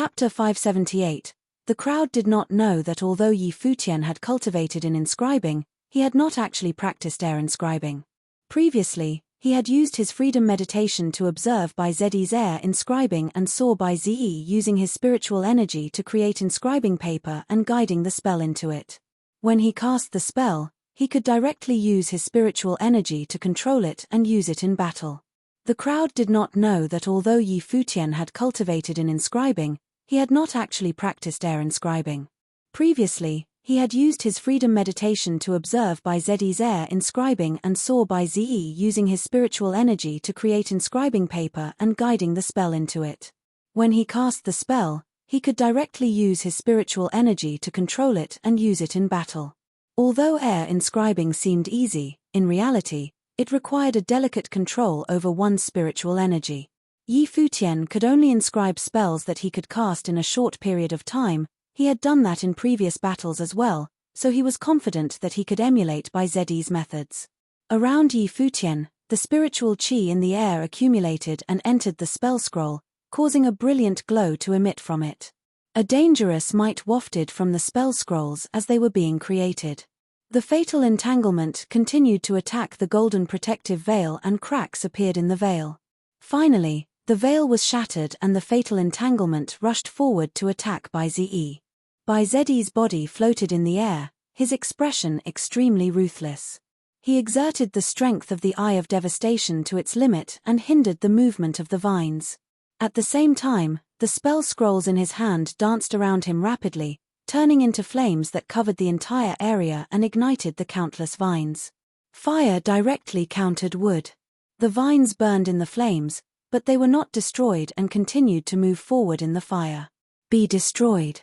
Chapter 578. The crowd did not know that although Yi Futian had cultivated in inscribing, he had not actually practiced air inscribing. Previously, he had used his freedom meditation to observe by Zeddy's air inscribing and saw by Ze using his spiritual energy to create inscribing paper and guiding the spell into it. When he cast the spell, he could directly use his spiritual energy to control it and use it in battle. The crowd did not know that although Yi Futian had cultivated in inscribing, he had not actually practiced air inscribing. Previously, he had used his freedom meditation to observe by Zeddy's air inscribing and saw by Ze using his spiritual energy to create inscribing paper and guiding the spell into it. When he cast the spell, he could directly use his spiritual energy to control it and use it in battle. Although air inscribing seemed easy, in reality, it required a delicate control over one's spiritual energy. Yi Futian could only inscribe spells that he could cast in a short period of time. He had done that in previous battles as well, so he was confident that he could emulate by Zeddy's methods. Around Yi Futian, the spiritual qi in the air accumulated and entered the spell scroll, causing a brilliant glow to emit from it. A dangerous might wafted from the spell scrolls as they were being created. The fatal entanglement continued to attack the golden protective veil and cracks appeared in the veil. Finally, the veil was shattered and the fatal entanglement rushed forward to attack by Ze. By Zeddy's body floated in the air, his expression extremely ruthless. He exerted the strength of the Eye of Devastation to its limit and hindered the movement of the vines. At the same time, the spell scrolls in his hand danced around him rapidly, turning into flames that covered the entire area and ignited the countless vines. Fire directly countered wood. The vines burned in the flames, but they were not destroyed and continued to move forward in the fire. Be destroyed.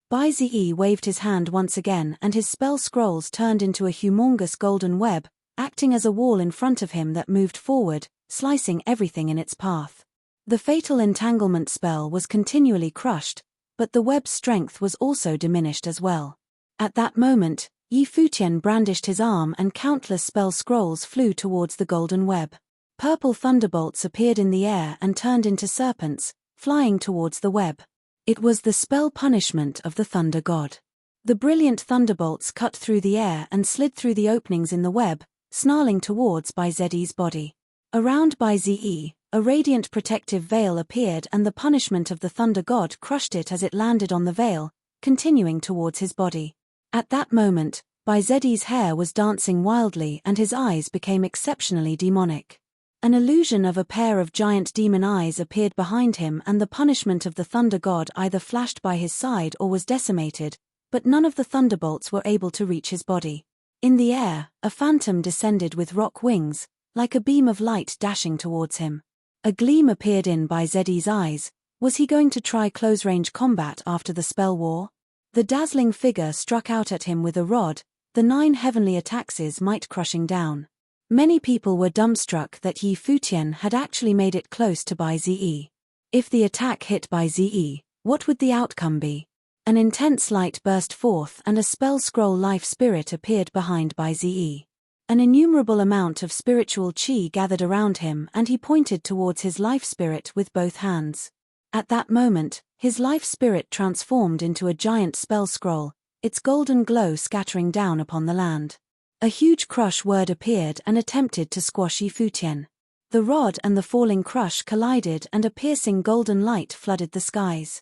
Bai Ze waved his hand once again and his spell scrolls turned into a humongous golden web, acting as a wall in front of him that moved forward, slicing everything in its path. The fatal entanglement spell was continually crushed, but the web's strength was also diminished as well. At that moment, Yi Futian brandished his arm and countless spell scrolls flew towards the golden web. Purple thunderbolts appeared in the air and turned into serpents, flying towards the web. It was the spell punishment of the thunder god. The brilliant thunderbolts cut through the air and slid through the openings in the web, snarling towards Bai Ze's body. Around Bai Ze, a radiant protective veil appeared and the punishment of the thunder god crushed it as it landed on the veil, continuing towards his body. At that moment, Bai Ze's hair was dancing wildly and his eyes became exceptionally demonic. An illusion of a pair of giant demon eyes appeared behind him and the punishment of the thunder god either flashed by his side or was decimated, but none of the thunderbolts were able to reach his body. In the air, a phantom descended with rock wings, like a beam of light dashing towards him. A gleam appeared in Bai Ze's eyes. Was he going to try close-range combat after the spell war? The dazzling figure struck out at him with a rod, the 9 heavenly attacks might crushing down. Many people were dumbstruck that Yi Futian had actually made it close to Bai Ze. If the attack hit Bai Ze, what would the outcome be? An intense light burst forth and a spell scroll life spirit appeared behind Bai Ze. An innumerable amount of spiritual qi gathered around him and he pointed towards his life spirit with both hands. At that moment, his life spirit transformed into a giant spell scroll, its golden glow scattering down upon the land. A huge crush word appeared and attempted to squash Yi Futian. The rod and the falling crush collided and a piercing golden light flooded the skies.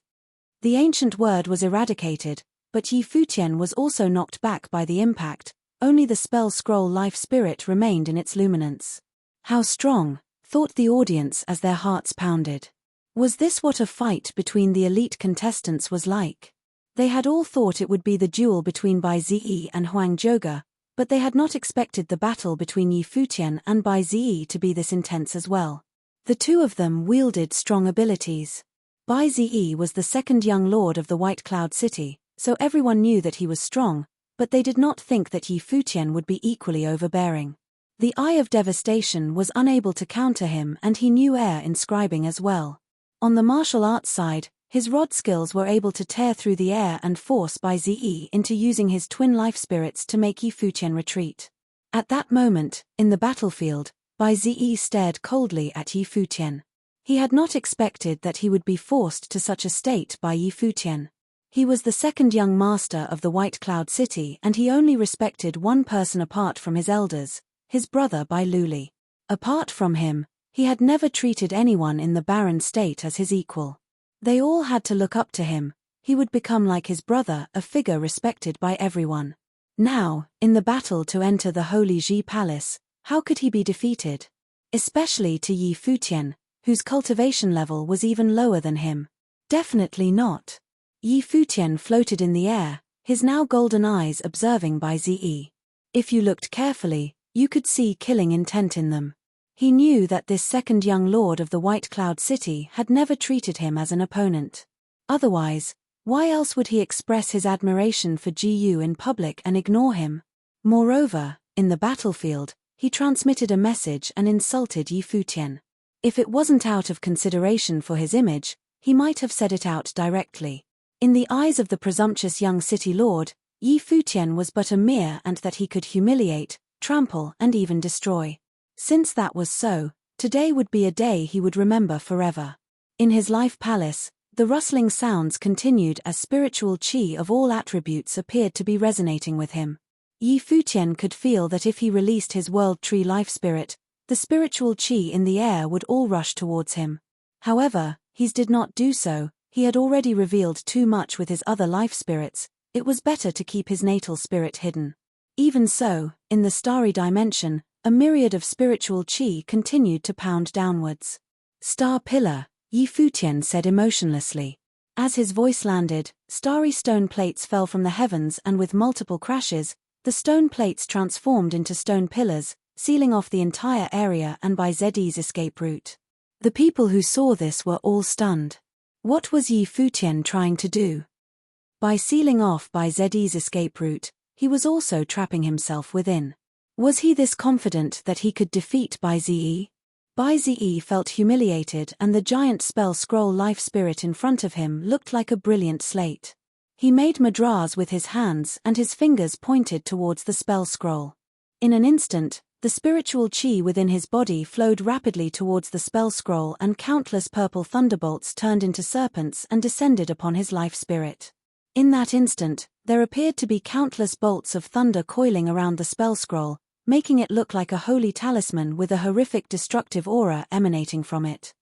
The ancient word was eradicated, but Yi Futian was also knocked back by the impact. Only the spell scroll life spirit remained in its luminance. How strong, thought the audience as their hearts pounded. Was this what a fight between the elite contestants was like? They had all thought it would be the duel between Bai Ze and Huang Zhoge, but they had not expected the battle between Yi Futian and Bai Ze to be this intense as well. The two of them wielded strong abilities. Bai Ze was the second young lord of the White Cloud City, so everyone knew that he was strong, but they did not think that Yi Futian would be equally overbearing. The Eye of Devastation was unable to counter him and he knew air inscribing as well. On the martial arts side, his rod skills were able to tear through the air and force Bai Ze into using his twin life spirits to make Yi Futian retreat. At that moment, in the battlefield, Bai Ze stared coldly at Yi Futian. He had not expected that he would be forced to such a state by Futian. He was the second young master of the White Cloud City, and he only respected one person apart from his elders, his brother Luli. Apart from him, he had never treated anyone in the barren state as his equal. They all had to look up to him. He would become like his brother, a figure respected by everyone. Now, in the battle to enter the Holy Ji Palace, how could he be defeated? Especially to Futian, whose cultivation level was even lower than him. Definitely not. Futian floated in the air, his now golden eyes observing Ze. If you looked carefully, you could see killing intent in them. He knew that this second young lord of the White Cloud City had never treated him as an opponent. Otherwise, why else would he express his admiration for Gu in public and ignore him? Moreover, in the battlefield, he transmitted a message and insulted Futian. If it wasn't out of consideration for his image, he might have said it out directly. In the eyes of the presumptuous young city lord, Futian was but a mere ant that he could humiliate, trample and even destroy. Since that was so, today would be a day he would remember forever. In his life palace, the rustling sounds continued as spiritual chi of all attributes appeared to be resonating with him. Futian could feel that if he released his world tree life spirit, the spiritual chi in the air would all rush towards him. However, he did not do so. He had already revealed too much with his other life spirits. It was better to keep his natal spirit hidden. Even so, in the starry dimension, a myriad of spiritual chi continued to pound downwards. Star pillar, Futian said emotionlessly. As his voice landed, starry stone plates fell from the heavens, and with multiple crashes, the stone plates transformed into stone pillars, sealing off the entire area and Ze's escape route. The people who saw this were all stunned. What was Futian trying to do? By sealing off Ze's escape route, he was also trapping himself within. Was he this confident that he could defeat Ze? Ze felt humiliated, and the giant spell scroll life spirit in front of him looked like a brilliant slate. He made mudras with his hands and his fingers pointed towards the spell scroll. In an instant, the spiritual chi within his body flowed rapidly towards the spell scroll, and countless purple thunderbolts turned into serpents and descended upon his life spirit. In that instant, there appeared to be countless bolts of thunder coiling around the spell scroll, making it look like a holy talisman with a horrific destructive aura emanating from it.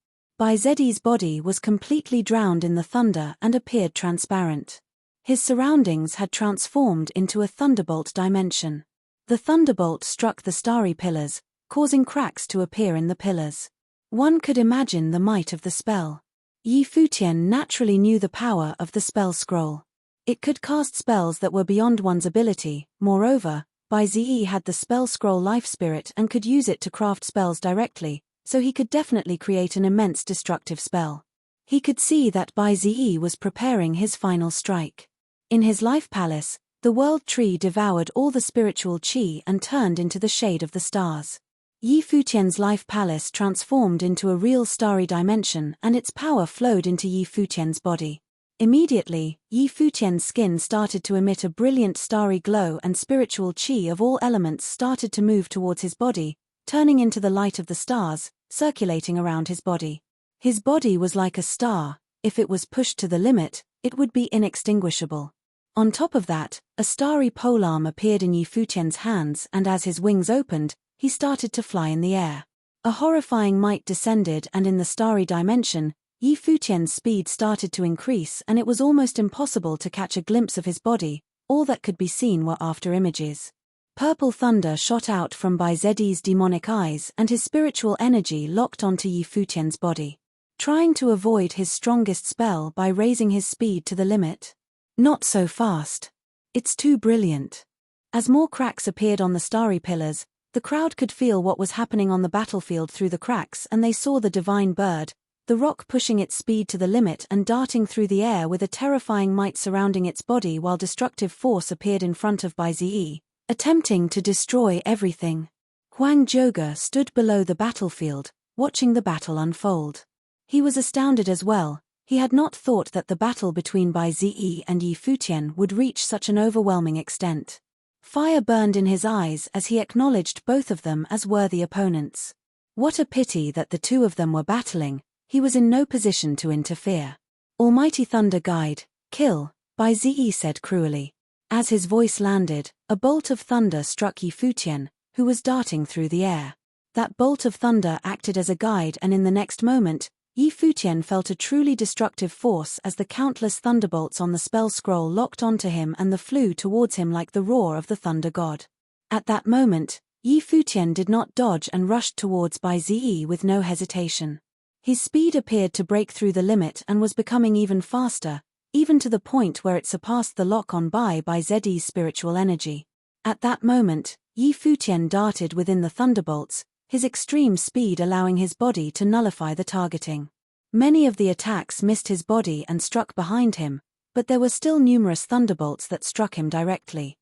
Ze's body was completely drowned in the thunder and appeared transparent. His surroundings had transformed into a thunderbolt dimension. The thunderbolt struck the starry pillars, causing cracks to appear in the pillars. One could imagine the might of the spell. Futian naturally knew the power of the spell scroll. It could cast spells that were beyond one's ability. Moreover, Ze had the spell scroll life spirit and could use it to craft spells directly, so he could definitely create an immense destructive spell. He could see that Ze was preparing his final strike. In his life palace, the world tree devoured all the spiritual chi and turned into the shade of the stars. Futian's life palace transformed into a real starry dimension, and its power flowed into Futian's body. Immediately, Futian's skin started to emit a brilliant starry glow, and spiritual chi of all elements started to move towards his body, turning into the light of the stars, circulating around his body. His body was like a star. If it was pushed to the limit, it would be inextinguishable. On top of that, a starry polearm appeared in Futian's hands, and as his wings opened, he started to fly in the air. A horrifying might descended, and in the starry dimension, Futian's speed started to increase, and it was almost impossible to catch a glimpse of his body. All that could be seen were after images. Purple thunder shot out from Ze's demonic eyes, and his spiritual energy locked onto Futian's body. Trying to avoid his strongest spell by raising his speed to the limit? Not so fast. It's too brilliant. As more cracks appeared on the starry pillars, the crowd could feel what was happening on the battlefield through the cracks, and they saw the divine bird, the rock, pushing its speed to the limit and darting through the air with a terrifying might surrounding its body, while destructive force appeared in front of Ze, attempting to destroy everything. Huang Joga stood below the battlefield, watching the battle unfold. He was astounded as well. He had not thought that the battle between Ze and Futian would reach such an overwhelming extent. Fire burned in his eyes as he acknowledged both of them as worthy opponents. What a pity that the two of them were battling. He was in no position to interfere. "Almighty Thunder Guide, kill," Bai Zi said cruelly. As his voice landed, a bolt of thunder struck Yi Futian, who was darting through the air. That bolt of thunder acted as a guide, and in the next moment, Yi Futian felt a truly destructive force as the countless thunderbolts on the spell scroll locked onto him and flew towards him like the roar of the thunder god. At that moment, Yi Futian did not dodge and rushed towards Bai Zi with no hesitation. His speed appeared to break through the limit and was becoming even faster, even to the point where it surpassed the lock on Bai Zi's spiritual energy. At that moment, Yi Futian darted within the thunderbolts, his extreme speed allowing his body to nullify the targeting. Many of the attacks missed his body and struck behind him, but there were still numerous thunderbolts that struck him directly.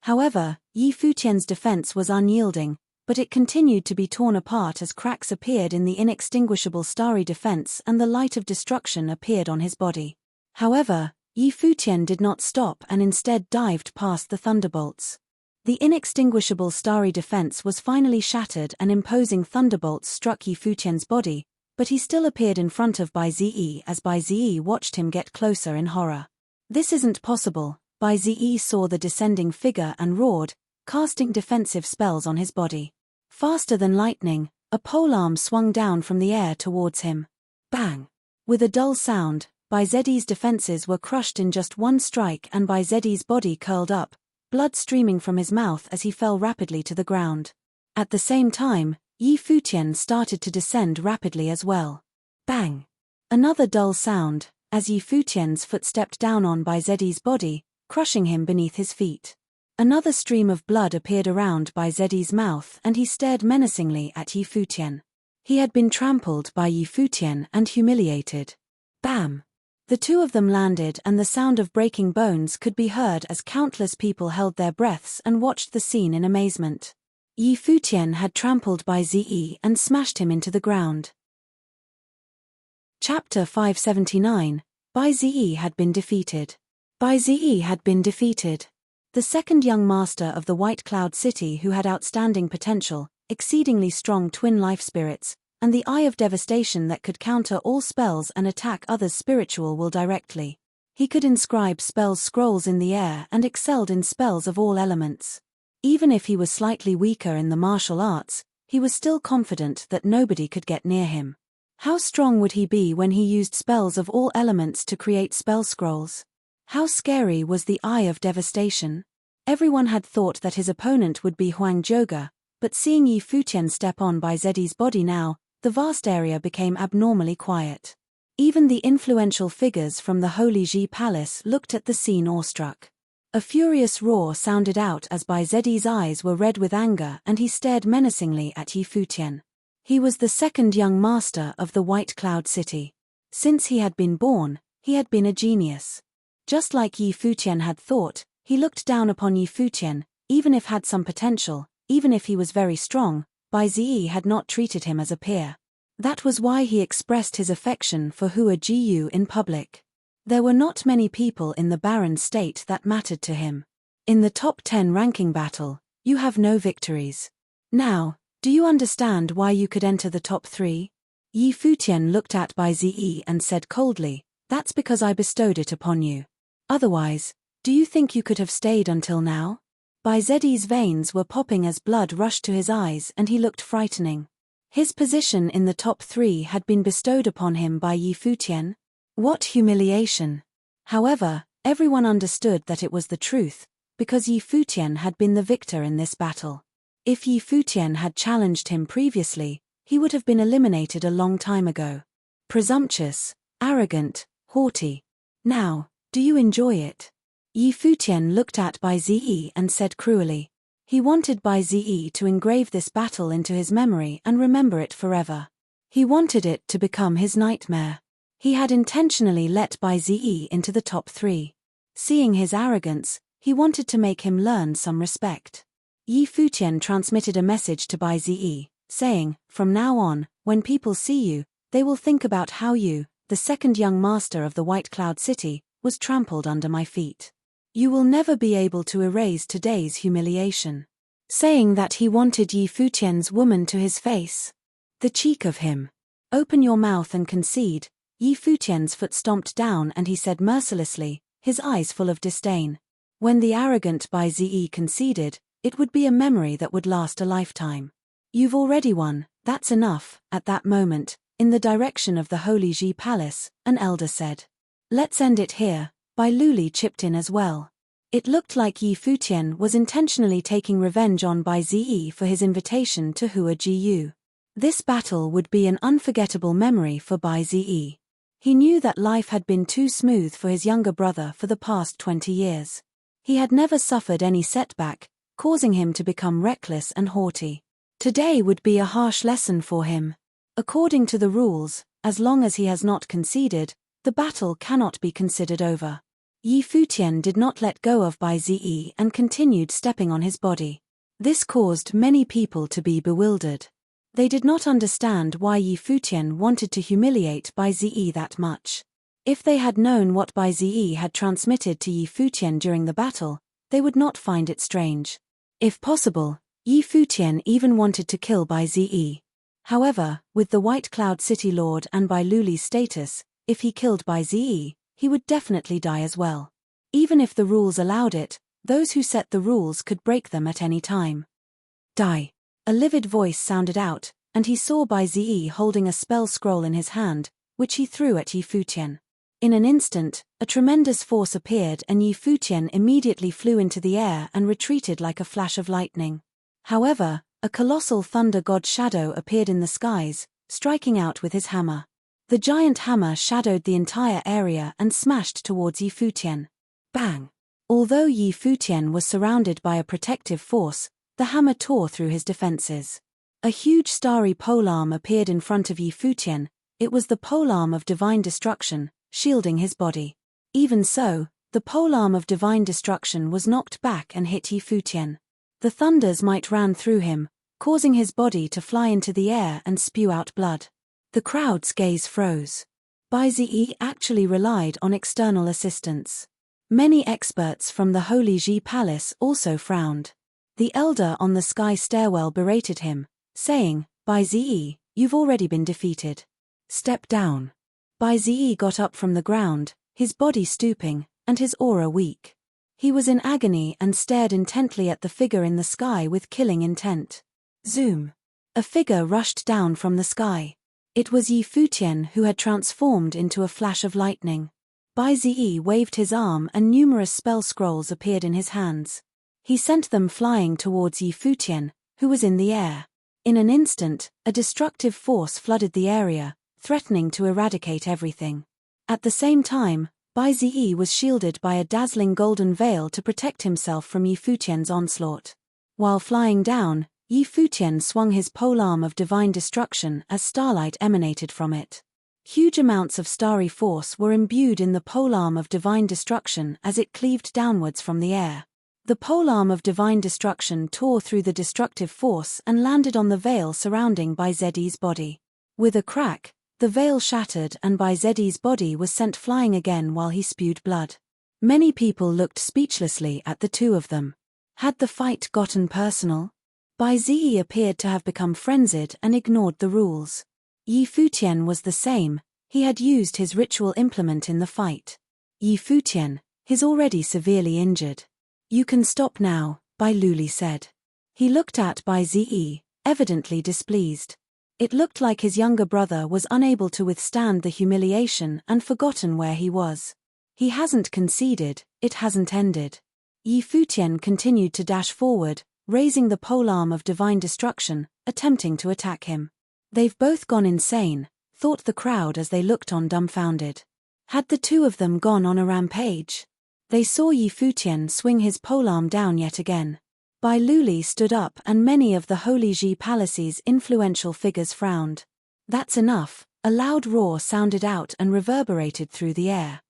However, Yi Futian's defense was unyielding, but it continued to be torn apart as cracks appeared in the inextinguishable starry defense and the light of destruction appeared on his body. However, Yi Futian did not stop and instead dived past the thunderbolts. The inextinguishable starry defense was finally shattered and imposing thunderbolts struck Yi Futian's body, but he still appeared in front of Bai Zi as Bai Zi watched him get closer in horror. "This isn't possible," Bai Zi saw the descending figure and roared, casting defensive spells on his body. Faster than lightning, a polearm swung down from the air towards him. Bang! With a dull sound, Bai Zi's defenses were crushed in just one strike and Bai Zi's body curled up, blood streaming from his mouth as he fell rapidly to the ground. At the same time, Yi Futian started to descend rapidly as well. Bang! Another dull sound, as Yi Futian's foot stepped down on Bai Zi's body, crushing him beneath his feet. Another stream of blood appeared around Bai Zi's mouth and he stared menacingly at Yi Futian. He had been trampled by Yi Futian and humiliated. Bam! The two of them landed and the sound of breaking bones could be heard as countless people held their breaths and watched the scene in amazement. Yi Futian had trampled Bai Zi and smashed him into the ground. Chapter 579, Bai Zi had been defeated. Bai Zi had been defeated. The second young master of the White Cloud City who had outstanding potential, exceedingly strong twin life spirits, and the eye of devastation that could counter all spells and attack others' spiritual will directly. He could inscribe spells scrolls in the air and excelled in spells of all elements. Even if he was slightly weaker in the martial arts, he was still confident that nobody could get near him. How strong would he be when he used spells of all elements to create spell scrolls? How scary was the eye of devastation? Everyone had thought that his opponent would be Huang Zhouge, but seeing Yi Futian step on Bai Zi's body now, the vast area became abnormally quiet. Even the influential figures from the Holy Ji Palace looked at the scene awestruck. A furious roar sounded out as Bai Zi's eyes were red with anger and he stared menacingly at Yi Futian. He was the second young master of the White Cloud City. Since he had been born, he had been a genius. Just like Yi Futian had thought, he looked down upon Yi Futian, even if had some potential, even if he was very strong, Bai Zi had not treated him as a peer. That was why he expressed his affection for Hua Jiyu in public. There were not many people in the barren state that mattered to him. In the top 10 ranking battle, you have no victories. Now, do you understand why you could enter the top 3? Yi Futian looked at Bai Zi and said coldly, "That's because I bestowed it upon you. Otherwise, do you think you could have stayed until now?" Bai Zi's veins were popping as blood rushed to his eyes and he looked frightening. His position in the top 3 had been bestowed upon him by Yi Futian. What humiliation! However, everyone understood that it was the truth, because Yi Futian had been the victor in this battle. If Yi Futian had challenged him previously, he would have been eliminated a long time ago. Presumptuous, arrogant, haughty. Now, do you enjoy it? Yi Futian looked at Bai Zi and said cruelly. He wanted Bai Zi to engrave this battle into his memory and remember it forever. He wanted it to become his nightmare. He had intentionally let Bai Zi into the top 3. Seeing his arrogance, he wanted to make him learn some respect. Yi Futian transmitted a message to Bai Zi, saying, "From now on, when people see you, they will think about how you, the second young master of the White Cloud City, was trampled under my feet. You will never be able to erase today's humiliation." Saying that he wanted Yi Futian's woman to his face. The cheek of him. Open your mouth and concede. Yi Futian's foot stomped down and he said mercilessly, his eyes full of disdain. When the arrogant Bai Zi conceded, it would be a memory that would last a lifetime. You've already won, that's enough. At that moment, in the direction of the Holy Ji Palace, an elder said. Let's end it here. Bai Luli chipped in as well. It looked like Yi Futian was intentionally taking revenge on Bai Zi for his invitation to Hua Jiyu. This battle would be an unforgettable memory for Bai Zi. He knew that life had been too smooth for his younger brother for the past 20 years. He had never suffered any setback, causing him to become reckless and haughty. Today would be a harsh lesson for him. According to the rules, as long as he has not conceded, the battle cannot be considered over. Yi Futian did not let go of Bai Zi and continued stepping on his body. This caused many people to be bewildered. They did not understand why Yi Futian wanted to humiliate Bai Zi that much. If they had known what Bai Zi had transmitted to Yi Futian during the battle, they would not find it strange. If possible, Yi Futian even wanted to kill Bai Zi. However, with the White Cloud City Lord and Bai Luli's status, if he killed Bai Zi, he would definitely die as well. Even if the rules allowed it, those who set the rules could break them at any time. Die. A livid voice sounded out, and he saw Bai Zi holding a spell scroll in his hand, which he threw at Yi Futian. In an instant, a tremendous force appeared and Yi Futian immediately flew into the air and retreated like a flash of lightning. However, a colossal thunder god shadow appeared in the skies, striking out with his hammer. The giant hammer shadowed the entire area and smashed towards Yi Futian. Bang! Although Yi Futian was surrounded by a protective force, the hammer tore through his defenses. A huge starry polearm appeared in front of Yi Futian. It was the polearm of divine destruction, shielding his body. Even so, the polearm of divine destruction was knocked back and hit Yi Futian. The thunder's might ran through him, causing his body to fly into the air and spew out blood. The crowd's gaze froze. Bai Zi actually relied on external assistance. Many experts from the Holy Ji Palace also frowned. The elder on the sky stairwell berated him, saying, Bai Zi, you've already been defeated. Step down. Bai Zi got up from the ground, his body stooping, and his aura weak. He was in agony and stared intently at the figure in the sky with killing intent. Zoom. A figure rushed down from the sky. It was Yi Futian who had transformed into a flash of lightning. Bai Zi waved his arm and numerous spell scrolls appeared in his hands. He sent them flying towards Yi Futian, who was in the air. In an instant, a destructive force flooded the area, threatening to eradicate everything. At the same time, Bai Zi was shielded by a dazzling golden veil to protect himself from Yi Futian's onslaught. While flying down, Yi Futian swung his polearm of divine destruction as starlight emanated from it. Huge amounts of starry force were imbued in the polearm of divine destruction as it cleaved downwards from the air. The polearm of divine destruction tore through the destructive force and landed on the veil surrounding Bai Zi's body. With a crack, the veil shattered and Bai Zi's body was sent flying again while he spewed blood. Many people looked speechlessly at the two of them. Had the fight gotten personal? Bai Zi appeared to have become frenzied and ignored the rules. Yi Futian was the same, he had used his ritual implement in the fight. Yi Futian, he's already severely injured. You can stop now, Bai Luli said. He looked at Bai Zi, evidently displeased. It looked like his younger brother was unable to withstand the humiliation and forgotten where he was. He hasn't conceded, it hasn't ended. Yi Futian continued to dash forward, raising the polearm of divine destruction, attempting to attack him. They've both gone insane, thought the crowd as they looked on dumbfounded. Had the two of them gone on a rampage? They saw Yi Futian swing his polearm down yet again. Bai Luli stood up and many of the Holy Ji Palace's influential figures frowned. That's enough, a loud roar sounded out and reverberated through the air.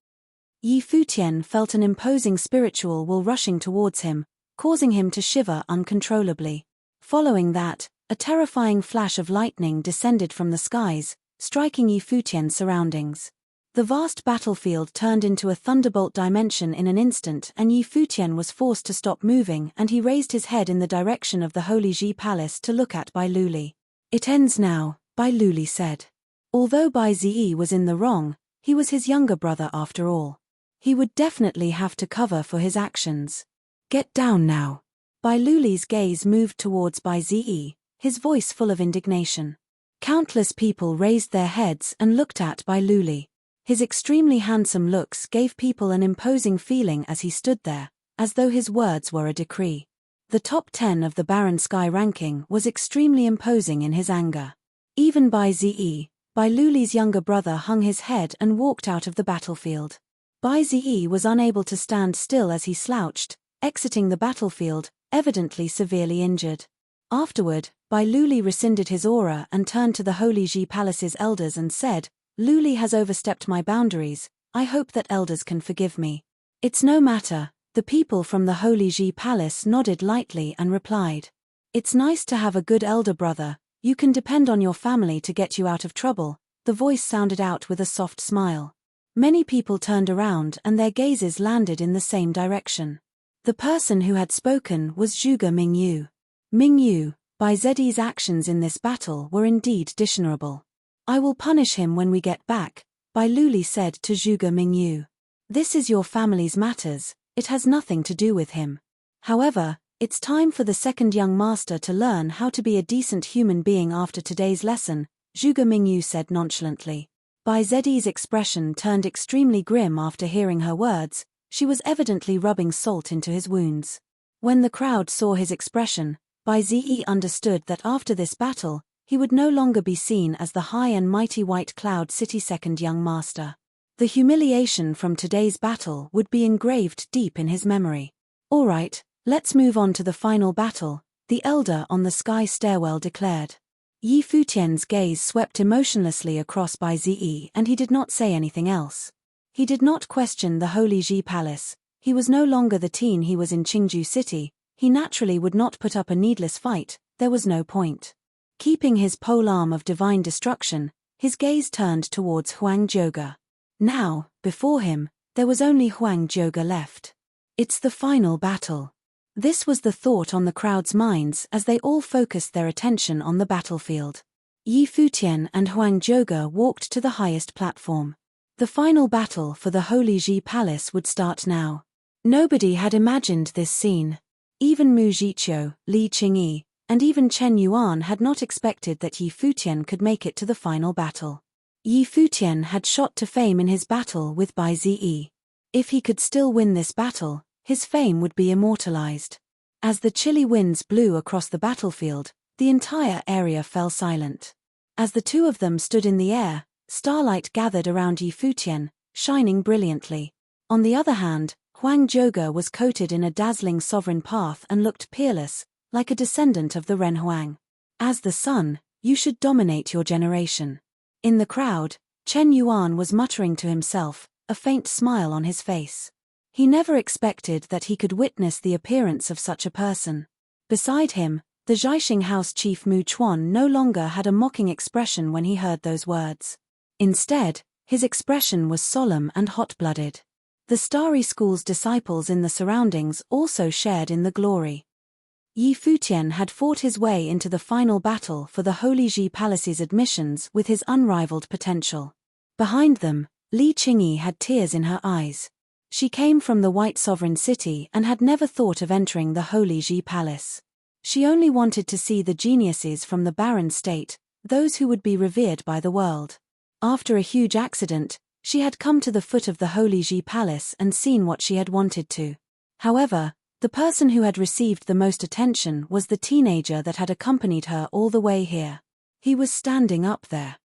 Yi Futian felt an imposing spiritual wall rushing towards him, causing him to shiver uncontrollably. Following that, a terrifying flash of lightning descended from the skies, striking Yi Futian's surroundings. The vast battlefield turned into a thunderbolt dimension in an instant and Yi Futian was forced to stop moving and he raised his head in the direction of the Holy Ji Palace to look at Bai Luli. It ends now, Bai Luli said. Although Bai Ziyi was in the wrong, he was his younger brother after all. He would definitely have to cover for his actions. Get down now. Bai Luli's gaze moved towards Bai Ziyi, his voice full of indignation. Countless people raised their heads and looked at Bai Luli. His extremely handsome looks gave people an imposing feeling as he stood there, as though his words were a decree. The top 10 of the Baron Sky ranking was extremely imposing in his anger. Even Bai Ziyi, Bai Luli's younger brother, hung his head and walked out of the battlefield. Bai Ziyi was unable to stand still as he slouched, exiting the battlefield, evidently severely injured. Afterward, Bai Luli rescinded his aura and turned to the Holy Ji Palace's elders and said, "Luli has overstepped my boundaries, I hope that elders can forgive me." "It's no matter." The people from the Holy Ji Palace nodded lightly and replied. "It's nice to have a good elder brother, you can depend on your family to get you out of trouble," the voice sounded out with a soft smile. Many people turned around and their gazes landed in the same direction. The person who had spoken was Zhuge Mingyu. Mingyu, Bai Ziyi's actions in this battle were indeed dishonorable. "I will punish him when we get back," Bai Luli said to Zhuge Mingyu. "This is your family's matters, it has nothing to do with him. However, it's time for the second young master to learn how to be a decent human being after today's lesson," Zhuge Mingyu said nonchalantly. Bai Ziyi's expression turned extremely grim after hearing her words. She was evidently rubbing salt into his wounds. When the crowd saw his expression, Bai Ziyi understood that after this battle, he would no longer be seen as the high and mighty White Cloud City second young master. The humiliation from today's battle would be engraved deep in his memory. "All right, let's move on to the final battle," the elder on the sky stairwell declared. Yi Futian's gaze swept emotionlessly across Bai Ziyi and he did not say anything else. He did not question the Holy Ji Palace. He was no longer the teen he was in Qingju City. He naturally would not put up a needless fight, there was no point. Keeping his polearm of divine destruction, his gaze turned towards Huang Zhouge. Now, before him, there was only Huang Zhouge left. It's the final battle. This was the thought on the crowd's minds as they all focused their attention on the battlefield. Yi Futian and Huang Zhouge walked to the highest platform. The final battle for the Holy Ji Palace would start now. Nobody had imagined this scene. Even Mu Jiqiu, Li Qingyi, and even Chen Yuan had not expected that Yi Futian could make it to the final battle. Yi Futian had shot to fame in his battle with Bai Ziyi. If he could still win this battle, his fame would be immortalized. As the chilly winds blew across the battlefield, the entire area fell silent. As the two of them stood in the air, starlight gathered around Yi Futian, shining brilliantly. On the other hand, Huang Zhouge was coated in a dazzling sovereign path and looked peerless, like a descendant of the Ren Huang. As the sun, you should dominate your generation. In the crowd, Chen Yuan was muttering to himself, a faint smile on his face. He never expected that he could witness the appearance of such a person. Beside him, the Zhaixing House chief Mu Chuan no longer had a mocking expression when he heard those words. Instead, his expression was solemn and hot-blooded. The Starry School's disciples in the surroundings also shared in the glory. Yi Futian had fought his way into the final battle for the Holy Ji Palace's admissions with his unrivaled potential. Behind them, Li Qingyi had tears in her eyes. She came from the White Sovereign City and had never thought of entering the Holy Ji Palace. She only wanted to see the geniuses from the barren state, those who would be revered by the world. After a huge accident, she had come to the foot of the Holy Ji Palace and seen what she had wanted to. However, the person who had received the most attention was the teenager that had accompanied her all the way here. He was standing up there.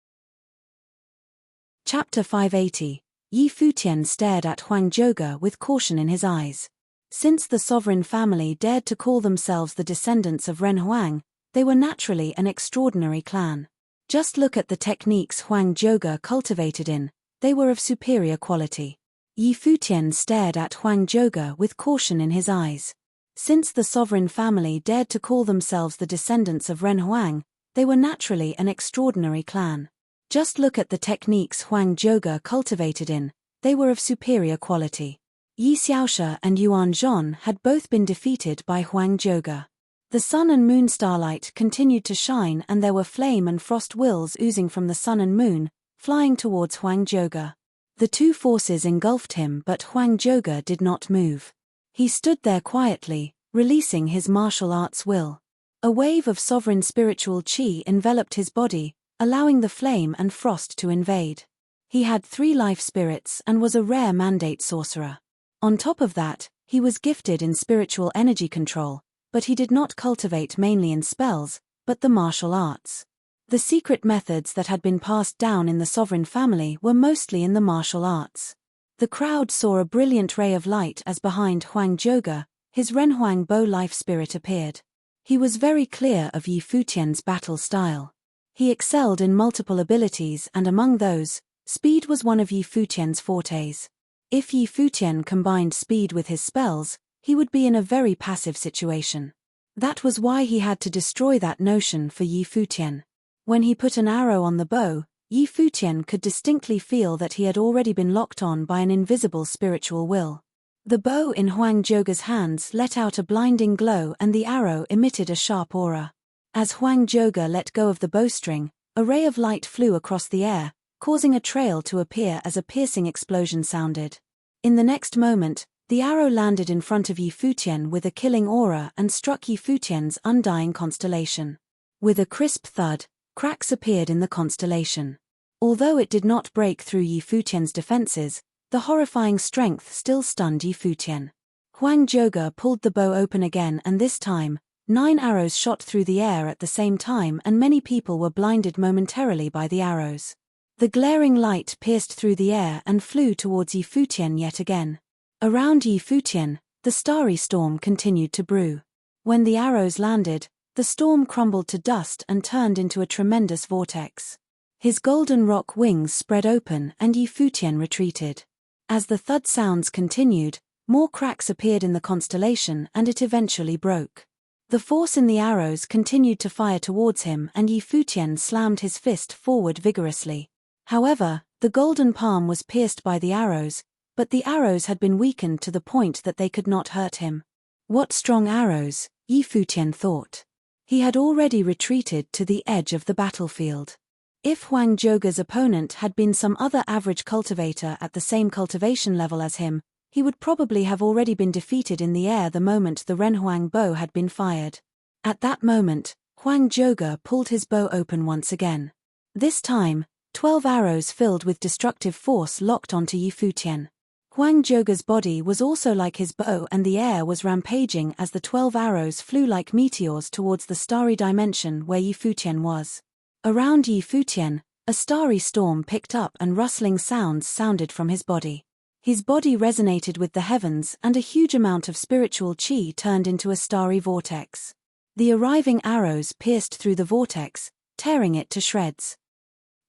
Chapter 580. Yi Futian stared at Huang Zhouge with caution in his eyes. Since the sovereign family dared to call themselves the descendants of Ren Huang, they were naturally an extraordinary clan. Just look at the techniques Huang Zhouge cultivated in, they were of superior quality. Yi Futian stared at Huang Zhouge with caution in his eyes. Since the sovereign family dared to call themselves the descendants of Ren Huang, they were naturally an extraordinary clan. Just look at the techniques Huang Zhouge cultivated in, they were of superior quality. Yi Xiaoshe and Yuan Zhong had both been defeated by Huang Zhouge. The sun and moon starlight continued to shine, and there were flame and frost wills oozing from the sun and moon, flying towards Huang Zhuge. The two forces engulfed him, but Huang Zhuge did not move. He stood there quietly, releasing his martial arts will. A wave of sovereign spiritual qi enveloped his body, allowing the flame and frost to invade. He had 3 life spirits and was a rare mandate sorcerer. On top of that, he was gifted in spiritual energy control, but he did not cultivate mainly in spells, but the martial arts. The secret methods that had been passed down in the sovereign family were mostly in the martial arts. The crowd saw a brilliant ray of light as behind Huang Zhuge, his Renhuang Bo life spirit appeared. He was very clear of Yi Futian's battle style. He excelled in multiple abilities, and among those, speed was one of Yi Futian's fortes. If Yi Futian combined speed with his spells, he would be in a very passive situation. That was why he had to destroy that notion for Yi Futian. When he put an arrow on the bow, Yi Futian could distinctly feel that he had already been locked on by an invisible spiritual will. The bow in Huang Zhuge's hands let out a blinding glow, and the arrow emitted a sharp aura. As Huang Zhuge let go of the bowstring, a ray of light flew across the air, causing a trail to appear as a piercing explosion sounded. In the next moment, the arrow landed in front of Yi Futian with a killing aura and struck Yi Futian's undying constellation. With a crisp thud, cracks appeared in the constellation. Although it did not break through Yi Futian's defenses, the horrifying strength still stunned Yi Futian. Huang Zhuge pulled the bow open again, and this time, 9 arrows shot through the air at the same time, and many people were blinded momentarily by the arrows. The glaring light pierced through the air and flew towards Yi Futian yet again. Around Yi Futian, the starry storm continued to brew. When the arrows landed, the storm crumbled to dust and turned into a tremendous vortex. His golden rock wings spread open, and Yi Futian retreated. As the thud sounds continued, more cracks appeared in the constellation, and it eventually broke. The force in the arrows continued to fire towards him, and Yi Futian slammed his fist forward vigorously. However, the golden palm was pierced by the arrows, but the arrows had been weakened to the point that they could not hurt him. What strong arrows, Yi Futian thought. He had already retreated to the edge of the battlefield. If Huang Zhuge's opponent had been some other average cultivator at the same cultivation level as him, he would probably have already been defeated in the air the moment the Renhuang bow had been fired. At that moment, Huang Zhuge pulled his bow open once again. This time, 12 arrows filled with destructive force locked onto Yi Futian. Huang Zhuge's body was also like his bow, and the air was rampaging as the 12 arrows flew like meteors towards the starry dimension where Yi Futian was. Around Yi Futian, a starry storm picked up and rustling sounds sounded from his body. His body resonated with the heavens, and a huge amount of spiritual qi turned into a starry vortex. The arriving arrows pierced through the vortex, tearing it to shreds.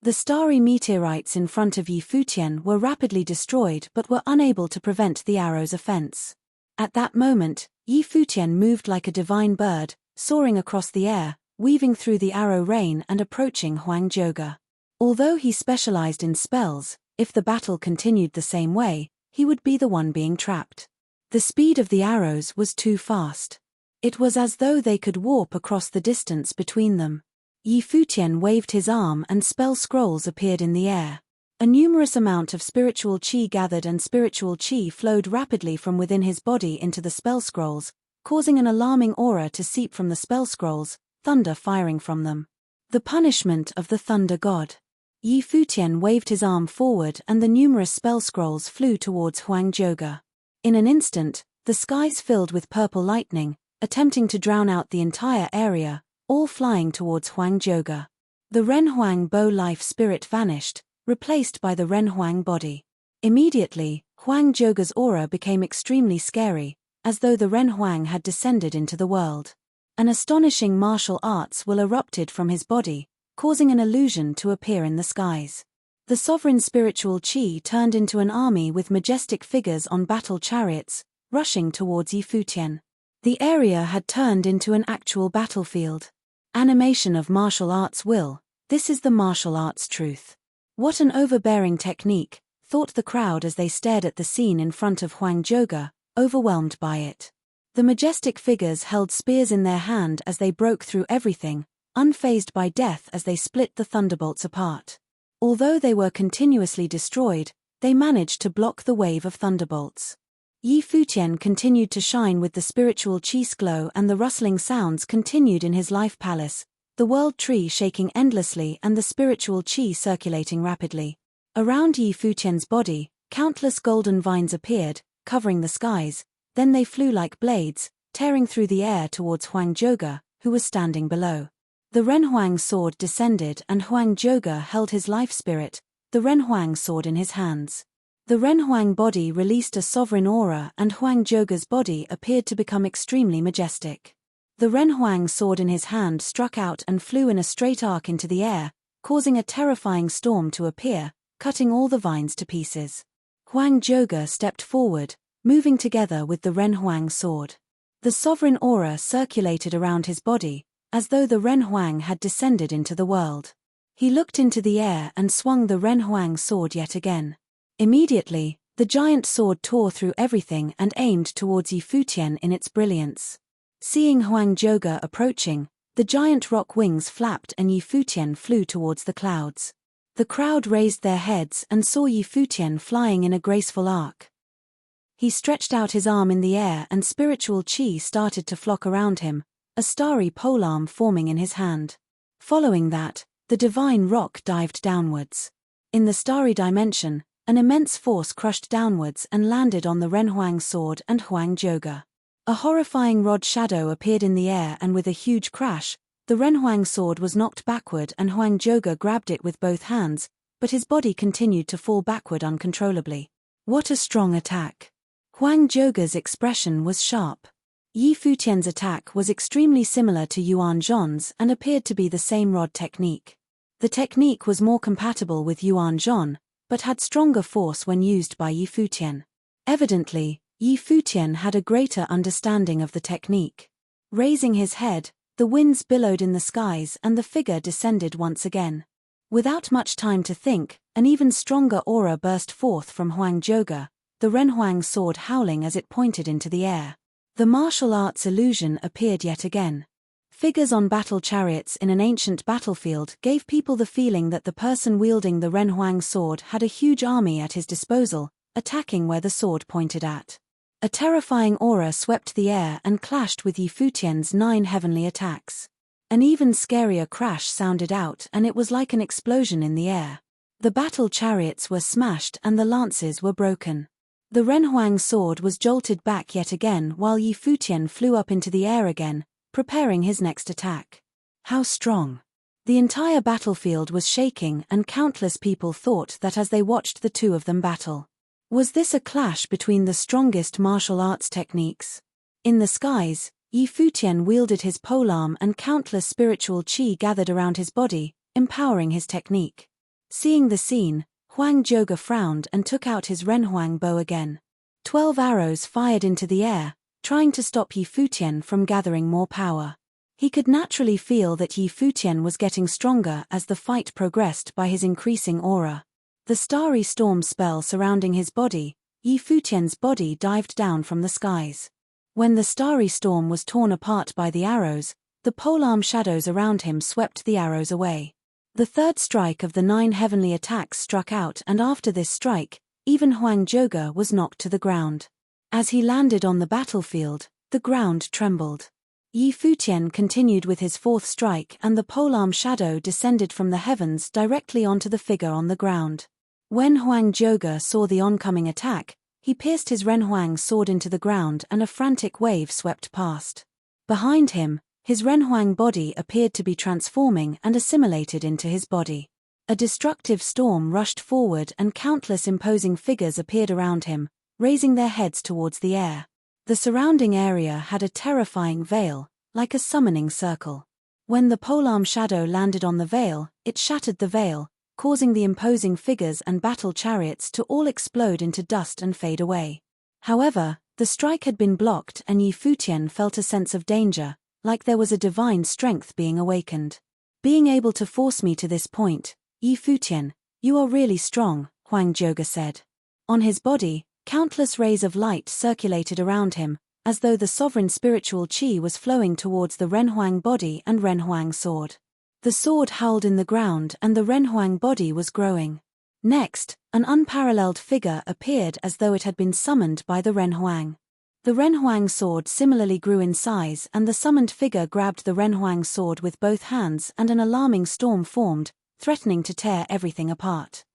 The starry meteorites in front of Yi Futian were rapidly destroyed but were unable to prevent the arrow's offense. At that moment, Yi Futian moved like a divine bird, soaring across the air, weaving through the arrow rain and approaching Huang Zhuge. Although he specialized in spells, if the battle continued the same way, he would be the one being trapped. The speed of the arrows was too fast. It was as though they could warp across the distance between them. Yi Futian waved his arm and spell scrolls appeared in the air. A numerous amount of spiritual qi gathered, and spiritual qi flowed rapidly from within his body into the spell scrolls, causing an alarming aura to seep from the spell scrolls, thunder firing from them. The punishment of the thunder god. Yi Futian waved his arm forward, and the numerous spell scrolls flew towards Huang Zhuge. In an instant, the skies filled with purple lightning, attempting to drown out the entire area, all flying towards Huang Zhuge. The Renhuang Bo life spirit vanished, replaced by the Renhuang body. Immediately, Huang Zhuge's aura became extremely scary, as though the Renhuang had descended into the world. An astonishing martial arts will erupted from his body, causing an illusion to appear in the skies. The sovereign spiritual qi turned into an army with majestic figures on battle chariots, rushing towards Yi Futian. The area had turned into an actual battlefield. Animation of martial arts will, this is the martial arts truth. What an overbearing technique, thought the crowd as they stared at the scene in front of Huang Zhuge, overwhelmed by it. The majestic figures held spears in their hand as they broke through everything, unfazed by death as they split the thunderbolts apart. Although they were continuously destroyed, they managed to block the wave of thunderbolts. Yi Futian continued to shine with the spiritual chi's glow, and the rustling sounds continued in his life palace, the world tree shaking endlessly and the spiritual chi circulating rapidly. Around Yi Futian's body, countless golden vines appeared, covering the skies, then they flew like blades, tearing through the air towards Huang Zhouge, who was standing below. The Renhuang sword descended and Huang Zhouge held his life spirit, the Renhuang sword in his hands. The Renhuang body released a sovereign aura and Huang Zhouge's body appeared to become extremely majestic. The Renhuang sword in his hand struck out and flew in a straight arc into the air, causing a terrifying storm to appear, cutting all the vines to pieces. Huang Zhouge stepped forward, moving together with the Renhuang sword. The sovereign aura circulated around his body, as though the Renhuang had descended into the world. He looked into the air and swung the Renhuang sword yet again. Immediately, the giant sword tore through everything and aimed towards Yi Futian in its brilliance. Seeing Huang Zhouge approaching, the giant rock wings flapped and Yi Futian flew towards the clouds. The crowd raised their heads and saw Yi Futian flying in a graceful arc. He stretched out his arm in the air and spiritual chi started to flock around him, a starry polearm forming in his hand. Following that, the divine rock dived downwards. In the starry dimension, an immense force crushed downwards and landed on the Renhuang sword and Huang Zhouge. A horrifying rod shadow appeared in the air and with a huge crash, the Renhuang sword was knocked backward and Huang Zhouge grabbed it with both hands, but his body continued to fall backward uncontrollably. What a strong attack! Huang Zhouge's expression was sharp. Yi Futian's attack was extremely similar to Yuan Zhon's and appeared to be the same rod technique. The technique was more compatible with Yuan Zhon, but had stronger force when used by Yi Futian. Evidently, Yi Futian had a greater understanding of the technique. Raising his head, the winds billowed in the skies and the figure descended once again. Without much time to think, an even stronger aura burst forth from Huang Zhouge, the Renhuang sword howling as it pointed into the air. The martial arts illusion appeared yet again. Figures on battle chariots in an ancient battlefield gave people the feeling that the person wielding the Renhuang sword had a huge army at his disposal, attacking where the sword pointed at. A terrifying aura swept the air and clashed with Yi Futian's 9 heavenly attacks. An even scarier crash sounded out and it was like an explosion in the air. The battle chariots were smashed and the lances were broken. The Renhuang sword was jolted back yet again while Yi Futian flew up into the air again, preparing his next attack. How strong! The entire battlefield was shaking and countless people thought that as they watched the two of them battle. Was this a clash between the strongest martial arts techniques? In the skies, Yi Futian wielded his polearm and countless spiritual chi gathered around his body, empowering his technique. Seeing the scene, Huang Zhouge frowned and took out his Renhuang bow again. 12 arrows fired into the air, trying to stop Yi Futian from gathering more power. He could naturally feel that Yi Futian was getting stronger as the fight progressed by his increasing aura. The starry storm spell surrounding his body, Yi Futian's body dived down from the skies. When the starry storm was torn apart by the arrows, the polearm shadows around him swept the arrows away. The third strike of the 9 heavenly attacks struck out and after this strike, even Huang Zhouge was knocked to the ground. As he landed on the battlefield, the ground trembled. Yi Futian continued with his fourth strike and the polearm shadow descended from the heavens directly onto the figure on the ground. When Huang Zhouge saw the oncoming attack, he pierced his Renhuang sword into the ground and a frantic wave swept past. Behind him, his Renhuang body appeared to be transforming and assimilated into his body. A destructive storm rushed forward and countless imposing figures appeared around him, raising their heads towards the air. The surrounding area had a terrifying veil, like a summoning circle. When the polearm shadow landed on the veil, it shattered the veil, causing the imposing figures and battle chariots to all explode into dust and fade away. However, the strike had been blocked and Yi Futian felt a sense of danger, like there was a divine strength being awakened. Being able to force me to this point, Yi Futian, you are really strong, Huang Zhouge said. On his body, countless rays of light circulated around him, as though the sovereign spiritual chi was flowing towards the Renhuang body and Renhuang sword. The sword howled in the ground and the Renhuang body was growing. Next, an unparalleled figure appeared as though it had been summoned by the Renhuang. The Renhuang sword similarly grew in size and the summoned figure grabbed the Renhuang sword with both hands and an alarming storm formed, threatening to tear everything apart.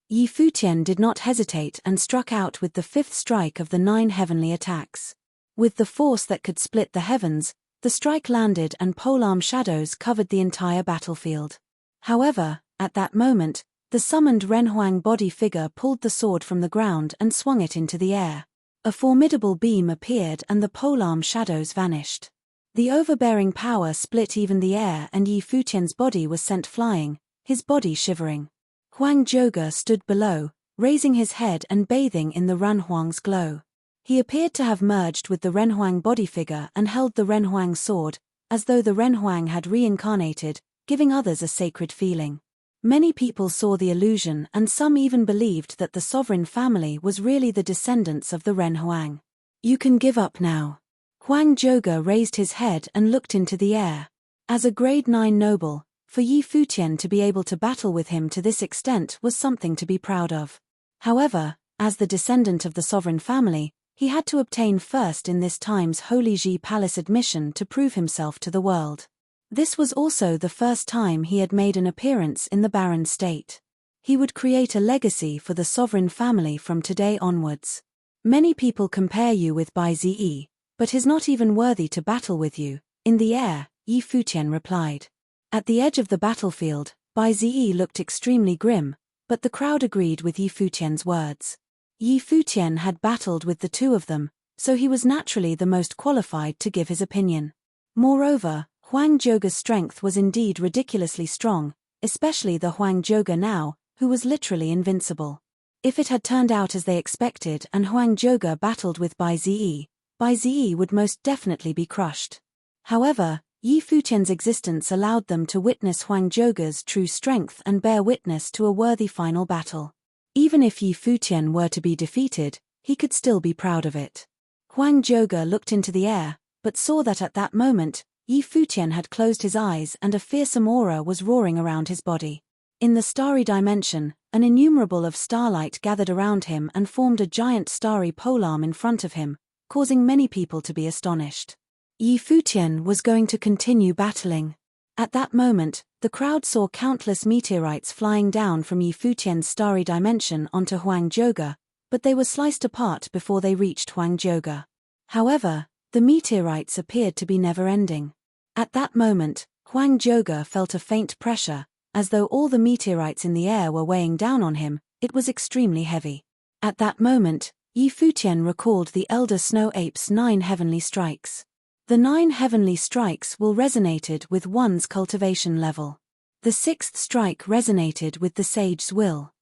Yi Futian did not hesitate and struck out with the fifth strike of the 9 heavenly attacks. With the force that could split the heavens, the strike landed and polearm shadows covered the entire battlefield. However, at that moment, the summoned Renhuang body figure pulled the sword from the ground and swung it into the air. A formidable beam appeared and the polearm shadows vanished. The overbearing power split even the air and Yi Futian's body was sent flying, his body shivering. Huang Zhouge stood below, raising his head and bathing in the Renhuang's glow. He appeared to have merged with the Renhuang body figure and held the Renhuang sword, as though the Renhuang had reincarnated, giving others a sacred feeling. Many people saw the illusion and some even believed that the sovereign family was really the descendants of the Renhuang. You can give up now. Huang Zhouge raised his head and looked into the air. As a grade 9 noble, for Yi Futian to be able to battle with him to this extent was something to be proud of. However, as the descendant of the sovereign family, he had to obtain first in this time's Holy Ji Palace admission to prove himself to the world. This was also the first time he had made an appearance in the barren state. He would create a legacy for the sovereign family from today onwards. Many people compare you with Bai Ziyi, but he's not even worthy to battle with you. In the air, Yi Futian replied. At the edge of the battlefield, Bai Ziyi looked extremely grim, but the crowd agreed with Yi Futian's words. Yi Futian had battled with the two of them, so he was naturally the most qualified to give his opinion. Moreover, Huang Zhouge's strength was indeed ridiculously strong, especially the Huang Zhouge now, who was literally invincible. If it had turned out as they expected and Huang Zhouge battled with Bai Ziyi would most definitely be crushed. However, Yi Futian's existence allowed them to witness Huang Zhouge's true strength and bear witness to a worthy final battle. Even if Yi Futian were to be defeated, he could still be proud of it. Huang Zhouge looked into the air, but saw that at that moment, Yi Futian had closed his eyes and a fearsome aura was roaring around his body. In the starry dimension, an innumerable of starlight gathered around him and formed a giant starry polearm in front of him, causing many people to be astonished. Yi Futian was going to continue battling. At that moment, the crowd saw countless meteorites flying down from Yi Futian's starry dimension onto Huang Zhouge, but they were sliced apart before they reached Huang Zhouge. However, the meteorites appeared to be never-ending. At that moment, Huang Zhouge felt a faint pressure, as though all the meteorites in the air were weighing down on him. It was extremely heavy. At that moment, Yi Futian recalled the Elder Snow Ape's 9 heavenly strikes. The 9 heavenly strikes will resonated with one's cultivation level. The 6th strike resonated with the sage's will.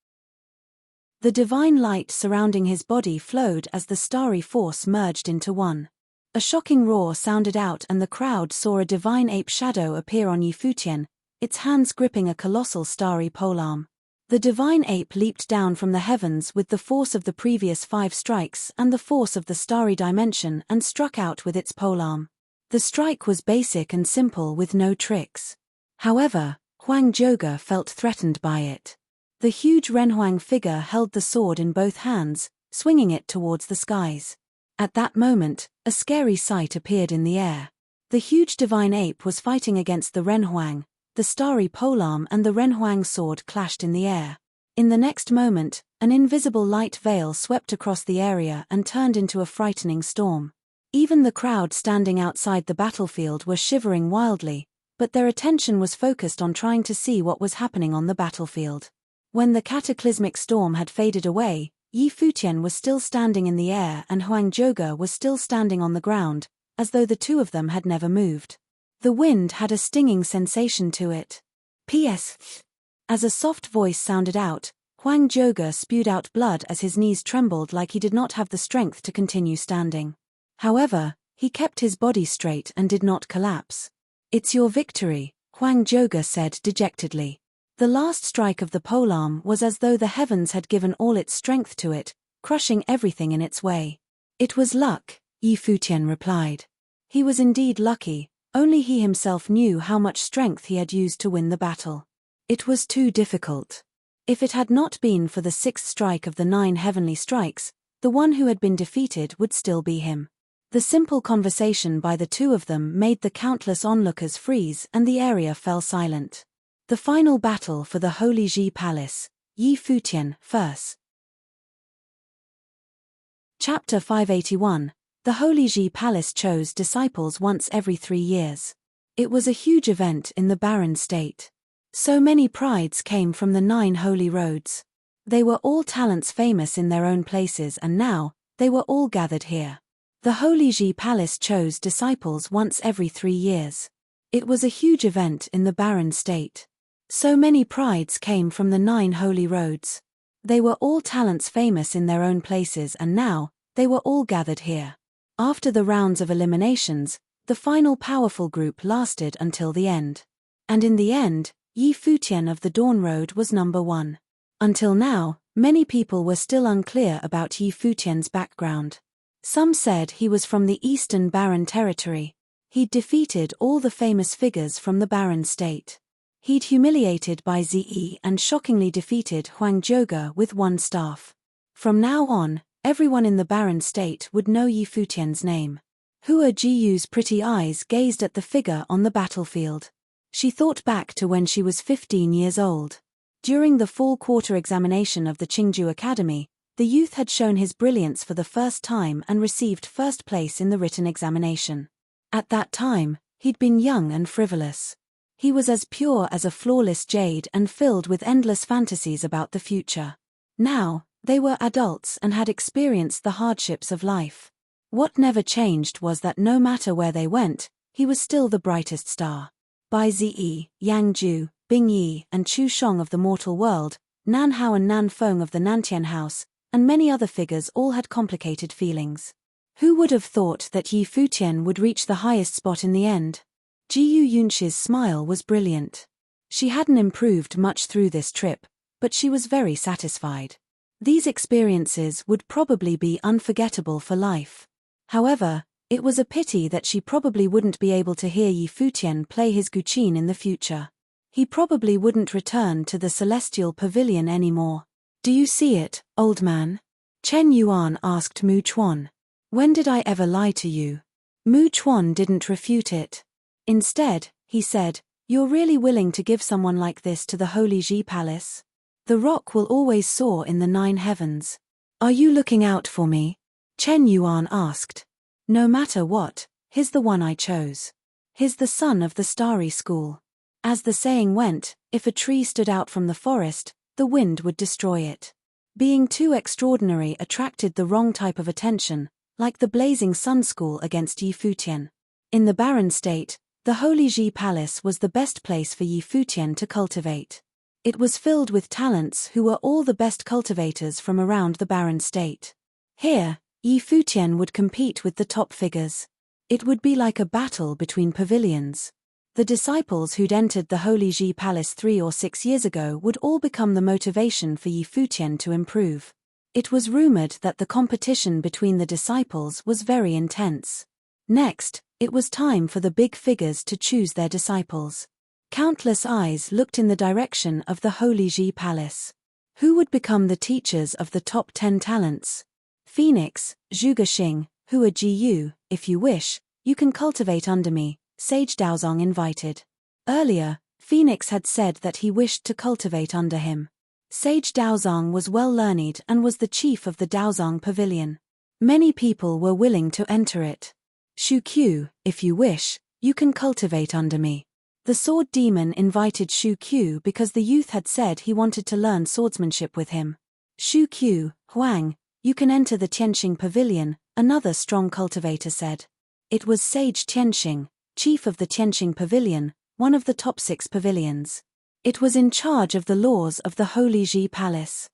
The divine light surrounding his body flowed as the starry force merged into one. A shocking roar sounded out and the crowd saw a divine ape shadow appear on Yi Futian, its hands gripping a colossal starry polearm. The divine ape leaped down from the heavens with the force of the previous 5 strikes and the force of the starry dimension and struck out with its polearm. The strike was basic and simple with no tricks. However, Huang Zhouge felt threatened by it. The huge Renhuang figure held the sword in both hands, swinging it towards the skies. At that moment, a scary sight appeared in the air. The huge divine ape was fighting against the Renhuang. The starry polearm and the Renhuang sword clashed in the air. In the next moment, an invisible light veil swept across the area and turned into a frightening storm. Even the crowd standing outside the battlefield were shivering wildly, but their attention was focused on trying to see what was happening on the battlefield. When the cataclysmic storm had faded away, Yi Futian was still standing in the air and Huang Zhouge was still standing on the ground, as though the two of them had never moved. The wind had a stinging sensation to it. P.S. As a soft voice sounded out, Huang Zhouge spewed out blood as his knees trembled like he did not have the strength to continue standing. However, he kept his body straight and did not collapse. "It's your victory," Huang Zhouge said dejectedly. The last strike of the polearm was as though the heavens had given all its strength to it, crushing everything in its way. It was luck, Yi Futian replied. He was indeed lucky, only he himself knew how much strength he had used to win the battle. It was too difficult. If it had not been for the sixth strike of the 9 heavenly strikes, the one who had been defeated would still be him. The simple conversation by the two of them made the countless onlookers freeze and the area fell silent. The final battle for the Holy Ji Palace, Yi Futian, Verse. Chapter 581. The Holy Ji Palace chose disciples once every 3 years. It was a huge event in the barren state. So many prides came from the 9 holy roads. They were all talents famous in their own places, and now, they were all gathered here. The Holy Ji Palace chose disciples once every 3 years. It was a huge event in the barren state. So many prides came from the 9 holy roads. They were all talents famous in their own places, and now, they were all gathered here. After the rounds of eliminations, the final powerful group lasted until the end. And in the end, Yi Futian of the Dawn Road was number 1. Until now, many people were still unclear about Yi Futian's background. Some said he was from the Eastern Barren Territory. He'd defeated all the famous figures from the Barren State. He'd humiliated Bai Zi and shockingly defeated Huang Zhouge with 1 staff. From now on, everyone in the Barren State would know Yi Futian's name. Hua Jiyu's pretty eyes gazed at the figure on the battlefield. She thought back to when she was 15 years old. During the fall quarter examination of the Qingju Academy, the youth had shown his brilliance for the first time and received first place in the written examination. At that time, he'd been young and frivolous. He was as pure as a flawless jade and filled with endless fantasies about the future. Now, they were adults and had experienced the hardships of life. What never changed was that no matter where they went, he was still the brightest star. Bai Zi, Yang Ju, Bing Yi and Chu Shong of the mortal world, Nan Hao and Nan Feng of the Nantian house, and many other figures all had complicated feelings. Who would have thought that Yi Futian would reach the highest spot in the end? Jiyu Yunxi's smile was brilliant. She hadn't improved much through this trip, but she was very satisfied. These experiences would probably be unforgettable for life. However, it was a pity that she probably wouldn't be able to hear Yi Futian play his guqin in the future. He probably wouldn't return to the Celestial Pavilion anymore. Do you see it, old man? Chen Yuan asked Mu Chuan. When did I ever lie to you? Mu Chuan didn't refute it. Instead, he said, you're really willing to give someone like this to the Holy Ji Palace? The rock will always soar in the 9 heavens. Are you looking out for me? Chen Yuan asked. No matter what, he's the one I chose. He's the son of the starry school. As the saying went, if a tree stood out from the forest, the wind would destroy it. Being too extraordinary attracted the wrong type of attention, like the blazing sun school against Yi Futian. In the barren state, the Holy Ji Palace was the best place for Yi Futian to cultivate. It was filled with talents who were all the best cultivators from around the barren state. Here, Yi Futian would compete with the top figures. It would be like a battle between pavilions. The disciples who'd entered the Holy Ji Palace 3 or 6 years ago would all become the motivation for Yi Futian to improve. It was rumored that the competition between the disciples was very intense. Next, it was time for the big figures to choose their disciples. Countless eyes looked in the direction of the Holy Ji Palace. Who would become the teachers of the top 10 talents? Phoenix, Zhuge Xing, Hua Jiyu, if you wish, you can cultivate under me, Sage Daozong invited. Earlier, Phoenix had said that he wished to cultivate under him. Sage Daozong was well learned and was the chief of the Daozong Pavilion. Many people were willing to enter it. Shu Q, if you wish, you can cultivate under me. The sword demon invited Shu Q because the youth had said he wanted to learn swordsmanship with him. Shu Q, Huang, you can enter the Tianxing Pavilion, another strong cultivator said. It was Sage Tianxing, chief of the Tianxing Pavilion, one of the top 6 pavilions. It was in charge of the laws of the Holy Ji Palace.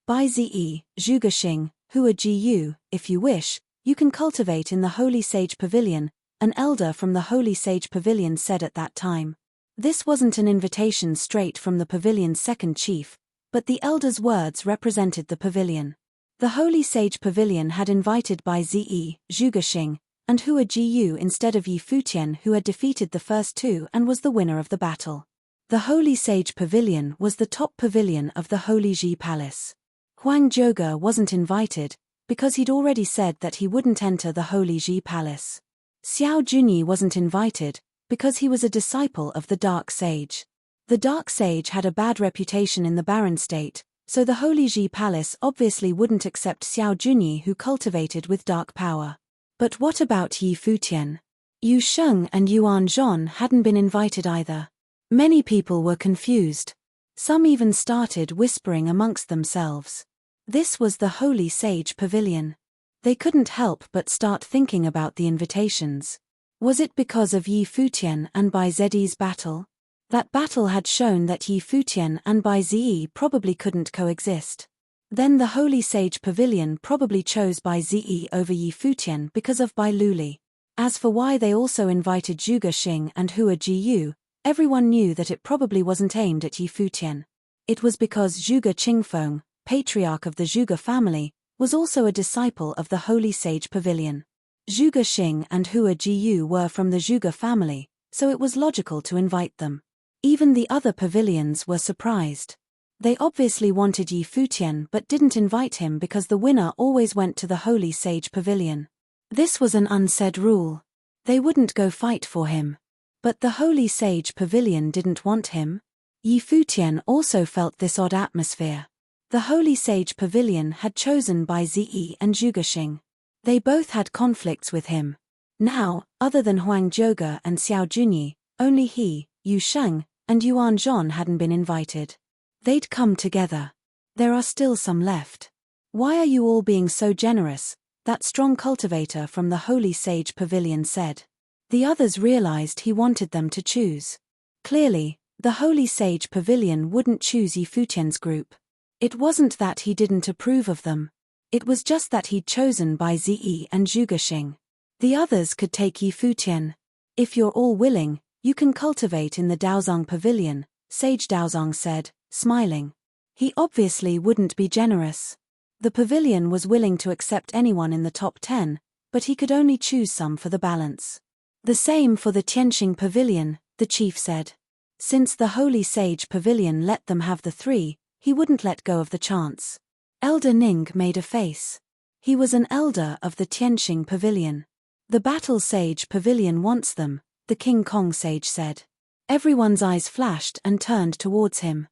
Bai Zi, Zhuge Xing, Hua Jiyu, if you wish, you can cultivate in the Holy Sage Pavilion, an elder from the Holy Sage Pavilion said at that time. This wasn't an invitation straight from the pavilion's second chief, but the elder's words represented the pavilion. The Holy Sage Pavilion had invited Bai Zi, Zhuge Xing, and Hua Jiyu instead of Yi Futian, who had defeated the first two and was the winner of the battle. The Holy Sage Pavilion was the top pavilion of the Holy Ji Palace. Huang Zhouge wasn't invited, because he'd already said that he wouldn't enter the Holy Ji Palace. Xiao Junyi wasn't invited, because he was a disciple of the Dark Sage. The Dark Sage had a bad reputation in the Barren State, so the Holy Ji Palace obviously wouldn't accept Xiao Junyi, who cultivated with dark power. But what about Yi Futian? Yu Sheng and Yuan Zhon hadn't been invited either. Many people were confused. Some even started whispering amongst themselves. This was the Holy Sage Pavilion. They couldn't help but start thinking about the invitations. Was it because of Yi Futian and Bai Zi's battle? That battle had shown that Yi Futian and Bai Zi probably couldn't coexist. Then the Holy Sage Pavilion probably chose Bai Zi over Yi Futian because of Bai Luli. As for why they also invited Zhuge Xing and Hua Jiyu, everyone knew that it probably wasn't aimed at Yi Futian. It was because Zhuge Qingfeng, patriarch of the Zhuge family, was also a disciple of the Holy Sage Pavilion. Zhuge Xing and Hua Jiyu were from the Zhuge family, so it was logical to invite them. Even the other pavilions were surprised. They obviously wanted Yi Futian but didn't invite him because the winner always went to the Holy Sage Pavilion. This was an unsaid rule. They wouldn't go fight for him. But the Holy Sage Pavilion didn't want him. Yi Futian also felt this odd atmosphere. The Holy Sage Pavilion had chosen Bai Zi and Zhuge Xing. They both had conflicts with him. Now, other than Huang Zhouge and Xiao Junyi, only he, Yu Sheng, and Yuan Zhon hadn't been invited. They'd come together. There are still some left. Why are you all being so generous? That strong cultivator from the Holy Sage Pavilion said. The others realized he wanted them to choose. Clearly, the Holy Sage Pavilion wouldn't choose Yi Futian's group. It wasn't that he didn't approve of them. It was just that he'd chosen Bai Zi and Zhuge Xing. The others could take Yi Futian. If you're all willing, you can cultivate in the Daozong Pavilion, Sage Daozong said, smiling. He obviously wouldn't be generous. The pavilion was willing to accept anyone in the top 10, but he could only choose some for the balance. The same for the Tianxing Pavilion, the chief said. Since the Holy Sage Pavilion let them have the 3, he wouldn't let go of the chance. Elder Ning made a face. He was an elder of the Tianxing Pavilion. The Battle Sage Pavilion wants them, the King Kong Sage said. Everyone's eyes flashed and turned towards him.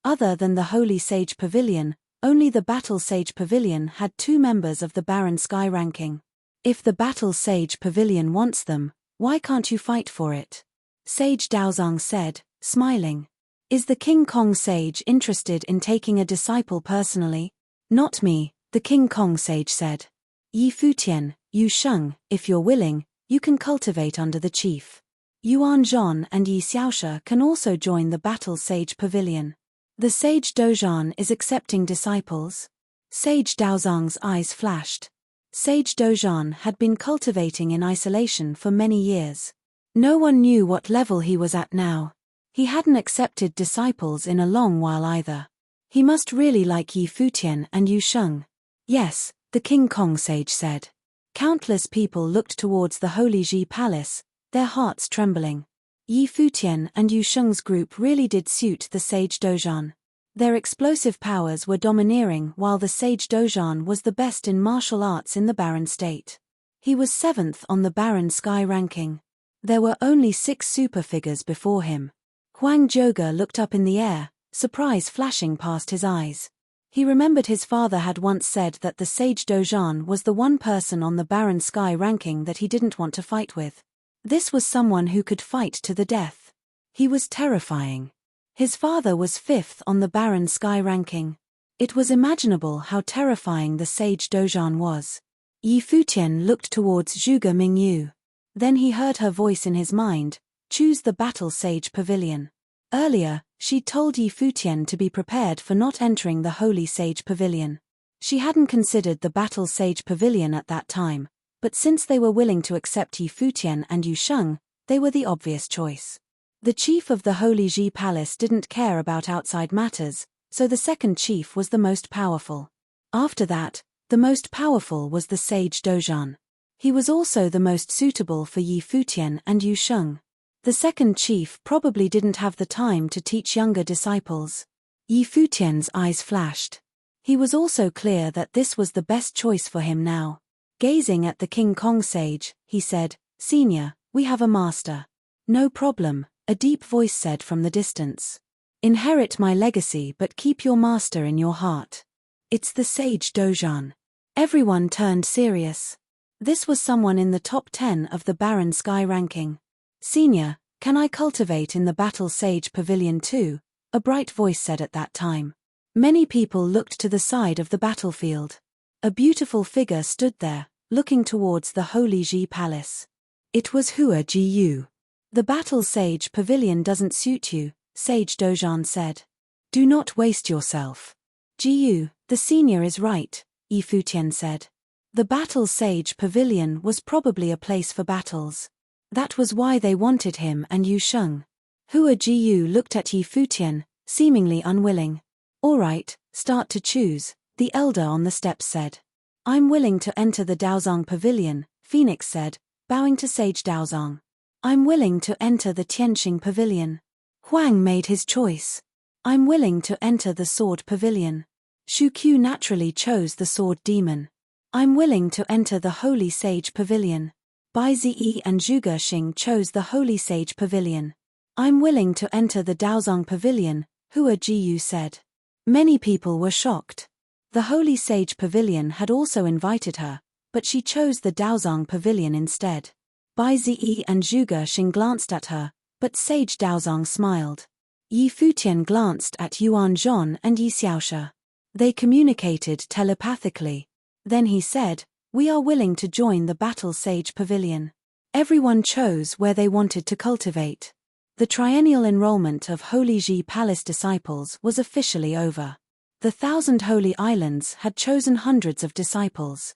Other than the Holy Sage Pavilion, only the Battle Sage Pavilion had 2 members of the Barren Sky ranking. If the Battle Sage Pavilion wants them, why can't you fight for it? Sage Daozong said, smiling. Is the King Kong Sage interested in taking a disciple personally? Not me, the King Kong Sage said. Yi Futian, Yu Sheng, if you're willing, you can cultivate under the chief. Yuan Zhon and Yi Xiaoshi can also join the Battle Sage Pavilion. The Sage Dozhan is accepting disciples. Sage Daozong's eyes flashed. Sage Dozhan had been cultivating in isolation for many years. No one knew what level he was at now. He hadn't accepted disciples in a long while either. He must really like Yi Futian and Yu Sheng. Yes, the King Kong Sage said. Countless people looked towards the Holy Ji Palace, their hearts trembling. Yi Futian and Yu Sheng's group really did suit the Sage Dozhan. Their explosive powers were domineering while the Sage Dozhan was the best in martial arts in the Barren State. He was 7th on the Barren Sky ranking. There were only 6 super figures before him. Huang Zhouge looked up in the air, surprise flashing past his eyes. He remembered his father had once said that the Sage Dozhan was the one person on the Barren Sky ranking that he didn't want to fight with. This was someone who could fight to the death. He was terrifying. His father was 5th on the Barren Sky ranking. It was imaginable how terrifying the Sage Dozhan was. Yi Futian looked towards Zhuge Mingyu. Then he heard her voice in his mind, choose the Battle Sage Pavilion. Earlier, she told Yi Futian to be prepared for not entering the Holy Sage Pavilion. She hadn't considered the Battle Sage Pavilion at that time, but since they were willing to accept Yi Futian and Yu Sheng, they were the obvious choice. The chief of the Holy Ji Palace didn't care about outside matters, so the second chief was the most powerful. After that, the most powerful was the sage Dozhan. He was also the most suitable for Yi Futian and Yu Sheng. The second chief probably didn't have the time to teach younger disciples. Yi Futian's eyes flashed. He was also clear that this was the best choice for him now. Gazing at the King Kong sage, he said, "Senior, we have a master." "No problem," a deep voice said from the distance. "Inherit my legacy but keep your master in your heart." "It's the sage Dozhan." Everyone turned serious. This was someone in the top 10 of the Barren Sky ranking. "Senior, can I cultivate in the Battle Sage Pavilion too?" a bright voice said at that time. Many people looked to the side of the battlefield. A beautiful figure stood there, looking towards the Holy Ji Palace. It was Hua Ji. "The Battle Sage Pavilion doesn't suit you," Sage Dozhan said. "Do not waste yourself." "Ji, the senior is right," Yi Futian said. The Battle Sage Pavilion was probably a place for battles. That was why they wanted him and Yu Sheng. Hua Ji looked at Yi Futian, seemingly unwilling. "All right, start to choose," the elder on the steps said. "I'm willing to enter the Daozang Pavilion," Phoenix said, bowing to Sage Daozang. "I'm willing to enter the Tianxing Pavilion." Huang made his choice. "I'm willing to enter the Sword Pavilion." Shu Qiu naturally chose the Sword Demon. "I'm willing to enter the Holy Sage Pavilion." Bai Ziyi and Zhuge Xing chose the Holy Sage Pavilion. "I'm willing to enter the Daozang Pavilion," Hua Ji said. Many people were shocked. The Holy Sage Pavilion had also invited her, but she chose the Daozang Pavilion instead. Bai Ziyi and Zhuge Xing glanced at her, but Sage Daozang smiled. Yi Futian glanced at Yuan Zhong and Yi Xiaoshe. They communicated telepathically. Then he said, "We are willing to join the Battle Sage Pavilion." Everyone chose where they wanted to cultivate. The triennial enrollment of Holy Ji Palace disciples was officially over. The 1,000 Holy Islands had chosen hundreds of disciples.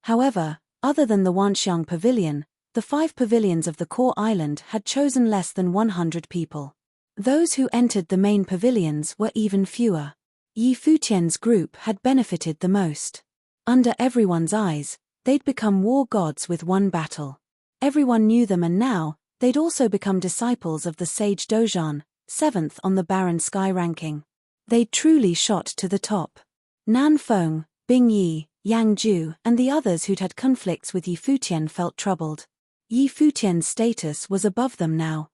However, other than the Wanxiang Pavilion, the 5 pavilions of the core island had chosen less than 100 people. Those who entered the main pavilions were even fewer. Yi Futian's group had benefited the most. Under everyone's eyes, they'd become war gods with one battle. Everyone knew them, and now, they'd also become disciples of the sage Dozhan, 7th on the Barren Sky ranking. They'd truly shot to the top. Nan Feng, Bing Yi, Yang Ju, and the others who'd had conflicts with Yi Futian felt troubled. Yi Futian's status was above them now.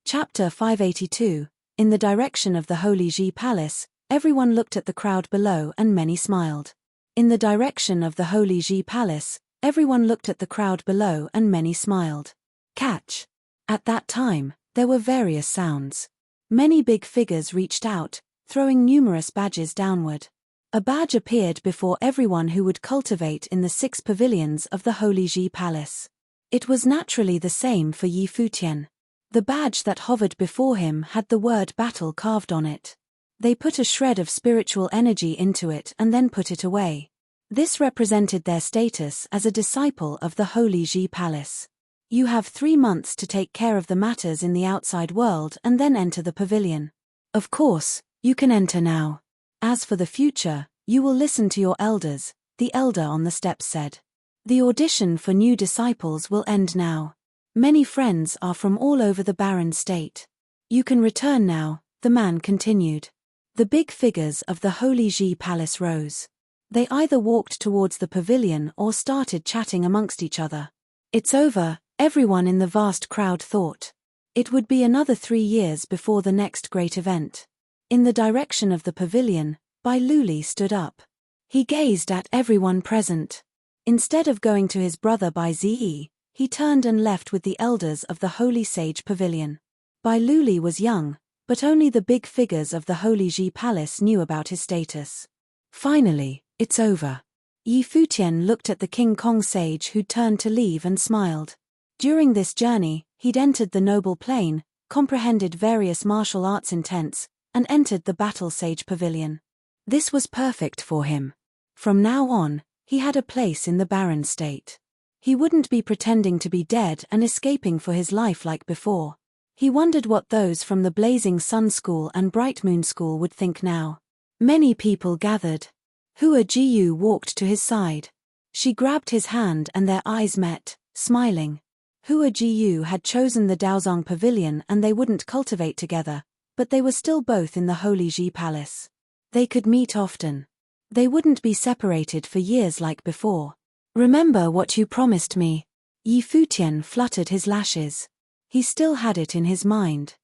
Chapter 582. In the direction of the Holy Ji Palace, everyone looked at the crowd below and many smiled. In the direction of the Holy Ji Palace, everyone looked at the crowd below and many smiled. Catch! At that time, there were various sounds. Many big figures reached out, throwing numerous badges downward. A badge appeared before everyone who would cultivate in the 6 pavilions of the Holy Ji Palace. It was naturally the same for Yi Futian. The badge that hovered before him had the word battle carved on it. They put a shred of spiritual energy into it and then put it away. This represented their status as a disciple of the Holy Ji Palace. You have 3 months to take care of the matters in the outside world and then enter the pavilion. Of course, you can enter now. As for the future, you will listen to your elders, the elder on the steps said. The audition for new disciples will end now. Many friends are from all over the barren state. You can return now, the man continued. The big figures of the Holy Ji Palace rose. They either walked towards the pavilion or started chatting amongst each other. It's over, everyone in the vast crowd thought. It would be another 3 years before the next great event. In the direction of the pavilion, Bai Luli stood up. He gazed at everyone present. Instead of going to his brother Bai Ziyi, he turned and left with the elders of the Holy Sage Pavilion. Bai Luli was young, but only the big figures of the Holy Ji Palace knew about his status. Finally, it's over. Yi Futian looked at the King Kong sage who'd turned to leave and smiled. During this journey, he'd entered the Noble Plane, comprehended various martial arts intents, and entered the Battle Sage Pavilion. This was perfect for him. From now on, he had a place in the barren state. He wouldn't be pretending to be dead and escaping for his life like before. He wondered what those from the Blazing Sun School and Bright Moon School would think now. Many people gathered. Hua Jiyu walked to his side. She grabbed his hand and their eyes met, smiling. Hua Jiyu had chosen the Daozong Pavilion and they wouldn't cultivate together, but they were still both in the Holy Ji Palace. They could meet often. They wouldn't be separated for years like before. Remember what you promised me. Yi Futian fluttered his lashes. He still had it in his mind.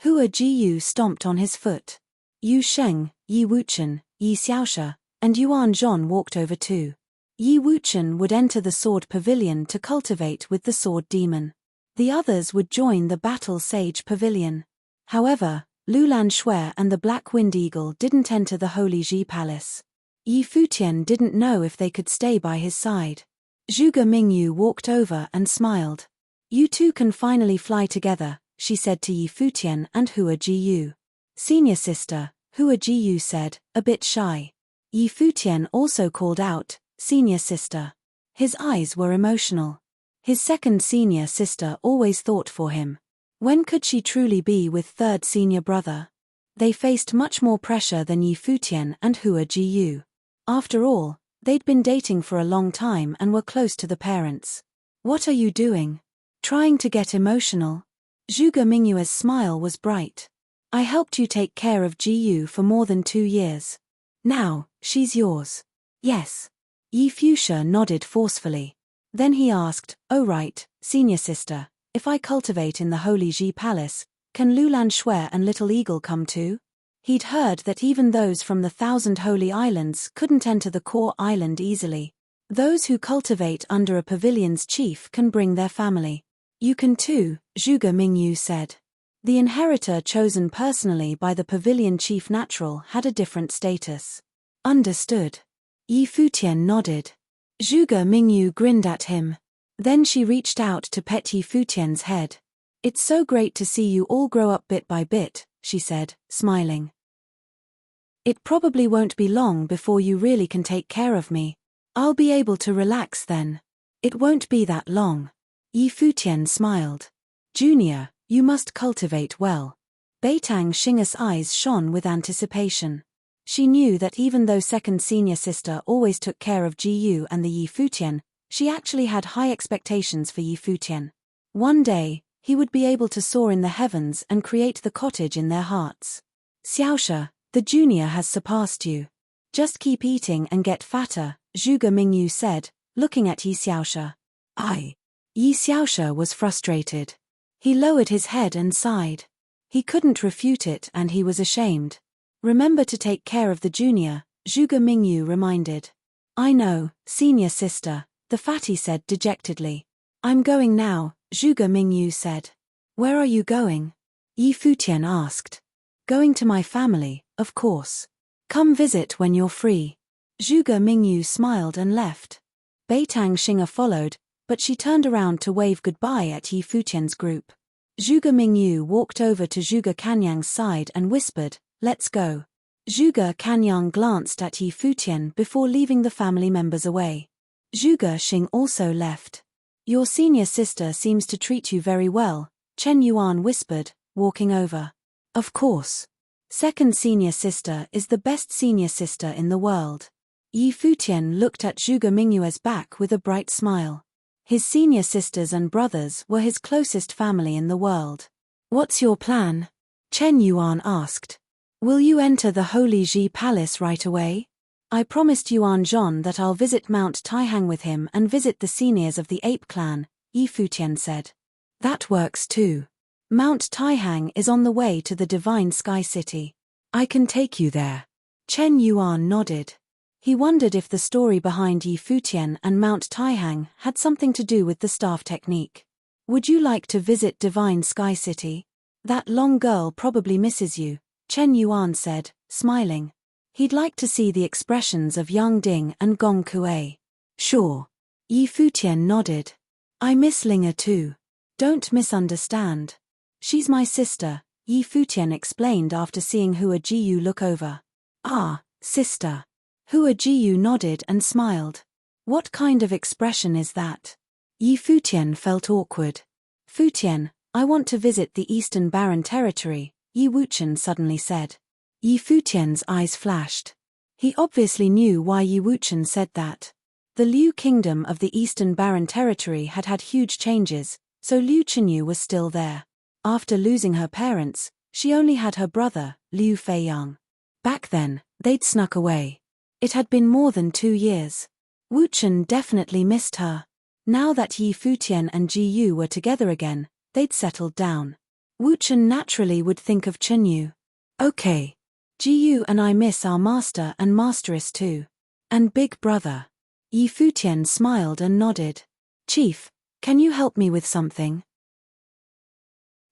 Hua Jiyu stomped on his foot. Yu Sheng, Yi Wuchen, Yi Xiaosha, and Yuan Zhon walked over too. Yi Wuchen would enter the Sword Pavilion to cultivate with the Sword Demon. The others would join the Battle Sage Pavilion. However, Lulan Shui and the Black Wind Eagle didn't enter the Holy Ji Palace. Yi Futian didn't know if they could stay by his side. Zhuge Mingyu walked over and smiled. You two can finally fly together, she said to Yi Futian and Hua Jiyu. Senior sister, Hua Jiyu said, a bit shy. Yi Futian also called out, senior sister. His eyes were emotional. His second senior sister always thought for him. When could she truly be with third senior brother? They faced much more pressure than Yi Futian and Hua Jiyu. After all, they'd been dating for a long time and were close to the parents. What are you doing? Trying to get emotional? Zhuge Mingyue's smile was bright. I helped you take care of Jiyu for more than 2 years. Now, she's yours. Yes. Yi Fuchsia nodded forcefully. Then he asked, oh right, senior sister, if I cultivate in the Holy Ji Palace, can Lulan Shui and Little Eagle come too? He'd heard that even those from the 1,000 Holy Islands couldn't enter the core island easily. Those who cultivate under a pavilion's chief can bring their family. You can too, Zhuge Mingyu said. The inheritor chosen personally by the pavilion chief natural had a different status. Understood. Yi Futian nodded. Zhuge Mingyu grinned at him. Then she reached out to pet Yi Futian's head. It's so great to see you all grow up bit by bit, she said, smiling. It probably won't be long before you really can take care of me. I'll be able to relax then. It won't be that long. Yi Futian smiled. Junior, you must cultivate well. Beitang Xing's eyes shone with anticipation. She knew that even though second senior sister always took care of Jiyu and the Yi Futian, she actually had high expectations for Yi Futian. One day, he would be able to soar in the heavens and create the cottage in their hearts. Xiaosha, the junior has surpassed you. Just keep eating and get fatter, Zhuge Mingyu said, looking at Yi Xiaosha. Yi Xiaosha was frustrated. He lowered his head and sighed. He couldn't refute it and he was ashamed. Remember to take care of the junior, Zhuge Mingyu reminded. I know, senior sister, the fatty said dejectedly. I'm going now, Zhuge Mingyu said. Where are you going? Yi Futian asked. Going to my family, of course. Come visit when you're free. Zhuge Mingyu smiled and left. Beitang Xing followed, but she turned around to wave goodbye at Yi Futian's group. Zhuge Mingyu walked over to Zhuge Kanyang's side and whispered, let's go. Zhuge Kanyang glanced at Yi Futian before leaving the family members away. Zhuge Xing also left. Your senior sister seems to treat you very well, Chen Yuan whispered, walking over. Of course. Second senior sister is the best senior sister in the world. Yi Futian looked at Zhuge Mingyue's back with a bright smile. His senior sisters and brothers were his closest family in the world. What's your plan? Chen Yuan asked. Will you enter the Holy Ji Palace right away? I promised Yuan Zhon that I'll visit Mount Taihang with him and visit the seniors of the Ape Clan, Yi Futian said. That works too. Mount Taihang is on the way to the Divine Sky City. I can take you there. Chen Yuan nodded. He wondered if the story behind Yi Futian and Mount Taihang had something to do with the staff technique. Would you like to visit Divine Sky City? That long girl probably misses you, Chen Yuan said, smiling. He'd like to see the expressions of Yang Ding and Gong Kuei. Sure. Yi Futian nodded. I miss Linga too. Don't misunderstand. She's my sister, Yi Futian explained after seeing Hua Jiyu look over. Ah, sister. Hua Jiyu nodded and smiled. What kind of expression is that? Yi Futian felt awkward. Futian, I want to visit the Eastern Barren Territory, Yi Wuchen suddenly said. Yi Futian's eyes flashed. He obviously knew why Yi Wuchen said that. The Liu Kingdom of the Eastern Barren Territory had had huge changes, so Liu Chenyu was still there. After losing her parents, she only had her brother, Liu Feiyang. Back then, they'd snuck away. It had been more than 2 years. Wuchen definitely missed her. Now that Yi Futian and Ji Yu were together again, they'd settled down. Wuchen naturally would think of Chenyu. Okay. Ji Yu and I miss our master and masteress too. And big brother. Yi Futian smiled and nodded. Chief, can you help me with something?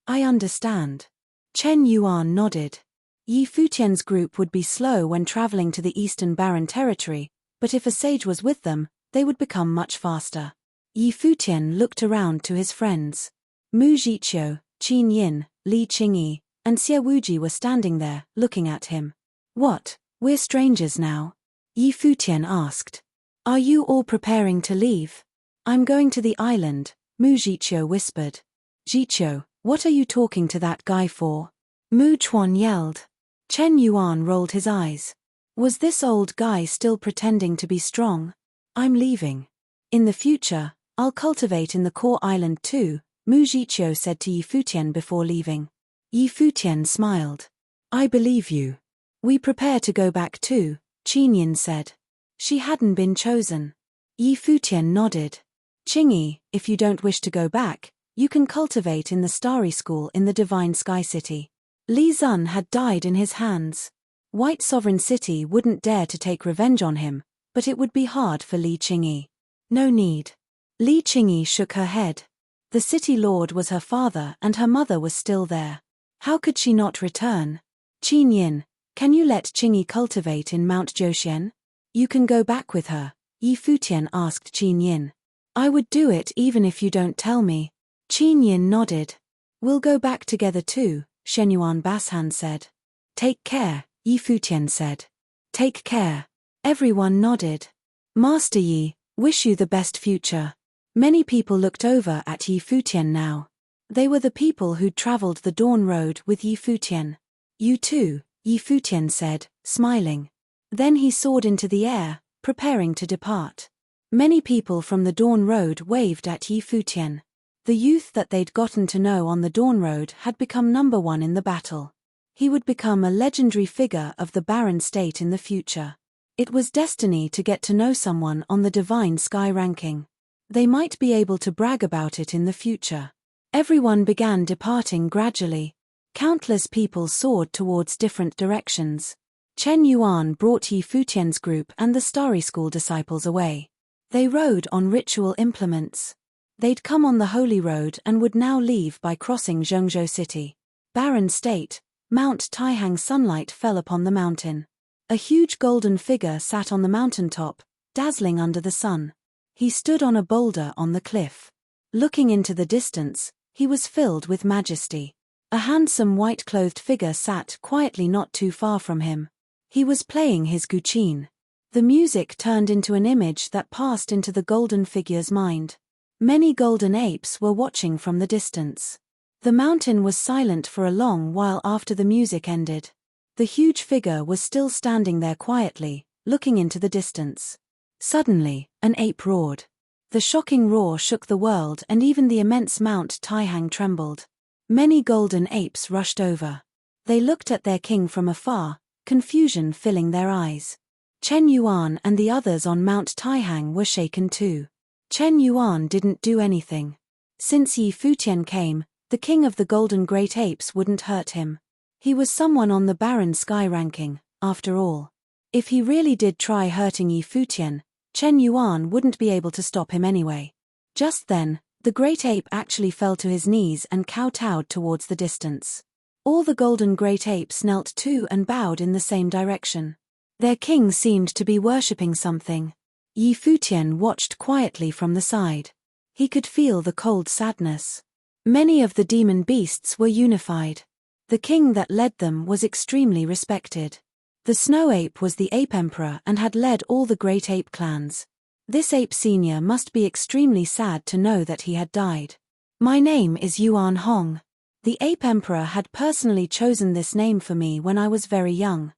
I understand. Chen Yuan nodded. Yi Futian's group would be slow when traveling to the Eastern Barren Territory, but if a sage was with them, they would become much faster. Yi Futian looked around to his friends. Mu Jiqiu, Qin Yin, Li Qingyi, and Xie Wuji were standing there, looking at him. What, we're strangers now? Yi Futian asked. Are you all preparing to leave? I'm going to the island, Mu Jiqiu whispered. Jiqiu, what are you talking to that guy for? Mu Chuan yelled. Chen Yuan rolled his eyes. Was this old guy still pretending to be strong? I'm leaving. In the future, I'll cultivate in the core island too, Mu Jiqiu said to Yi Futian before leaving. Yi Futian smiled. I believe you. We prepare to go back too, Qin Yin said. She hadn't been chosen. Yi Futian nodded. Qingyi, if you don't wish to go back, you can cultivate in the Starry School in the Divine Sky City. Li Zun had died in his hands. White Sovereign City wouldn't dare to take revenge on him, but it would be hard for Li Qingyi. No need. Li Qingyi shook her head. The city lord was her father and her mother was still there. How could she not return? Qin Yin, can you let Qingyi cultivate in Mount Jiuxian? You can go back with her, Yi Futian asked Qin Yin. I would do it even if you don't tell me. Qin Yin nodded. We'll go back together too, Shenyuan Bashan said. Take care, Yi Futian said. Take care. Everyone nodded. Master Yi, wish you the best future. Many people looked over at Yi Futian now. They were the people who'd traveled the Dawn Road with Yi Futian. You too, Yi Futian said, smiling. Then he soared into the air, preparing to depart. Many people from the Dawn Road waved at Yi Futian. The youth that they'd gotten to know on the Dawn Road had become number 1 in the battle. He would become a legendary figure of the Barren State in the future. It was destiny to get to know someone on the Divine Sky ranking. They might be able to brag about it in the future. Everyone began departing gradually. Countless people soared towards different directions. Chen Yuan brought Yi Futian's group and the Starry School disciples away. They rode on ritual implements. They'd come on the Holy Road and would now leave by crossing Zhengzhou City. Barren State, Mount Taihang. Sunlight fell upon the mountain. A huge golden figure sat on the mountaintop, dazzling under the sun. He stood on a boulder on the cliff. Looking into the distance, he was filled with majesty. A handsome white-clothed figure sat quietly not too far from him. He was playing his guqin. The music turned into an image that passed into the golden figure's mind. Many golden apes were watching from the distance. The mountain was silent for a long while after the music ended. The huge figure was still standing there quietly, looking into the distance. Suddenly, an ape roared. The shocking roar shook the world and even the immense Mount Taihang trembled. Many golden apes rushed over. They looked at their king from afar, confusion filling their eyes. Chen Yuan and the others on Mount Taihang were shaken too. Chen Yuan didn't do anything. Since Yi Futian came, the king of the golden great apes wouldn't hurt him. He was someone on the Barren Sky ranking, after all. If he really did try hurting Yi Futian, Chen Yuan wouldn't be able to stop him anyway. Just then, the great ape actually fell to his knees and kowtowed towards the distance. All the golden great apes knelt too and bowed in the same direction. Their king seemed to be worshipping something. Yi Futian watched quietly from the side. He could feel the cold sadness. Many of the demon beasts were unified. The king that led them was extremely respected. The snow ape was the ape emperor and had led all the great ape clans. This ape senior must be extremely sad to know that he had died. My name is Yuan Hong. The Ape Emperor had personally chosen this name for me when I was very young.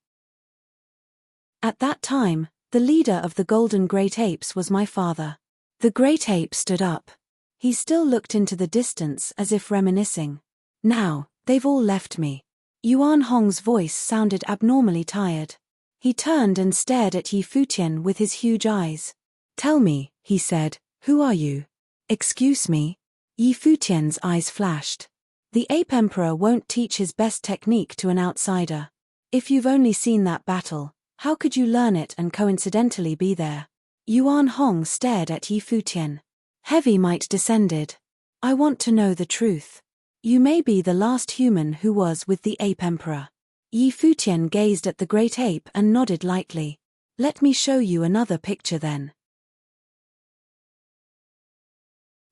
At that time, the leader of the Golden Great Apes was my father. The Great Ape stood up. He still looked into the distance as if reminiscing. Now, they've all left me. Yuan Hong's voice sounded abnormally tired. He turned and stared at Yi Futian with his huge eyes. Tell me, he said, who are you? Excuse me? Yi Futian's eyes flashed. The Ape Emperor won't teach his best technique to an outsider. If you've only seen that battle, how could you learn it and coincidentally be there? Yuan Hong stared at Yi Futian. Heavy might descended. I want to know the truth. You may be the last human who was with the Ape Emperor. Yi Futian gazed at the Great Ape and nodded lightly. Let me show you another picture then.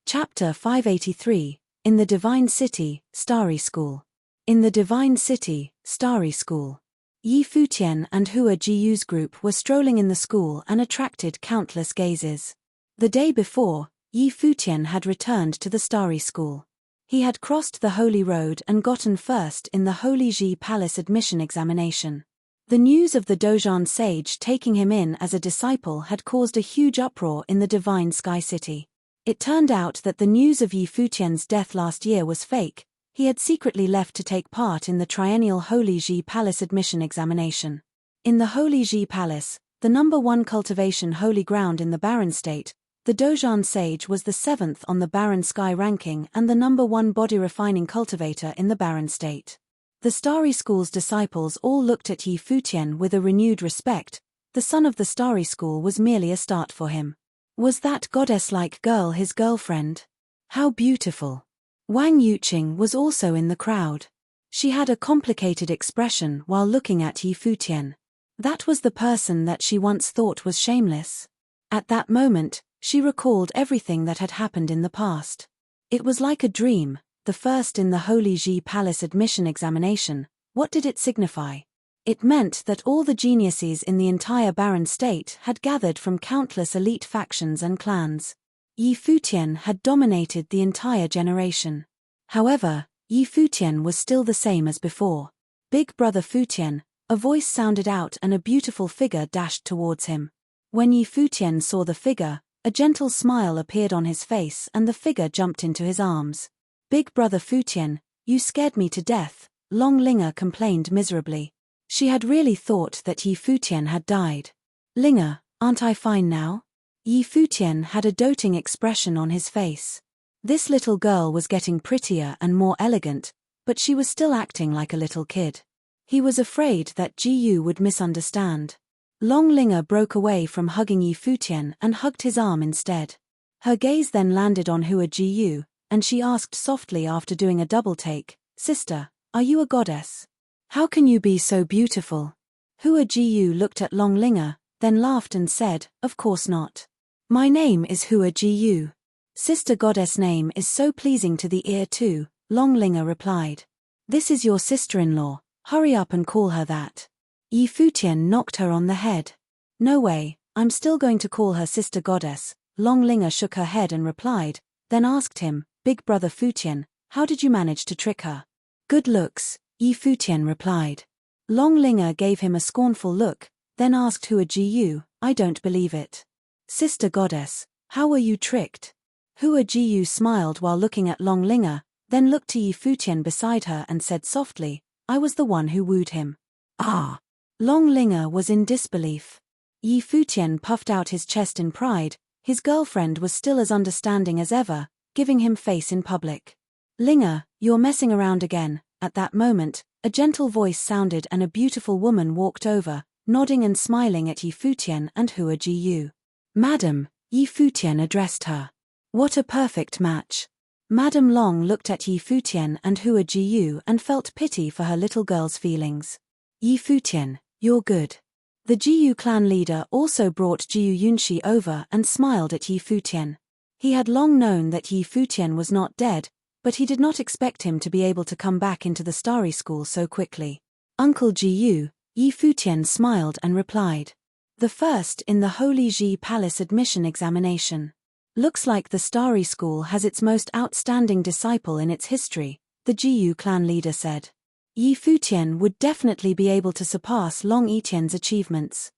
Chapter 583, In the Divine City, Starry School. In the Divine City, Starry School. Yi Futian and Hua Jiyu's group were strolling in the school and attracted countless gazes. The day before, Yi Futian had returned to the Starry School. He had crossed the Holy Road and gotten first in the Holy Ji Palace admission examination. The news of the Dozhan sage taking him in as a disciple had caused a huge uproar in the Divine Sky City. It turned out that the news of Yi Futian's death last year was fake. He had secretly left to take part in the triennial Holy Ji Palace admission examination. In the Holy Ji Palace, the #1 cultivation holy ground in the Barren State, the Dozhan sage was the 7th on the Barren Sky ranking and the #1 body refining cultivator in the Barren State. The Starry School's disciples all looked at Yi Futian with a renewed respect. The son of the Starry School was merely a start for him. Was that goddess-like girl his girlfriend? How beautiful. Wang Yuqing was also in the crowd. She had a complicated expression while looking at Yi Futian. That was the person that she once thought was shameless. At that moment, she recalled everything that had happened in the past. It was like a dream, the first in the Holy Ji Palace admission examination. What did it signify? It meant that all the geniuses in the entire Barren State had gathered from countless elite factions and clans. Yi Futian had dominated the entire generation. However, Yi Futian was still the same as before. Big Brother Futian, a voice sounded out and a beautiful figure dashed towards him. When Yi Futian saw the figure, a gentle smile appeared on his face and the figure jumped into his arms. Big Brother Futian, you scared me to death, Long Linger complained miserably. She had really thought that Yi Futian had died. Linger, aren't I fine now? Yi Futian had a doting expression on his face. This little girl was getting prettier and more elegant, but she was still acting like a little kid. He was afraid that Jiyu would misunderstand. Long Linger broke away from hugging Yi Futian and hugged his arm instead. Her gaze then landed on Hua Jiyu, and she asked softly after doing a double take, Sister, are you a goddess? How can you be so beautiful? Hua Jiyu looked at Long Linger, then laughed and said, Of course not. My name is Hua Jiyu. Sister Goddess name is so pleasing to the ear too, Long Linger replied. This is your sister-in-law, hurry up and call her that. Yi Futian knocked her on the head. No way, I'm still going to call her Sister Goddess. Long Linger shook her head and replied, then asked him, Big Brother Futian, how did you manage to trick her? Good looks, Yi Futian replied. Long Linger gave him a scornful look, then asked Hua Jiyu, I don't believe it. Sister Goddess, how were you tricked? Hua Jiyu smiled while looking at Long Linger, then looked to Yi Futian beside her and said softly, I was the one who wooed him. Ah! Long Linger was in disbelief. Yi Futian puffed out his chest in pride. His girlfriend was still as understanding as ever, giving him face in public. Linger, you're messing around again. At that moment, a gentle voice sounded and a beautiful woman walked over, nodding and smiling at Yi Futian and Hua Jiyu. Madam, Yi Futian addressed her. What a perfect match. Madame Long looked at Yi Futian and Hua Jiyu and felt pity for her little girl's feelings. Yi Futian, you're good. The Jiyu clan leader also brought Jiyu Yunshi over and smiled at Yi Futian. He had long known that Yi Futian was not dead, but he did not expect him to be able to come back into the Starry School so quickly. Uncle Jiyu, Yi Futian smiled and replied. The first in the Holy Ji Palace admission examination. Looks like the Starry School has its most outstanding disciple in its history, the Jiyu clan leader said. Yi Futian would definitely be able to surpass Long Etien's achievements.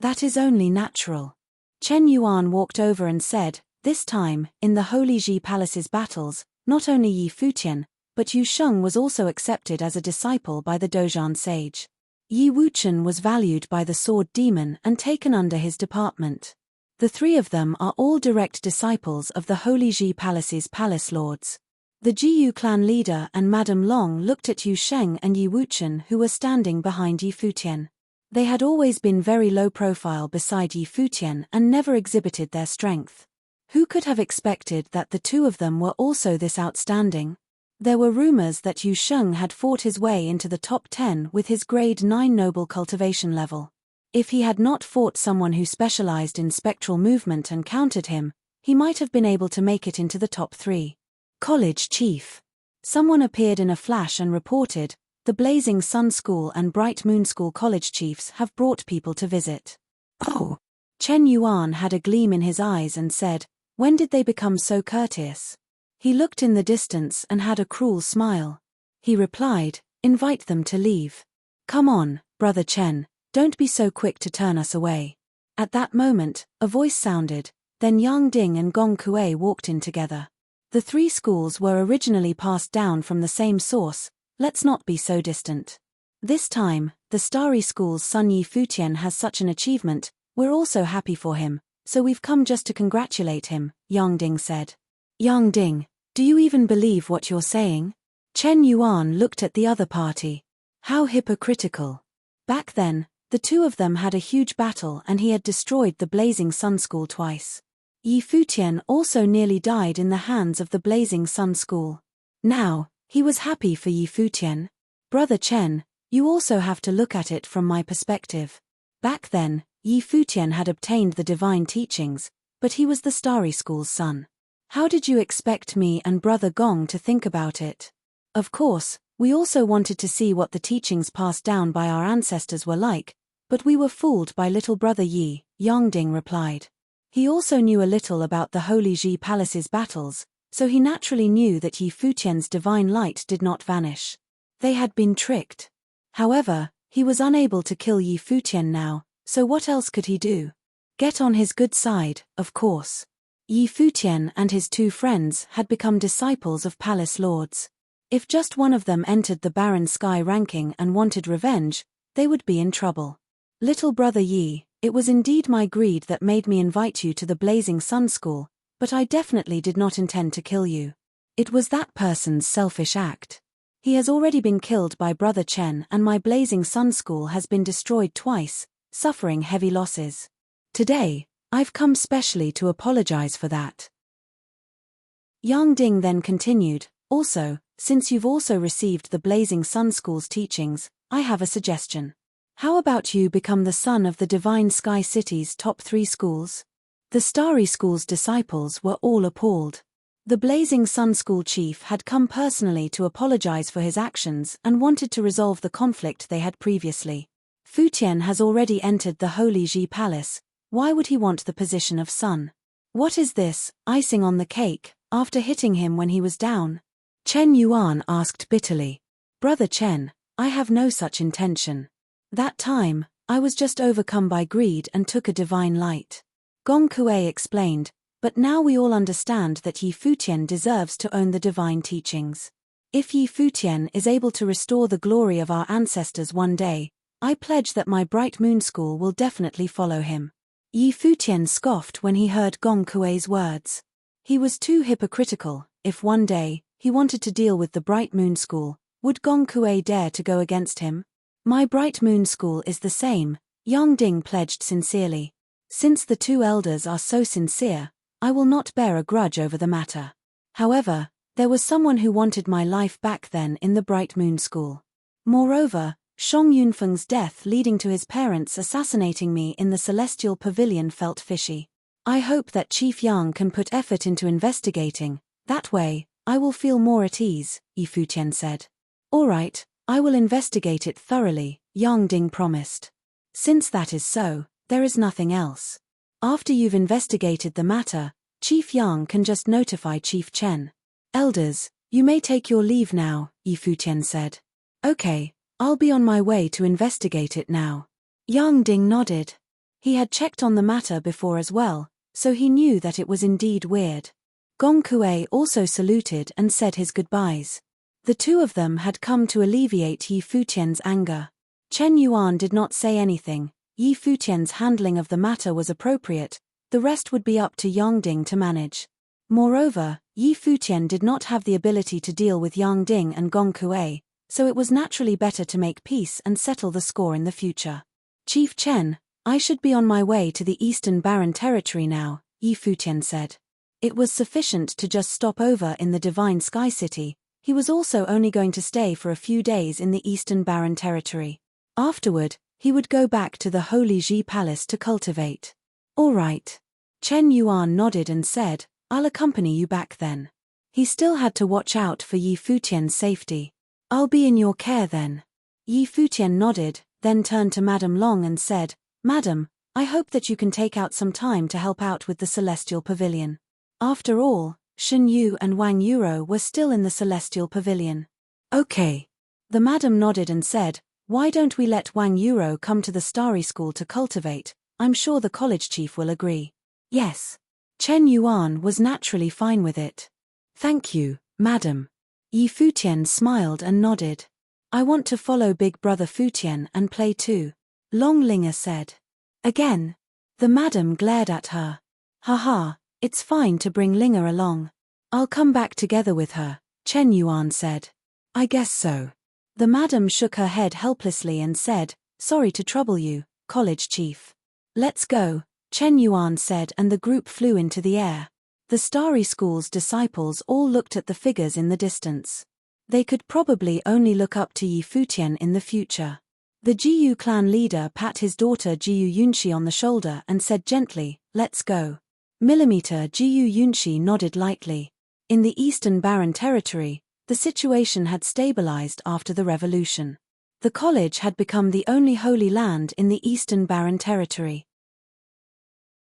That is only natural. Chen Yuan walked over and said, this time, in the Holy Ji Palace's battles, not only Yi Futian, but Yu Sheng was also accepted as a disciple by the Dozhan sage. Yi Wuchen was valued by the Sword Demon and taken under his department. The three of them are all direct disciples of the Holy Ji Palace's palace lords. The Jiyu clan leader and Madame Long looked at Yu Sheng and Yi Wuchen, who were standing behind Yi Futian. They had always been very low profile beside Yi Futian and never exhibited their strength. Who could have expected that the two of them were also this outstanding? There were rumors that Yu Sheng had fought his way into the top 10 with his grade 9 noble cultivation level. If he had not fought someone who specialized in spectral movement and countered him, he might have been able to make it into the top 3. College Chief. Someone appeared in a flash and reported, the Blazing Sun School and Bright Moon School college chiefs have brought people to visit. Oh! Chen Yuan had a gleam in his eyes and said, when did they become so courteous? He looked in the distance and had a cruel smile. He replied, invite them to leave. Come on, Brother Chen, don't be so quick to turn us away. At that moment, a voice sounded, then Yang Ding and Gong Kuei walked in together. The three schools were originally passed down from the same source, let's not be so distant. This time, the Starry School's son Yi Futian has such an achievement, we're also happy for him, so we've come just to congratulate him, Yang Ding said. Yang Ding, do you even believe what you're saying? Chen Yuan looked at the other party. How hypocritical. Back then, the two of them had a huge battle and he had destroyed the Blazing Sun School twice. Yi Futian also nearly died in the hands of the Blazing Sun School. Now, he was happy for Yi Futian. Brother Chen, you also have to look at it from my perspective. Back then, Yi Futian had obtained the divine teachings, but he was the Starry School's son. How did you expect me and Brother Gong to think about it? Of course, we also wanted to see what the teachings passed down by our ancestors were like, but we were fooled by little brother Yi, Yang Ding replied. He also knew a little about the Holy Ji Palace's battles, so he naturally knew that Yi Futian's divine light did not vanish. They had been tricked. However, he was unable to kill Yi Futian now, so what else could he do? Get on his good side, of course. Yi Futian and his two friends had become disciples of palace lords. If just one of them entered the Barren Sky ranking and wanted revenge, they would be in trouble. Little brother Yi, it was indeed my greed that made me invite you to the Blazing Sun School, but I definitely did not intend to kill you. It was that person's selfish act. He has already been killed by Brother Chen and my Blazing Sun School has been destroyed twice, suffering heavy losses. Today, I've come specially to apologize for that. Yang Ding then continued, also, since you've also received the Blazing Sun School's teachings, I have a suggestion. How about you become the son of the Divine Sky City's top 3 schools? The Starry School's disciples were all appalled. The Blazing Sun School chief had come personally to apologize for his actions and wanted to resolve the conflict they had previously. Futian has already entered the Holy Ji Palace, why would he want the position of son? What is this, icing on the cake, after hitting him when he was down? Chen Yuan asked bitterly. Brother Chen, I have no such intention. That time, I was just overcome by greed and took a divine light. Gong Kuei explained, but now we all understand that Yi Futian deserves to own the divine teachings. If Yi Futian is able to restore the glory of our ancestors one day, I pledge that my Bright Moon School will definitely follow him. Yi Futian scoffed when he heard Gong Kuei's words. He was too hypocritical. If one day, he wanted to deal with the Bright Moon School, would Gong Kuei dare to go against him? My Bright Moon School is the same, Yang Ding pledged sincerely. Since the two elders are so sincere, I will not bear a grudge over the matter. However, there was someone who wanted my life back then in the Bright Moon School. Moreover, Shang Yunfeng's death leading to his parents assassinating me in the Celestial Pavilion felt fishy. I hope that Chief Yang can put effort into investigating, that way, I will feel more at ease, Yi Futian said. All right, I will investigate it thoroughly, Yang Ding promised. Since that is so, there is nothing else. After you've investigated the matter, Chief Yang can just notify Chief Chen. Elders, you may take your leave now, Yi Futian said. Okay, I'll be on my way to investigate it now. Yang Ding nodded. He had checked on the matter before as well, so he knew that it was indeed weird. Gong Kuei also saluted and said his goodbyes. The two of them had come to alleviate Yi Futian's anger. Chen Yuan did not say anything. Yi Futian's handling of the matter was appropriate, the rest would be up to Yang Ding to manage. Moreover, Yi Futian did not have the ability to deal with Yang Ding and Gong Kuei, so it was naturally better to make peace and settle the score in the future. Chief Chen, I should be on my way to the Eastern Barren Territory now, Yi Futian said. It was sufficient to just stop over in the Divine Sky City. He was also only going to stay for a few days in the Eastern Barren Territory. Afterward, he would go back to the Holy Ji Palace to cultivate. All right. Chen Yuan nodded and said, I'll accompany you back then. He still had to watch out for Yi Futian's safety. I'll be in your care then. Yi Futian nodded, then turned to Madame Long and said, Madam, I hope that you can take out some time to help out with the Celestial Pavilion. After all, Shen Yu and Wang Yuro were still in the Celestial Pavilion. Okay. The madam nodded and said, why don't we let Wang Yuro come to the Starry School to cultivate? I'm sure the college chief will agree. Yes. Chen Yuan was naturally fine with it. Thank you, madam. Yi Futian smiled and nodded. I want to follow Big Brother Futian and play too. Long Linger said. Again. The madam glared at her. Haha, it's fine to bring Linger along. I'll come back together with her, Chen Yuan said. I guess so. The madam shook her head helplessly and said, sorry to trouble you, college chief. Let's go, Chen Yuan said, and the group flew into the air. The Starry School's disciples all looked at the figures in the distance. They could probably only look up to Yi Futian in the future. The Jiyu clan leader pat his daughter Jiyu Yunshi on the shoulder and said gently, let's go. Millimeter Jiyu Yunshi nodded lightly. In the Eastern Barren Territory, the situation had stabilized after the revolution. The college had become the only holy land in the Eastern Barren Territory.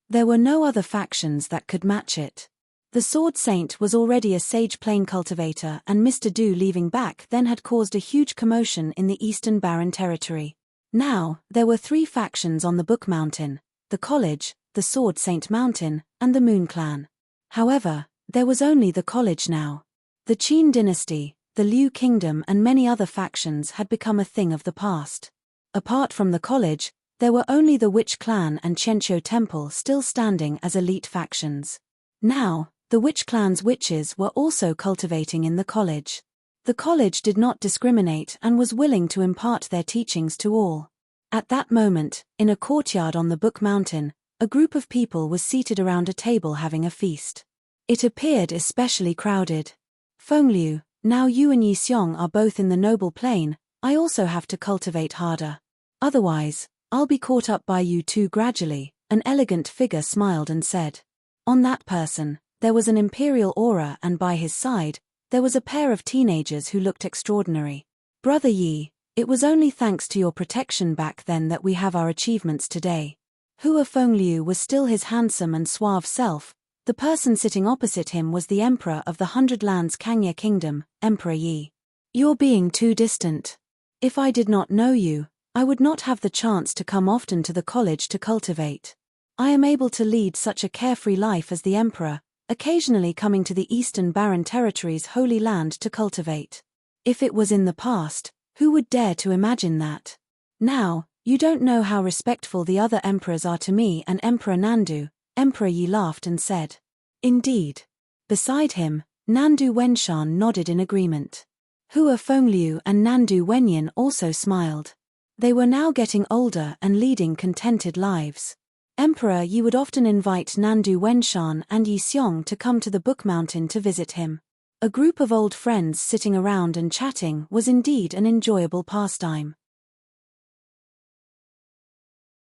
There were no other factions that could match it. The Sword Saint was already a sage plane cultivator, and Mr. Du leaving back then had caused a huge commotion in the Eastern Barren Territory. Now, there were three factions on the Book Mountain: the college, the Sword Saint Mountain, and the Moon Clan. However, there was only the college now. The Qin dynasty, the Liu kingdom and many other factions had become a thing of the past. Apart from the college, there were only the Witch Clan and Qianqiu Temple still standing as elite factions. Now, the Witch Clan's witches were also cultivating in the college. The college did not discriminate and was willing to impart their teachings to all. At that moment, in a courtyard on the Book Mountain, a group of people was seated around a table having a feast. It appeared especially crowded. Fengliu, now you and Yi Xiong are both in the noble plane, I also have to cultivate harder. Otherwise, I'll be caught up by you two gradually, an elegant figure smiled and said. On that person, there was an imperial aura, and by his side, there was a pair of teenagers who looked extraordinary. Brother Yi, it was only thanks to your protection back then that we have our achievements today. Hua Fengliu was still his handsome and suave self. The person sitting opposite him was the Emperor of the Hundred Lands Kangya Kingdom, Emperor Yi. You're being too distant. If I did not know you, I would not have the chance to come often to the college to cultivate. I am able to lead such a carefree life as the Emperor, occasionally coming to the Eastern Barren Territory's holy land to cultivate. If it was in the past, who would dare to imagine that? Now, you don't know how respectful the other emperors are to me and Emperor Nandu. Emperor Yi laughed and said. Indeed. Beside him, Nandu Wenshan nodded in agreement. Hua Fengliu and Nandu Wenyin also smiled. They were now getting older and leading contented lives. Emperor Yi would often invite Nandu Wenshan and Yi Xiong to come to the Book Mountain to visit him. A group of old friends sitting around and chatting was indeed an enjoyable pastime.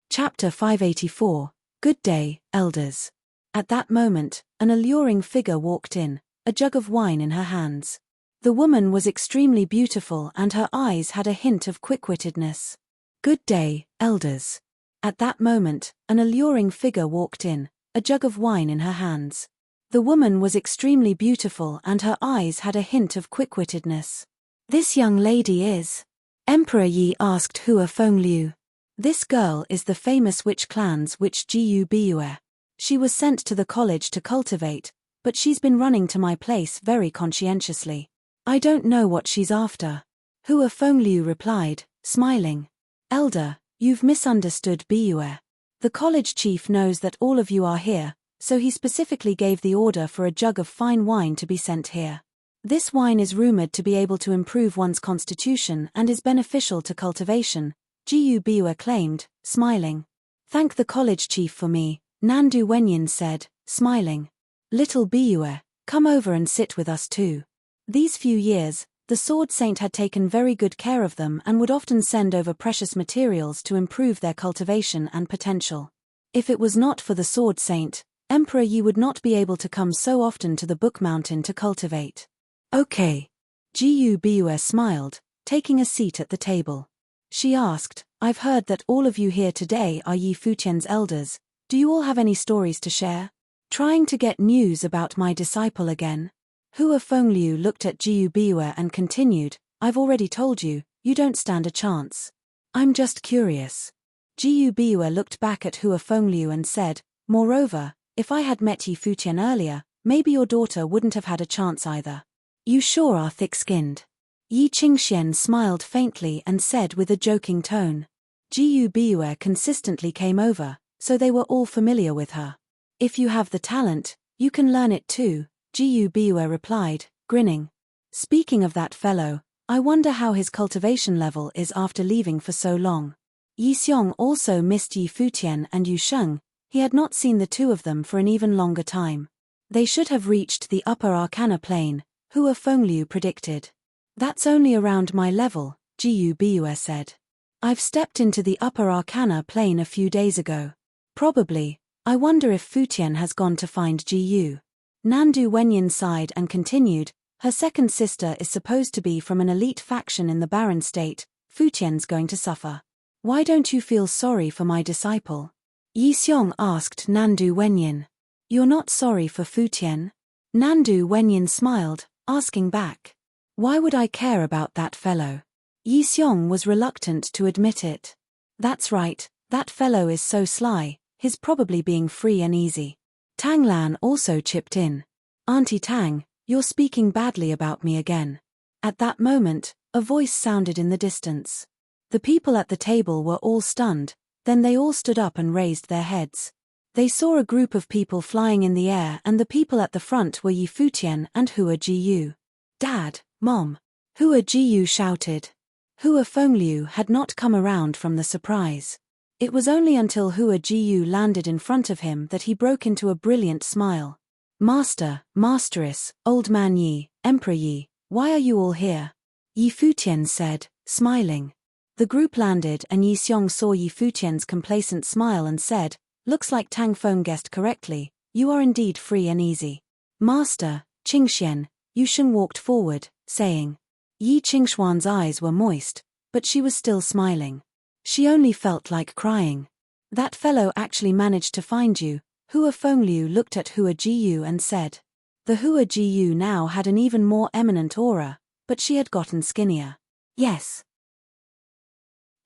Chapter 584. Good day, elders. At that moment, an alluring figure walked in, a jug of wine in her hands. The woman was extremely beautiful and her eyes had a hint of quick-wittedness. Good day, elders. At that moment, an alluring figure walked in, a jug of wine in her hands. The woman was extremely beautiful and her eyes had a hint of quick-wittedness. "This young lady is?" Emperor Yi asked Hua Fengliu. "This girl is the famous witch clan's witch Gu Bue. She was sent to the college to cultivate, but she's been running to my place very conscientiously. I don't know what she's after." Hua Fengliu replied, smiling. "Elder, you've misunderstood Bue. The college chief knows that all of you are here, so he specifically gave the order for a jug of fine wine to be sent here. This wine is rumored to be able to improve one's constitution and is beneficial to cultivation," Gu Bue claimed, smiling. "Thank the college chief for me," Nandu Wenyin said, smiling. "Little Bue, come over and sit with us too." These few years, the Sword Saint had taken very good care of them and would often send over precious materials to improve their cultivation and potential. If it was not for the Sword Saint, Emperor Yi would not be able to come so often to the Book Mountain to cultivate. "Okay." Gu Bue smiled, taking a seat at the table. She asked, "I've heard that all of you here today are Yi Futian's elders. Do you all have any stories to share? Trying to get news about my disciple again?" Hua Fengliu looked at Gu Bue and continued, "I've already told you, you don't stand a chance. I'm just curious." Gu Bue looked back at Hua Fengliu and said, "Moreover, if I had met Yi Futian earlier, maybe your daughter wouldn't have had a chance either. You sure are thick-skinned." Yi Qingxian smiled faintly and said with a joking tone. Gu Bue consistently came over, so they were all familiar with her. "If you have the talent, you can learn it too," Gu Bue replied, grinning. "Speaking of that fellow, I wonder how his cultivation level is after leaving for so long." Yi Xiong also missed Yi Futian and Yu Sheng. He had not seen the two of them for an even longer time. They should have reached the upper Arcana plane, Hua Fengliu predicted. "That's only around my level," Gu Bue said. "I've stepped into the upper Arcana plane a few days ago. Probably. I wonder if Futian has gone to find Gu." Nandu Wenyin sighed and continued, "Her second sister is supposed to be from an elite faction in the Barren State. Futian's going to suffer. Why don't you feel sorry for my disciple?" Yi Xiong asked Nandu Wenyin. "You're not sorry for Futian?" Nandu Wenyin smiled, asking back. "Why would I care about that fellow?" Yi Xiong was reluctant to admit it. "That's right, that fellow is so sly, he's probably being free and easy." Tang Lan also chipped in. "Auntie Tang, you're speaking badly about me again." At that moment, a voice sounded in the distance. The people at the table were all stunned, then they all stood up and raised their heads. They saw a group of people flying in the air and the people at the front were Yi Futian and Hua Jiyu. "Dad, Mom!" Hua Jiyu shouted. Hua Fengliu had not come around from the surprise. It was only until Hua Jiyu landed in front of him that he broke into a brilliant smile. "Master, Masteress, Old Man Yi, Emperor Yi, why are you all here?" Yi Futian said, smiling. The group landed and Yi Xiong saw Yi Futian's complacent smile and said, "Looks like Tang Feng guessed correctly, you are indeed free and easy." "Master, Qingxian," Yu Sheng walked forward, saying. Yi Qingshuan's eyes were moist, but she was still smiling. She only felt like crying. "That fellow actually managed to find you." Hua Fengliu looked at Hua Jiyu and said. The Hua Jiyu now had an even more eminent aura, but she had gotten skinnier. "Yes."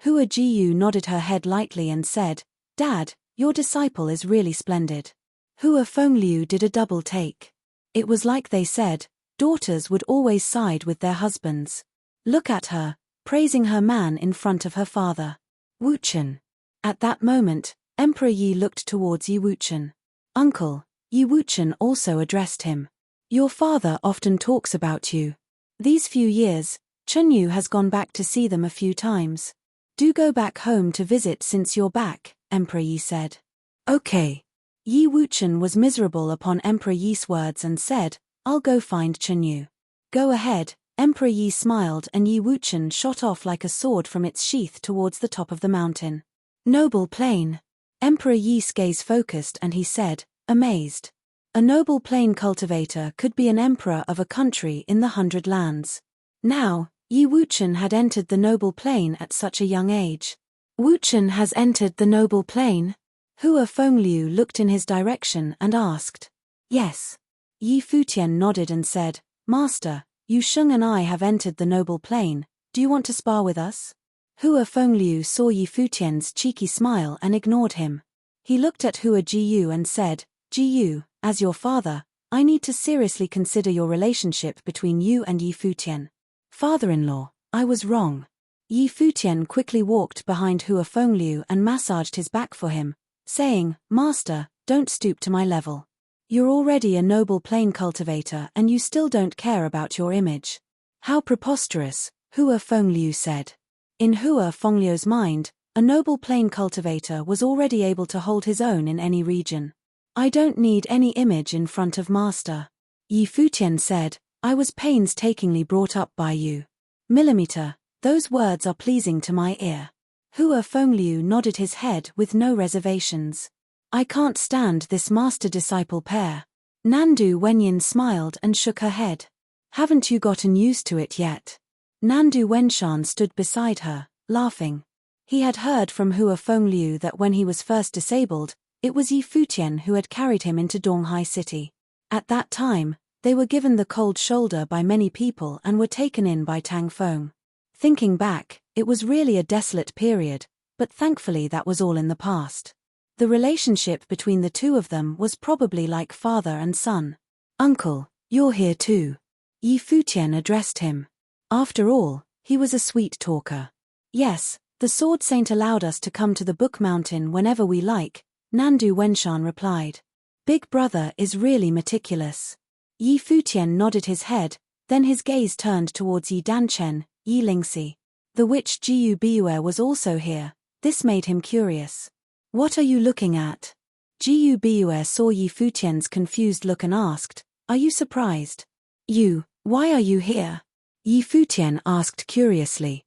Hua Jiyu nodded her head lightly and said, "Dad, your disciple is really splendid." Hua Fengliu did a double take. It was like they said, daughters would always side with their husbands. Look at her, praising her man in front of her father. Wuchen. At that moment, Emperor Yi looked towards Yi Wuchen. "Uncle," Yi Wuchen also addressed him. "Your father often talks about you. These few years, Chunyu has gone back to see them a few times. Do go back home to visit since you're back," Emperor Yi said. "Okay." Yi Wuchen was miserable upon Emperor Yi's words and said, "I'll go find Chunyu." "Go ahead." Emperor Yi smiled and Yi Wuchen shot off like a sword from its sheath towards the top of the mountain. "Noble plain." Emperor Yi's gaze focused and he said, amazed. A noble plain cultivator could be an emperor of a country in the 100 Lands. Now, Yi Wuchen had entered the noble plain at such a young age. Wuchen has entered the noble plain? Hua Fengliu looked in his direction and asked. Yes. Yi Futian nodded and said, Master, Yu Sheng and I have entered the noble plain. Do you want to spar with us? Hua Fengliu saw Yi Futian's cheeky smile and ignored him. He looked at Hua Jiyu and said, Jiyu, as your father, I need to seriously consider your relationship between you and Yi Futian. Father-in-law, I was wrong. Yi Futian quickly walked behind Hua Fengliu and massaged his back for him, saying, Master, don't stoop to my level. You're already a noble plain cultivator and you still don't care about your image. How preposterous, Hua Fengliu said. In Hua Fengliu's mind, a noble plain cultivator was already able to hold his own in any region. I don't need any image in front of Master. Yi Futian said, I was painstakingly brought up by you. Millimeter, those words are pleasing to my ear. Hua Fengliu nodded his head with no reservations. I can't stand this master-disciple pair. Nandu Wenyin smiled and shook her head. Haven't you gotten used to it yet? Nandu Wenshan stood beside her, laughing. He had heard from Hua Fengliu that when he was first disabled, it was Yi Futian who had carried him into Donghai City. At that time, they were given the cold shoulder by many people and were taken in by Tang Feng. Thinking back, it was really a desolate period, but thankfully that was all in the past. The relationship between the two of them was probably like father and son. Uncle, you're here too. Yi Futian addressed him. After all, he was a sweet talker. Yes, the Sword Saint allowed us to come to the Book Mountain whenever we like, Nandu Wenshan replied. Big brother is really meticulous. Yi Futian nodded his head, then his gaze turned towards Yi Danchen, Yi Lingxi. The witch Jiyu Biue was also here. This made him curious. What are you looking at? Jiyu Biue saw Yi Futian's confused look and asked, Are you surprised? You, why are you here? Yi Futian asked curiously.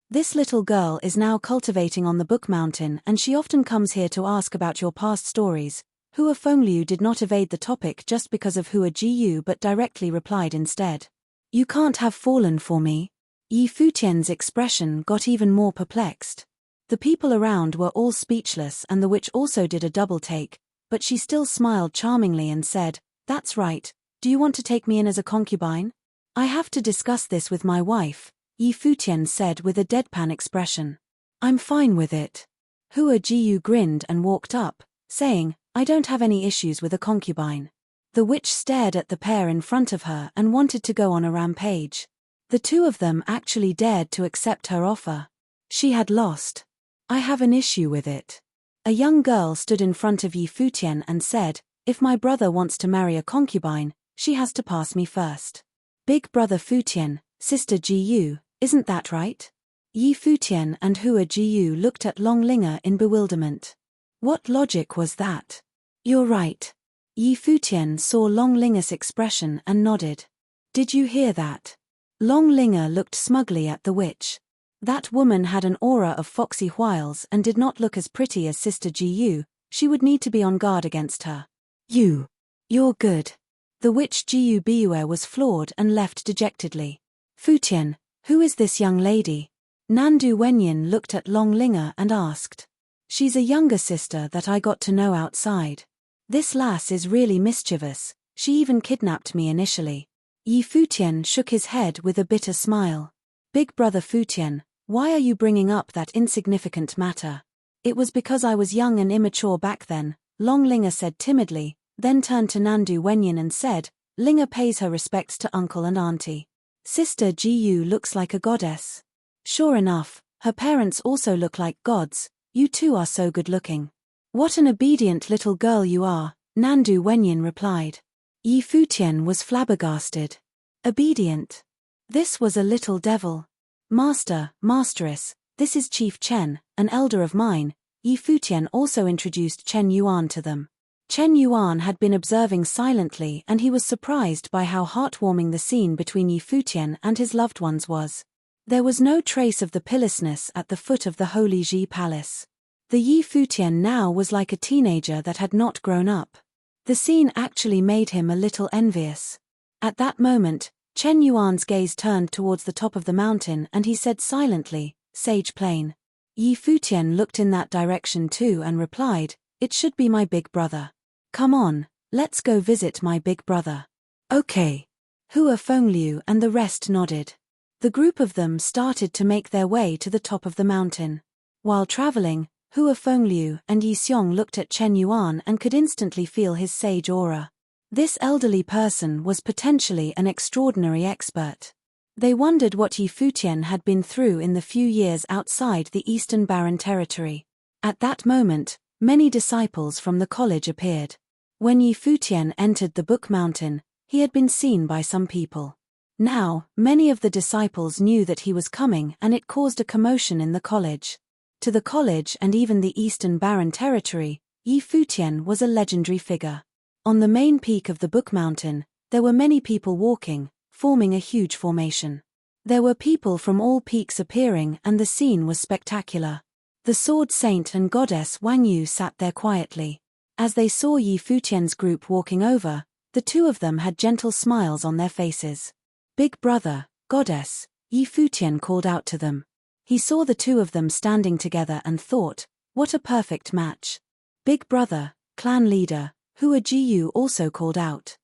This little girl is now cultivating on the Book Mountain and she often comes here to ask about your past stories. Hua Fengliu did not evade the topic just because of Hua Jiyu but directly replied instead. You can't have fallen for me. Yi Futian's expression got even more perplexed. The people around were all speechless and the witch also did a double take, but she still smiled charmingly and said, That's right, do you want to take me in as a concubine? I have to discuss this with my wife, Yi Futian said with a deadpan expression. I'm fine with it. Hua Jiyu grinned and walked up, saying, I don't have any issues with a concubine. The witch stared at the pair in front of her and wanted to go on a rampage. The two of them actually dared to accept her offer. She had lost. I have an issue with it. A young girl stood in front of Yi Futian and said, If my brother wants to marry a concubine, she has to pass me first. Big brother Futian, sister Jiyu, isn't that right? Yi Futian and Hua Jiyu looked at Longlinger in bewilderment. What logic was that? You're right. Yi Futian saw Longlinger's expression and nodded. Did you hear that? Longlinger looked smugly at the witch. That woman had an aura of foxy wiles and did not look as pretty as Sister Jiyu. She would need to be on guard against her. You're good. The witch Jiyu Biue was floored and left dejectedly. Futian, who is this young lady? Nandu Wenyin looked at Longlinger and asked. She's a younger sister that I got to know outside. This lass is really mischievous, she even kidnapped me initially. Yi Futian shook his head with a bitter smile. Big brother Futian, why are you bringing up that insignificant matter? It was because I was young and immature back then, Longlinger said timidly, then turned to Nandu Wenyin and said, Linger pays her respects to uncle and auntie. Sister Jiyu looks like a goddess. Sure enough, her parents also look like gods. You two are so good-looking. What an obedient little girl you are, Nandu Wenyin replied. Yi Futian was flabbergasted. Obedient. This was a little devil. Master, Masteress, this is Chief Chen, an elder of mine. Yi Futian also introduced Chen Yuan to them. Chen Yuan had been observing silently and he was surprised by how heartwarming the scene between Yi Futian and his loved ones was. There was no trace of the pillousness at the foot of the Holy Ji Palace. The Yi Futian now was like a teenager that had not grown up. The scene actually made him a little envious. At that moment, Chen Yuan's gaze turned towards the top of the mountain and he said silently, Sage Plain. Yi Futian looked in that direction too and replied, "It should be my big brother. Come on, let's go visit my big brother." "Okay." Hua Fengliu and the rest nodded. The group of them started to make their way to the top of the mountain. While traveling, Hua Fengliu and Yi Xiong looked at Chen Yuan and could instantly feel his sage aura. This elderly person was potentially an extraordinary expert. They wondered what Yi Futian had been through in the few years outside the Eastern Barren Territory. At that moment, many disciples from the college appeared. When Yi Futian entered the Book Mountain, he had been seen by some people. Now, many of the disciples knew that he was coming and it caused a commotion in the college. To the college and even the Eastern Barren Territory, Yi Futian was a legendary figure. On the main peak of the Book Mountain, there were many people walking, forming a huge formation. There were people from all peaks appearing and the scene was spectacular. The Sword Saint and Goddess Wang Yu sat there quietly. As they saw Yi Futian's group walking over, the two of them had gentle smiles on their faces. "Big brother, goddess," Yi Futian called out to them. He saw the two of them standing together and thought, what a perfect match. "Big brother," clan leader, Hua Jiyu also called out.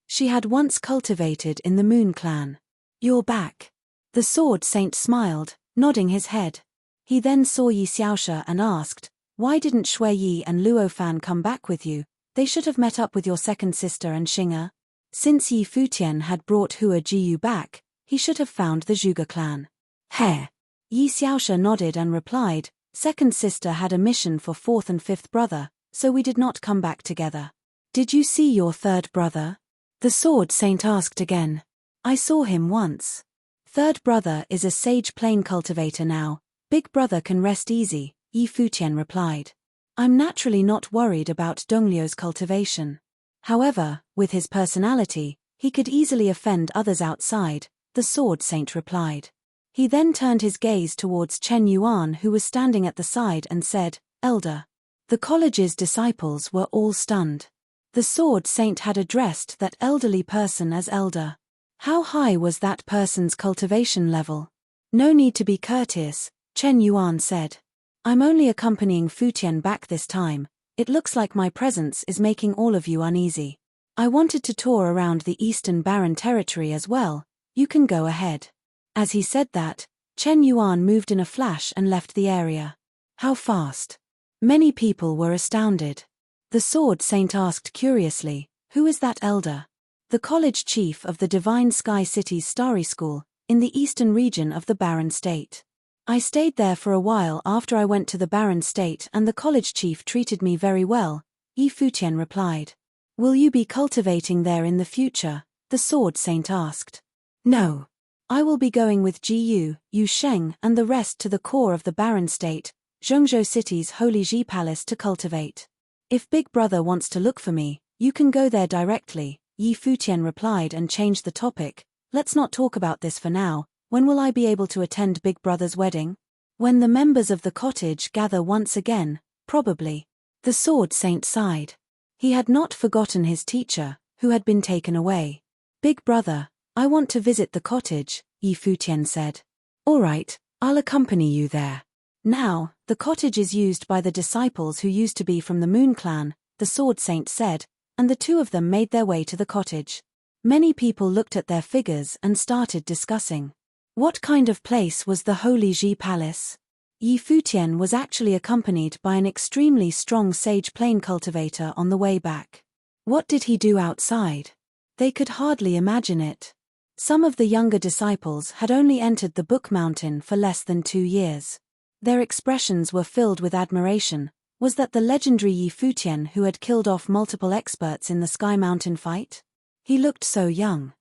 She had once cultivated in the Moon clan. "You're back." The Sword Saint smiled, nodding his head. He then saw Yi Xiaoshe and asked, "Why didn't Shui Yi and Luo Fan come back with you? They should have met up with your second sister and Xing'e." Since Yi Futian had brought Hua Jiyu back, he should have found the Zhuge clan. "Heh." Yi Xiaoshe nodded and replied, "Second sister had a mission for fourth and fifth brother, so we did not come back together." "Did you see your third brother?" The Sword Saint asked again. "I saw him once. Third brother is a sage plain cultivator now. Big brother can rest easy," Yi Futian replied. "I'm naturally not worried about Dongliu's cultivation. However, with his personality, he could easily offend others outside," the Sword Saint replied. He then turned his gaze towards Chen Yuan who was standing at the side and said, "Elder." The college's disciples were all stunned. The Sword Saint had addressed that elderly person as elder. How high was that person's cultivation level? "No need to be courteous," Chen Yuan said. "I'm only accompanying Futian back this time. It looks like my presence is making all of you uneasy. I wanted to tour around the Eastern Barren Territory as well. You can go ahead." As he said that, Chen Yuan moved in a flash and left the area. How fast? Many people were astounded. The Sword Saint asked curiously, "Who is that elder?" "The college chief of the Divine Sky City's Starry School, in the eastern region of the Barren State. I stayed there for a while after I went to the Barren State and the college chief treated me very well," Yi Futian replied. "Will you be cultivating there in the future?" the Sword Saint asked. "No. I will be going with Jiyu, Yu Sheng and the rest to the core of the Barren State, Zhengzhou City's Holy Ji Palace to cultivate. If Big Brother wants to look for me, you can go there directly," Yi Futian replied and changed the topic. "Let's not talk about this for now. When will I be able to attend Big Brother's wedding?" "When the members of the cottage gather once again, probably." The Sword Saint sighed. He had not forgotten his teacher, who had been taken away. "Big Brother, I want to visit the cottage," Yi Futian said. "All right, I'll accompany you there." Now, the cottage is used by the disciples who used to be from the Moon clan, the Sword Saint said, and the two of them made their way to the cottage. Many people looked at their figures and started discussing. What kind of place was the Holy Ji Palace? Yi Futian was actually accompanied by an extremely strong sage plain cultivator on the way back. What did he do outside? They could hardly imagine it. Some of the younger disciples had only entered the Book Mountain for less than 2 years. Their expressions were filled with admiration. Was that the legendary Yi Futian who had killed off multiple experts in the Sky Mountain fight? He looked so young.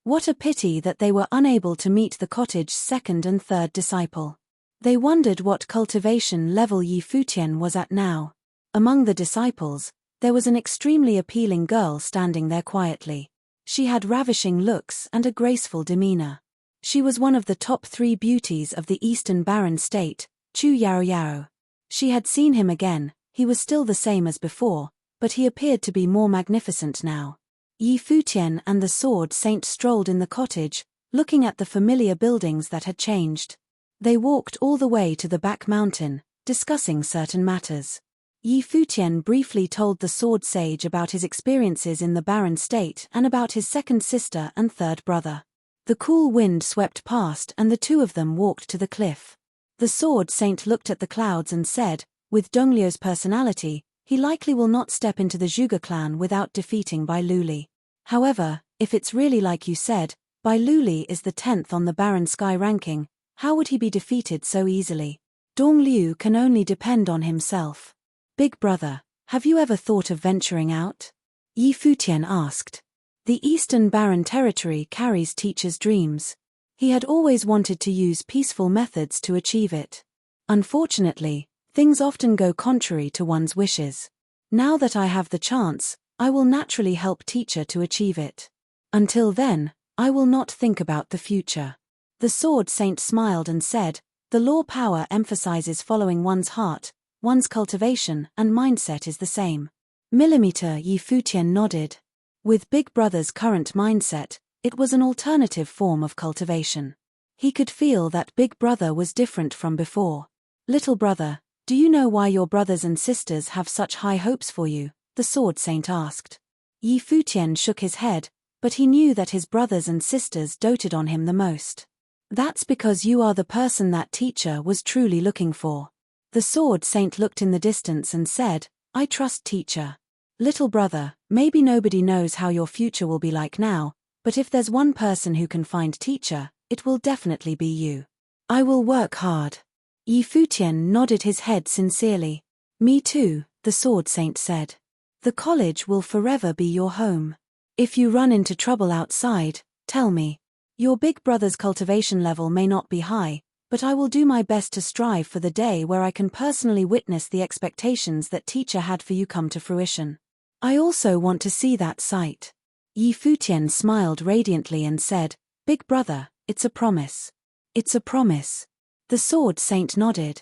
What a pity that they were unable to meet the cottage's second and third disciple. They wondered what cultivation level Yi Futian was at now. Among the disciples, there was an extremely appealing girl standing there quietly. She had ravishing looks and a graceful demeanor. She was one of the top 3 beauties of the Eastern Barren State, Chu Yao Yao. She had seen him again. He was still the same as before, but he appeared to be more magnificent now. Yi Futian and the Sword Saint strolled in the cottage, looking at the familiar buildings that had changed. They walked all the way to the back mountain, discussing certain matters. Yi Futian briefly told the sword sage about his experiences in the barren state and about his second sister and third brother. The cool wind swept past and the two of them walked to the cliff. The sword saint looked at the clouds and said, with Donglio's personality, he likely will not step into the Zhuge clan without defeating Bai Luli. However, if it's really like you said, Bai Luli is the 10th on the barren sky ranking, how would he be defeated so easily? Dong Liu can only depend on himself. Big brother, have you ever thought of venturing out? Yi Futian asked. The Eastern Barren Territory carries teachers' dreams. He had always wanted to use peaceful methods to achieve it. Unfortunately, things often go contrary to one's wishes. Now that I have the chance, I will naturally help teacher to achieve it. Until then, I will not think about the future. The sword saint smiled and said, the law power emphasizes following one's heart, one's cultivation and mindset is the same. Yi Futian nodded. With Big Brother's current mindset, it was an alternative form of cultivation. He could feel that Big Brother was different from before. Little brother, do you know why your brothers and sisters have such high hopes for you? The sword saint asked. Yi Futian shook his head, but he knew that his brothers and sisters doted on him the most. That's because you are the person that teacher was truly looking for. The sword saint looked in the distance and said, I trust teacher. Little brother, maybe nobody knows how your future will be like now, but if there's one person who can find teacher, it will definitely be you. I will work hard. Yi Futian nodded his head sincerely. Me too, the sword saint said. The college will forever be your home. If you run into trouble outside, tell me. Your big brother's cultivation level may not be high, but I will do my best to strive for the day where I can personally witness the expectations that teacher had for you come to fruition. I also want to see that sight. Yi Futian smiled radiantly and said, Big brother, it's a promise. It's a promise. The sword saint nodded.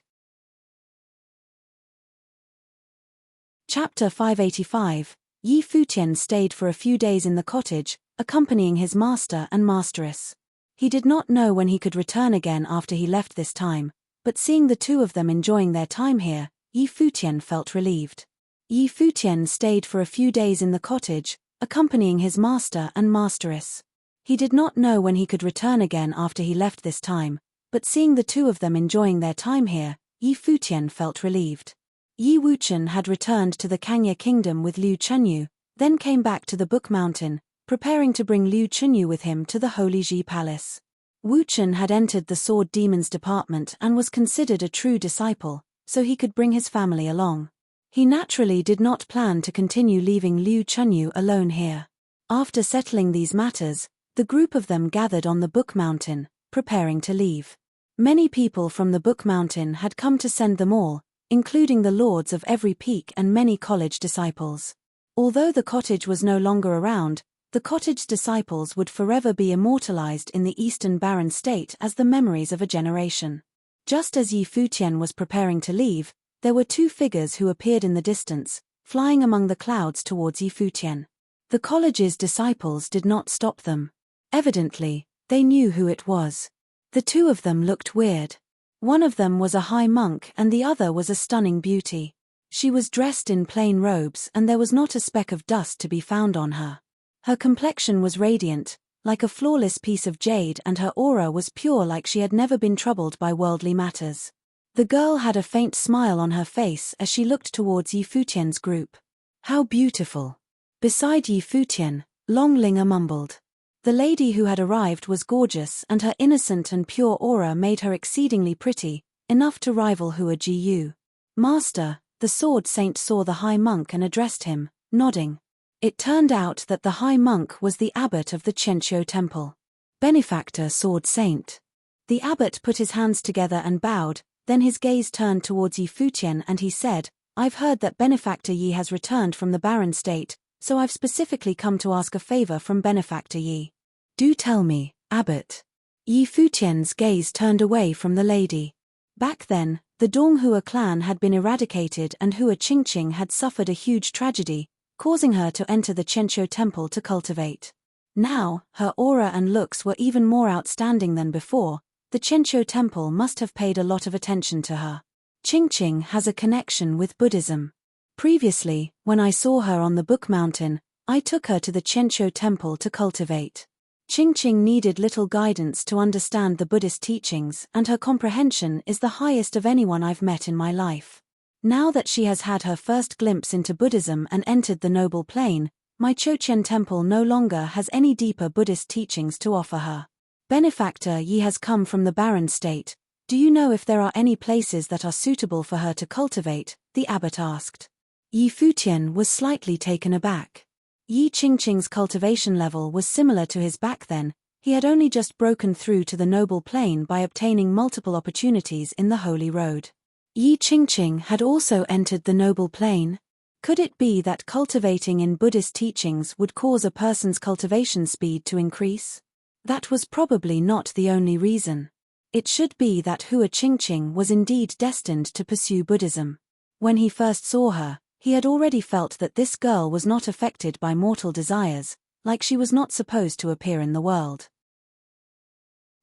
Chapter 585. Yi Futian stayed for a few days in the cottage, accompanying his master and masteress. He did not know when he could return again after he left this time, but seeing the two of them enjoying their time here, Yi Futian felt relieved. Yi Futian stayed for a few days in the cottage, accompanying his master and masteress. He did not know when he could return again after he left this time, but seeing the two of them enjoying their time here, Yi Futian felt relieved. Yi Wuchen had returned to the Kangya kingdom with Liu Chunyu, then came back to the Book Mountain, preparing to bring Liu Chunyu with him to the Holy Ji Palace. Wuchen had entered the Sword Demons department and was considered a true disciple, so he could bring his family along. He naturally did not plan to continue leaving Liu Chunyu alone here. After settling these matters, the group of them gathered on the Book Mountain, preparing to leave. Many people from the Book Mountain had come to send them all, including the lords of every peak and many college disciples. Although the cottage was no longer around, the cottage disciples would forever be immortalized in the Eastern Barren State as the memories of a generation. Just as Yi Futian was preparing to leave, there were two figures who appeared in the distance, flying among the clouds towards Yi Futian. The college's disciples did not stop them. Evidently, they knew who it was. The two of them looked weird. One of them was a high monk and the other was a stunning beauty. She was dressed in plain robes and there was not a speck of dust to be found on her. Her complexion was radiant, like a flawless piece of jade, and her aura was pure, like she had never been troubled by worldly matters. The girl had a faint smile on her face as she looked towards Yi Futian's group. How beautiful. Beside Yi Futian, Long Linga mumbled. The lady who had arrived was gorgeous and her innocent and pure aura made her exceedingly pretty, enough to rival Hua Ji. Master, the sword saint saw the high monk and addressed him, nodding. It turned out that the high monk was the abbot of the Chenqiu temple. Benefactor sword saint. The abbot put his hands together and bowed, then his gaze turned towards Yi Futian and he said, I've heard that Benefactor Yi has returned from the barren state, so I've specifically come to ask a favor from Benefactor Yi. Do tell me, abbot. Yi Futian's gaze turned away from the lady. Back then, the Donghua clan had been eradicated and Hua Qingqing had suffered a huge tragedy, causing her to enter the Chenqiu temple to cultivate. Now, her aura and looks were even more outstanding than before, The Chencho temple must have paid a lot of attention to her. Qingqing has a connection with Buddhism. Previously, when I saw her on the Book Mountain, I took her to the Chencho temple to cultivate. Qingqing needed little guidance to understand the Buddhist teachings, and her comprehension is the highest of anyone I've met in my life. Now that she has had her first glimpse into Buddhism and entered the noble plane, my Chochen temple no longer has any deeper Buddhist teachings to offer her. Benefactor Yi has come from the barren state. Do you know if there are any places that are suitable for her to cultivate? The abbot asked. Yi Futian was slightly taken aback. Yi Qingqing's cultivation level was similar to his back then. He had only just broken through to the noble plane by obtaining multiple opportunities in the Holy Road. Yi Qingqing had also entered the noble plane. Could it be that cultivating in Buddhist teachings would cause a person's cultivation speed to increase? That was probably not the only reason. It should be that Hua Qingqing was indeed destined to pursue Buddhism. When he first saw her, he had already felt that this girl was not affected by mortal desires, like she was not supposed to appear in the world.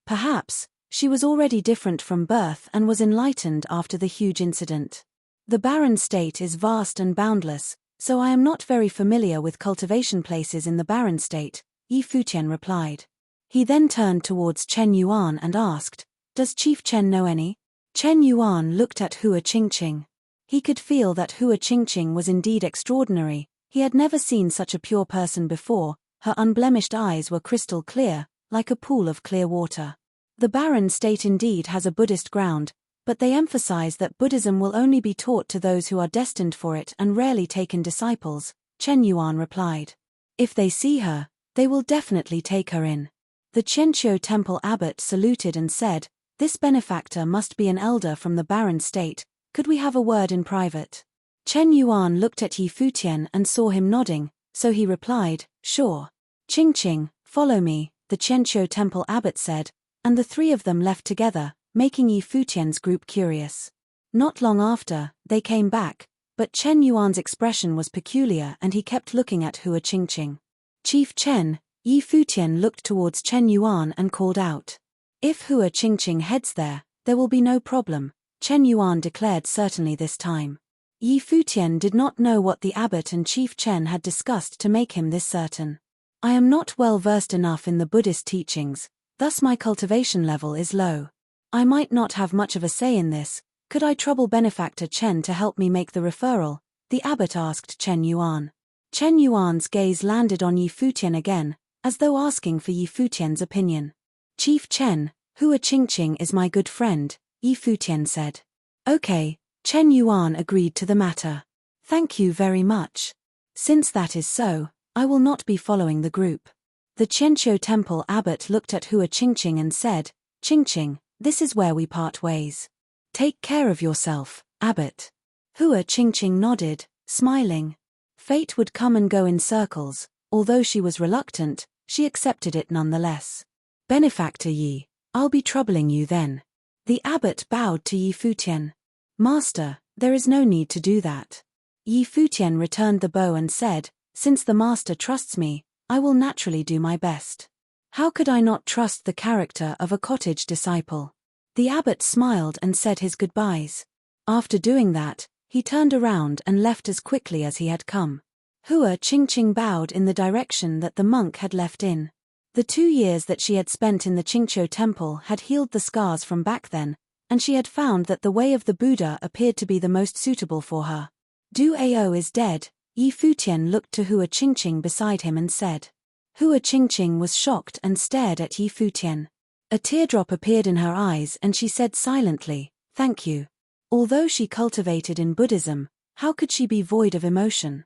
Perhaps, she was already different from birth and was enlightened after the huge incident. The barren state is vast and boundless, so I am not very familiar with cultivation places in the barren state, Yi Futian replied. He then turned towards Chen Yuan and asked, "Does Chief Chen know any?" Chen Yuan looked at Hua Qingqing. He could feel that Hua Qingqing was indeed extraordinary. He had never seen such a pure person before. Her unblemished eyes were crystal clear, like a pool of clear water. The barren state indeed has a Buddhist ground, but they emphasize that Buddhism will only be taught to those who are destined for it and rarely take in disciples, Chen Yuan replied. If they see her, they will definitely take her in. The Chencho temple abbot saluted and said, "This benefactor must be an elder from the barren state. Could we have a word in private?" Chen Yuan looked at Yi Futian and saw him nodding, so he replied, "Sure." "Qingqing, follow me," the Chencho temple abbot said, and the three of them left together, making Yi Futian's group curious. Not long after, they came back, but Chen Yuan's expression was peculiar and he kept looking at Hua Qingqing. "Chief Chen," Yi Futian looked towards Chen Yuan and called out. "If Hua Qingqing heads there will be no problem," Chen Yuan declared certainly this time. Yi Futian did not know what the abbot and Chief Chen had discussed to make him this certain. "I am not well versed enough in the Buddhist teachings, thus my cultivation level is low. I might not have much of a say in this. Could I trouble Benefactor Chen to help me make the referral?" the abbot asked Chen Yuan. Chen Yuan's gaze landed on Yi Futian again, as though asking for Yi Futian's opinion. "Chief Chen, Hua Qingqing is my good friend," Yi Futian said. "Okay," Chen Yuan agreed to the matter. "Thank you very much. Since that is so, I will not be following the group." The Chencho temple abbot looked at Hua Qingqing and said, "Qingqing, this is where we part ways. Take care of yourself, abbot." Hua Qingqing nodded, smiling. Fate would come and go in circles. Although she was reluctant, she accepted it nonetheless. "Benefactor Yi, I'll be troubling you then." The abbot bowed to Yi Futian. "Master, there is no need to do that." Yi Futian returned the bow and said, "Since the master trusts me, I will naturally do my best. How could I not trust the character of a cottage disciple?" The abbot smiled and said his goodbyes. After doing that, he turned around and left as quickly as he had come. Hua Qingqing bowed in the direction that the monk had left in. The 2 years that she had spent in the Qingqiu temple had healed the scars from back then, and she had found that the way of the Buddha appeared to be the most suitable for her. "Du Ao is dead," Yi Futian looked to Hua Qingqing beside him and said. Hua Qingqing was shocked and stared at Yi Futian. A teardrop appeared in her eyes and she said silently, "Thank you." Although she cultivated in Buddhism, how could she be void of emotion?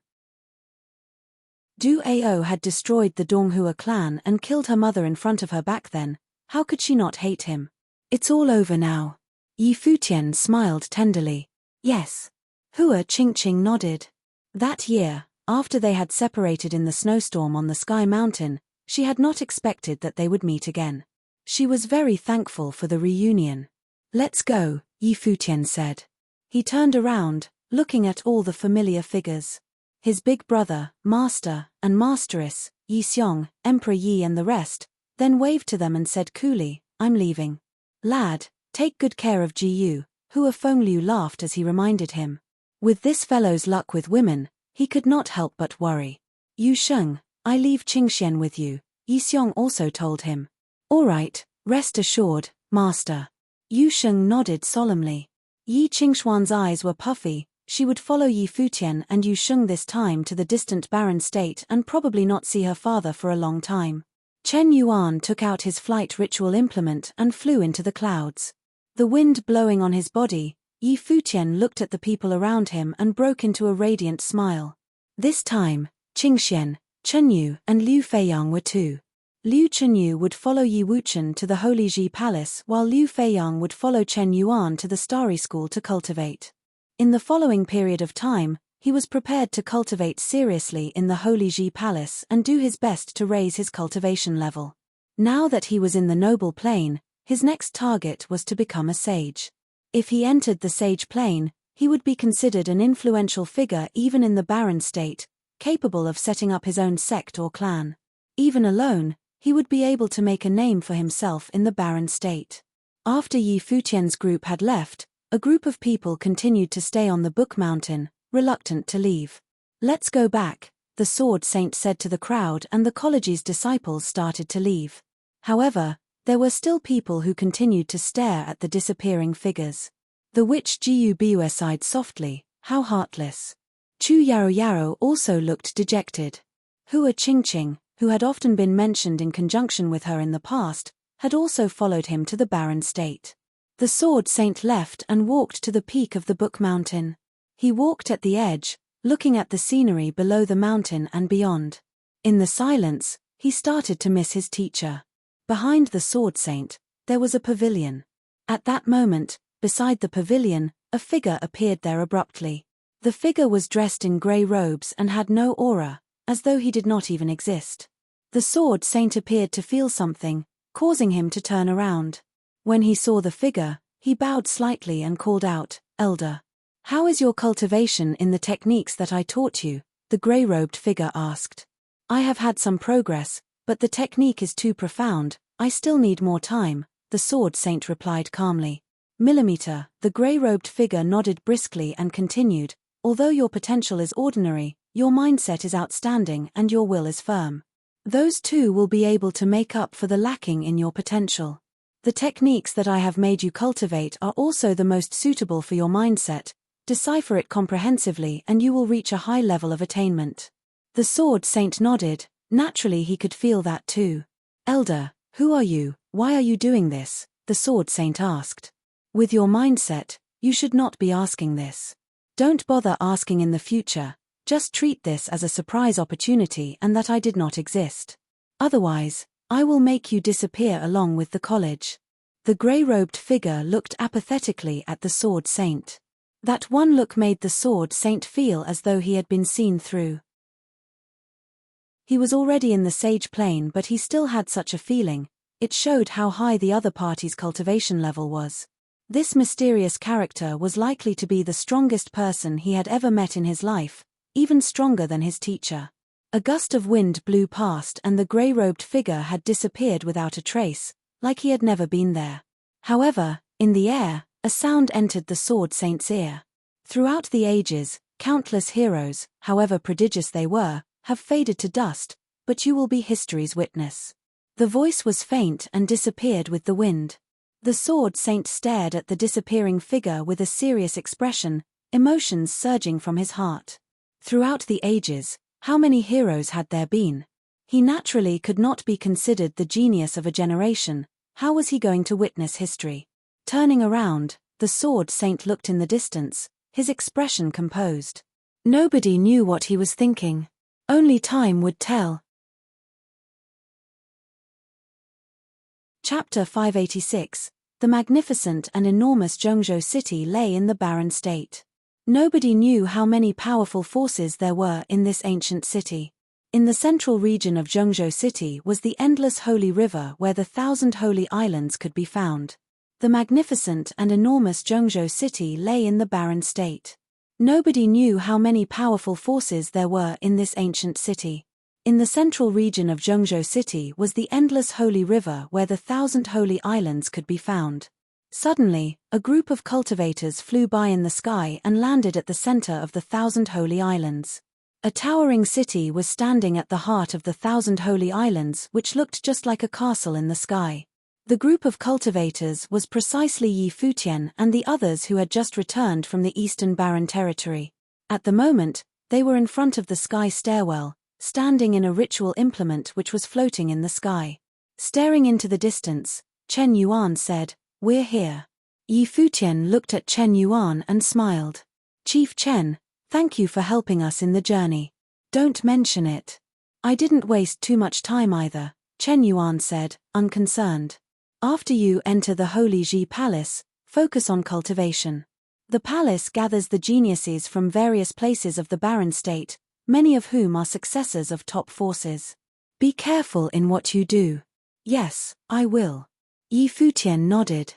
Du Ao had destroyed the Donghua clan and killed her mother in front of her back then. How could she not hate him? "It's all over now." Yi Futian smiled tenderly. "Yes." Hua Qingqing nodded. That year, after they had separated in the snowstorm on the Sky Mountain, she had not expected that they would meet again. She was very thankful for the reunion. "Let's go," Yi Futian said. He turned around, looking at all the familiar figures. His big brother, master, and masteress, Yi Xiong, Emperor Yi and the rest, then waved to them and said coolly, "I'm leaving." Lad, take good care of Jiyu, Hua Fengliu laughed as he reminded him. With this fellow's luck with women, he could not help but worry. Yu Sheng, I leave Qingxian with you, Yi Xiong also told him. All right, rest assured, master. Yu Sheng nodded solemnly. Yi Qingxuan's eyes were puffy. She would follow Yi Futian and Yu Sheng this time to the distant barren state and probably not see her father for a long time. Chen Yuan took out his flight ritual implement and flew into the clouds. The wind blowing on his body, Yi Futian looked at the people around him and broke into a radiant smile. This time, Qingxian, Chen Yu and Liu Feiyang were too. Liu Chenyu would follow Yi Wuchen to the Holy Ji Palace while Liu Feiyang would follow Chen Yuan to the Starry School to cultivate. In the following period of time, he was prepared to cultivate seriously in the Holy Ji Palace and do his best to raise his cultivation level. Now that he was in the noble plane, his next target was to become a sage. If he entered the sage plane, he would be considered an influential figure even in the barren state, capable of setting up his own sect or clan. Even alone, he would be able to make a name for himself in the barren state. After Yi Futian's group had left, a group of people continued to stay on the Book Mountain, reluctant to leave. Let's go back, the Sword Saint said to the crowd, and the college's disciples started to leave. However, there were still people who continued to stare at the disappearing figures. The witch Jiyu Biue sighed softly, how heartless. Chu Yaro Yaro also looked dejected. Hua Qingqing, who had often been mentioned in conjunction with her in the past, had also followed him to the barren state. The Sword Saint left and walked to the peak of the Book Mountain. He walked at the edge, looking at the scenery below the mountain and beyond. In the silence, he started to miss his teacher. Behind the Sword Saint, there was a pavilion. At that moment, beside the pavilion, a figure appeared there abruptly. The figure was dressed in grey robes and had no aura, as though he did not even exist. The Sword Saint appeared to feel something, causing him to turn around. When he saw the figure, he bowed slightly and called out, "Elder. How is your cultivation in the techniques that I taught you?" the grey-robed figure asked. "I have had some progress, but the technique is too profound, I still need more time," the Sword Saint replied calmly. "Millimeter," the grey-robed figure nodded briskly and continued, "Although your potential is ordinary, your mindset is outstanding and your will is firm. Those two will be able to make up for the lacking in your potential. The techniques that I have made you cultivate are also the most suitable for your mindset. Decipher it comprehensively and you will reach a high level of attainment." The Sword Saint nodded. Naturally he could feel that too. "Elder, who are you? Why are you doing this?" the Sword Saint asked. "With your mindset, you should not be asking this. Don't bother asking in the future, just treat this as a surprise opportunity and that I did not exist. Otherwise, I will make you disappear along with the college." The grey-robed figure looked apathetically at the Sword Saint. That one look made the Sword Saint feel as though he had been seen through. He was already in the sage plane, but he still had such a feeling. It showed how high the other party's cultivation level was. This mysterious character was likely to be the strongest person he had ever met in his life, even stronger than his teacher. A gust of wind blew past and the grey-robed figure had disappeared without a trace, like he had never been there. However, in the air, a sound entered the Sword Saint's ear. Throughout the ages, countless heroes, however prodigious they were, have faded to dust, but you will be history's witness. The voice was faint and disappeared with the wind. The Sword Saint stared at the disappearing figure with a serious expression, emotions surging from his heart. Throughout the ages, how many heroes had there been? He naturally could not be considered the genius of a generation. How was he going to witness history? Turning around, the Sword Saint looked in the distance, his expression composed. Nobody knew what he was thinking. Only time would tell. Chapter 586. The magnificent and enormous Zhengzhou city lay in the barren state. Nobody knew how many powerful forces there were in this ancient city. In the central region of Zhengzhou city was the endless holy river where the 1,000 holy islands could be found. The magnificent and enormous Zhengzhou city lay in the barren state. Nobody knew how many powerful forces there were in this ancient city. In the central region of Zhengzhou City was the endless holy river where the 1,000 holy islands could be found. Suddenly, a group of cultivators flew by in the sky and landed at the center of the 1,000 holy islands. A towering city was standing at the heart of the 1,000 holy islands, which looked just like a castle in the sky. The group of cultivators was precisely Yi Futian and the others who had just returned from the Eastern Barren territory. At the moment, they were in front of the sky stairwell, standing in a ritual implement which was floating in the sky. Staring into the distance, Chen Yuan said, "We're here." Yi Futian looked at Chen Yuan and smiled. "Chief Chen, thank you for helping us in the journey. Don't mention it." "I didn't waste too much time either," Chen Yuan said, unconcerned. "After you enter the Holy Ji Palace, focus on cultivation. The palace gathers the geniuses from various places of the Barren State, many of whom are successors of top forces. Be careful in what you do." "Yes, I will." Yi Futian nodded.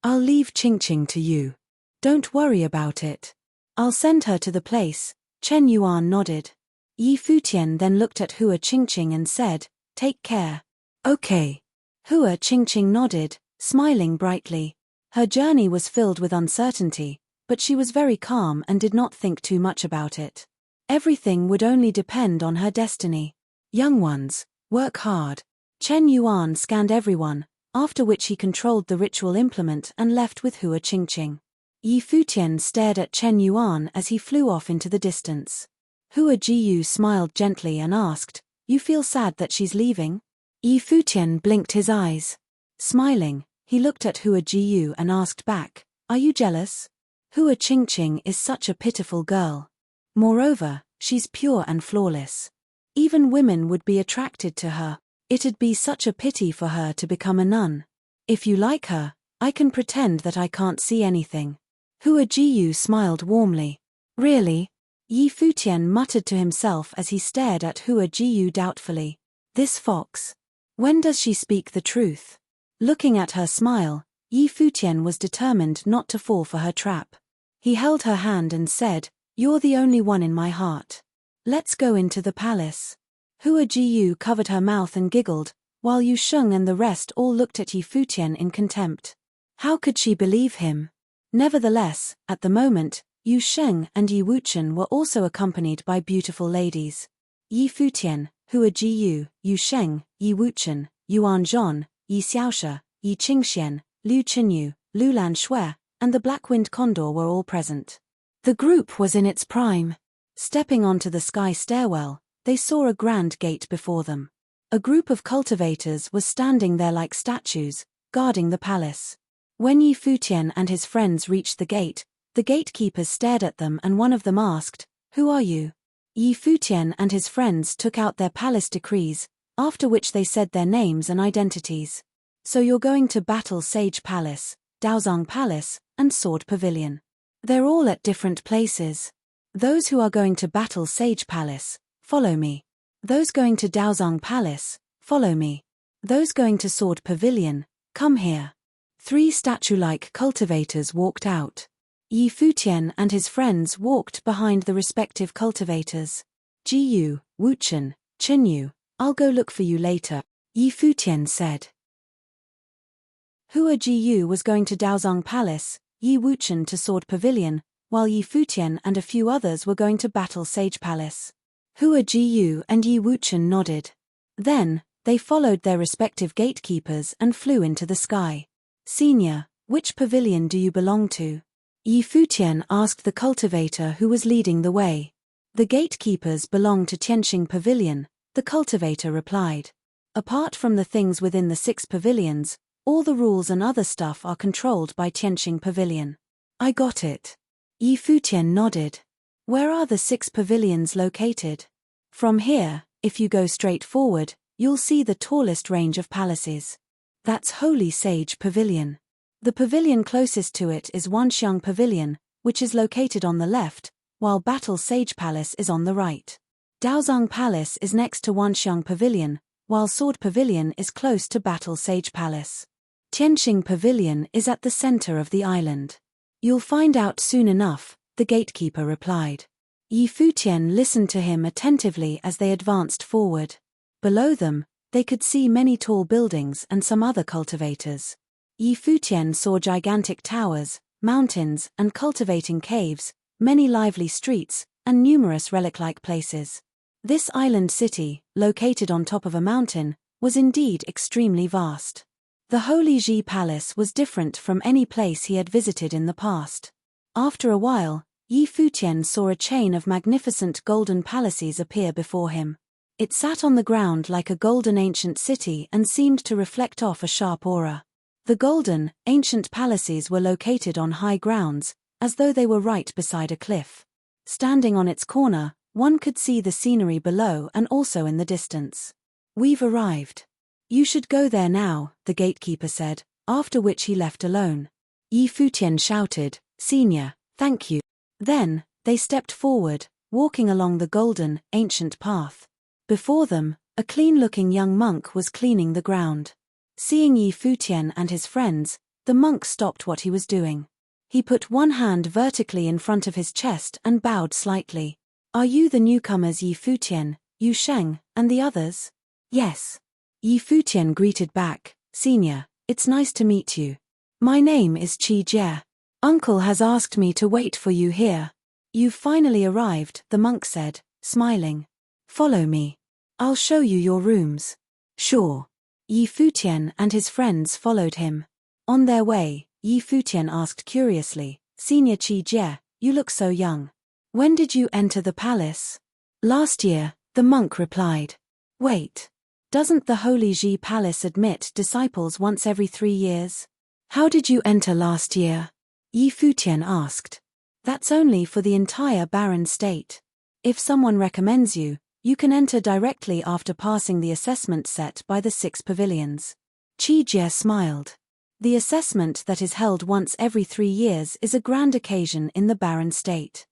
"I'll leave Qingqing to you. Don't worry about it. I'll send her to the place." Chen Yuan nodded. Yi Futian then looked at Hua Qingqing and said, "Take care." "Okay." Hua Qingqing nodded, smiling brightly. Her journey was filled with uncertainty, but she was very calm and did not think too much about it. Everything would only depend on her destiny. "Young ones, work hard." Chen Yuan scanned everyone, after which he controlled the ritual implement and left with Hua Qingqing. Yi Futian stared at Chen Yuan as he flew off into the distance. Hua Jiyu smiled gently and asked, "You feel sad that she's leaving?" Yi Futian blinked his eyes. Smiling, he looked at Hua Jiyu and asked back, "Are you jealous? Hua Qingqing is such a pitiful girl. Moreover, she's pure and flawless. Even women would be attracted to her. It'd be such a pity for her to become a nun. If you like her, I can pretend that I can't see anything." Hua Jiyu smiled warmly. "Really?" Yi Futian muttered to himself as he stared at Hua Jiyu doubtfully. "This fox. When does she speak the truth?" Looking at her smile, Yi Futian was determined not to fall for her trap. He held her hand and said, "You're the only one in my heart. Let's go into the palace." Hua Jiyu covered her mouth and giggled, while Yu Sheng and the rest all looked at Yi Futian in contempt. How could she believe him? Nevertheless, at the moment, Yu Sheng and Yi Wuchen were also accompanied by beautiful ladies. Yi Futian, Hua Jiyu, Yu Sheng, Yi Wuchen, Yuan Zhon, Yi Xiaoshe, Yi Qingxian, Liu Qinyu, Lulan Shui, and the Black-winged Condor were all present. The group was in its prime. Stepping onto the sky stairwell, they saw a grand gate before them. A group of cultivators was standing there like statues, guarding the palace. When Yi Futian and his friends reached the gatekeepers stared at them and one of them asked, "Who are you?" Yi Futian and his friends took out their palace decrees, after which they said their names and identities. "So you're going to Battle Sage Palace, Daozang Palace, and Sword Pavilion. They're all at different places. Those who are going to Battle Sage Palace, follow me. Those going to Daozang Palace, follow me. Those going to Sword Pavilion, come here." 3 statue-like cultivators walked out. Yi Futian and his friends walked behind the respective cultivators. "Jiyu, Wuchen, Qinyu, I'll go look for you later," Yi Futian said. Hua Jiyu was going to Daozang Palace, Yi Wuchen to Sword Pavilion, while Yi Futian and a few others were going to Battle Sage Palace. Hua Jiyu and Yi Wuchen nodded. Then, they followed their respective gatekeepers and flew into the sky. "Senior, which pavilion do you belong to?" Yi Futian asked the cultivator who was leading the way. "The gatekeepers belong to Tianxing Pavilion," the cultivator replied. "Apart from the things within the 6 pavilions, all the rules and other stuff are controlled by Tianxing Pavilion." "I got it." Yi Futian nodded. "Where are the 6 pavilions located?" "From here, if you go straight forward, you'll see the tallest range of palaces. That's Holy Sage Pavilion. The pavilion closest to it is Wanxiang Pavilion, which is located on the left, while Battle Sage Palace is on the right. Daozang Palace is next to Wanxiang Pavilion, while Sword Pavilion is close to Battle Sage Palace. Tianxing Pavilion is at the center of the island. You'll find out soon enough," the gatekeeper replied. Yi Futian listened to him attentively as they advanced forward. Below them, they could see many tall buildings and some other cultivators. Yi Futian saw gigantic towers, mountains, and cultivating caves, many lively streets, and numerous relic-like places. This island city, located on top of a mountain, was indeed extremely vast. The Holy Ji Palace was different from any place he had visited in the past. After a while, Yi Futian saw a chain of magnificent golden palaces appear before him. It sat on the ground like a golden ancient city and seemed to reflect off a sharp aura. The golden, ancient palaces were located on high grounds, as though they were right beside a cliff. Standing on its corner, one could see the scenery below and also in the distance. "We've arrived. You should go there now," the gatekeeper said, after which he left alone. Yi Futian shouted, "Senior, thank you." Then, they stepped forward, walking along the golden, ancient path. Before them, a clean-looking young monk was cleaning the ground. Seeing Yi Futian and his friends, the monk stopped what he was doing. He put one hand vertically in front of his chest and bowed slightly. "Are you the newcomers Yi Futian, Yu Sheng, and the others?" "Yes." Yi Futian greeted back, "Senior, it's nice to meet you. My name is Qi Jie. Uncle has asked me to wait for you here." "You've finally arrived," the monk said, smiling. "Follow me. I'll show you your rooms." "Sure." Yi Futian and his friends followed him. On their way, Yi Futian asked curiously, "Senior Qi Jie, you look so young. When did you enter the palace?" "Last year," the monk replied. "Wait. Doesn't the Holy Ji Palace admit disciples once every 3 years? How did you enter last year?" Yi Futian asked. "That's only for the entire barren state. If someone recommends you, you can enter directly after passing the assessment set by the 6 pavilions." Qi Jie smiled. The assessment that is held once every 3 years is a grand occasion in the barren state.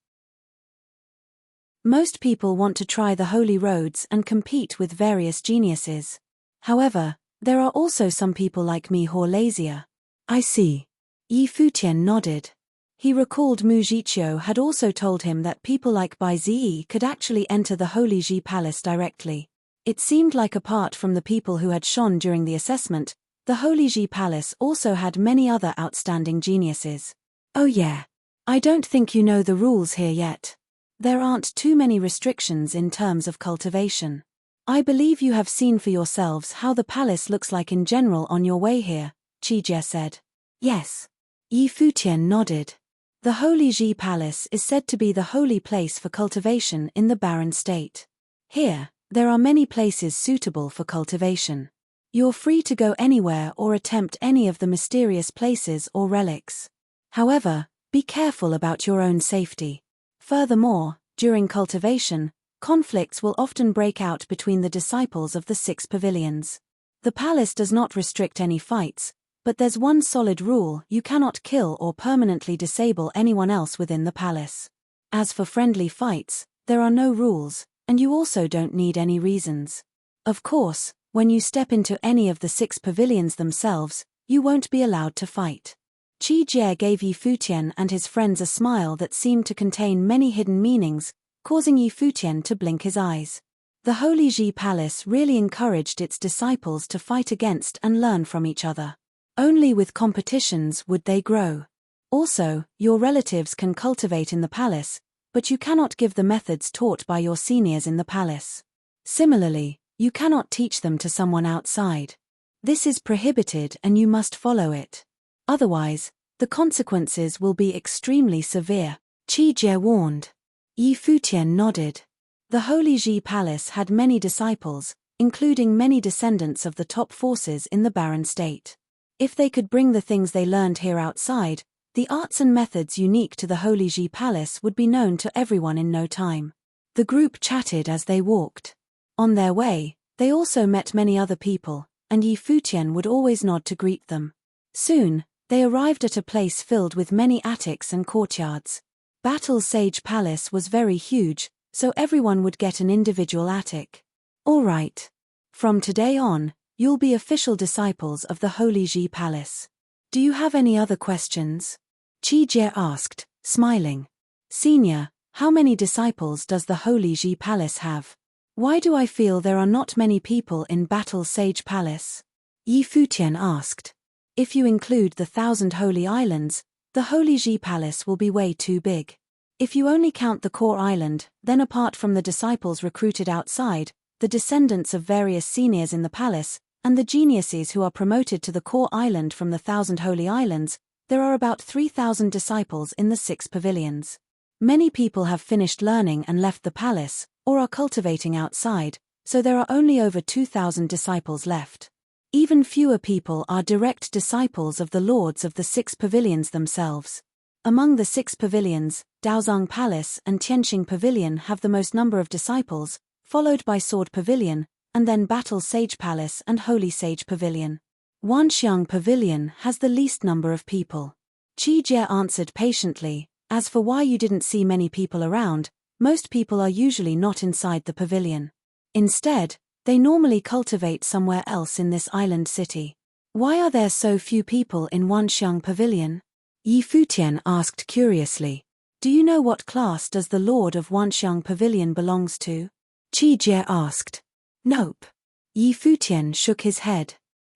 Most people want to try the holy roads and compete with various geniuses. However, there are also some people like me who are lazier. "I see." Yi Futian nodded. He recalled Mu Jiqiu had also told him that people like Bai Ziyi could actually enter the Holy Ji Palace directly. It seemed like apart from the people who had shone during the assessment, the Holy Ji Palace also had many other outstanding geniuses. "Oh yeah. I don't think you know the rules here yet. There aren't too many restrictions in terms of cultivation. I believe you have seen for yourselves how the palace looks like in general on your way here," Qi Jie said. "Yes." Yi Futian nodded. The Holy Ji Palace is said to be the holy place for cultivation in the barren state. Here, there are many places suitable for cultivation. You're free to go anywhere or attempt any of the mysterious places or relics. However, be careful about your own safety. Furthermore, during cultivation, conflicts will often break out between the disciples of the 6 pavilions. The palace does not restrict any fights, but there's one solid rule: you cannot kill or permanently disable anyone else within the palace. As for friendly fights, there are no rules, and you also don't need any reasons. Of course, when you step into any of the 6 pavilions themselves, you won't be allowed to fight. Qi Jie gave Yi Futian and his friends a smile that seemed to contain many hidden meanings, causing Yi Futian to blink his eyes. The Holy Ji Palace really encouraged its disciples to fight against and learn from each other. Only with competitions would they grow. Also, your relatives can cultivate in the palace, but you cannot give the methods taught by your seniors in the palace. Similarly, you cannot teach them to someone outside. This is prohibited and you must follow it. Otherwise, the consequences will be extremely severe, Qi Jie warned. Yi Futian nodded. The Holy Ji Palace had many disciples, including many descendants of the top forces in the barren state. If they could bring the things they learned here outside, the arts and methods unique to the Holy Ji Palace would be known to everyone in no time. The group chatted as they walked. On their way, they also met many other people, and Yi Futian would always nod to greet them. Soon, they arrived at a place filled with many attics and courtyards. Battle Sage Palace was very huge, so everyone would get an individual attic. "All right. From today on, you'll be official disciples of the Holy Ji Palace. Do you have any other questions?" Qi Jie asked, smiling. "Senior, How many disciples does the Holy Ji Palace have? Why do I feel there are not many people in Battle Sage Palace? Yi Futian asked. If you include the 1,000 holy islands, the Holy Ji Palace will be way too big. If you only count the core island, then apart from the disciples recruited outside, the descendants of various seniors in the palace, and the geniuses who are promoted to the core island from the 1,000 holy islands, there are about 3,000 disciples in the 6 pavilions. Many people have finished learning and left the palace, or are cultivating outside, so there are only over 2,000 disciples left. Even fewer people are direct disciples of the lords of the 6 pavilions themselves. Among the 6 pavilions, Daozang Palace and Tianqing Pavilion have the most number of disciples, followed by Sword Pavilion, and then Battle Sage Palace and Holy Sage Pavilion. Wanxiang Pavilion has the least number of people. Qi Jie answered patiently, as for why you didn't see many people around, most people are usually not inside the pavilion. Instead, they normally cultivate somewhere else in this island city. Why are there so few people in Wanxiang Pavilion? Yi Futian asked curiously. Do you know what class does the Lord of Wanxiang Pavilion belongs to? Qi Jie asked. Nope. Yi Futian shook his head.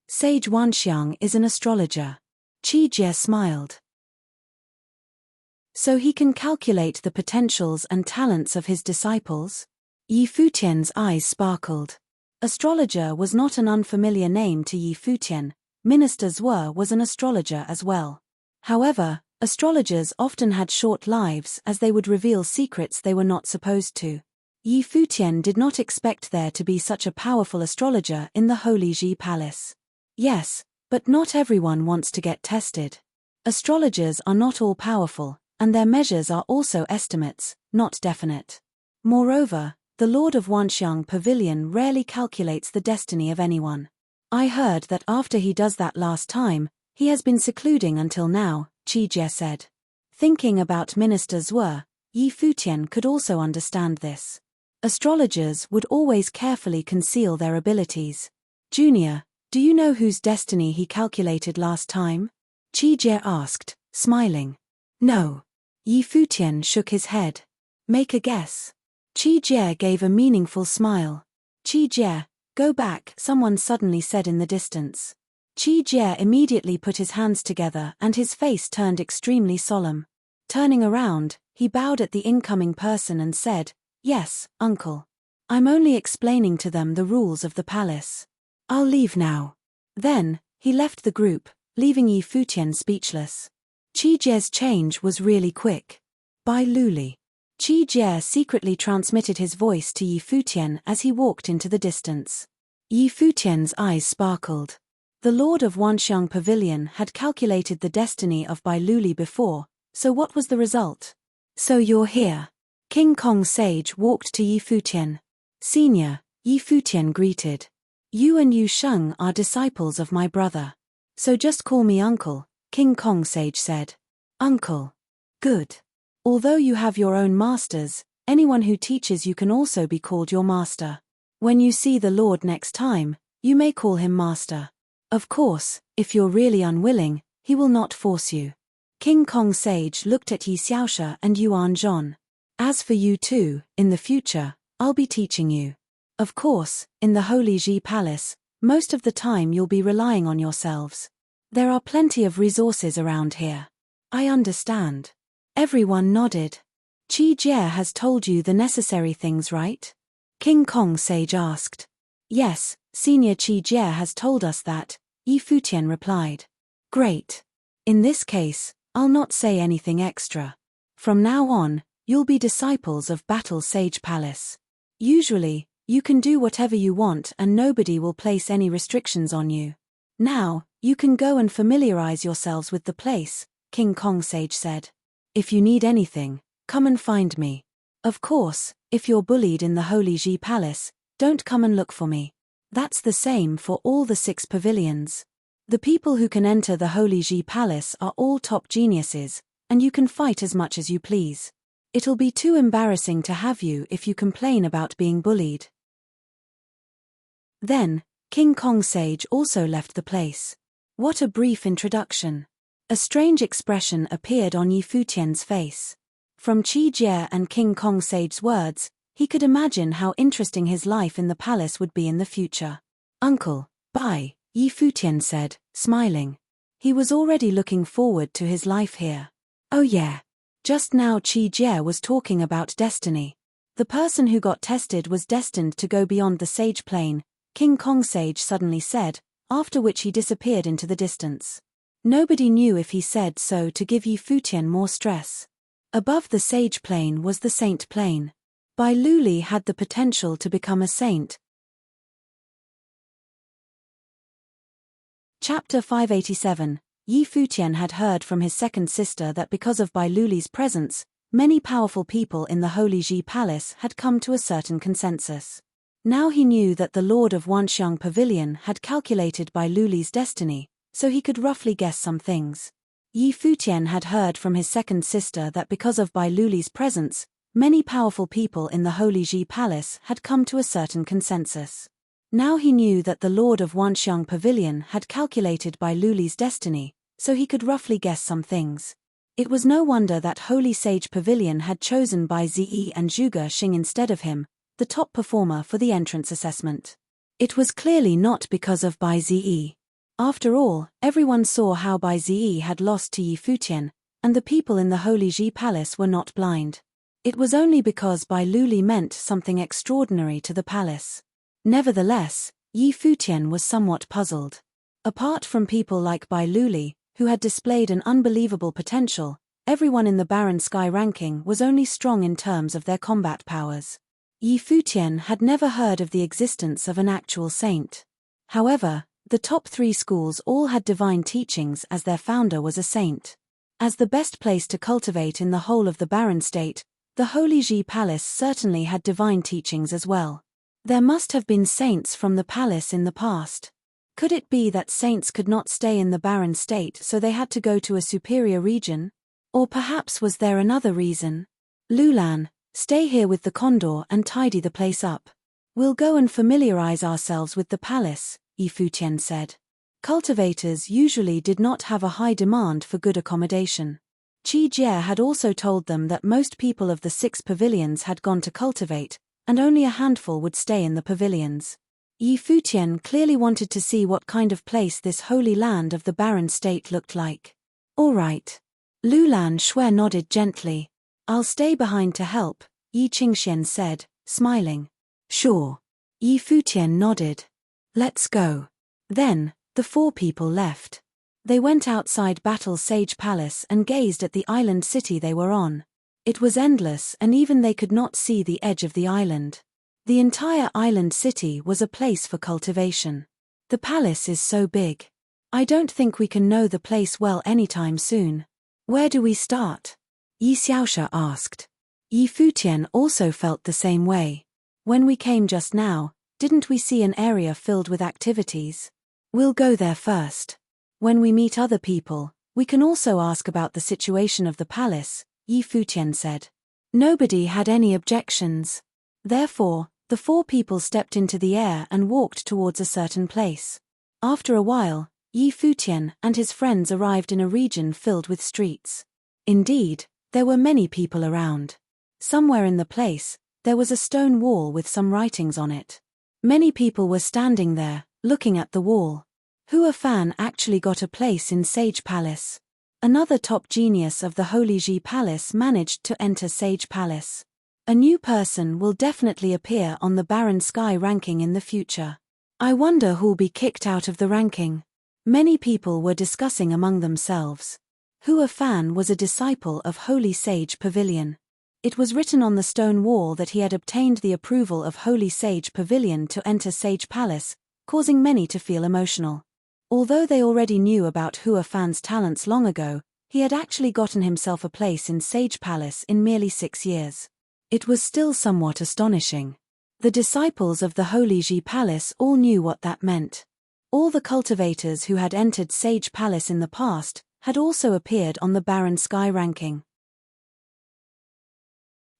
Sage Wanxiang is an astrologer. Qi Jie smiled. So he can calculate the potentials and talents of his disciples? Yi Futian's eyes sparkled. Astrologer was not an unfamiliar name to Yi Futian. Minister Zhuo was an astrologer as well. However, astrologers often had short lives as they would reveal secrets they were not supposed to. Yi Futian did not expect there to be such a powerful astrologer in the Holy Ji Palace. Yes, but not everyone wants to get tested. Astrologers are not all powerful, and their measures are also estimates, not definite. Moreover, the Lord of Wanxiang Pavilion rarely calculates the destiny of anyone. I heard that after he does that last time, he has been secluding until now, Qi Jie said. Thinking about Minister Zhuo, Yi Futian could also understand this. Astrologers would always carefully conceal their abilities. Junior, do you know whose destiny he calculated last time? Qi Jie asked, smiling. No. Yi Futian shook his head. Make a guess. Qi Jie gave a meaningful smile. Qi Jie, go back, someone suddenly said in the distance. Qi Jie immediately put his hands together and his face turned extremely solemn. Turning around, he bowed at the incoming person and said, Yes, uncle. I'm only explaining to them the rules of the palace. I'll leave now. Then, he left the group, leaving Yi Futian speechless. Qi Jie's change was really quick. Bai Luli. Qi Jie secretly transmitted his voice to Yi Futian as he walked into the distance. Yi Futian's eyes sparkled. The Lord of Wanxiang Pavilion had calculated the destiny of Bai Luli before, so what was the result? So you're here. King Kong Sage walked to Yi Futian. Senior, Yi Futian greeted. You and Yu Sheng are disciples of my brother. So just call me uncle, King Kong Sage said. Uncle. Good. Although you have your own masters, anyone who teaches you can also be called your master. When you see the Lord next time, you may call him master. Of course, if you're really unwilling, he will not force you. King Kong Sage looked at Yi Xiaoshe and Yuan Zhong. As for you two, in the future, I'll be teaching you. Of course, in the Holy Ji Palace, most of the time you'll be relying on yourselves. There are plenty of resources around here. I understand. Everyone nodded. Qi Jie has told you the necessary things, right? King Kong Sage asked. Yes, Senior Qi Jie has told us that, Yi Futian replied. Great. In this case, I'll not say anything extra. From now on, you'll be disciples of Battle Sage Palace. Usually, you can do whatever you want and nobody will place any restrictions on you. Now, you can go and familiarize yourselves with the place, King Kong Sage said. If you need anything, come and find me. Of course, if you're bullied in the Holy Ji Palace, don't come and look for me. That's the same for all the 6 pavilions. The people who can enter the Holy Ji Palace are all top geniuses, and you can fight as much as you please. It'll be too embarrassing to have you if you complain about being bullied. Then, King Kong Sage also left the place. What a brief introduction. A strange expression appeared on Yi Futian's face. From Qi Jie and King Kong Sage's words, he could imagine how interesting his life in the palace would be in the future. "Uncle, bye," Yi Futian said, smiling. He was already looking forward to his life here. Oh yeah. Just now Qi Jie was talking about destiny. The person who got tested was destined to go beyond the sage plane, King Kong Sage suddenly said, after which he disappeared into the distance. Nobody knew if he said so to give Yi Futian more stress. Above the sage plane was the saint plane. Bai Luli had the potential to become a saint. Chapter 587. Yi Futian had heard from his second sister that because of Bai Luli's presence, many powerful people in the Holy Ji Palace had come to a certain consensus. Now he knew that the Lord of Wanxiang Pavilion had calculated Bai Luli's destiny, so he could roughly guess some things. Yi Futian had heard from his second sister that because of Bai Luli's presence, many powerful people in the Holy Ji Palace had come to a certain consensus. Now he knew that the Lord of Wanxiang Pavilion had calculated Bai Luli's destiny, so he could roughly guess some things. It was no wonder that Holy Sage Pavilion had chosen Bai Ziyi and Zhuge Xing instead of him, the top performer for the entrance assessment. It was clearly not because of Bai Ziyi. After all, everyone saw how Bai Ziyi had lost to Yi Futian, and the people in the Holy Ji Palace were not blind. It was only because Bai Luli meant something extraordinary to the palace. Nevertheless, Yi Futian was somewhat puzzled. Apart from people like Bai Luli, who had displayed an unbelievable potential, everyone in the Barren Sky ranking was only strong in terms of their combat powers. Yi Futian had never heard of the existence of an actual saint. However, the top 3 schools all had divine teachings as their founder was a saint. As the best place to cultivate in the whole of the Barren State, the Holy Ji Palace certainly had divine teachings as well. There must have been saints from the palace in the past. Could it be that saints could not stay in the Barren State so they had to go to a superior region? Or perhaps was there another reason? Lulan, stay here with the condor and tidy the place up. We'll go and familiarize ourselves with the palace, Yi Futian said. Cultivators usually did not have a high demand for good accommodation. Qi Jie had also told them that most people of the 6 pavilions had gone to cultivate, and only a handful would stay in the pavilions. Yi Futian clearly wanted to see what kind of place this holy land of the Barren State looked like. All right. Lulan Shui nodded gently. I'll stay behind to help, Yi Qingxian said, smiling. Sure. Yi Futian nodded. Let's go. Then, the 4 people left. They went outside Battle Sage Palace and gazed at the island city they were on. It was endless and even they could not see the edge of the island. The entire island city was a place for cultivation. The palace is so big. I don't think we can know the place well anytime soon. Where do we start? Yi Xiaosha asked. Yi Futian also felt the same way. When we came just now, didn't we see an area filled with activities? We'll go there first. When we meet other people, we can also ask about the situation of the palace, Yi Futian said. Nobody had any objections. Therefore, the 4 people stepped into the air and walked towards a certain place. After a while, Yi Futian and his friends arrived in a region filled with streets. Indeed, there were many people around. Somewhere in the place, there was a stone wall with some writings on it. Many people were standing there, looking at the wall. Hua Fan actually got a place in Sage Palace. Another top genius of the Holy Ji Palace managed to enter Sage Palace. A new person will definitely appear on the Barren Sky ranking in the future. I wonder who'll be kicked out of the ranking. Many people were discussing among themselves. Hua Fan was a disciple of Holy Sage Pavilion. It was written on the stone wall that he had obtained the approval of Holy Sage Pavilion to enter Sage Palace, causing many to feel emotional. Although they already knew about Hua Fan's talents long ago, he had actually gotten himself a place in Sage Palace in merely 6 years. It was still somewhat astonishing. The disciples of the Holy Ji Palace all knew what that meant. All the cultivators who had entered Sage Palace in the past had also appeared on the Barren Sky ranking.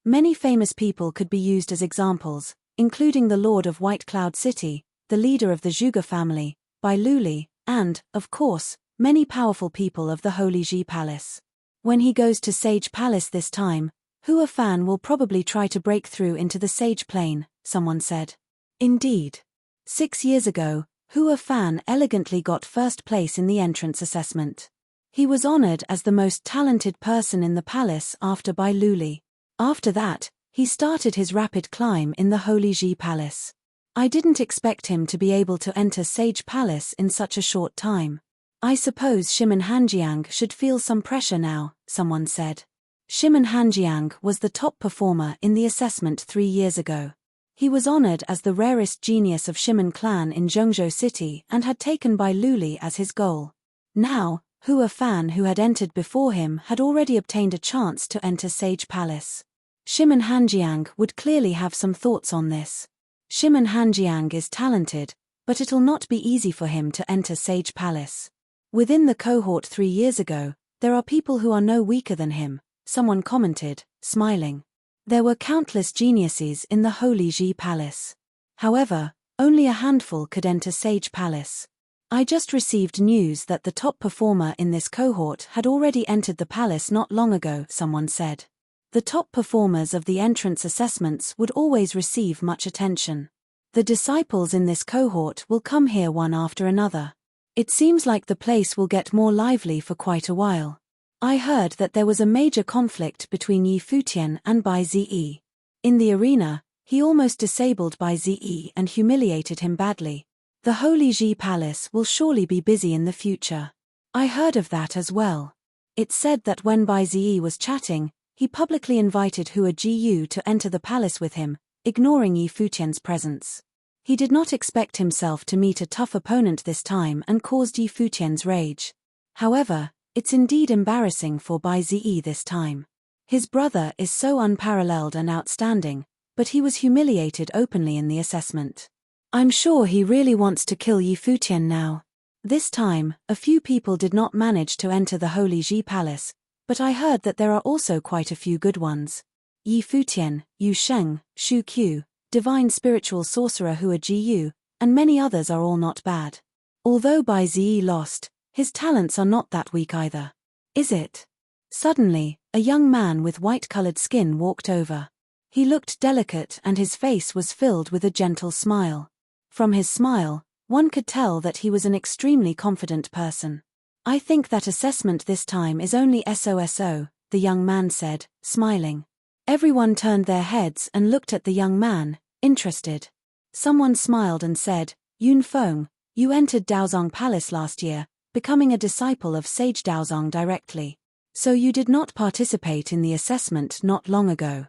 Many famous people could be used as examples, including the Lord of White Cloud City, the leader of the Zhuge family, Bai Luli, and, of course, many powerful people of the Holy Ji Palace. When he goes to Sage Palace this time, Hua Fan will probably try to break through into the Sage Plane, someone said. Indeed. 6 years ago, Hua Fan elegantly got first place in the entrance assessment. He was honored as the most talented person in the palace after Bai Luli. After that, he started his rapid climb in the Holy Ji Palace. I didn't expect him to be able to enter Sage Palace in such a short time. I suppose Shimon Hanjiang should feel some pressure now, someone said. Shimon Hanjiang was the top performer in the assessment 3 years ago. He was honored as the rarest genius of Shimon clan in Zhengzhou City and had taken Bai Luli as his goal. Now, Hua Fan, who had entered before him, had already obtained a chance to enter Sage Palace. Shimon Hanjiang would clearly have some thoughts on this. Shimon Hanjiang is talented, but it'll not be easy for him to enter Sage Palace. Within the cohort 3 years ago, there are people who are no weaker than him, someone commented, smiling. There were countless geniuses in the Holy Ji Palace. However, only a handful could enter Sage Palace. I just received news that the top performer in this cohort had already entered the palace not long ago, someone said. The top performers of the entrance assessments would always receive much attention. The disciples in this cohort will come here one after another. It seems like the place will get more lively for quite a while. I heard that there was a major conflict between Yi Futian and Bai Zi. In the arena, he almost disabled Bai Zi and humiliated him badly. The Holy Ji Palace will surely be busy in the future. I heard of that as well. It's said that when Bai Zi was chatting, he publicly invited Hua Jiyu to enter the palace with him, ignoring Yi Futian's presence. He did not expect himself to meet a tough opponent this time and caused Yi Futian's rage. However, it's indeed embarrassing for Bai Zi this time. His brother is so unparalleled and outstanding, but he was humiliated openly in the assessment. I'm sure he really wants to kill Yi Futian now. This time, a few people did not manage to enter the Holy Ji Palace, but I heard that there are also quite a few good ones. Yi Futian, Yu Sheng, Shu Qiu, Divine Spiritual Sorcerer Hua Jiyu, and many others are all not bad. Although Bai Zi lost, his talents are not that weak either. Is it? Suddenly, a young man with white-colored skin walked over. He looked delicate and his face was filled with a gentle smile. From his smile, one could tell that he was an extremely confident person. I think that assessment this time is only SOSO, the young man said, smiling. Everyone turned their heads and looked at the young man, interested. Someone smiled and said, Yun Feng, you entered Daozong Palace last year, becoming a disciple of Sage Daozong directly. So you did not participate in the assessment not long ago.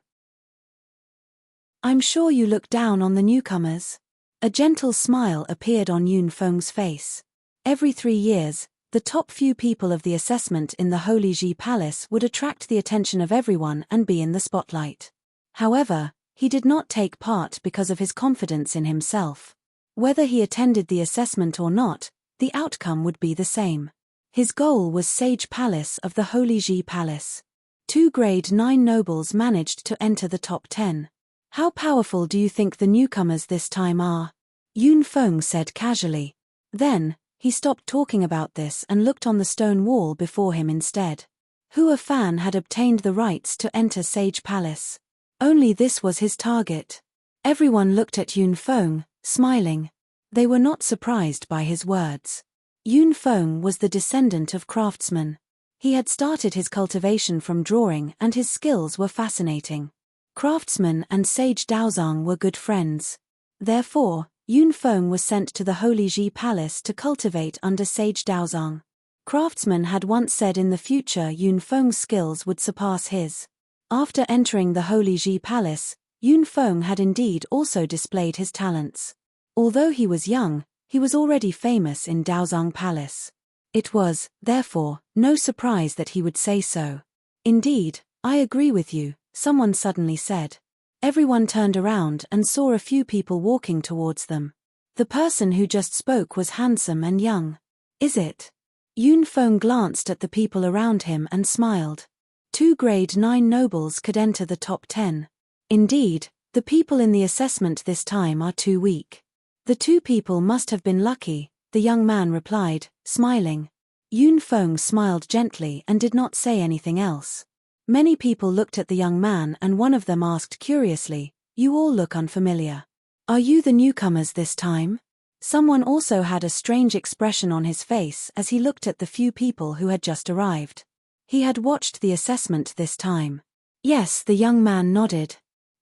I'm sure you look down on the newcomers. A gentle smile appeared on Yun Feng's face. Every 3 years, the top few people of the assessment in the Holy Ji Palace would attract the attention of everyone and be in the spotlight. However, he did not take part because of his confidence in himself. Whether he attended the assessment or not, the outcome would be the same. His goal was Sage Palace of the Holy Ji Palace. 2 grade 9 nobles managed to enter the top 10. How powerful do you think the newcomers this time are? Yun Feng said casually. Then, he stopped talking about this and looked on the stone wall before him instead. Hua Fan had obtained the rights to enter Sage Palace. Only this was his target. Everyone looked at Yun Feng, smiling. They were not surprised by his words. Yun Feng was the descendant of craftsmen. He had started his cultivation from drawing and his skills were fascinating. Craftsmen and Sage Daozong were good friends. Therefore, Yun Feng was sent to the Holy Ji Palace to cultivate under Sage Daozong. Craftsmen had once said in the future Yun Feng's skills would surpass his. After entering the Holy Ji Palace, Yun Feng had indeed also displayed his talents. Although he was young, he was already famous in Daozong Palace. It was, therefore, no surprise that he would say so. Indeed, I agree with you, someone suddenly said. Everyone turned around and saw a few people walking towards them. The person who just spoke was handsome and young. Is it? Yun Feng glanced at the people around him and smiled. 2 grade 9 nobles could enter the top 10. Indeed, the people in the assessment this time are too weak. The 2 people must have been lucky, the young man replied, smiling. Yun Feng smiled gently and did not say anything else. Many people looked at the young man and one of them asked curiously, "You all look unfamiliar. Are you the newcomers this time?" Someone also had a strange expression on his face as he looked at the few people who had just arrived. He had watched the assessment this time. Yes, the young man nodded.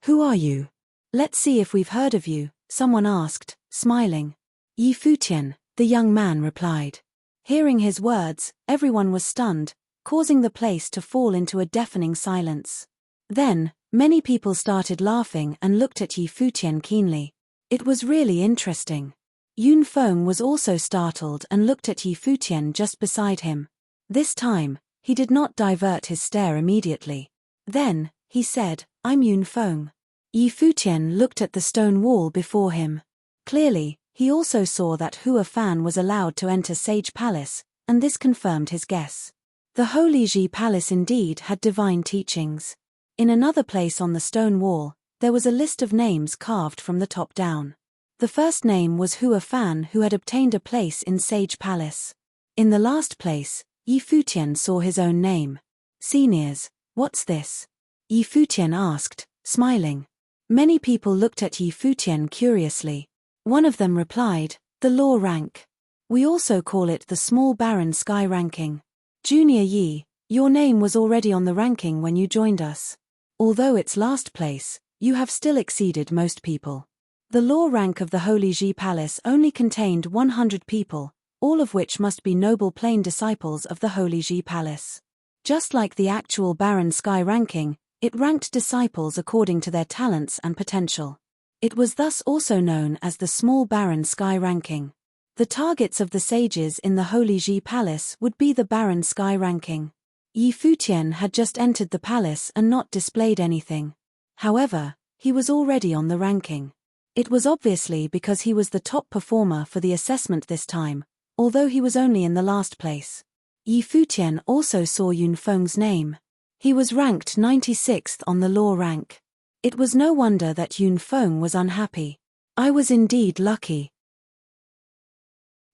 "Who are you? Let's see if we've heard of you," someone asked, smiling. "Yi Futian," the young man replied. Hearing his words, everyone was stunned, causing the place to fall into a deafening silence. Then, many people started laughing and looked at Yi Futian keenly. It was really interesting. Unfeng was also startled and looked at Yi Futian just beside him. This time, he did not divert his stare immediately. Then, he said, "I'm Unfeng." Yi Futian looked at the stone wall before him. Clearly, he also saw that Hua Fan was allowed to enter Sage Palace, and this confirmed his guess. The Holy Ji Palace indeed had divine teachings. In another place on the stone wall, there was a list of names carved from the top down. The first name was Hua Fan, who had obtained a place in Sage Palace. In the last place, Yi Futian saw his own name. "Seniors, what's this?" Yi Futian asked, smiling. Many people looked at Yi Futian curiously. One of them replied, "The law rank. We also call it the small baron sky ranking. Junior Yi, your name was already on the ranking when you joined us. Although it's last place, you have still exceeded most people." The law rank of the Holy Ji Palace only contained 100 people, all of which must be noble plain disciples of the Holy Ji Palace. Just like the actual Baron Sky ranking, it ranked disciples according to their talents and potential. It was thus also known as the Small Baron Sky ranking. The targets of the sages in the Holy Ji Palace would be the Baron Sky ranking. Yi Futian had just entered the palace and not displayed anything. However, he was already on the ranking. It was obviously because he was the top performer for the assessment this time, although he was only in the last place. Yi Futian also saw Unfeng's name. He was ranked 96th on the law rank. It was no wonder that Unfeng was unhappy. "I was indeed lucky."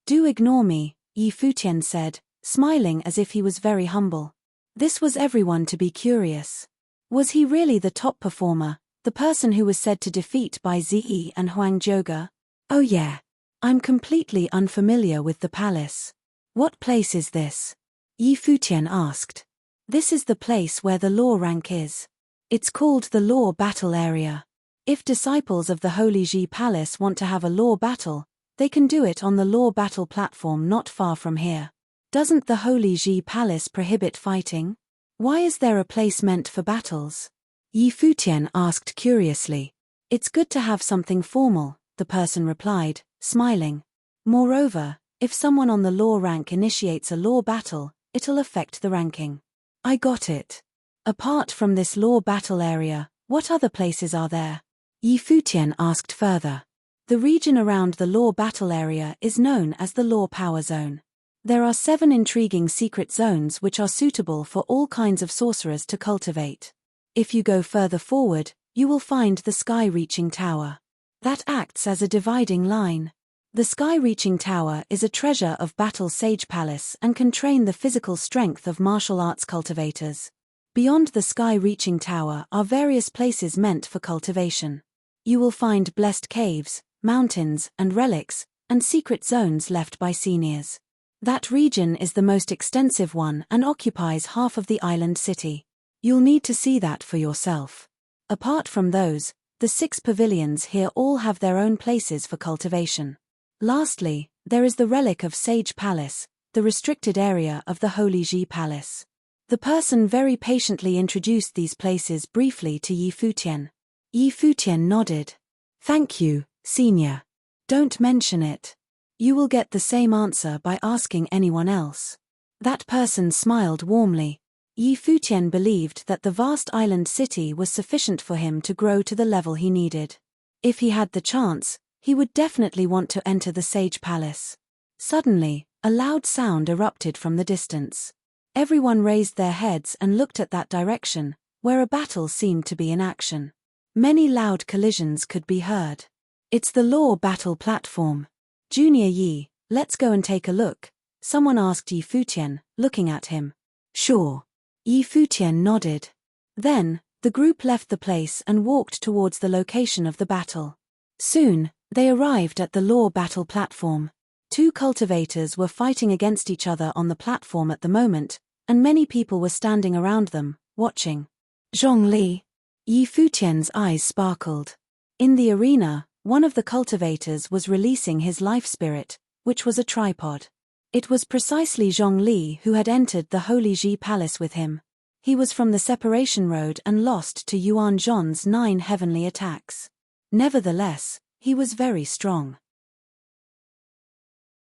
"Do ignore me," Yi Futian said, smiling as if he was very humble. This was everyone to be curious. Was he really the top performer, the person who was said to defeat by Ziyi and Huang Zhouge? "Oh yeah. I'm completely unfamiliar with the palace. What place is this?" Yi Futian asked. "This is the place where the law rank is. It's called the law battle area. If disciples of the Holy Ji Palace want to have a law battle, they can do it on the law battle platform not far from here. Doesn't the Holy Ji Palace prohibit fighting? Why is there a place meant for battles?" Yi Futian asked curiously. "It's good to have something formal," the person replied, smiling. "Moreover, if someone on the law rank initiates a law battle, it'll affect the ranking." "I got it. Apart from this law battle area, what other places are there?" Yi Futian asked further. The region around the law battle area is known as the law power zone. There are 7 intriguing secret zones which are suitable for all kinds of sorcerers to cultivate. If you go further forward, you will find the sky-reaching tower. That acts as a dividing line. The sky-reaching tower is a treasure of Battle Sage Palace and can train the physical strength of martial arts cultivators. Beyond the sky-reaching tower are various places meant for cultivation. You will find blessed caves, mountains, and relics, and secret zones left by seniors. That region is the most extensive one and occupies half of the island city. You'll need to see that for yourself. Apart from those, the 6 pavilions here all have their own places for cultivation. Lastly, there is the relic of Sage Palace, the restricted area of the Holy Ji Palace. The person very patiently introduced these places briefly to Yi Futian. Yi Futian nodded. "Thank you, senior. Don't mention it. You will get the same answer by asking anyone else." That person smiled warmly. Yi Futian believed that the vast island city was sufficient for him to grow to the level he needed. If he had the chance, he would definitely want to enter the Sage Palace. Suddenly, a loud sound erupted from the distance. Everyone raised their heads and looked at that direction, where a battle seemed to be in action. Many loud collisions could be heard. "It's the law battle platform. Junior Yi, let's go and take a look," someone asked Yi Futian, looking at him. "Sure." Yi Futian nodded. Then, the group left the place and walked towards the location of the battle. Soon, they arrived at the law battle platform. Two cultivators were fighting against each other on the platform at the moment, and many people were standing around them, watching. Zhongli. Yi Futian's eyes sparkled. In the arena, one of the cultivators was releasing his life spirit, which was a tripod. It was precisely Zhongli who had entered the Holy Ji Palace with him. He was from the Separation Road and lost to Yuan Zhon's 9 heavenly attacks. Nevertheless, he was very strong.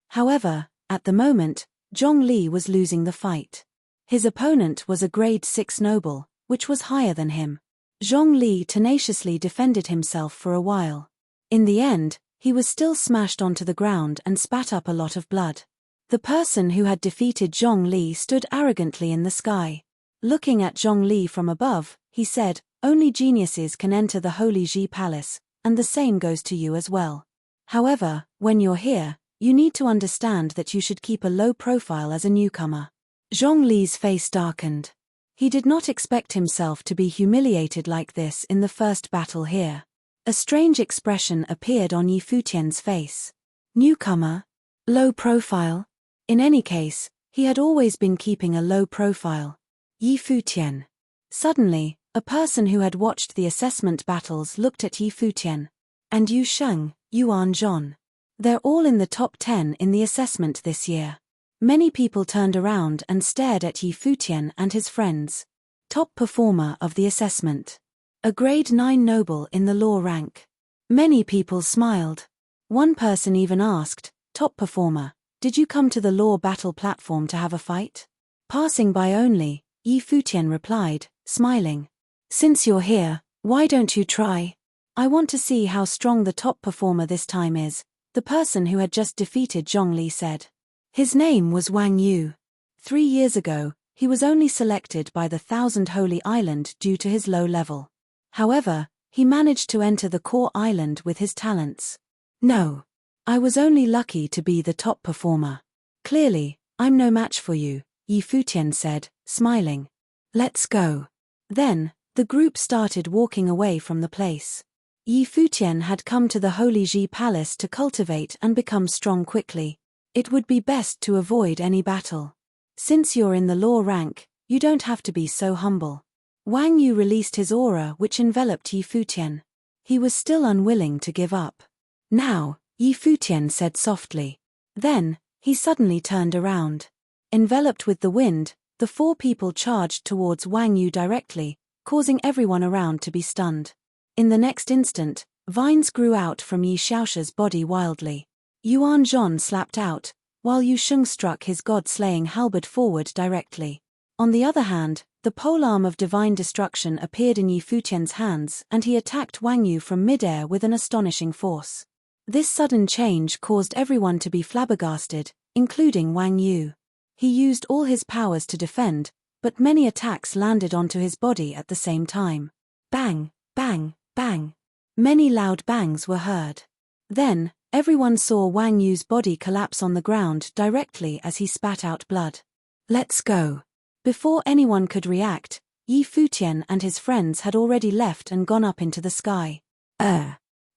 However, at the moment, Zhongli was losing the fight. His opponent was a grade 6 noble, which was higher than him. Zhongli tenaciously defended himself for a while. In the end, he was still smashed onto the ground and spat up a lot of blood. The person who had defeated Zhongli stood arrogantly in the sky. Looking at Zhongli from above, he said, "Only geniuses can enter the Holy Ji Palace, and the same goes to you as well. However, when you're here, you need to understand that you should keep a low profile as a newcomer." Zhongli's face darkened. He did not expect himself to be humiliated like this in the first battle here. A strange expression appeared on Yi Futian's face. Newcomer? Low profile? In any case, he had always been keeping a low profile. Yi Futian. Suddenly, a person who had watched the assessment battles looked at Yi Futian. And Yu Sheng, Yuan Zhon. They're all in the top 10 in the assessment this year. Many people turned around and stared at Yi Futian and his friends. Top performer of the assessment. A grade 9 noble in the law rank. Many people smiled. One person even asked, "Top performer, did you come to the law battle platform to have a fight?" Passing by only, Yi Futian replied, smiling. "Since you're here, why don't you try? I want to see how strong the top performer this time is," the person who had just defeated Zhongli said. His name was Wang Yu. 3 years ago, he was only selected by the Thousand Holy Island due to his low level. However, he managed to enter the core island with his talents. "No. I was only lucky to be the top performer. Clearly, I'm no match for you," Yi Futian said, smiling. "Let's go." Then, the group started walking away from the place. Yi Futian had come to the Holy Ji Palace to cultivate and become strong quickly. It would be best to avoid any battle. Since you're in the law rank, you don't have to be so humble. Wang Yu released his aura which enveloped Yi Futian. He was still unwilling to give up. "Now," Yi Futian said softly. Then, he suddenly turned around. Enveloped with the wind, the 4 people charged towards Wang Yu directly, causing everyone around to be stunned. In the next instant, vines grew out from Yi Xiaosha's body wildly. Yuan Zhon slapped out, while Yu Sheng struck his god-slaying halberd forward directly. On the other hand, the polearm of divine destruction appeared in Yi Futian's hands and he attacked Wang Yu from midair with an astonishing force. This sudden change caused everyone to be flabbergasted, including Wang Yu. He used all his powers to defend, but many attacks landed onto his body at the same time. Bang, bang, bang. Many loud bangs were heard. Then, everyone saw Wang Yu's body collapse on the ground directly as he spat out blood. "Let's go." Before anyone could react, Yi Futian and his friends had already left and gone up into the sky.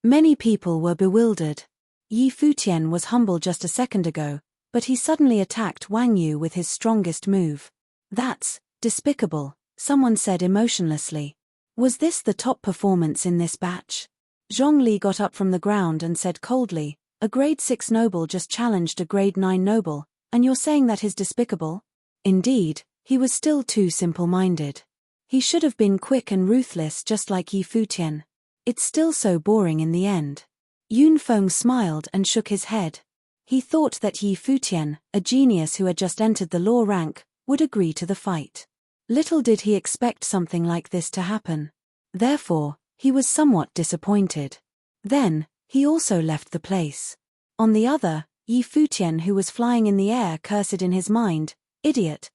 Many people were bewildered. Yi Futian was humble just a second ago, but he suddenly attacked Wang Yu with his strongest move. "That's despicable," someone said emotionlessly. Was this the top performance in this batch? Zhongli got up from the ground and said coldly, "A grade 6 noble just challenged a grade 9 noble, and you're saying that is despicable?" Indeed, he was still too simple-minded. He should have been quick and ruthless just like Yi Futian. It's still so boring in the end. Yunfeng smiled and shook his head. He thought that Yi Futian, a genius who had just entered the law rank, would agree to the fight. Little did he expect something like this to happen. Therefore, he was somewhat disappointed. Then, he also left the place. On the other, Yi Futian, who was flying in the air, cursed in his mind, "Idiot."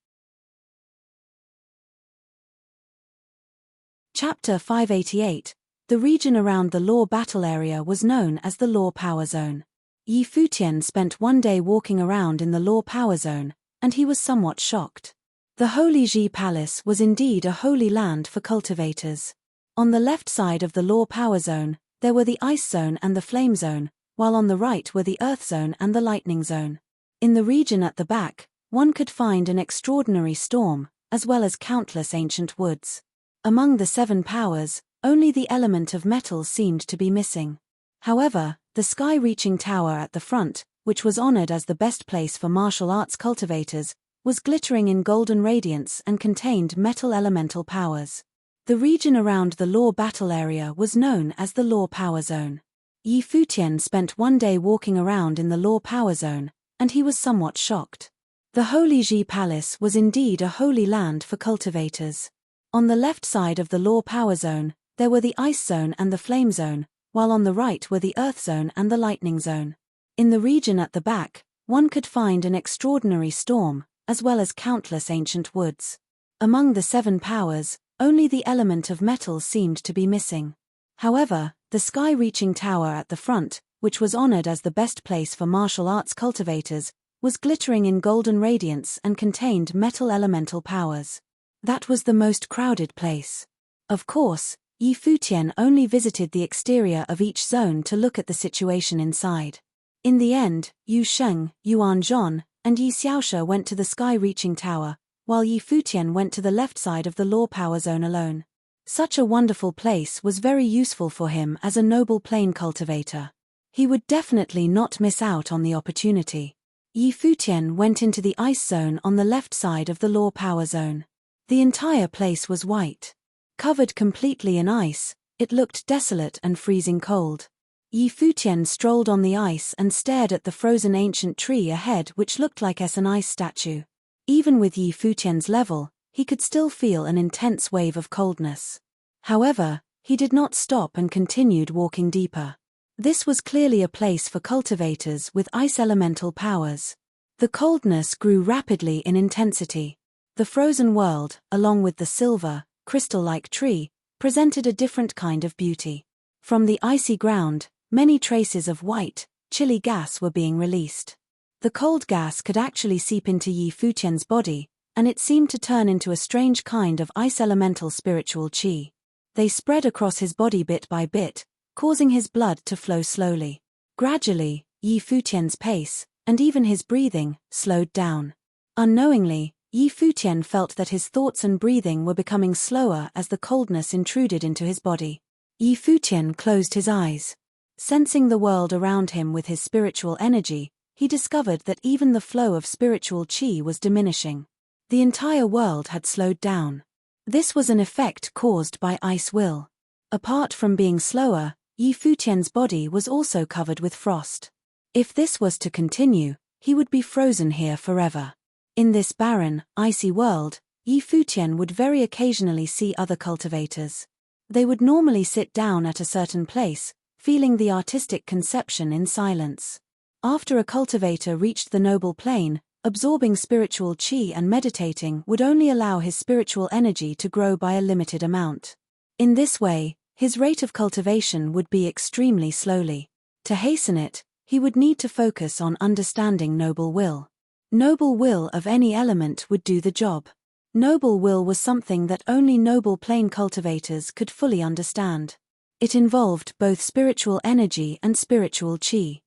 Chapter 588. The region around the law battle area was known as the Law Power Zone. Yi Futian spent one day walking around in the Law Power Zone, and he was somewhat shocked. The Holy Ji Palace was indeed a holy land for cultivators. On the left side of the Law Power Zone, there were the Ice Zone and the Flame Zone, while on the right were the Earth Zone and the Lightning Zone. In the region at the back, one could find an extraordinary storm, as well as countless ancient woods. Among the 7 powers, only the element of metal seemed to be missing. However, the sky-reaching tower at the front, which was honored as the best place for martial arts cultivators, was glittering in golden radiance and contained metal elemental powers. The region around the Law Battle area was known as the Law Power Zone. Yi Futian spent one day walking around in the Law Power Zone, and he was somewhat shocked. The Holy Ji Palace was indeed a holy land for cultivators. On the left side of the Law Power Zone, there were the Ice Zone and the Flame Zone, while on the right were the Earth Zone and the Lightning Zone. In the region at the back, one could find an extraordinary storm, as well as countless ancient woods. Among the 7 powers, only the element of metal seemed to be missing. However, the sky-reaching tower at the front, which was honored as the best place for martial arts cultivators, was glittering in golden radiance and contained metal elemental powers. That was the most crowded place. Of course, Yi Futian only visited the exterior of each zone to look at the situation inside. In the end, Yu Sheng, Yuan Zhon, and Yi Xiaoshe went to the sky-reaching tower, while Yi Futian went to the left side of the Law Power Zone alone. Such a wonderful place was very useful for him as a noble plane cultivator. He would definitely not miss out on the opportunity. Yi Futian went into the Ice Zone on the left side of the Law Power Zone. The entire place was white. Covered completely in ice, it looked desolate and freezing cold. Yi Futian strolled on the ice and stared at the frozen ancient tree ahead, which looked like an ice statue. Even with Yi Futian's level, he could still feel an intense wave of coldness. However, he did not stop and continued walking deeper. This was clearly a place for cultivators with ice elemental powers. The coldness grew rapidly in intensity. The frozen world, along with the silver, crystal-like tree, presented a different kind of beauty. From the icy ground, many traces of white, chilly gas were being released. The cold gas could actually seep into Yi Futian's body, and it seemed to turn into a strange kind of ice elemental spiritual qi. They spread across his body bit by bit, causing his blood to flow slowly. Gradually, Yi Futian's pace, and even his breathing, slowed down. Unknowingly, Yi Futian felt that his thoughts and breathing were becoming slower as the coldness intruded into his body. Yi Futian closed his eyes. Sensing the world around him with his spiritual energy, he discovered that even the flow of spiritual qi was diminishing. The entire world had slowed down. This was an effect caused by ice will. Apart from being slower, Yi Futian's body was also covered with frost. If this was to continue, he would be frozen here forever. In this barren, icy world, Yi Futian would very occasionally see other cultivators. They would normally sit down at a certain place, feeling the artistic conception in silence. After a cultivator reached the noble plane, absorbing spiritual qi and meditating would only allow his spiritual energy to grow by a limited amount. In this way, his rate of cultivation would be extremely slowly. To hasten it, he would need to focus on understanding noble will. Noble will of any element would do the job. Noble will was something that only noble plane cultivators could fully understand. It involved both spiritual energy and spiritual qi.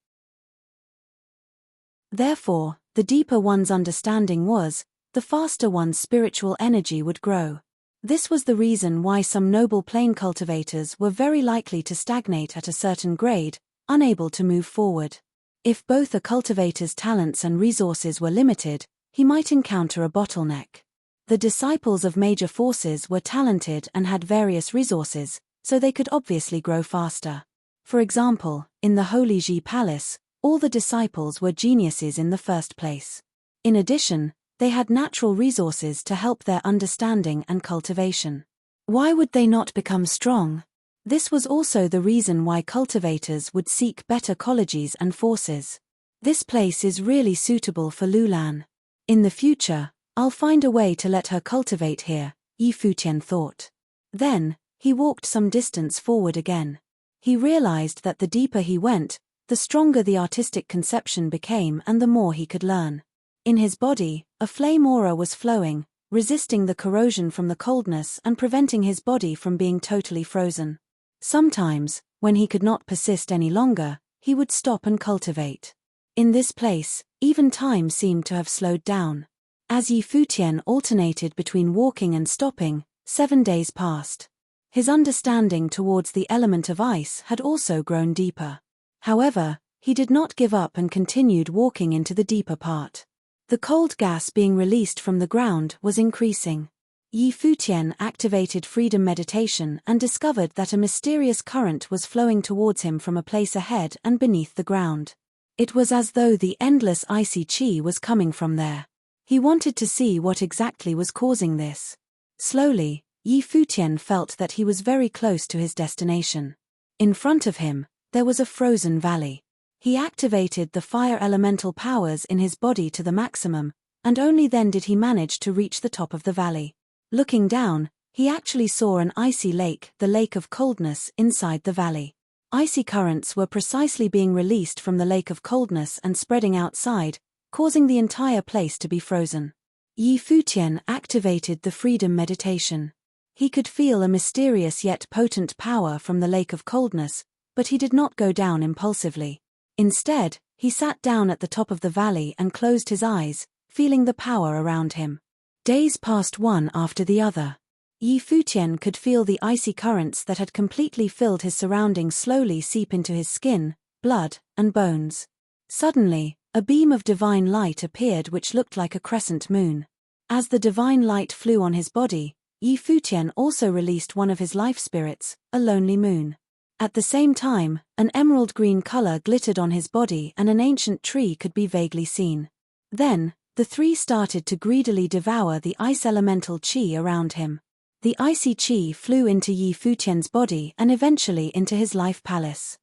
Therefore, the deeper one's understanding was, the faster one's spiritual energy would grow. This was the reason why some noble plane cultivators were very likely to stagnate at a certain grade, unable to move forward. If both a cultivator's talents and resources were limited, he might encounter a bottleneck. The disciples of major forces were talented and had various resources, so they could obviously grow faster. For example, in the Holy Ji Palace, all the disciples were geniuses in the first place. In addition, they had natural resources to help their understanding and cultivation. Why would they not become strong? This was also the reason why cultivators would seek better colleges and forces. This place is really suitable for Lulan. In the future, I'll find a way to let her cultivate here, Yi Futian thought. Then, he walked some distance forward again. He realized that the deeper he went, the stronger the artistic conception became and the more he could learn. In his body, a flame aura was flowing, resisting the corrosion from the coldness and preventing his body from being totally frozen. Sometimes, when he could not persist any longer, he would stop and cultivate. In this place, even time seemed to have slowed down. As Yi Futian alternated between walking and stopping, 7 days passed. His understanding towards the element of ice had also grown deeper. However, he did not give up and continued walking into the deeper part. The cold gas being released from the ground was increasing. Yi Futian activated freedom meditation and discovered that a mysterious current was flowing towards him from a place ahead and beneath the ground. It was as though the endless icy qi was coming from there. He wanted to see what exactly was causing this. Slowly, Yi Futian felt that he was very close to his destination. In front of him, there was a frozen valley. He activated the fire elemental powers in his body to the maximum, and only then did he manage to reach the top of the valley. Looking down, he actually saw an icy lake, the lake of coldness, inside the valley. Icy currents were precisely being released from the lake of coldness and spreading outside, causing the entire place to be frozen. Yi Futian activated the freedom meditation. He could feel a mysterious yet potent power from the lake of coldness, but he did not go down impulsively. Instead, he sat down at the top of the valley and closed his eyes, feeling the power around him. Days passed one after the other. Yi Futian could feel the icy currents that had completely filled his surroundings slowly seep into his skin, blood, and bones. Suddenly, a beam of divine light appeared which looked like a crescent moon. As the divine light flew on his body, Yi Futian also released one of his life spirits, a lonely moon. At the same time, an emerald green color glittered on his body and an ancient tree could be vaguely seen. Then, the three started to greedily devour the ice elemental qi around him. The icy qi flew into Yi Futian's body and eventually into his life palace.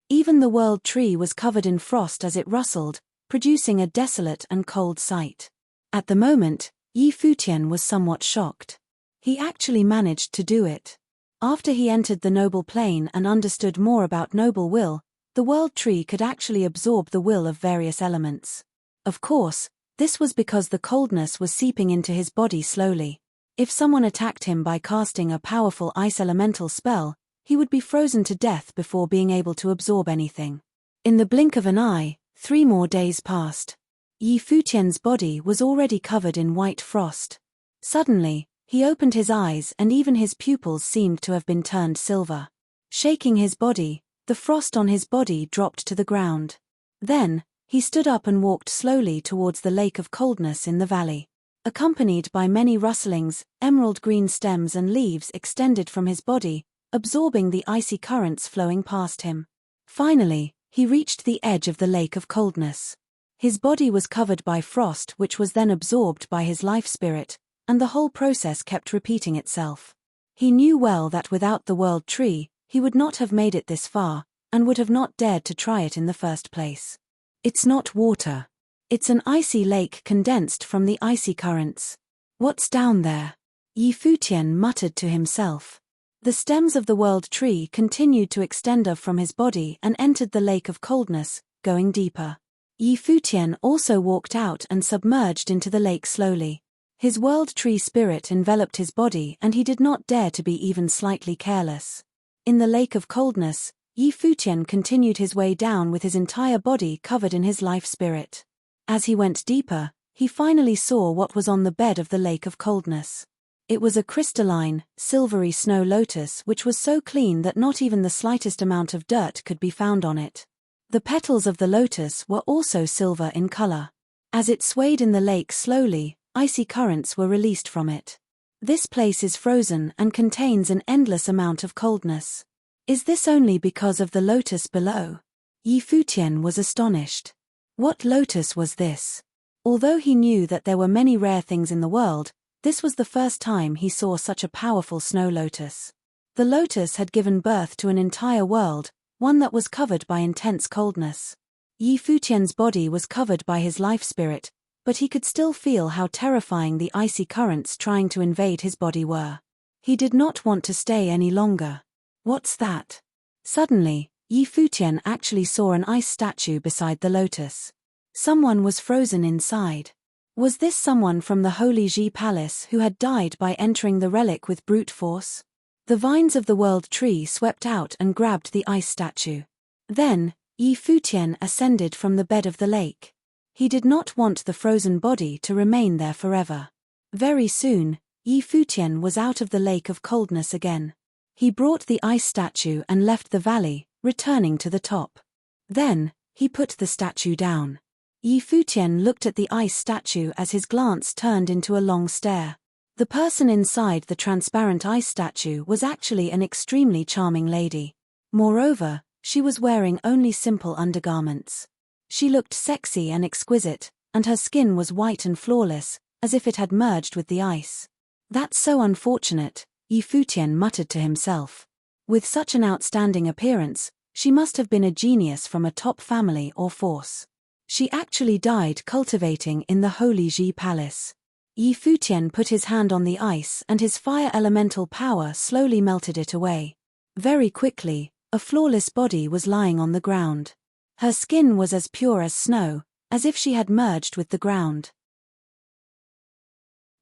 Even the world tree was covered in frost as it rustled, producing a desolate and cold sight. At the moment, Yi Futian was somewhat shocked. He actually managed to do it. After he entered the noble plane and understood more about noble will, the world tree could actually absorb the will of various elements. Of course, this was because the coldness was seeping into his body slowly. If someone attacked him by casting a powerful ice elemental spell, he would be frozen to death before being able to absorb anything. In the blink of an eye, 3 more days passed. Yi Futian's body was already covered in white frost. Suddenly, he opened his eyes and even his pupils seemed to have been turned silver. Shaking his body, the frost on his body dropped to the ground. Then, he stood up and walked slowly towards the lake of coldness in the valley. Accompanied by many rustlings, emerald green stems and leaves extended from his body, absorbing the icy currents flowing past him. Finally, he reached the edge of the lake of coldness. His body was covered by frost which was then absorbed by his life spirit, and the whole process kept repeating itself. He knew well that without the world tree, he would not have made it this far, and would have not dared to try it in the first place. It's not water. It's an icy lake condensed from the icy currents. What's down there? Yi Futian muttered to himself. The stems of the world tree continued to extend up from his body and entered the lake of coldness, going deeper. Yi Futian also walked out and submerged into the lake slowly. His world tree spirit enveloped his body and he did not dare to be even slightly careless. In the lake of coldness, Yi Futian continued his way down with his entire body covered in his life spirit. As he went deeper, he finally saw what was on the bed of the lake of coldness. It was a crystalline, silvery snow lotus which was so clean that not even the slightest amount of dirt could be found on it. The petals of the lotus were also silver in color. As it swayed in the lake slowly, icy currents were released from it. This place is frozen and contains an endless amount of coldness. Is this only because of the lotus below? Yi Futian was astonished. What lotus was this? Although he knew that there were many rare things in the world, this was the first time he saw such a powerful snow lotus. The lotus had given birth to an entire world, one that was covered by intense coldness. Yi Futian's body was covered by his life spirit, but he could still feel how terrifying the icy currents trying to invade his body were. He did not want to stay any longer. What's that? Suddenly, Yi Futian actually saw an ice statue beside the lotus. Someone was frozen inside. Was this someone from the Holy Ji Palace who had died by entering the relic with brute force? The vines of the World Tree swept out and grabbed the ice statue. Then, Futian ascended from the bed of the lake. He did not want the frozen body to remain there forever. Very soon, Futian was out of the lake of coldness again. He brought the ice statue and left the valley, returning to the top. Then, he put the statue down. Futian looked at the ice statue as his glance turned into a long stare. The person inside the transparent ice statue was actually an extremely charming lady. Moreover, she was wearing only simple undergarments. She looked sexy and exquisite, and her skin was white and flawless, as if it had merged with the ice. That's so unfortunate, Futian muttered to himself. With such an outstanding appearance, she must have been a genius from a top family or force. She actually died cultivating in the Holy Ji Palace. Futian put his hand on the ice and his fire elemental power slowly melted it away. Very quickly, a flawless body was lying on the ground. Her skin was as pure as snow, as if she had merged with the ground.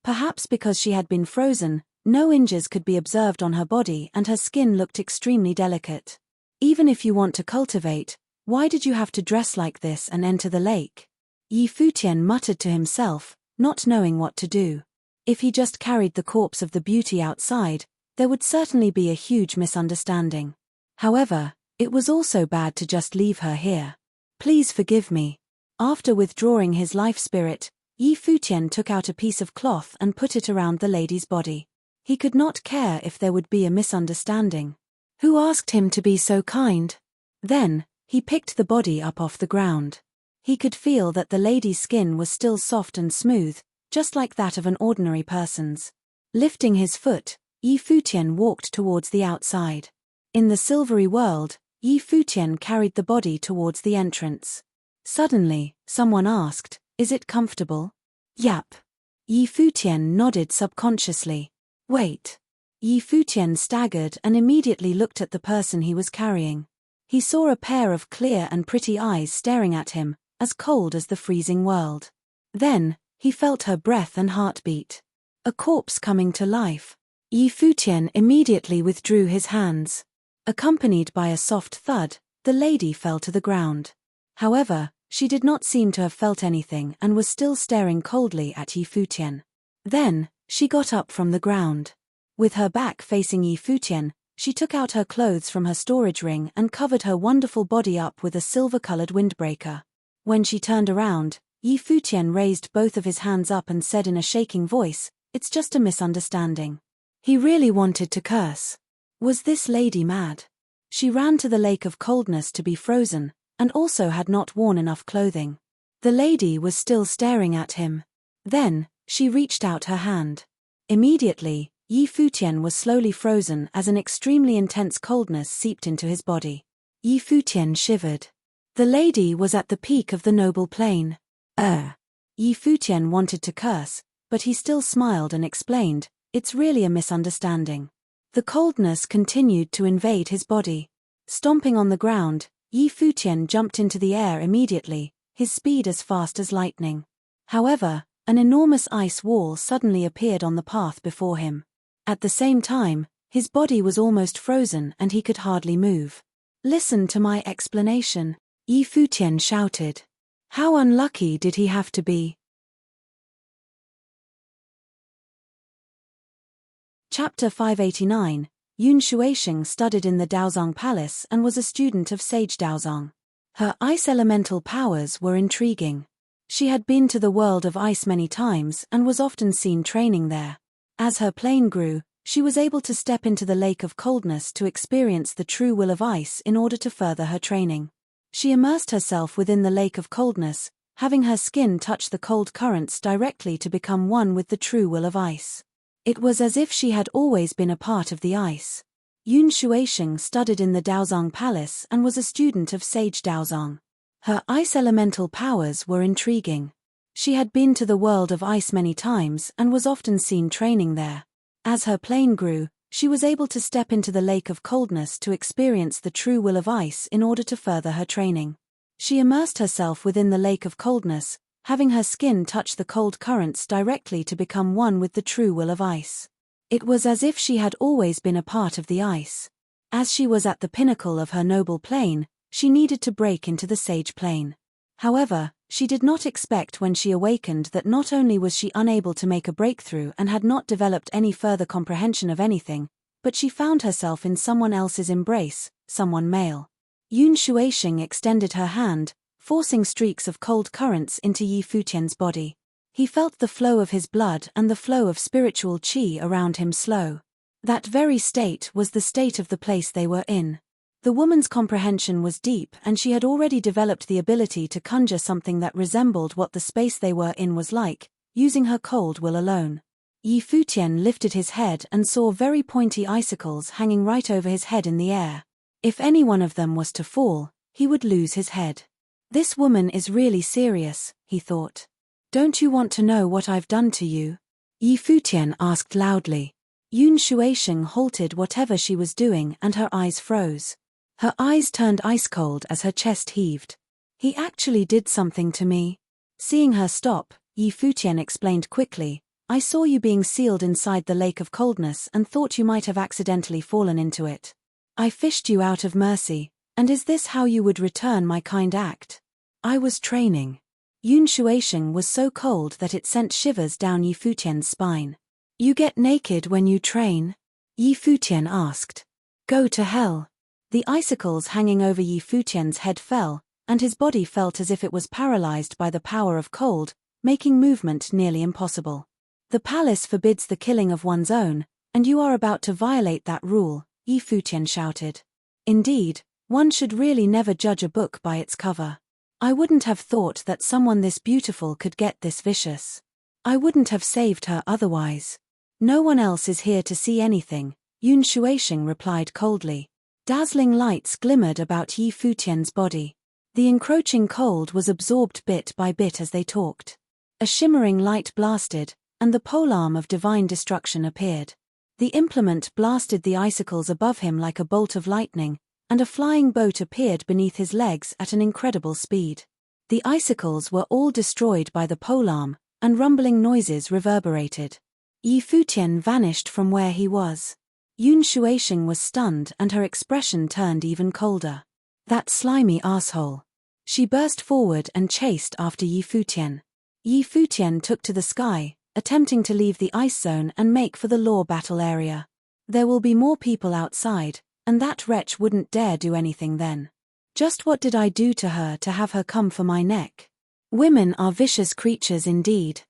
Perhaps because she had been frozen, no injuries could be observed on her body and her skin looked extremely delicate. Even if you want to cultivate, why did you have to dress like this and enter the lake? Futian muttered to himself, not knowing what to do. If he just carried the corpse of the beauty outside, there would certainly be a huge misunderstanding. However, it was also bad to just leave her here. Please forgive me. After withdrawing his life spirit, Futian took out a piece of cloth and put it around the lady's body. He could not care if there would be a misunderstanding. Who asked him to be so kind? Then, he picked the body up off the ground. He could feel that the lady's skin was still soft and smooth, just like that of an ordinary person's. Lifting his foot, Futian walked towards the outside. In the silvery world, Futian carried the body towards the entrance. Suddenly, someone asked, "Is it comfortable?" "Yap." Futian nodded subconsciously. "Wait." Futian staggered and immediately looked at the person he was carrying. He saw a pair of clear and pretty eyes staring at him, as cold as the freezing world. Then, he felt her breath and heartbeat. A corpse coming to life. Futian immediately withdrew his hands. Accompanied by a soft thud, the lady fell to the ground. However, she did not seem to have felt anything and was still staring coldly at Futian. Then, she got up from the ground. With her back facing Futian, she took out her clothes from her storage ring and covered her wonderful body up with a silver-colored windbreaker. When she turned around, Futian raised both of his hands up and said in a shaking voice, "It's just a misunderstanding." He really wanted to curse. Was this lady mad? She ran to the lake of coldness to be frozen, and also had not worn enough clothing. The lady was still staring at him. Then, she reached out her hand. Immediately, Futian was slowly frozen as an extremely intense coldness seeped into his body. Futian shivered. The lady was at the peak of the noble plane. Futian wanted to curse, but he still smiled and explained, "It's really a misunderstanding." The coldness continued to invade his body. Stomping on the ground, Futian jumped into the air immediately, his speed as fast as lightning. However, an enormous ice wall suddenly appeared on the path before him. At the same time, his body was almost frozen and he could hardly move. "Listen to my explanation," Futian shouted. How unlucky did he have to be? Chapter 589, Yun Shuisheng studied in the Daozong Palace and was a student of Sage Daozong. Her ice elemental powers were intriguing. She had been to the world of ice many times and was often seen training there. As her plane grew, she was able to step into the lake of coldness to experience the true will of ice in order to further her training. She immersed herself within the lake of coldness, having her skin touch the cold currents directly to become one with the true will of ice. It was as if she had always been a part of the ice. Yun Shuisheng studied in the Daozong Palace and was a student of Sage Daozong. Her ice elemental powers were intriguing. She had been to the world of ice many times and was often seen training there. As her plane grew, she was able to step into the lake of coldness to experience the true will of ice in order to further her training. She immersed herself within the lake of coldness, having her skin touch the cold currents directly to become one with the true will of ice. It was as if she had always been a part of the ice. As she was at the pinnacle of her noble plane, she needed to break into the sage plane. However, she did not expect when she awakened that not only was she unable to make a breakthrough and had not developed any further comprehension of anything, but she found herself in someone else's embrace, someone male. Yun Shuaixing extended her hand, forcing streaks of cold currents into Yi Futian's body. He felt the flow of his blood and the flow of spiritual qi around him slow. That very state was the state of the place they were in. The woman's comprehension was deep, and she had already developed the ability to conjure something that resembled what the space they were in was like, using her cold will alone. Yi Futian lifted his head and saw very pointy icicles hanging right over his head in the air. If any one of them was to fall, he would lose his head. This woman is really serious, he thought. Don't you want to know what I've done to you? Yi Futian asked loudly. Yun Shuaixing halted whatever she was doing and her eyes froze. Her eyes turned ice-cold as her chest heaved. He actually did something to me. Seeing her stop, Yi Futian explained quickly, I saw you being sealed inside the lake of coldness and thought you might have accidentally fallen into it. I fished you out of mercy, and is this how you would return my kind act? I was training. Yun Shuaixing was so cold that it sent shivers down Yi Futian's spine. You get naked when you train? Yi Futian asked. Go to hell. The icicles hanging over Yi Futian's head fell, and his body felt as if it was paralyzed by the power of cold, making movement nearly impossible. The palace forbids the killing of one's own, and you are about to violate that rule, Yi Futian shouted. Indeed, one should really never judge a book by its cover. I wouldn't have thought that someone this beautiful could get this vicious. I wouldn't have saved her otherwise. No one else is here to see anything, Yun Shuaixing replied coldly. Dazzling lights glimmered about Yi Futian's body. The encroaching cold was absorbed bit by bit as they talked. A shimmering light blasted, and the polearm of divine destruction appeared. The implement blasted the icicles above him like a bolt of lightning, and a flying boat appeared beneath his legs at an incredible speed. The icicles were all destroyed by the polearm, and rumbling noises reverberated. Yi Futian vanished from where he was. Yun Shuaixing was stunned and her expression turned even colder. That slimy asshole. She burst forward and chased after Yi Futian. Yi Futian took to the sky, attempting to leave the ice zone and make for the law battle area. There will be more people outside, and that wretch wouldn't dare do anything then. Just what did I do to her to have her come for my neck? Women are vicious creatures indeed.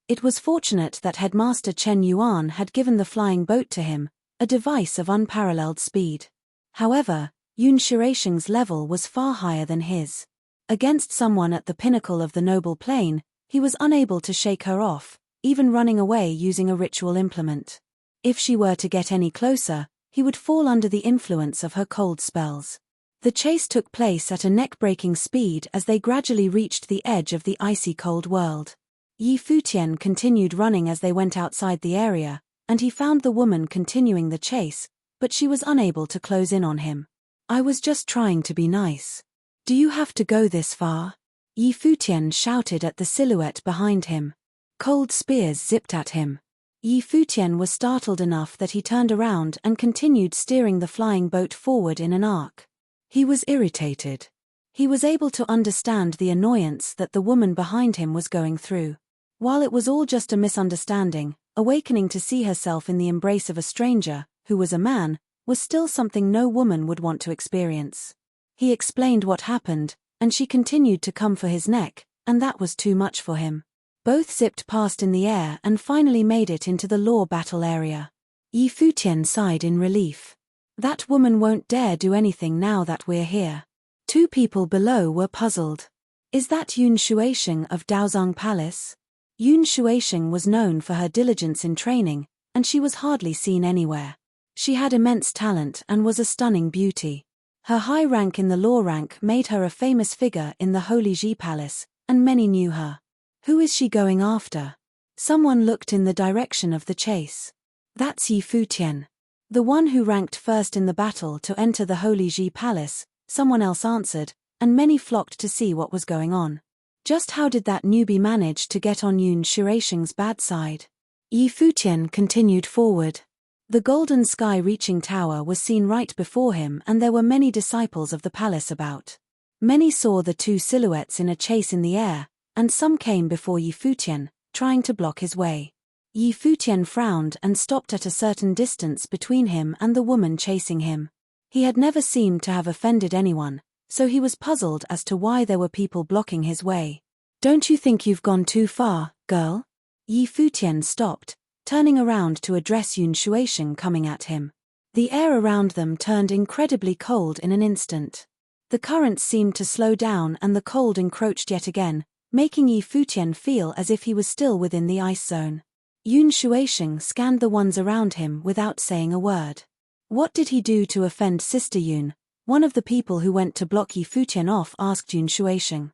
It was fortunate that Headmaster Chen Yuan had given the flying boat to him, a device of unparalleled speed. However, Yun Shuaixing's level was far higher than his. Against someone at the pinnacle of the noble plane, he was unable to shake her off, even running away using a ritual implement. If she were to get any closer, he would fall under the influence of her cold spells. The chase took place at a neck-breaking speed as they gradually reached the edge of the icy cold world. Yi Futian continued running as they went outside the area, and he found the woman continuing the chase, but she was unable to close in on him. I was just trying to be nice. Do you have to go this far? Yi Futian shouted at the silhouette behind him. Cold spears zipped at him. Yi Futian was startled enough that he turned around and continued steering the flying boat forward in an arc. He was irritated. He was able to understand the annoyance that the woman behind him was going through. While it was all just a misunderstanding, awakening to see herself in the embrace of a stranger, who was a man, was still something no woman would want to experience. He explained what happened, and she continued to come for his neck, and that was too much for him. Both zipped past in the air and finally made it into the law battle area. Yi Futian sighed in relief. That woman won't dare do anything now that we're here. Two people below were puzzled. Is that Yun Shuaixing of Daozang Palace? Yun Shuaixing was known for her diligence in training, and she was hardly seen anywhere. She had immense talent and was a stunning beauty. Her high rank in the law rank made her a famous figure in the Holy Ji Palace, and many knew her. Who is she going after? Someone looked in the direction of the chase. That's Yi Futian. The one who ranked first in the battle to enter the Holy Ji Palace, someone else answered, and many flocked to see what was going on. Just how did that newbie manage to get on Yun Shuisheng's bad side? Yi Futian continued forward. The golden sky-reaching tower was seen right before him, and there were many disciples of the palace about. Many saw the two silhouettes in a chase in the air, and some came before Yi Futian, trying to block his way. Yi Futian frowned and stopped at a certain distance between him and the woman chasing him. He had never seemed to have offended anyone, so he was puzzled as to why there were people blocking his way. "Don't you think you've gone too far, girl?" Yi Futian stopped, turning around to address Yun Shuisheng coming at him. The air around them turned incredibly cold in an instant. The currents seemed to slow down and the cold encroached yet again, making Yi Futian feel as if he was still within the ice zone. Yun Shuisheng scanned the ones around him without saying a word. What did he do to offend Sister Yun? One of the people who went to block Yi Futian off asked Yun Shuisheng.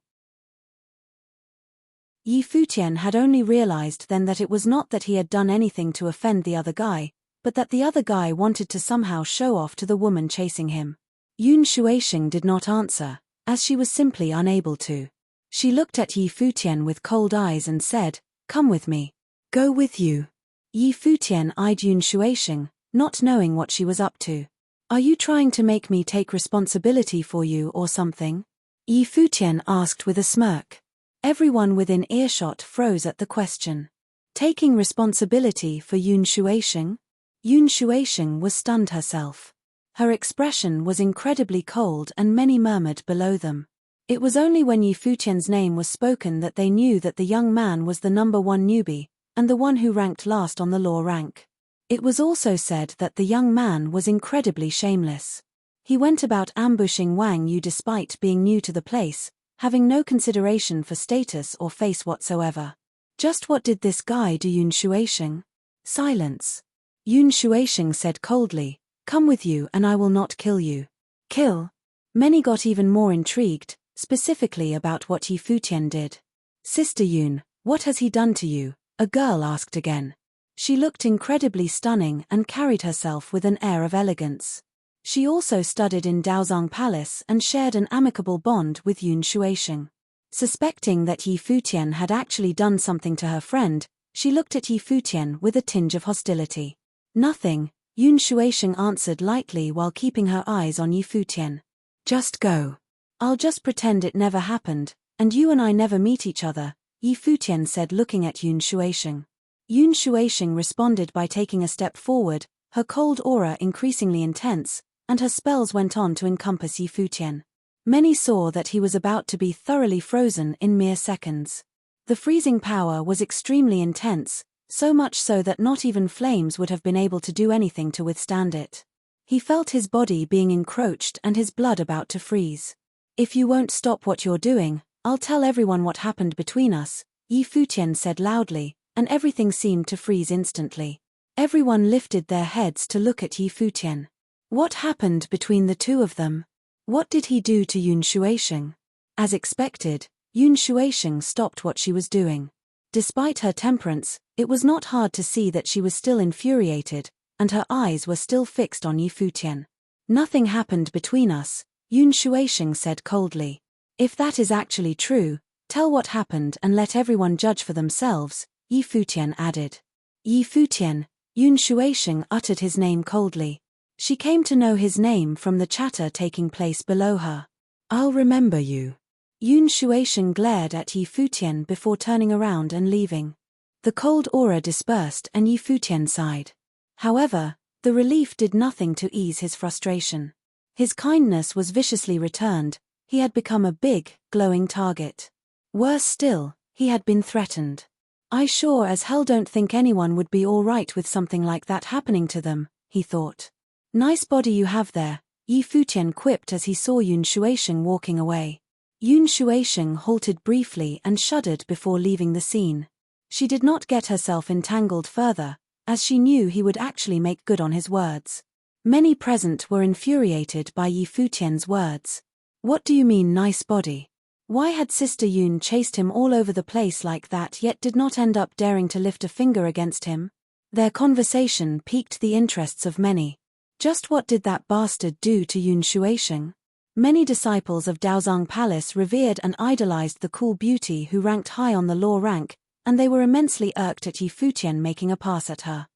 Yi Futian had only realized then that it was not that he had done anything to offend the other guy, but that the other guy wanted to somehow show off to the woman chasing him. Yun Shuisheng did not answer, as she was simply unable to. She looked at Yi Futian with cold eyes and said, "Come with me." "Go with you." Yi Futian eyed Yun Shuisheng, not knowing what she was up to. "Are you trying to make me take responsibility for you or something?" Yi Futian asked with a smirk. Everyone within earshot froze at the question. Taking responsibility for Yun Shuisheng? Yun Shuisheng was stunned herself. Her expression was incredibly cold and many murmured below them. It was only when Yi Futian's name was spoken that they knew that the young man was the number one newbie, and the one who ranked last on the law rank. It was also said that the young man was incredibly shameless. He went about ambushing Wang Yu despite being new to the place, having no consideration for status or face whatsoever. Just what did this guy do? Yun Shuisheng? Silence. Yun Shuisheng said coldly, "Come with you and I will not kill you." Kill? Many got even more intrigued, specifically about what Yi Futian did. "Sister Yun, what has he done to you?" a girl asked again. She looked incredibly stunning and carried herself with an air of elegance. She also studied in Daozang Palace and shared an amicable bond with Yun Shuisheng. Suspecting that Yi Futian had actually done something to her friend, she looked at Yi Futian with a tinge of hostility. "Nothing," Yun Shuisheng answered lightly while keeping her eyes on Yi Futian. "Just go. I'll just pretend it never happened, and you and I never meet each other," Yi Futian said looking at Yun Shuisheng. Yun Shuisheng responded by taking a step forward, her cold aura increasingly intense, and her spells went on to encompass Yi Futian. Many saw that he was about to be thoroughly frozen in mere seconds. The freezing power was extremely intense, so much so that not even flames would have been able to do anything to withstand it. He felt his body being encroached and his blood about to freeze. "If you won't stop what you're doing, I'll tell everyone what happened between us," Yi Futian said loudly, and everything seemed to freeze instantly. Everyone lifted their heads to look at Yi Futian. What happened between the two of them? What did he do to Yun Shuisheng? As expected, Yun Shuisheng stopped what she was doing. Despite her temperance, it was not hard to see that she was still infuriated, and her eyes were still fixed on Yi Futian. "Nothing happened between us," Yun Shuisheng said coldly. "If that is actually true, tell what happened and let everyone judge for themselves," Yi Futian added. "Yi Futian," Yun Shuisheng uttered his name coldly. She came to know his name from the chatter taking place below her. "I'll remember you." Yun Shuisheng glared at Yi Futian before turning around and leaving. The cold aura dispersed and Yi Futian sighed. However, the relief did nothing to ease his frustration. His kindness was viciously returned. He had become a big, glowing target. Worse still, he had been threatened. "I sure as hell don't think anyone would be all right with something like that happening to them," he thought. "Nice body you have there," Yi Futian quipped as he saw Yun Shuisheng walking away. Yun Shuisheng halted briefly and shuddered before leaving the scene. She did not get herself entangled further, as she knew he would actually make good on his words. Many present were infuriated by Yi Futian's words. What do you mean nice body? Why had Sister Yun chased him all over the place like that yet did not end up daring to lift a finger against him? Their conversation piqued the interests of many. Just what did that bastard do to Yun Shuisheng? Many disciples of Daozang Palace revered and idolized the cool beauty who ranked high on the law rank, and they were immensely irked at Yi Futian making a pass at her.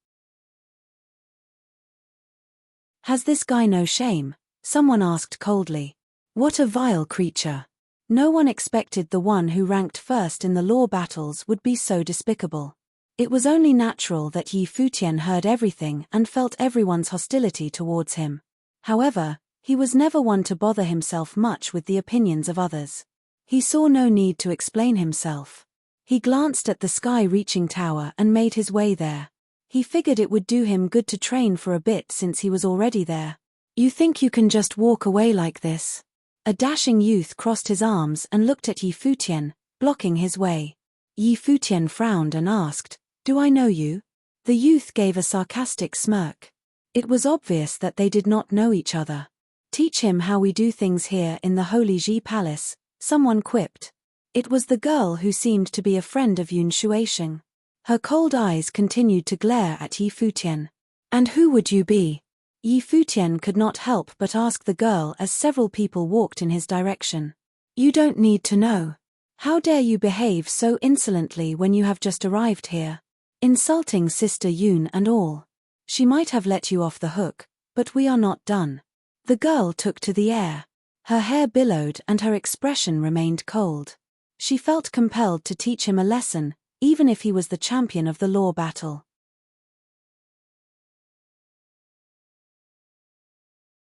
"Has this guy no shame?" someone asked coldly. "What a vile creature." No one expected the one who ranked first in the law battles would be so despicable. It was only natural that Yi Futian heard everything and felt everyone's hostility towards him. However, he was never one to bother himself much with the opinions of others. He saw no need to explain himself. He glanced at the sky-reaching tower and made his way there. He figured it would do him good to train for a bit since he was already there. "You think you can just walk away like this?" A dashing youth crossed his arms and looked at Yi Futian, blocking his way. Yi Futian frowned and asked, "Do I know you?" The youth gave a sarcastic smirk. It was obvious that they did not know each other. "Teach him how we do things here in the Holy Ji Palace," someone quipped. It was the girl who seemed to be a friend of Yun Shuaisheng. Her cold eyes continued to glare at Yi Futian. "And who would you be?" Yi Futian could not help but ask the girl as several people walked in his direction. "You don't need to know. How dare you behave so insolently when you have just arrived here? Insulting Sister Yun and all. She might have let you off the hook, but we are not done." The girl took to the air. Her hair billowed and her expression remained cold. She felt compelled to teach him a lesson, even if he was the champion of the law battle.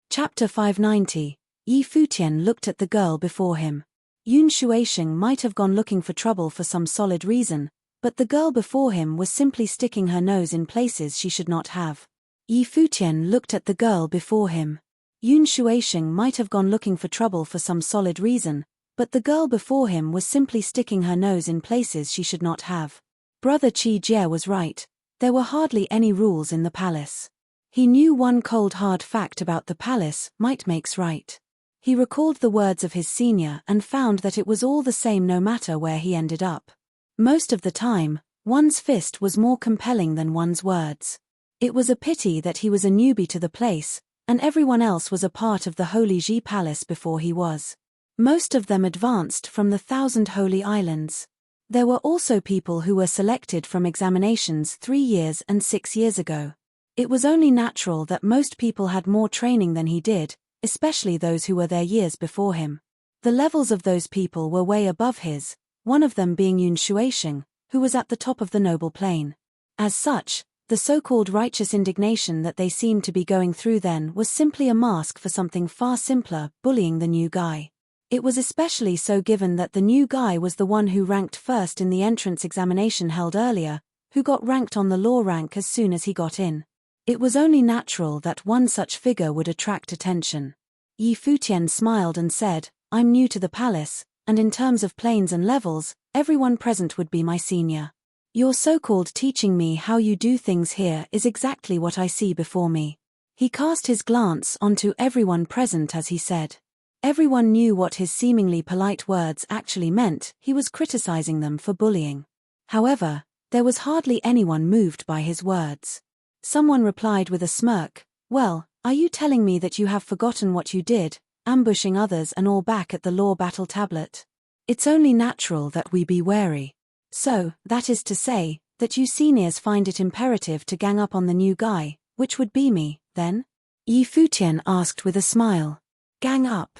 Chapter 590. Yi Futian looked at the girl before him. Yun Shuaisheng might have gone looking for trouble for some solid reason, but the girl before him was simply sticking her nose in places she should not have. Yi Futian looked at the girl before him. Yun Shuaisheng might have gone looking for trouble for some solid reason, but the girl before him was simply sticking her nose in places she should not have. Brother Qi Jie was right. There were hardly any rules in the palace. He knew one cold hard fact about the palace: might makes right. He recalled the words of his senior and found that it was all the same no matter where he ended up. Most of the time, one's fist was more compelling than one's words. It was a pity that he was a newbie to the place, and everyone else was a part of the Holy Ji Palace before he was. Most of them advanced from the 1,000 Holy Islands. There were also people who were selected from examinations 3 years and 6 years ago. It was only natural that most people had more training than he did, especially those who were there years before him. The levels of those people were way above his, one of them being Yun Shuaisheng, who was at the top of the noble plane. As such, the so-called righteous indignation that they seemed to be going through then was simply a mask for something far simpler: bullying the new guy. It was especially so given that the new guy was the one who ranked first in the entrance examination held earlier, who got ranked on the law rank as soon as he got in. It was only natural that one such figure would attract attention. Yi Futian smiled and said, "I'm new to the palace, and in terms of planes and levels, everyone present would be my senior. Your so-called teaching me how you do things here is exactly what I see before me." He cast his glance onto everyone present as he said. Everyone knew what his seemingly polite words actually meant. He was criticizing them for bullying. However, there was hardly anyone moved by his words. Someone replied with a smirk, "Well, are you telling me that you have forgotten what you did, ambushing others and all back at the law battle tablet? It's only natural that we be wary. So, that is to say, that you seniors find it imperative to gang up on the new guy, which would be me, then?" Yi Futian asked with a smile. "Gang up?"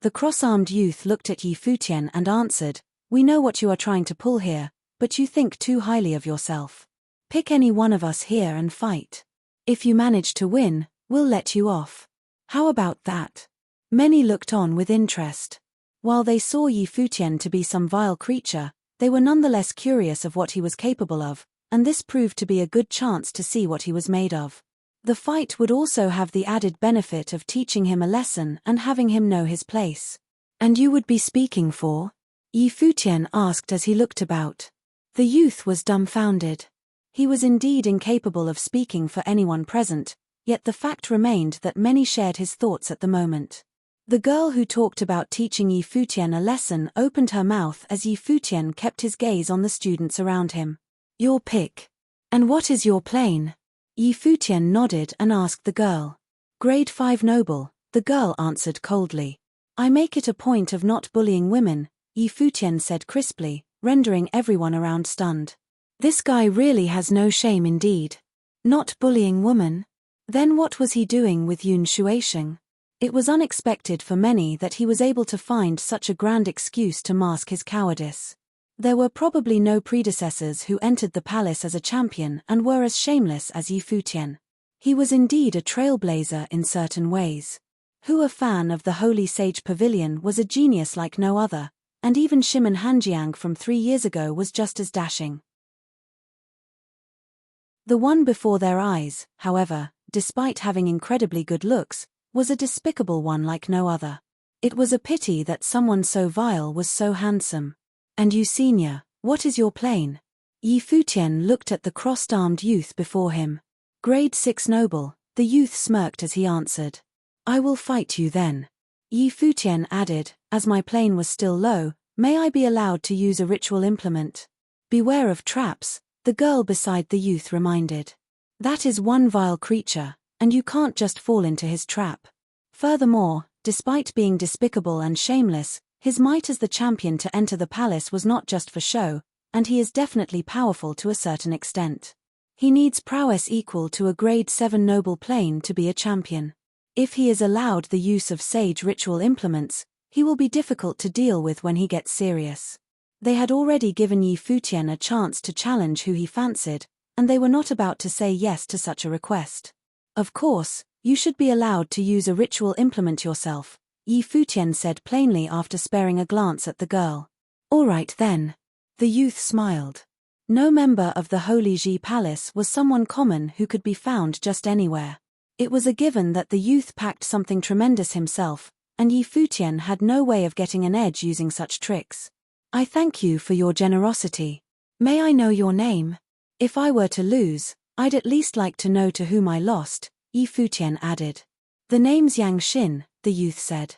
The cross-armed youth looked at Yi Futian and answered, "We know what you are trying to pull here, but you think too highly of yourself. Pick any one of us here and fight. If you manage to win, we'll let you off. How about that?" Many looked on with interest. While they saw Yi Futian to be some vile creature, they were nonetheless curious of what he was capable of, and this proved to be a good chance to see what he was made of. The fight would also have the added benefit of teaching him a lesson and having him know his place. "And you would be speaking for?" Yi Futian asked as he looked about. The youth was dumbfounded. He was indeed incapable of speaking for anyone present, yet the fact remained that many shared his thoughts at the moment. The girl who talked about teaching Yi Futian a lesson opened her mouth as Yi Futian kept his gaze on the students around him. "Your pick. And what is your plane?" Yi Futian nodded and asked the girl. "Grade 5 noble," the girl answered coldly. I make it a point of not bullying women, Yi Futian said crisply, rendering everyone around stunned. This guy really has no shame indeed. Not bullying woman? Then what was he doing with Yun Shuaisheng? It was unexpected for many that he was able to find such a grand excuse to mask his cowardice. There were probably no predecessors who entered the palace as a champion and were as shameless as Yi Futian. He was indeed a trailblazer in certain ways. Who, a fan of the Holy Sage Pavilion, was a genius like no other, and even Shimon Hanjiang from 3 years ago was just as dashing. The one before their eyes, however, despite having incredibly good looks, was a despicable one like no other. It was a pity that someone so vile was so handsome. And you, senior, what is your plane? Yi Futian looked at the crossed-armed youth before him. Grade 6 noble, the youth smirked as he answered. I will fight you then. Yi Futian added, as my plane was still low, may I be allowed to use a ritual implement? Beware of traps, the girl beside the youth reminded. That is one vile creature, and you can't just fall into his trap. Furthermore, despite being despicable and shameless, his might as the champion to enter the palace was not just for show, and he is definitely powerful to a certain extent. He needs prowess equal to a grade 7 noble plane to be a champion. If he is allowed the use of sage ritual implements, he will be difficult to deal with when he gets serious. They had already given Yi Futian a chance to challenge who he fancied, and they were not about to say yes to such a request. Of course, you should be allowed to use a ritual implement yourself, Yi Futian said plainly after sparing a glance at the girl. All right then. The youth smiled. No member of the Holy Ji Palace was someone common who could be found just anywhere. It was a given that the youth packed something tremendous himself, and Yi Futian had no way of getting an edge using such tricks. I thank you for your generosity. May I know your name? If I were to lose, I'd at least like to know to whom I lost, Yi Futian added. The name's Yang Xin, the youth said.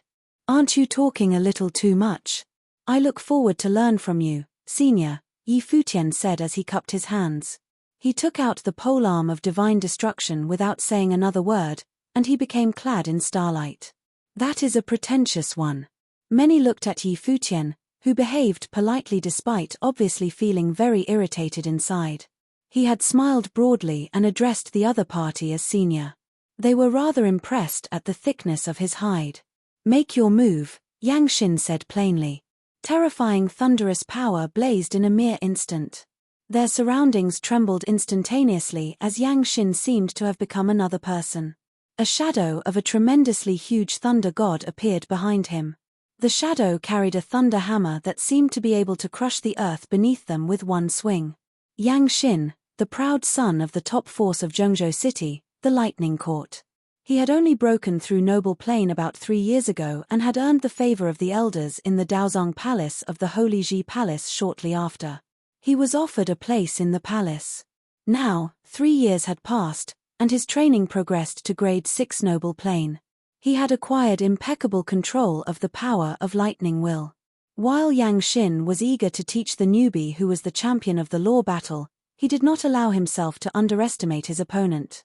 Aren't you talking a little too much? I look forward to learn from you, senior, Yi Futian said as he cupped his hands. He took out the polearm of divine destruction without saying another word, and he became clad in starlight. That is a pretentious one. Many looked at Yi Futian, who behaved politely despite obviously feeling very irritated inside. He had smiled broadly and addressed the other party as senior. They were rather impressed at the thickness of his hide. Make your move, Yang Xin said plainly. Terrifying thunderous power blazed in a mere instant. Their surroundings trembled instantaneously as Yang Xin seemed to have become another person. A shadow of a tremendously huge thunder god appeared behind him. The shadow carried a thunder hammer that seemed to be able to crush the earth beneath them with one swing. Yang Xin, the proud son of the top force of Zhengzhou City, the Lightning Court. He had only broken through noble plane about 3 years ago and had earned the favor of the elders in the Daozong Palace of the Holy Ji Palace shortly after. He was offered a place in the palace. Now, 3 years had passed, and his training progressed to grade 6 noble plane. He had acquired impeccable control of the power of lightning will. While Yang Xin was eager to teach the newbie who was the champion of the law battle, he did not allow himself to underestimate his opponent.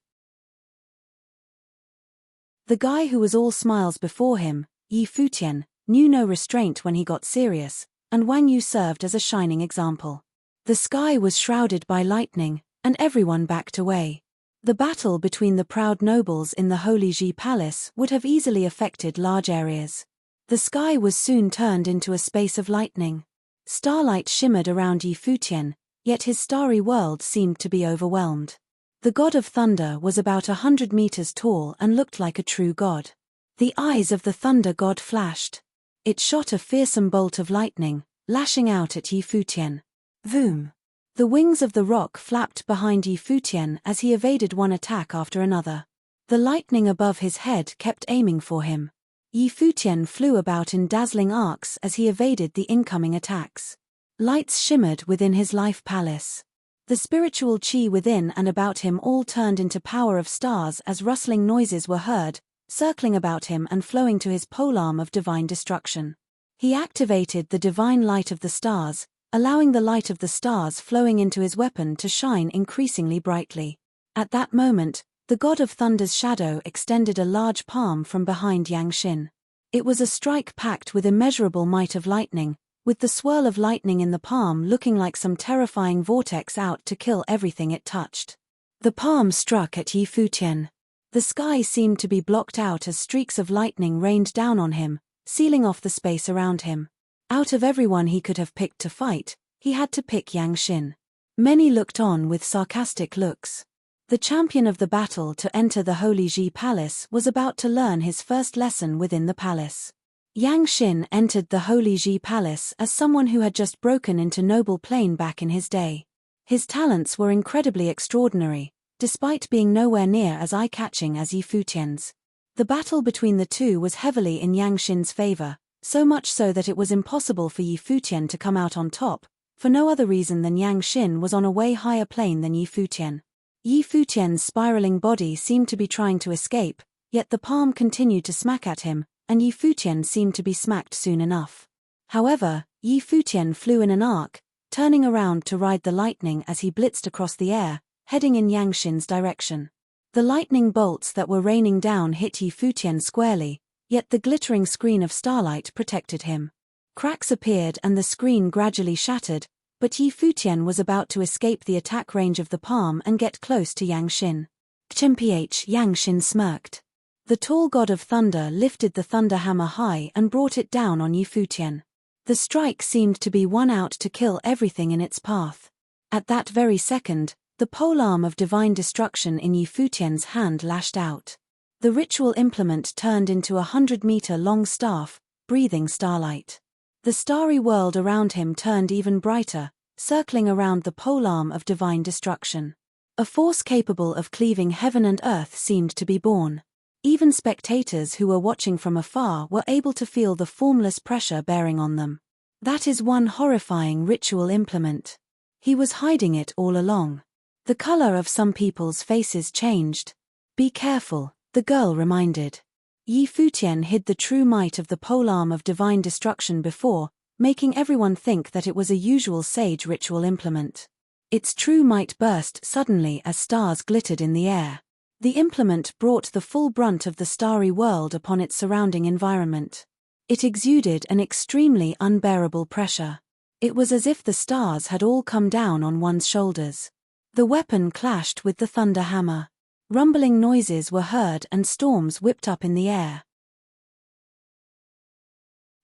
The guy who was all smiles before him, Yi Futian, knew no restraint when he got serious, and Wang Yu served as a shining example. The sky was shrouded by lightning, and everyone backed away. The battle between the proud nobles in the Holy Ji Palace would have easily affected large areas. The sky was soon turned into a space of lightning. Starlight shimmered around Yi Futian, yet his starry world seemed to be overwhelmed. The god of thunder was about 100 meters tall and looked like a true god. The eyes of the thunder god flashed. It shot a fearsome bolt of lightning, lashing out at Yi Futian. Voom! The wings of the rock flapped behind Yi Futian as he evaded one attack after another. The lightning above his head kept aiming for him. Yi Futian flew about in dazzling arcs as he evaded the incoming attacks. Lights shimmered within his life palace. The spiritual chi within and about him all turned into power of stars as rustling noises were heard, circling about him and flowing to his polearm of divine destruction. He activated the divine light of the stars, allowing the light of the stars flowing into his weapon to shine increasingly brightly. At that moment, the god of thunder's shadow extended a large palm from behind Yang Xin. It was a strike packed with immeasurable might of lightning, with the swirl of lightning in the palm looking like some terrifying vortex out to kill everything it touched. The palm struck at Yi Futian. The sky seemed to be blocked out as streaks of lightning rained down on him, sealing off the space around him. Out of everyone he could have picked to fight, he had to pick Yang Xin. Many looked on with sarcastic looks. The champion of the battle to enter the Holy Ji Palace was about to learn his first lesson within the palace. Yang Xin entered the Holy Ji Palace as someone who had just broken into noble plane back in his day. His talents were incredibly extraordinary, despite being nowhere near as eye-catching as Yi Futian's. The battle between the two was heavily in Yang Xin's favor, so much so that it was impossible for Yi Futian to come out on top, for no other reason than Yang Xin was on a way higher plane than Yi Futian. Yi Futian's spiraling body seemed to be trying to escape, yet the palm continued to smack at him, and Yi Futian seemed to be smacked soon enough. However, Yi Futian flew in an arc, turning around to ride the lightning as he blitzed across the air, heading in Yang Xin's direction. The lightning bolts that were raining down hit Yi Futian squarely, yet the glittering screen of starlight protected him. Cracks appeared and the screen gradually shattered, but Yi Futian was about to escape the attack range of the palm and get close to Yang Xin. Mph, Yang Xin smirked. The tall god of thunder lifted the thunder hammer high and brought it down on Yi Futian. The strike seemed to be one out to kill everything in its path. At that very second, the polearm of divine destruction in Yi Futian's hand lashed out. The ritual implement turned into a 100-meter-long staff, breathing starlight. The starry world around him turned even brighter, circling around the polearm of divine destruction. A force capable of cleaving heaven and earth seemed to be born. Even spectators who were watching from afar were able to feel the formless pressure bearing on them. That is one horrifying ritual implement. He was hiding it all along. The color of some people's faces changed. Be careful, the girl reminded. Yi Futian hid the true might of the polearm of divine destruction before, making everyone think that it was a usual sage ritual implement. Its true might burst suddenly as stars glittered in the air. The implement brought the full brunt of the starry world upon its surrounding environment. It exuded an extremely unbearable pressure. It was as if the stars had all come down on one's shoulders. The weapon clashed with the thunder hammer. Rumbling noises were heard and storms whipped up in the air.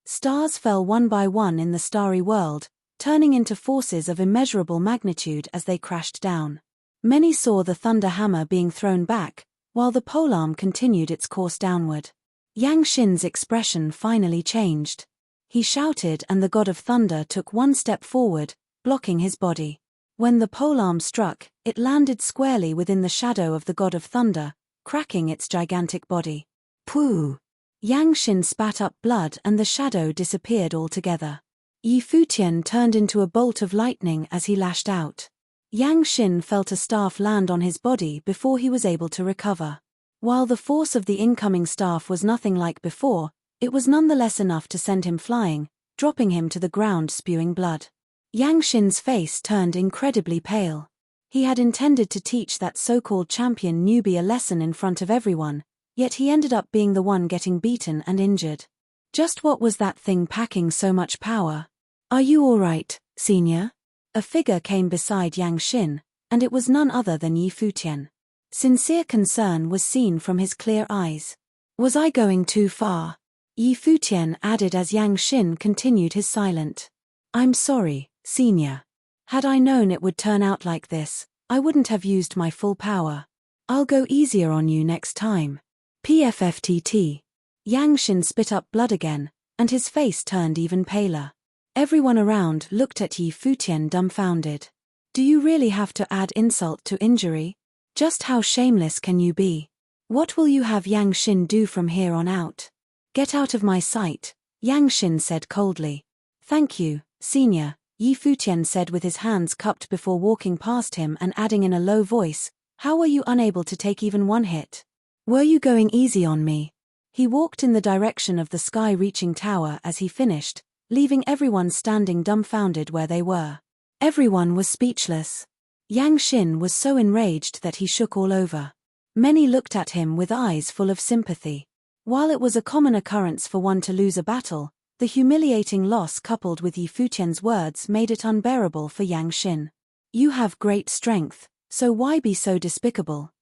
Stars fell one by one in the starry world, turning into forces of immeasurable magnitude as they crashed down. Many saw the thunder hammer being thrown back, while the polearm continued its course downward. Yang Xin's expression finally changed. He shouted and the god of thunder took one step forward, blocking his body. When the polearm struck, it landed squarely within the shadow of the god of thunder, cracking its gigantic body. Pooh! Yang Xin spat up blood and the shadow disappeared altogether. Yi Futian turned into a bolt of lightning as he lashed out. Yang Xin felt a staff land on his body before he was able to recover. While the force of the incoming staff was nothing like before, it was nonetheless enough to send him flying, dropping him to the ground spewing blood. Yang Xin's face turned incredibly pale. He had intended to teach that so-called champion newbie a lesson in front of everyone, yet he ended up being the one getting beaten and injured. Just what was that thing packing so much power? Are you all right, senior? A figure came beside Yang Xin, and it was none other than Yi Futian. Sincere concern was seen from his clear eyes. Was I going too far? Yi Futian added as Yang Xin continued his silent. I'm sorry, senior. Had I known it would turn out like this, I wouldn't have used my full power. I'll go easier on you next time. PFFTT. Yang Xin spit up blood again, and his face turned even paler. Everyone around looked at Yi Futian dumbfounded. Do you really have to add insult to injury? Just how shameless can you be? What will you have Yang Xin do from here on out? Get out of my sight, Yang Xin said coldly. Thank you, senior, Yi Futian said with his hands cupped before walking past him and adding in a low voice, how were you unable to take even one hit? Were you going easy on me? He walked in the direction of the sky-reaching tower as he finished, leaving everyone standing dumbfounded where they were. Everyone was speechless. Yang Xin was so enraged that he shook all over. Many looked at him with eyes full of sympathy. While it was a common occurrence for one to lose a battle, the humiliating loss coupled with Yi Futian's words made it unbearable for Yang Xin. You have great strength, so why be so despicable?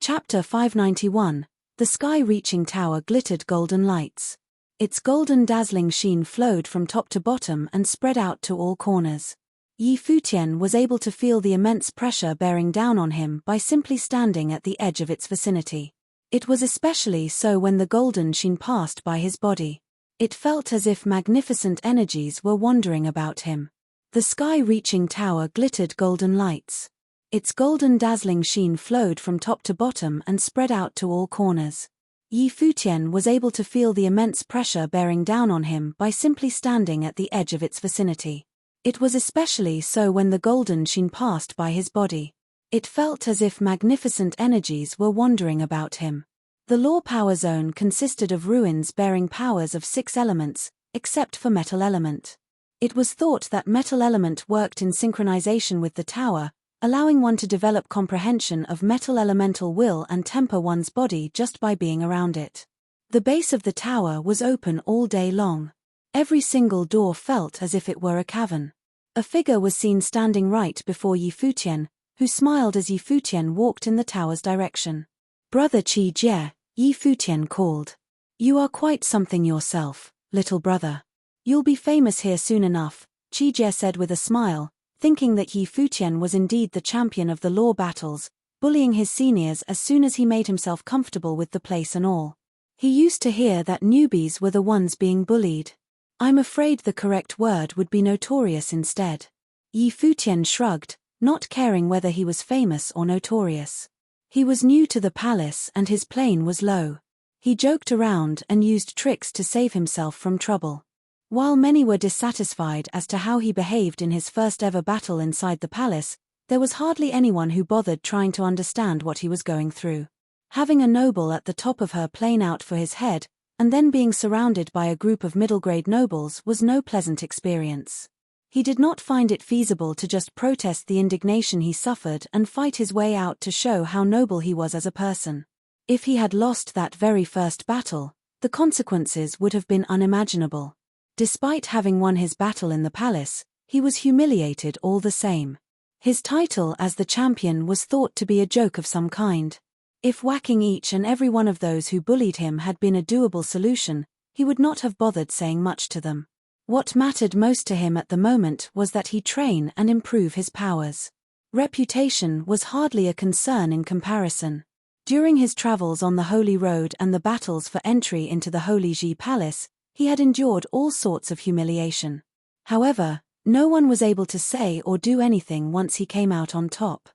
Chapter 591. The sky-reaching tower glittered golden lights. Its golden dazzling sheen flowed from top to bottom and spread out to all corners. Yi Futian was able to feel the immense pressure bearing down on him by simply standing at the edge of its vicinity. It was especially so when the golden sheen passed by his body. It felt as if magnificent energies were wandering about him. The sky-reaching tower glittered golden lights. Its golden dazzling sheen flowed from top to bottom and spread out to all corners. Yi Futian was able to feel the immense pressure bearing down on him by simply standing at the edge of its vicinity. It was especially so when the golden sheen passed by his body. It felt as if magnificent energies were wandering about him. The law power zone consisted of ruins bearing powers of 6 elements, except for metal element. It was thought that metal element worked in synchronization with the tower, allowing one to develop comprehension of metal elemental will and temper one's body just by being around it. The base of the tower was open all day long. Every single door felt as if it were a cavern. A figure was seen standing right before Yi Futian, who smiled as Yi Futian walked in the tower's direction. Brother Qi Jie, Yi Futian called. You are quite something yourself, little brother. You'll be famous here soon enough, Qi Jie said with a smile, thinking that Yi Futian was indeed the champion of the law battles, bullying his seniors as soon as he made himself comfortable with the place and all. He used to hear that newbies were the ones being bullied. I'm afraid the correct word would be notorious instead. Yi Futian shrugged, not caring whether he was famous or notorious. He was new to the palace and his plane was low. He joked around and used tricks to save himself from trouble. While many were dissatisfied as to how he behaved in his first ever battle inside the palace, there was hardly anyone who bothered trying to understand what he was going through. Having a noble at the top of her plane out for his head, and then being surrounded by a group of middle-grade nobles was no pleasant experience. He did not find it feasible to just protest the indignation he suffered and fight his way out to show how noble he was as a person. If he had lost that very first battle, the consequences would have been unimaginable. Despite having won his battle in the palace, he was humiliated all the same. His title as the champion was thought to be a joke of some kind. If whacking each and every one of those who bullied him had been a doable solution, he would not have bothered saying much to them. What mattered most to him at the moment was that he train and improve his powers. Reputation was hardly a concern in comparison. During his travels on the Holy Road and the battles for entry into the Holy Ji Palace, he had endured all sorts of humiliation. However, no one was able to say or do anything once he came out on top.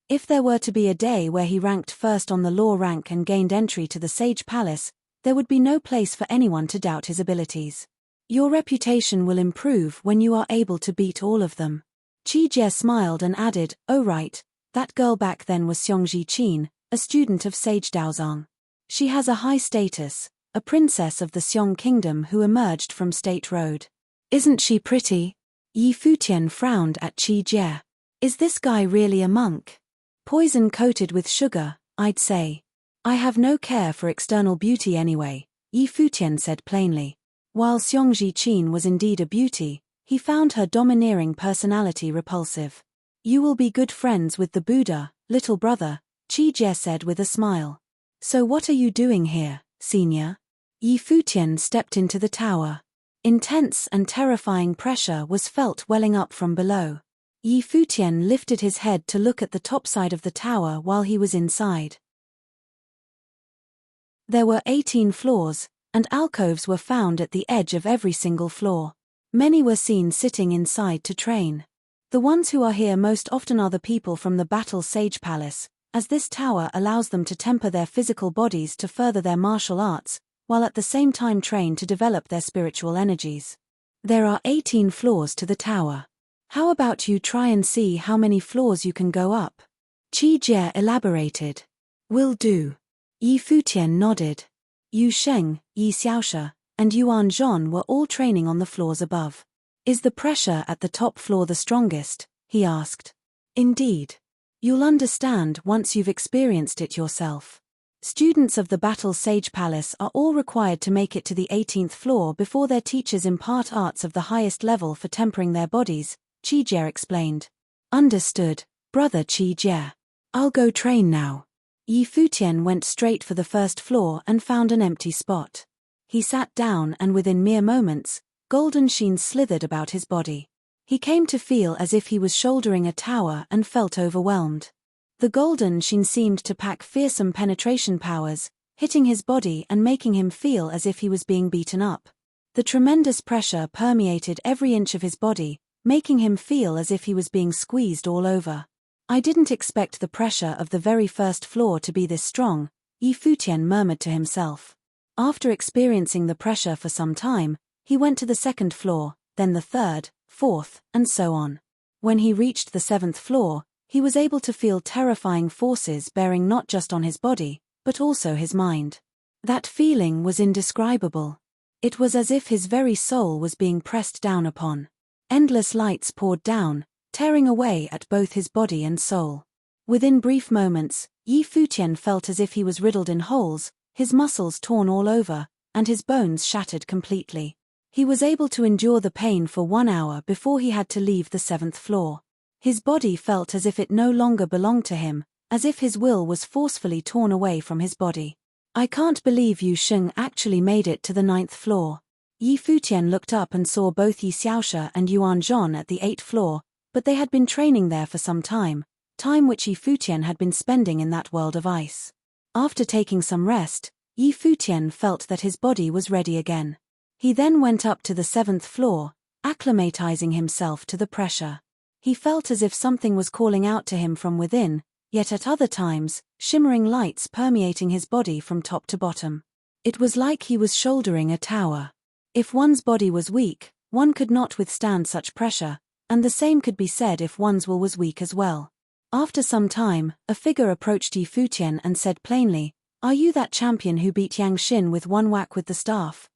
If there were to be a day where he ranked first on the law rank and gained entry to the Sage Palace, there would be no place for anyone to doubt his abilities. Your reputation will improve when you are able to beat all of them. Qi Jie smiled and added, oh right, that girl back then was Xiongji Qin, a student of Sage Daozang. She has a high status, a princess of the Xiong kingdom who emerged from State Road. Isn't she pretty? Yi Futian frowned at Qi Jie. Is this guy really a monk? Poison coated with sugar, I'd say. I have no care for external beauty anyway, Yi Futian said plainly. While Xiongji Qin was indeed a beauty, he found her domineering personality repulsive. You will be good friends with the Buddha, little brother, Qi Jie said with a smile. So what are you doing here, senior? Yi Futian stepped into the tower. Intense and terrifying pressure was felt welling up from below. Yi Futian lifted his head to look at the top side of the tower while he was inside. There were 18 floors, and alcoves were found at the edge of every single floor. Many were seen sitting inside to train. The ones who are here most often are the people from the Battle Sage Palace, as this tower allows them to temper their physical bodies to further their martial arts, while at the same time train to develop their spiritual energies. There are 18 floors to the tower. How about you try and see how many floors you can go up? Qi Jie elaborated. Will do. Yi Futian nodded. Yu Sheng, Yi Xiaoshe, and Yuan Zhon were all training on the floors above. Is the pressure at the top floor the strongest? He asked. Indeed. You'll understand once you've experienced it yourself. Students of the Battle Sage Palace are all required to make it to the 18th floor before their teachers impart arts of the highest level for tempering their bodies, Qijie explained. Understood, brother Qijie. I'll go train now. Yi Futian went straight for the first floor and found an empty spot. He sat down and within mere moments, golden sheen slithered about his body. He came to feel as if he was shouldering a tower and felt overwhelmed. The golden sheen seemed to pack fearsome penetration powers, hitting his body and making him feel as if he was being beaten up. The tremendous pressure permeated every inch of his body, making him feel as if he was being squeezed all over. I didn't expect the pressure of the very first floor to be this strong, Yi Futian murmured to himself. After experiencing the pressure for some time, he went to the second floor, then the third, fourth, and so on. When he reached the 7th floor, he was able to feel terrifying forces bearing not just on his body, but also his mind. That feeling was indescribable. It was as if his very soul was being pressed down upon. Endless lights poured down, tearing away at both his body and soul. Within brief moments, Yi Futian felt as if he was riddled in holes, his muscles torn all over, and his bones shattered completely. He was able to endure the pain for 1 hour before he had to leave the 7th floor. His body felt as if it no longer belonged to him, as if his will was forcefully torn away from his body. I can't believe Yu Sheng actually made it to the 9th floor. Yi Futian looked up and saw both Yi Xiaoxia and Yuan Zhon at the 8th floor, but they had been training there for some time which Yi Futian had been spending in that world of ice. After taking some rest, Yi Futian felt that his body was ready again. He then went up to the 7th floor, acclimatizing himself to the pressure. He felt as if something was calling out to him from within, yet at other times, shimmering lights permeating his body from top to bottom. It was like he was shouldering a tower. If one's body was weak, one could not withstand such pressure, and the same could be said if one's will was weak as well. After some time, a figure approached Yi Futian and said plainly, "Are you that champion who beat Yang Xin with one whack with the staff?"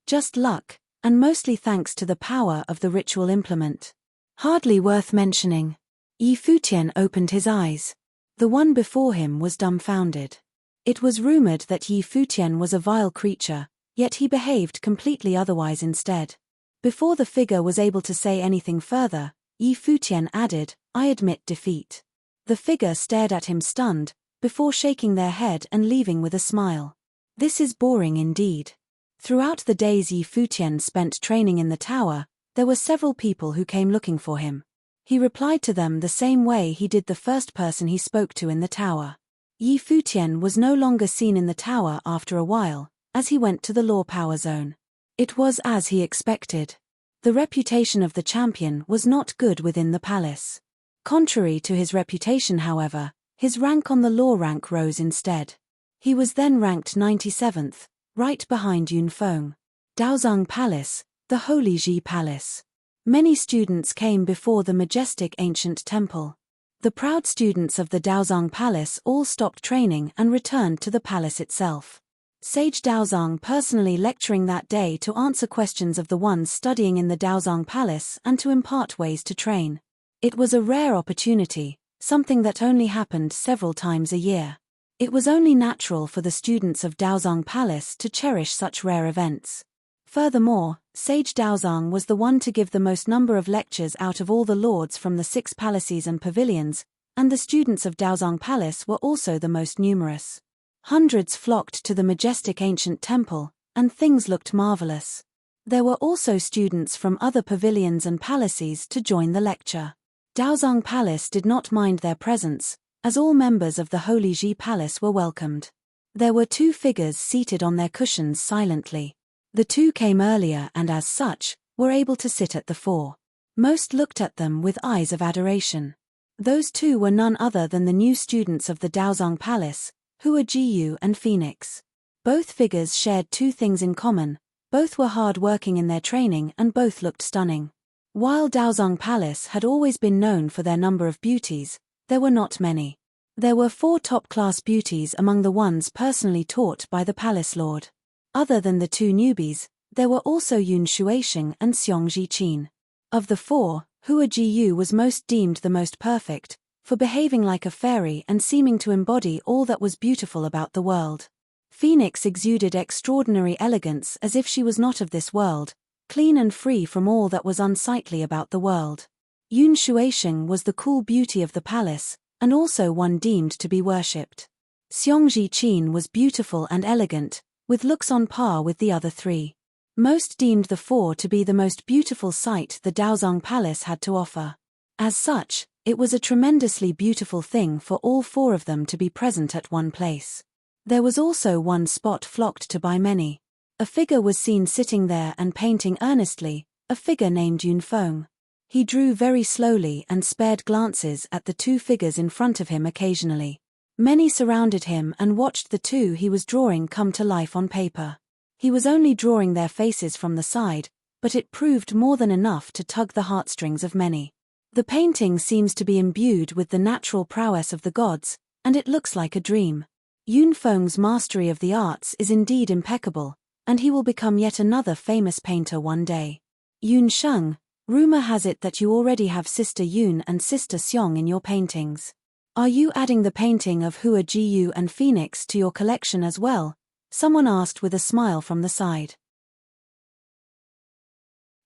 Just luck, and mostly thanks to the power of the ritual implement. Hardly worth mentioning. Yi Futian opened his eyes. The one before him was dumbfounded. It was rumored that Yi Futian was a vile creature, yet he behaved completely otherwise instead. Before the figure was able to say anything further, Yi Futian added, "I admit defeat." The figure stared at him stunned, before shaking their head and leaving with a smile. This is boring indeed. Throughout the days Yi Futian spent training in the tower, there were several people who came looking for him. He replied to them the same way he did the first person he spoke to in the tower. Yi Futian was no longer seen in the tower after a while, as he went to the law power zone. It was as he expected. The reputation of the champion was not good within the palace. Contrary to his reputation, however, his rank on the law rank rose instead. He was then ranked 97th, right behind Yun Feng. Daozang Palace, the Holy Ji Palace. Many students came before the majestic ancient temple. The proud students of the Daozang Palace all stopped training and returned to the palace itself. Sage Daozang personally lecturing that day to answer questions of the ones studying in the Daozang Palace and to impart ways to train. It was a rare opportunity, something that only happened several times a year. It was only natural for the students of Daozang Palace to cherish such rare events. Furthermore, Sage Daozang was the one to give the most number of lectures out of all the lords from the 6 palaces and pavilions, and the students of Daozang Palace were also the most numerous. Hundreds flocked to the majestic ancient temple, and things looked marvelous. There were also students from other pavilions and palaces to join the lecture. Daozang Palace did not mind their presence, as all members of the Holy Ji Palace were welcomed. There were 2 figures seated on their cushions silently. The 2 came earlier and as such, were able to sit at the fore. Most looked at them with eyes of adoration. Those 2 were none other than the new students of the Daozang Palace, who were Jiyu and Phoenix. Both figures shared 2 things in common, both were hard-working in their training and both looked stunning. While Daozang Palace had always been known for their number of beauties, there were not many. There were 4 top-class beauties among the ones personally taught by the palace lord. Other than the 2 newbies, there were also Yun Shuaisheng and Xiong Jiqin. Of the 4, Hua Jiyu was most deemed the most perfect, for behaving like a fairy and seeming to embody all that was beautiful about the world. Phoenix exuded extraordinary elegance as if she was not of this world, clean and free from all that was unsightly about the world. Yun Shuaisheng was the cool beauty of the palace, and also one deemed to be worshipped. Xiongji Qin was beautiful and elegant, with looks on par with the other three. Most deemed the four to be the most beautiful sight the Daozong Palace had to offer. As such, it was a tremendously beautiful thing for all four of them to be present at one place. There was also one spot flocked to by many. A figure was seen sitting there and painting earnestly, a figure named Yunfeng. He drew very slowly and spared glances at the two figures in front of him occasionally. Many surrounded him and watched the two he was drawing come to life on paper. He was only drawing their faces from the side, but it proved more than enough to tug the heartstrings of many. The painting seems to be imbued with the natural prowess of the gods, and it looks like a dream. Yunfeng's mastery of the arts is indeed impeccable, and he will become yet another famous painter one day. Yun Sheng, rumor has it that you already have Sister Yun and Sister Xiong in your paintings. Are you adding the painting of Hua Jiyu and Phoenix to your collection as well? Someone asked with a smile from the side.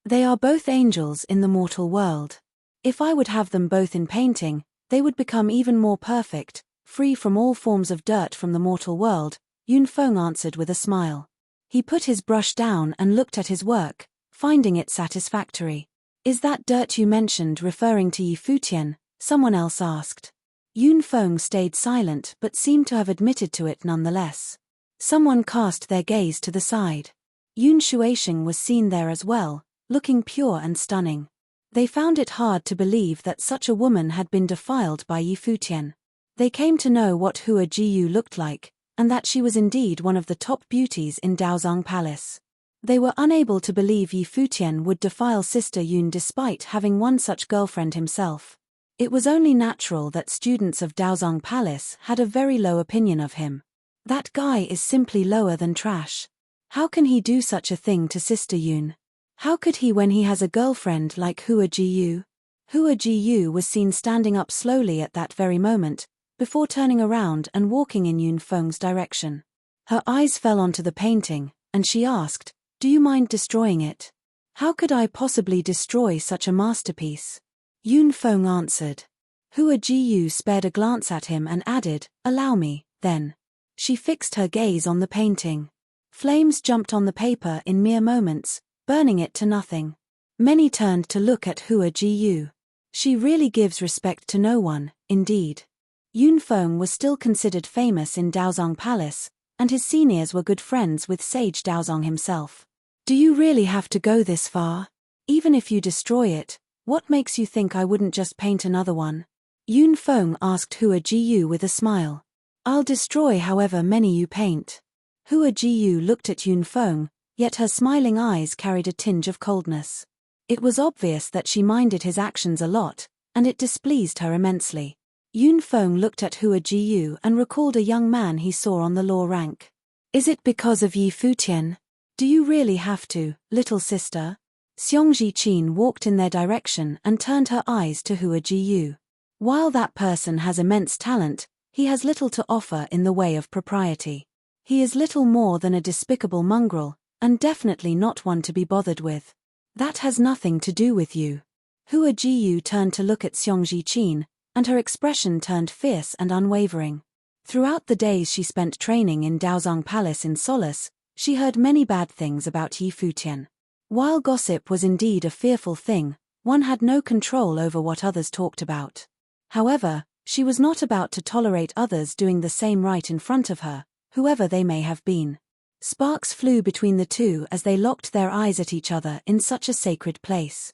They are both angels in the mortal world. If I would have them both in painting, they would become even more perfect, free from all forms of dirt from the mortal world, Yunfeng answered with a smile. He put his brush down and looked at his work, finding it satisfactory. Is that dirt you mentioned referring to Yi Futian? Someone else asked. Yunfeng stayed silent but seemed to have admitted to it nonetheless. Someone cast their gaze to the side. Yun Shuaisheng was seen there as well, looking pure and stunning. They found it hard to believe that such a woman had been defiled by Yi Futian. They came to know what Hua Jiyu looked like, and that she was indeed one of the top beauties in Daozong Palace. They were unable to believe Yi Futian would defile Sister Yun despite having one such girlfriend himself. It was only natural that students of Daozong Palace had a very low opinion of him. That guy is simply lower than trash. How can he do such a thing to Sister Yun? How could he when he has a girlfriend like Hua Jiyu? Hua Jiyu was seen standing up slowly at that very moment, before turning around and walking in Yunfeng's direction. Her eyes fell onto the painting, and she asked, "Do you mind destroying it?" "How could I possibly destroy such a masterpiece?" Yunfeng answered. Hua Jiyu spared a glance at him and added, "Allow me, then." She fixed her gaze on the painting. Flames jumped on the paper in mere moments, burning it to nothing. Many turned to look at Hua Jiyu. She really gives respect to no one, indeed. Yunfeng was still considered famous in Daozong Palace, and his seniors were good friends with Sage Daozong himself. "Do you really have to go this far? Even if you destroy it, what makes you think I wouldn't just paint another one?" Yunfeng asked Hua Jiyu with a smile. "I'll destroy however many you paint." Hua Jiyu looked at Yunfeng, yet her smiling eyes carried a tinge of coldness. It was obvious that she minded his actions a lot, and it displeased her immensely. Yunfeng looked at Hua Jiyu and recalled a young man he saw on the law rank. "Is it because of Yi Futian? Do you really have to, little sister?" Xiongji Qin walked in their direction and turned her eyes to Hua Jiyu. While that person has immense talent, he has little to offer in the way of propriety. He is little more than a despicable mongrel, and definitely not one to be bothered with. That has nothing to do with you. Hua Jiyu turned to look at Xiongji Qin, and her expression turned fierce and unwavering. Throughout the days she spent training in Daozong Palace in solace, she heard many bad things about Yi Futian. While gossip was indeed a fearful thing, one had no control over what others talked about. However, she was not about to tolerate others doing the same right in front of her, whoever they may have been. Sparks flew between the two as they locked their eyes at each other in such a sacred place.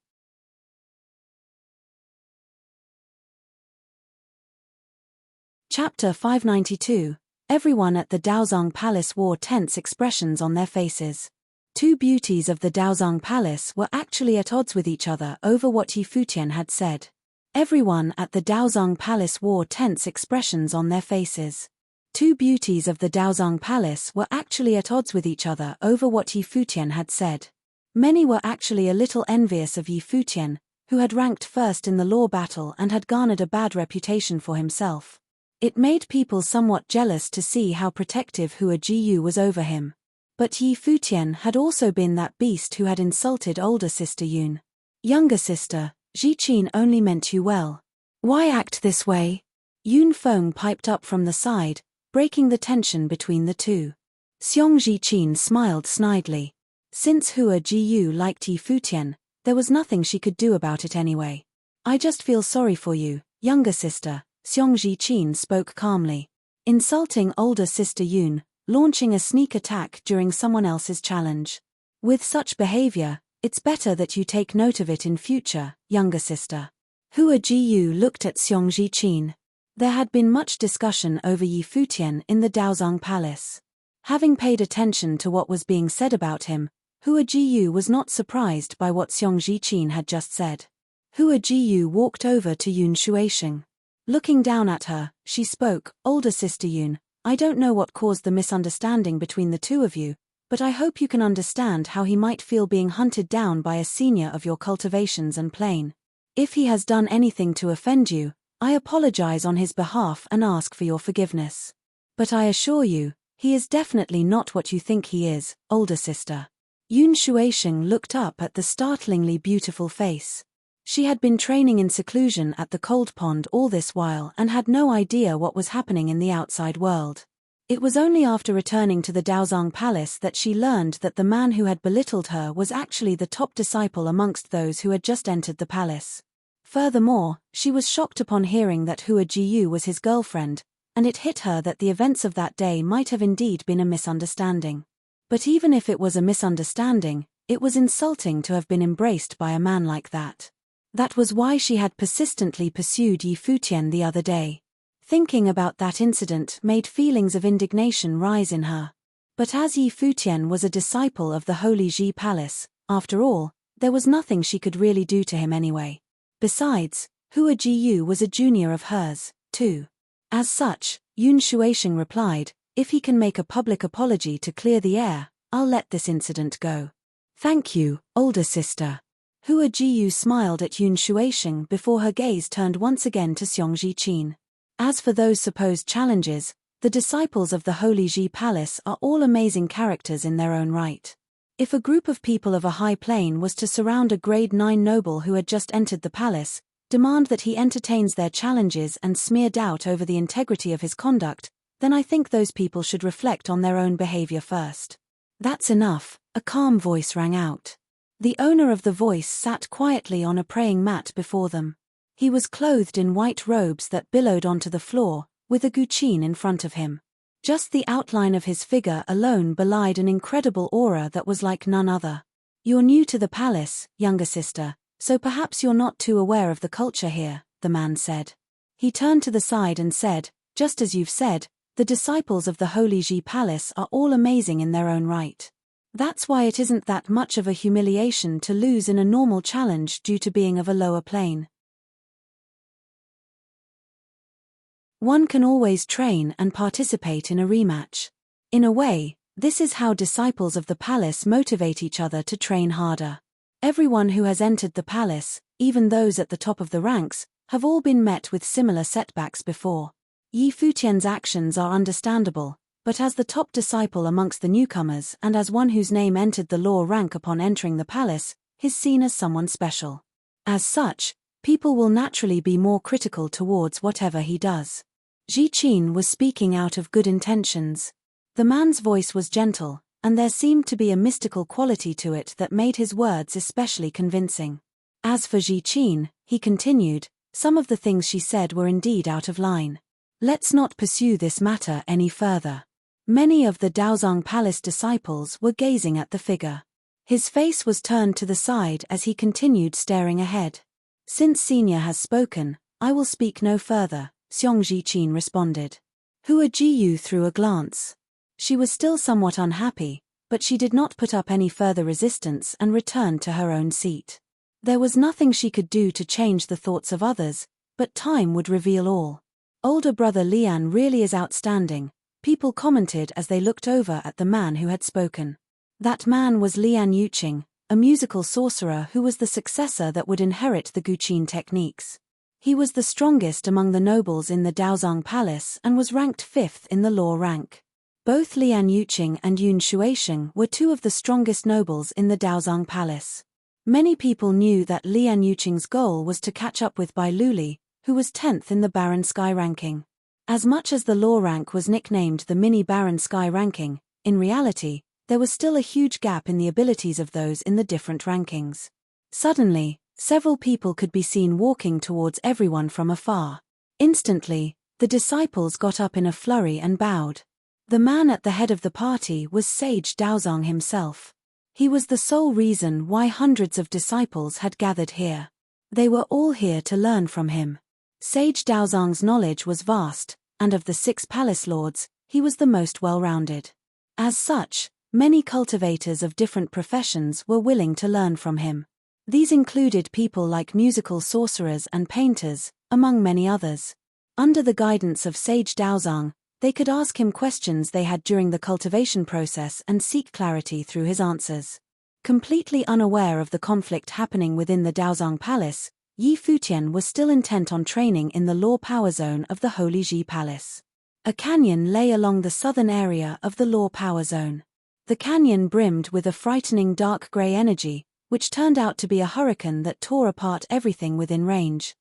Chapter 592. Everyone at the Daozong Palace wore tense expressions on their faces. Two beauties of the Daozong Palace were actually at odds with each other over what Yi Futian had said. Everyone at the Daozong Palace wore tense expressions on their faces. Two beauties of the Daozong Palace were actually at odds with each other over what Yi Futian had said. Many were actually a little envious of Yi Futian, who had ranked first in the law battle and had garnered a bad reputation for himself. It made people somewhat jealous to see how protective Hua Jiyu was over him. But Yi Futian had also been that beast who had insulted older sister Yun. Younger sister, Ji Qin only meant you well. Why act this way? Yun Feng piped up from the side, breaking the tension between the two. Xiong Ji Qin smiled snidely. Since Hua Jiyu liked Yi Futian, there was nothing she could do about it anyway. I just feel sorry for you, younger sister, Xiong Ji Qin spoke calmly. Insulting older sister Yun, launching a sneak attack during someone else's challenge. With such behavior, it's better that you take note of it in future, younger sister. Hua Jiyu looked at Xiong Ji Qin. There had been much discussion over Yi Futian in the Daozang Palace. Having paid attention to what was being said about him, Hua Jiyu was not surprised by what Xiong Ji Qin had just said. Hua Jiyu walked over to Yun Shuisheng. Looking down at her, she spoke, older sister Yun, I don't know what caused the misunderstanding between the two of you, but I hope you can understand how he might feel being hunted down by a senior of your cultivations and plane. If he has done anything to offend you, I apologize on his behalf and ask for your forgiveness. But I assure you, he is definitely not what you think he is, older sister. Yun Shuisheng looked up at the startlingly beautiful face. She had been training in seclusion at the cold pond all this while and had no idea what was happening in the outside world. It was only after returning to the Daozang Palace that she learned that the man who had belittled her was actually the top disciple amongst those who had just entered the palace. Furthermore, she was shocked upon hearing that Hua Jiyu was his girlfriend, and it hit her that the events of that day might have indeed been a misunderstanding. But even if it was a misunderstanding, it was insulting to have been embraced by a man like that. That was why she had persistently pursued Yi Futian the other day. Thinking about that incident made feelings of indignation rise in her. But as Yi Futian was a disciple of the Holy Ji Palace, after all, there was nothing she could really do to him anyway. Besides, Hua Jiyu was a junior of hers, too. As such, Yun Shuisheng replied, if he can make a public apology to clear the air, I'll let this incident go. Thank you, older sister. Hua Jiyu smiled at Yun Shuisheng before her gaze turned once again to Xiong Ji Qin. As for those supposed challenges, the disciples of the Holy Ji Palace are all amazing characters in their own right. If a group of people of a high plane was to surround a grade 9 noble who had just entered the palace, demand that he entertains their challenges and smear doubt over the integrity of his conduct, then I think those people should reflect on their own behavior first. That's enough, a calm voice rang out. The owner of the voice sat quietly on a praying mat before them. He was clothed in white robes that billowed onto the floor, with a guqin in front of him. Just the outline of his figure alone belied an incredible aura that was like none other. You're new to the palace, younger sister, so perhaps you're not too aware of the culture here, the man said. He turned to the side and said, just as you've said, the disciples of the Holy Ji Palace are all amazing in their own right. That's why it isn't that much of a humiliation to lose in a normal challenge due to being of a lower plane. One can always train and participate in a rematch. In a way, this is how disciples of the palace motivate each other to train harder. Everyone who has entered the palace, even those at the top of the ranks, have all been met with similar setbacks before. Yi Futian's actions are understandable, but as the top disciple amongst the newcomers and as one whose name entered the law rank upon entering the palace, he's seen as someone special. As such, people will naturally be more critical towards whatever he does. Ji Qin was speaking out of good intentions. The man's voice was gentle, and there seemed to be a mystical quality to it that made his words especially convincing. As for Ji Qin, he continued, some of the things she said were indeed out of line. Let's not pursue this matter any further. Many of the Daozang Palace disciples were gazing at the figure. His face was turned to the side as he continued staring ahead. Since Senior has spoken, I will speak no further, Xiong Ji Qin responded. Hua Jiyu threw a glance. She was still somewhat unhappy, but she did not put up any further resistance and returned to her own seat. There was nothing she could do to change the thoughts of others, but time would reveal all. Older brother Lian really is outstanding, people commented as they looked over at the man who had spoken. That man was Lian Yuqing, a musical sorcerer who was the successor that would inherit the Guqin techniques. He was the strongest among the nobles in the Daozang Palace and was ranked 5th in the law rank. Both Lian Yuqing and Yun Shuisheng were two of the strongest nobles in the Daozang Palace. Many people knew that Lian Yuqing's goal was to catch up with Bai Luli, who was 10th in the Baron Sky ranking. As much as the law rank was nicknamed the Mini Baron Sky ranking, in reality, there was still a huge gap in the abilities of those in the different rankings. Suddenly, several people could be seen walking towards everyone from afar. Instantly, the disciples got up in a flurry and bowed. The man at the head of the party was Sage Daozang himself. He was the sole reason why hundreds of disciples had gathered here. They were all here to learn from him. Sage Daozang's knowledge was vast, and of the 6 palace lords, he was the most well-rounded. As such, many cultivators of different professions were willing to learn from him. These included people like musical sorcerers and painters, among many others. Under the guidance of Sage Daozang, they could ask him questions they had during the cultivation process and seek clarity through his answers. Completely unaware of the conflict happening within the Daozang Palace, Yi Futian was still intent on training in the law power zone of the Holy Ji Palace. A canyon lay along the southern area of the law power zone. The canyon brimmed with a frightening dark grey energy, which turned out to be a hurricane that tore apart everything within range.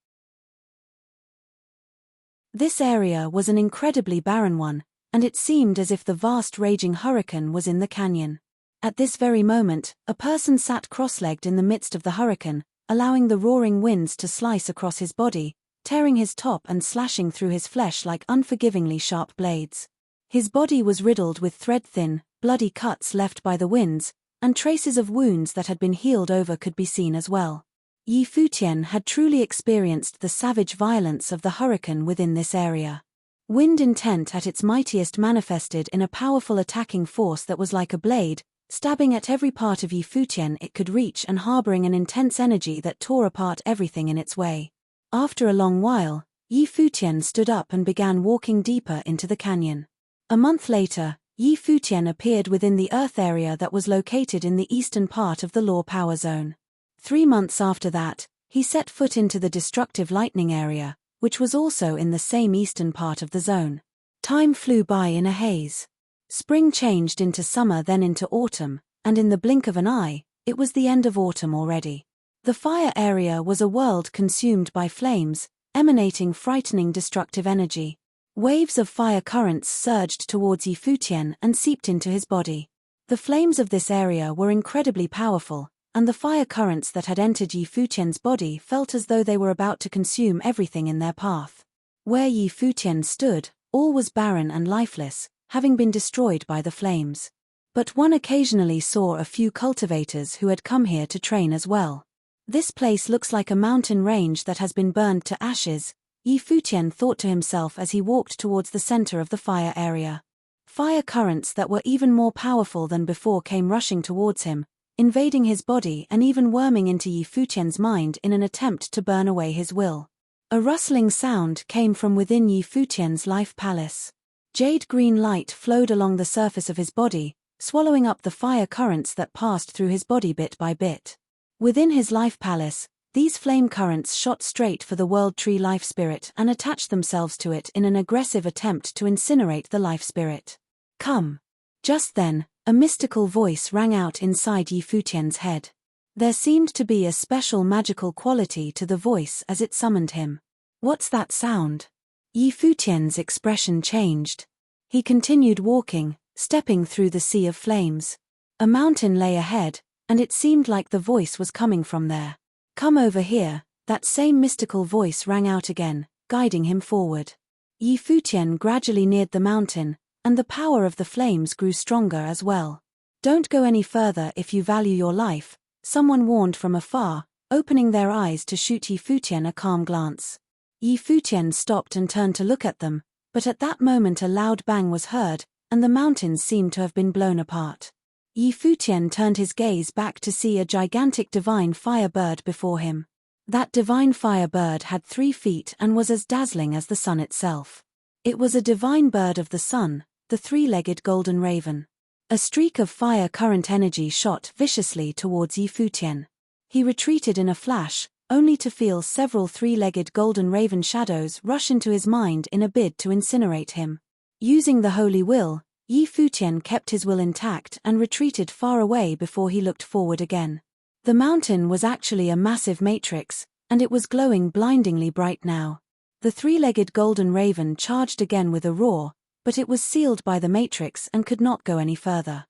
This area was an incredibly barren one, and it seemed as if the vast raging hurricane was in the canyon. At this very moment, a person sat cross-legged in the midst of the hurricane, allowing the roaring winds to slice across his body, tearing his top and slashing through his flesh like unforgivingly sharp blades. His body was riddled with thread-thin, bloody cuts left by the winds, and traces of wounds that had been healed over could be seen as well. Yi Futian had truly experienced the savage violence of the hurricane within this area. Wind intent at its mightiest manifested in a powerful attacking force that was like a blade, stabbing at every part of Yi Futian it could reach and harboring an intense energy that tore apart everything in its way. After a long while, Yi Futian stood up and began walking deeper into the canyon. A month later, Yi Futian appeared within the earth area that was located in the eastern part of the law power zone. 3 months after that, he set foot into the destructive lightning area, which was also in the same eastern part of the zone. Time flew by in a haze. Spring changed into summer, then into autumn, and in the blink of an eye, it was the end of autumn already. The fire area was a world consumed by flames, emanating frightening destructive energy. Waves of fire currents surged towards Yi Futian and seeped into his body. The flames of this area were incredibly powerful, and the fire currents that had entered Yi Futian's body felt as though they were about to consume everything in their path. Where Yi Futian stood, all was barren and lifeless, having been destroyed by the flames. But one occasionally saw a few cultivators who had come here to train as well. This place looks like a mountain range that has been burned to ashes, Yi Futian thought to himself as he walked towards the center of the fire area. Fire currents that were even more powerful than before came rushing towards him, invading his body and even worming into Yi Futian's mind in an attempt to burn away his will. A rustling sound came from within Yi Futian's life palace. Jade green light flowed along the surface of his body, swallowing up the fire currents that passed through his body bit by bit. Within his life palace, these flame currents shot straight for the World Tree life spirit and attached themselves to it in an aggressive attempt to incinerate the life spirit. Come. Just then, a mystical voice rang out inside Yi Futian's head. There seemed to be a special magical quality to the voice as it summoned him. What's that sound? Yi Futian's expression changed. He continued walking, stepping through the sea of flames. A mountain lay ahead, and it seemed like the voice was coming from there. Come over here, that same mystical voice rang out again, guiding him forward. Yi Futian gradually neared the mountain, and the power of the flames grew stronger as well. Don't go any further if you value your life, someone warned from afar, opening their eyes to shoot Yi Futian a calm glance. Yi Futian stopped and turned to look at them, but at that moment a loud bang was heard, and the mountains seemed to have been blown apart. Yi Futian turned his gaze back to see a gigantic divine fire bird before him. That divine fire bird had 3 feet and was as dazzling as the sun itself. It was a divine bird of the sun, the 3-legged golden raven. A streak of fire current energy shot viciously towards Yi Futian. He retreated in a flash, only to feel several three-legged golden raven shadows rush into his mind in a bid to incinerate him. Using the holy will, Yi Futian kept his will intact and retreated far away before he looked forward again. The mountain was actually a massive matrix, and it was glowing blindingly bright now. The three-legged golden raven charged again with a roar, but it was sealed by the matrix and could not go any further.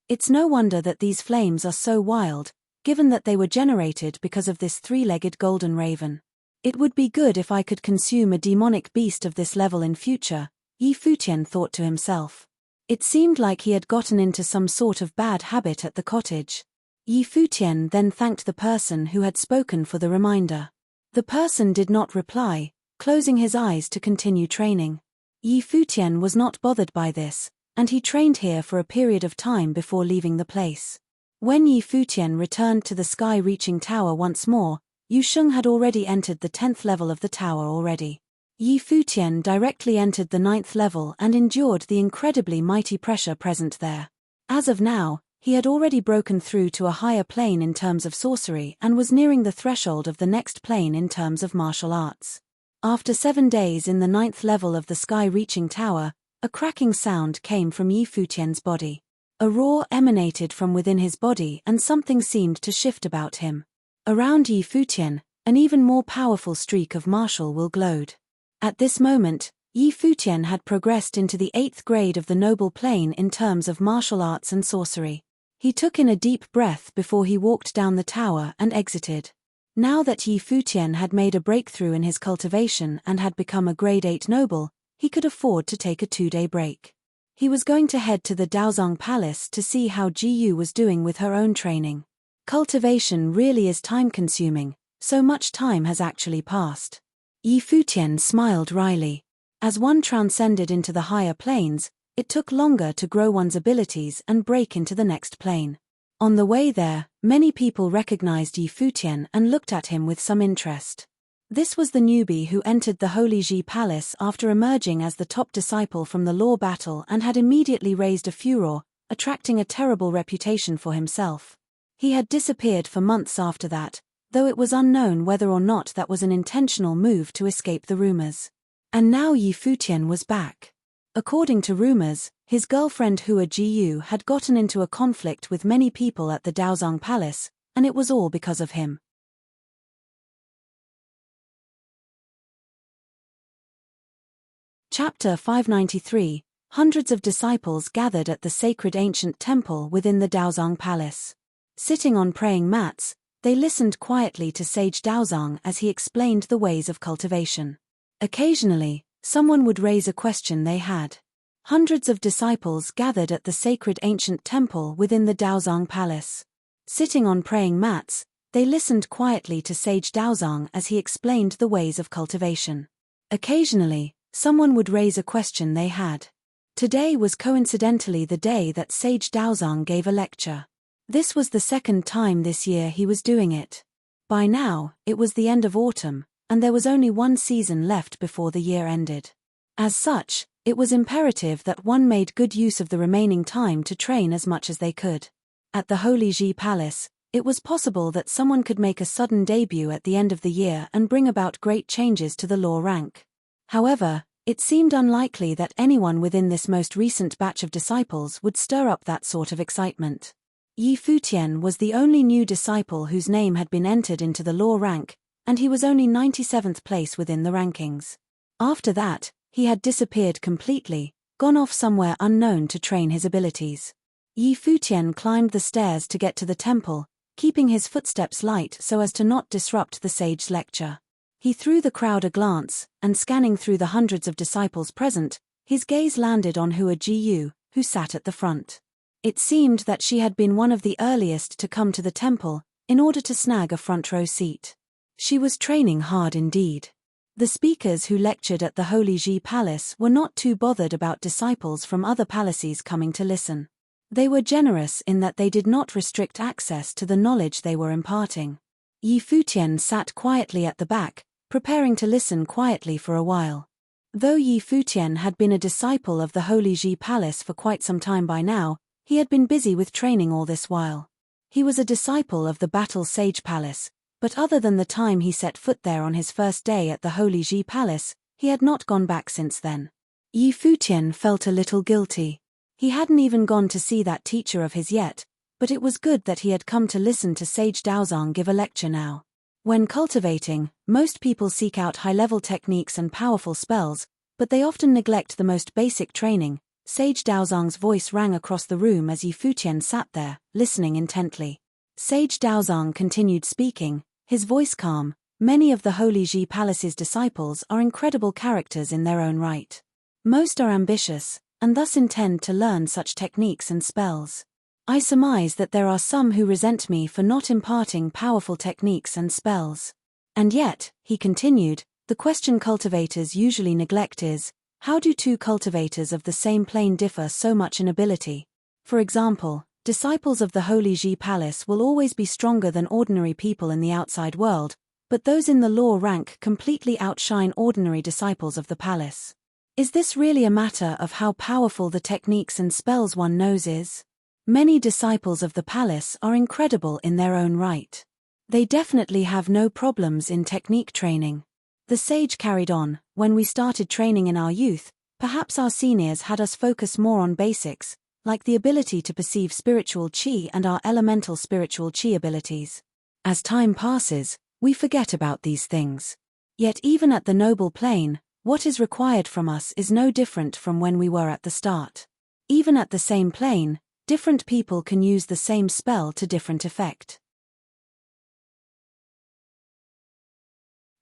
It's no wonder that these flames are so wild, given that they were generated because of this three-legged golden raven. It would be good if I could consume a demonic beast of this level in future, Yi Futian thought to himself. It seemed like he had gotten into some sort of bad habit at the cottage. Yi Futian then thanked the person who had spoken for the reminder. The person did not reply, closing his eyes to continue training. Yi Futian was not bothered by this, and he trained here for a period of time before leaving the place. When Yi Futian returned to the sky-reaching tower once more, Yu Sheng had already entered the 10th level of the tower already. Yi Futian directly entered the 9th level and endured the incredibly mighty pressure present there. As of now, he had already broken through to a higher plane in terms of sorcery and was nearing the threshold of the next plane in terms of martial arts. After 7 days in the 9th level of the sky-reaching tower, a cracking sound came from Yi Futian's body. A roar emanated from within his body and something seemed to shift about him. Around Yi Futian, an even more powerful streak of martial will glowed. At this moment, Yi Futian had progressed into the 8th grade of the noble plane in terms of martial arts and sorcery. He took in a deep breath before he walked down the tower and exited. Now that Yi Futian had made a breakthrough in his cultivation and had become a grade 8 noble, he could afford to take a 2-day break. He was going to head to the Daozong Palace to see how Ji Yu was doing with her own training. Cultivation really is time-consuming, so much time has actually passed. Yi Futian smiled wryly. As one transcended into the higher planes, it took longer to grow one's abilities and break into the next plane. On the way there, many people recognized Yi Futian and looked at him with some interest. This was the newbie who entered the Holy Ji Palace after emerging as the top disciple from the law battle and had immediately raised a furor, attracting a terrible reputation for himself. He had disappeared for months after that, though it was unknown whether or not that was an intentional move to escape the rumors. And now Yi Futian was back. According to rumors, his girlfriend Hua Jiyu had gotten into a conflict with many people at the Daozong Palace, and it was all because of him. Chapter 593, Hundreds of disciples gathered at the sacred ancient temple within the Daozong Palace. Sitting on praying mats, they listened quietly to Sage Daozong as he explained the ways of cultivation. Occasionally, someone would raise a question they had. Hundreds of disciples gathered at the sacred ancient temple within the Daozong Palace. Sitting on praying mats, they listened quietly to Sage Daozong as he explained the ways of cultivation. Occasionally, someone would raise a question they had. Today was coincidentally the day that Sage Daozong gave a lecture. This was the 2nd time this year he was doing it. By now, it was the end of autumn, and there was only one season left before the year ended. As such, it was imperative that one made good use of the remaining time to train as much as they could. At the Holy Ji Palace, it was possible that someone could make a sudden debut at the end of the year and bring about great changes to the law rank. However, it seemed unlikely that anyone within this most recent batch of disciples would stir up that sort of excitement. Yi Futian was the only new disciple whose name had been entered into the law rank, and he was only 97th place within the rankings. After that, he had disappeared completely, gone off somewhere unknown to train his abilities. Yi Futian climbed the stairs to get to the temple, keeping his footsteps light so as to not disrupt the sage's lecture. He threw the crowd a glance, and scanning through the hundreds of disciples present, his gaze landed on Hua Jiyu, who sat at the front. It seemed that she had been one of the earliest to come to the temple, in order to snag a front row seat. She was training hard indeed. The speakers who lectured at the Holy Ji Palace were not too bothered about disciples from other palaces coming to listen. They were generous in that they did not restrict access to the knowledge they were imparting. Yi Futian sat quietly at the back, preparing to listen quietly for a while. Though Yi Futian had been a disciple of the Holy Ji Palace for quite some time by now, he had been busy with training all this while. He was a disciple of the Battle Sage Palace, but other than the time he set foot there on his first day at the Holy Ji Palace, he had not gone back since then. Yi Futian felt a little guilty. He hadn't even gone to see that teacher of his yet, but it was good that he had come to listen to Sage Daozang give a lecture now. When cultivating, most people seek out high-level techniques and powerful spells, but they often neglect the most basic training. Sage Daozang's voice rang across the room as Yi Futian sat there, listening intently. Sage Daozang continued speaking, his voice calm. Many of the Holy Ji Palace's disciples are incredible characters in their own right. Most are ambitious, and thus intend to learn such techniques and spells. I surmise that there are some who resent me for not imparting powerful techniques and spells. And yet, he continued, the question cultivators usually neglect is, how do two cultivators of the same plane differ so much in ability? For example, disciples of the Holy Ji Palace will always be stronger than ordinary people in the outside world, but those in the law rank completely outshine ordinary disciples of the palace. Is this really a matter of how powerful the techniques and spells one knows is? Many disciples of the palace are incredible in their own right. They definitely have no problems in technique training. The sage carried on, when we started training in our youth, perhaps our seniors had us focus more on basics, like the ability to perceive spiritual chi and our elemental spiritual chi abilities. As time passes, we forget about these things. Yet even at the noble plane, what is required from us is no different from when we were at the start. Even at the same plane, different people can use the same spell to different effect.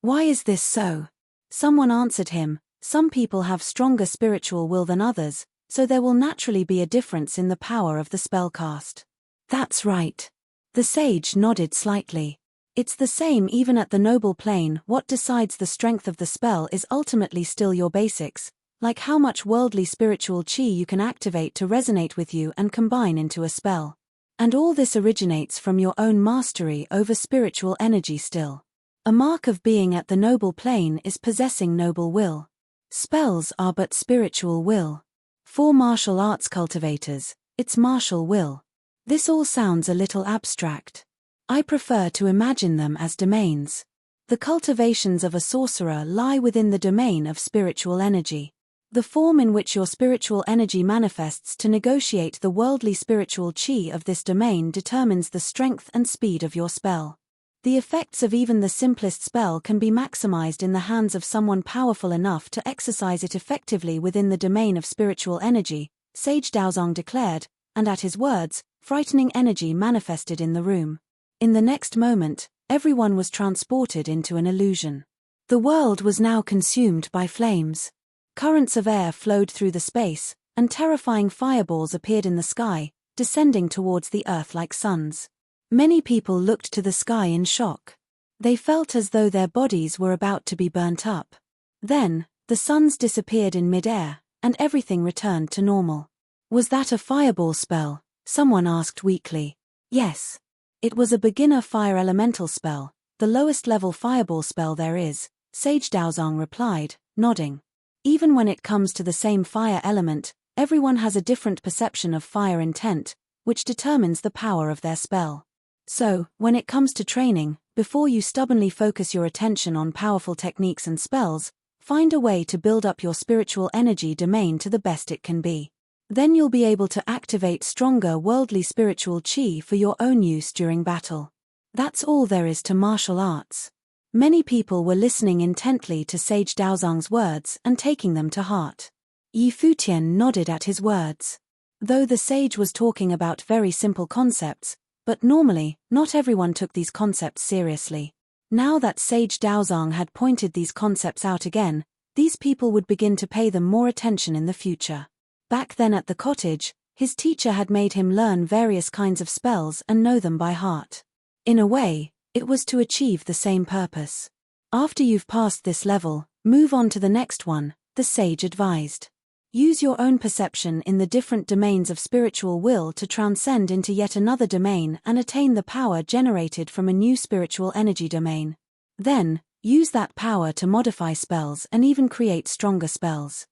Why is this so? Someone answered him, some people have stronger spiritual will than others, so there will naturally be a difference in the power of the spell cast. That's right. The sage nodded slightly. It's the same even at the noble plane. What decides the strength of the spell is ultimately still your basics, like how much worldly spiritual chi you can activate to resonate with you and combine into a spell. And all this originates from your own mastery over spiritual energy still. A mark of being at the noble plane is possessing noble will. Spells are but spiritual will. For martial arts cultivators, it's martial will. This all sounds a little abstract. I prefer to imagine them as domains. The cultivations of a sorcerer lie within the domain of spiritual energy. The form in which your spiritual energy manifests to negotiate the worldly spiritual chi of this domain determines the strength and speed of your spell. The effects of even the simplest spell can be maximized in the hands of someone powerful enough to exercise it effectively within the domain of spiritual energy, Sage Daozang declared, and at his words, frightening energy manifested in the room. In the next moment, everyone was transported into an illusion. The world was now consumed by flames. Currents of air flowed through the space, and terrifying fireballs appeared in the sky, descending towards the earth like suns. Many people looked to the sky in shock. They felt as though their bodies were about to be burnt up. Then, the suns disappeared in mid-air, and everything returned to normal. Was that a fireball spell? Someone asked weakly. Yes. It was a beginner fire elemental spell, the lowest level fireball spell there is, Sage Daozang replied, nodding. Even when it comes to the same fire element, everyone has a different perception of fire intent, which determines the power of their spell. So, when it comes to training, before you stubbornly focus your attention on powerful techniques and spells, find a way to build up your spiritual energy domain to the best it can be. Then you'll be able to activate stronger worldly spiritual chi for your own use during battle. That's all there is to martial arts. Many people were listening intently to Sage Daozang's words and taking them to heart. Yi Futian nodded at his words. Though the sage was talking about very simple concepts, but normally, not everyone took these concepts seriously. Now that Sage Daozang had pointed these concepts out again, these people would begin to pay them more attention in the future. Back then at the cottage, his teacher had made him learn various kinds of spells and know them by heart. In a way, it was to achieve the same purpose. After you've passed this level, move on to the next one, the sage advised. Use your own perception in the different domains of spiritual will to transcend into yet another domain and attain the power generated from a new spiritual energy domain. Then, Use that power to modify spells and even create stronger spells.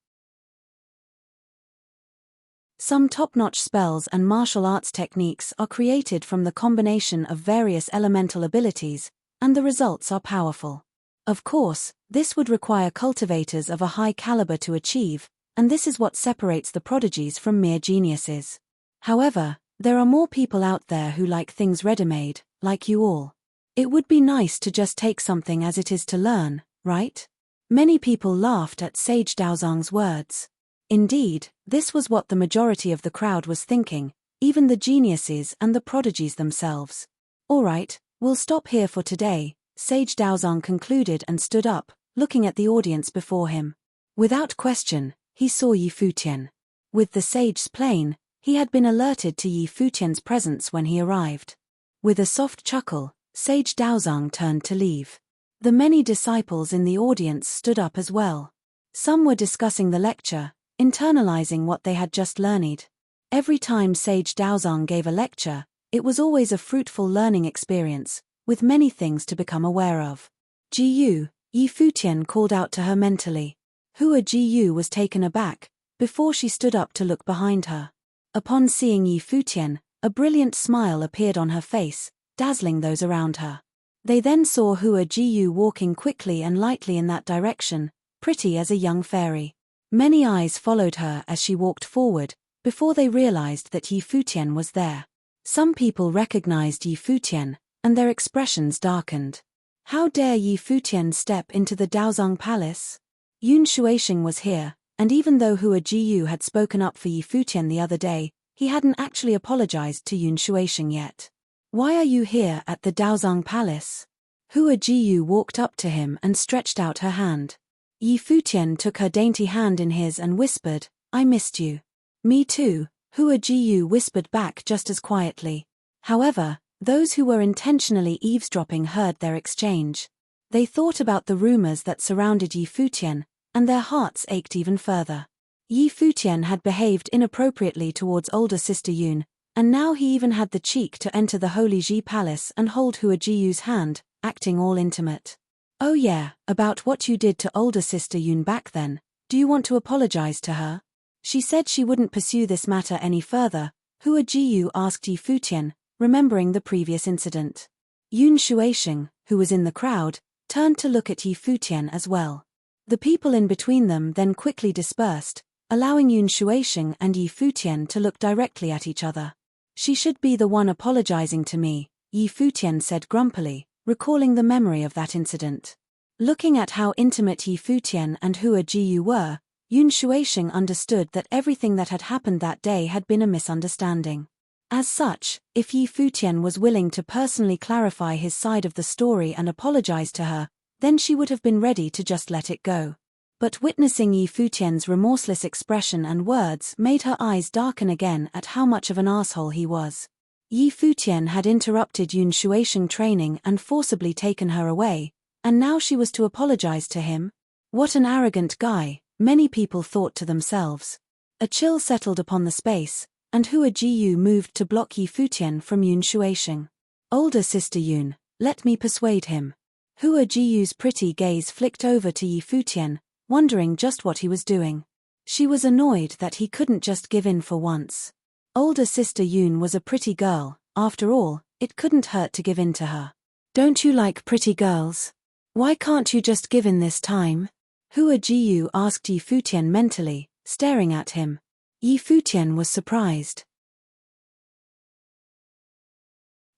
Some top-notch spells and martial arts techniques are created from the combination of various elemental abilities, and the results are powerful. Of course, this would require cultivators of a high caliber to achieve, and this is what separates the prodigies from mere geniuses. However, there are more people out there who like things ready-made, like you all. It would be nice to just take something as it is to learn, right? Many people laughed at Sage Daozang's words. Indeed, this was what the majority of the crowd was thinking, even the geniuses and the prodigies themselves. Alright, we'll stop here for today, Sage Daozang concluded and stood up, looking at the audience before him. Without question, he saw Yi Futian. With the sage's plane, he had been alerted to Yi Futian's presence when he arrived. With a soft chuckle, Sage Daozang turned to leave. The many disciples in the audience stood up as well. Some were discussing the lecture, internalizing what they had just learned. Every time Sage Daozang gave a lecture, it was always a fruitful learning experience, with many things to become aware of. Ji Yi Futian called out to her mentally. Hua Ji was taken aback, before she stood up to look behind her. Upon seeing Yi Futian, a brilliant smile appeared on her face, dazzling those around her. They then saw Hua Ji walking quickly and lightly in that direction, pretty as a young fairy. Many eyes followed her as she walked forward, before they realized that Yi Futian was there. Some people recognized Yi Futian, and their expressions darkened. How dare Yi Futian step into the Daozang Palace? Yun Shuaisheng was here, and even though Hua Ji had spoken up for Yi Futian the other day, he hadn't actually apologized to Yun Shuaisheng yet. Why are you here at the Daozang Palace? Hua Ji walked up to him and stretched out her hand. Yi Futian took her dainty hand in his and whispered, I missed you. Me too, Hua Ji whispered back just as quietly. However, those who were intentionally eavesdropping heard their exchange. They thought about the rumors that surrounded Yi Futian, and their hearts ached even further. Yi Futian had behaved inappropriately towards older sister Yun, and now he even had the cheek to enter the Holy Ji Palace and hold Hua Ji's hand, acting all intimate. Oh yeah, about what you did to older sister Yun back then, do you want to apologize to her? She said she wouldn't pursue this matter any further, Hua Ji asked Yi Futian, remembering the previous incident. Yun Shuaisheng, who was in the crowd, turned to look at Yi Futian as well. The people in between them then quickly dispersed, allowing Yun Shuaisheng and Yi Futian to look directly at each other. She should be the one apologizing to me, Yi Futian said grumpily, recalling the memory of that incident. Looking at how intimate Yi Futian and Hua Ji were, Yun Shuaisheng understood that everything that had happened that day had been a misunderstanding. As such, if Yi Futian was willing to personally clarify his side of the story and apologize to her, then she would have been ready to just let it go. But witnessing Yi Futian's remorseless expression and words made her eyes darken again at how much of an asshole he was. Yi Futian had interrupted Yun Shuaisheng training and forcibly taken her away, and now she was to apologize to him? What an arrogant guy, many people thought to themselves. A chill settled upon the space, and Hua Ji moved to block Yi Futian from Yun Shuaisheng. Older sister Yun, let me persuade him. Hua Ji's pretty gaze flicked over to Yi Futian, wondering just what he was doing. She was annoyed that he couldn't just give in for once. Older sister Yun was a pretty girl, after all, it couldn't hurt to give in to her. Don't you like pretty girls? Why can't you just give in this time? Hua Ji asked Yi Futian mentally, staring at him. Yi Futian was surprised.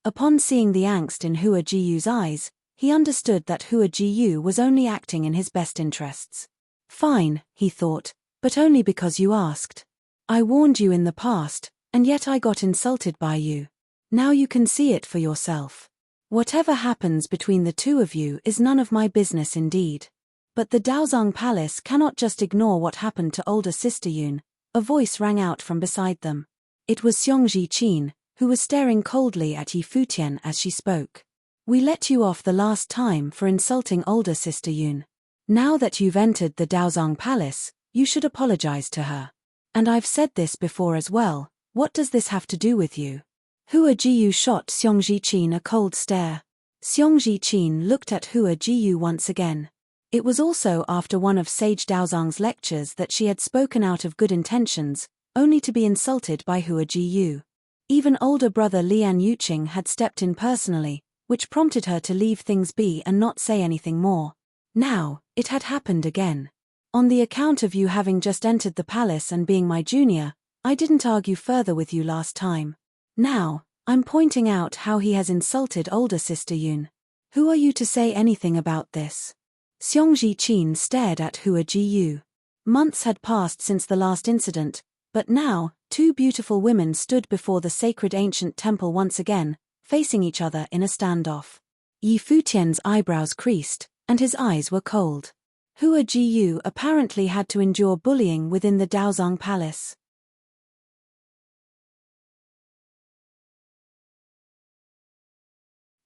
Upon seeing the angst in Hua Ji's eyes, he understood that Hua Ji was only acting in his best interests. Fine, he thought, but only because you asked. I warned you in the past, and yet I got insulted by you. Now you can see it for yourself. Whatever happens between the two of you is none of my business indeed. But the Daozang Palace cannot just ignore what happened to older sister Yun. A voice rang out from beside them. It was Xiongji Qin, who was staring coldly at Yi Futian as she spoke. We let you off the last time for insulting older sister Yun. Now that you've entered the Daozang Palace, you should apologize to her. And I've said this before as well, what does this have to do with you? Hua Ji shot Xiongji Qin a cold stare. Xiongji Qin looked at Hua Jiyu once again. It was also after one of Sage Daozang's lectures that she had spoken out of good intentions, only to be insulted by Hua Jiyu. Even older brother Lian Yuqing had stepped in personally, which prompted her to leave things be and not say anything more. Now, it had happened again. On the account of you having just entered the palace and being my junior, I didn't argue further with you last time. Now, I'm pointing out how he has insulted older sister Yun. Who are you to say anything about this? Xiongji Qin stared at Hua Jiyu. Months had passed since the last incident, but now, two beautiful women stood before the sacred ancient temple once again, facing each other in a standoff. Yi Futian's eyebrows creased, and his eyes were cold. Hua Jiyu apparently had to endure bullying within the Daozang Palace.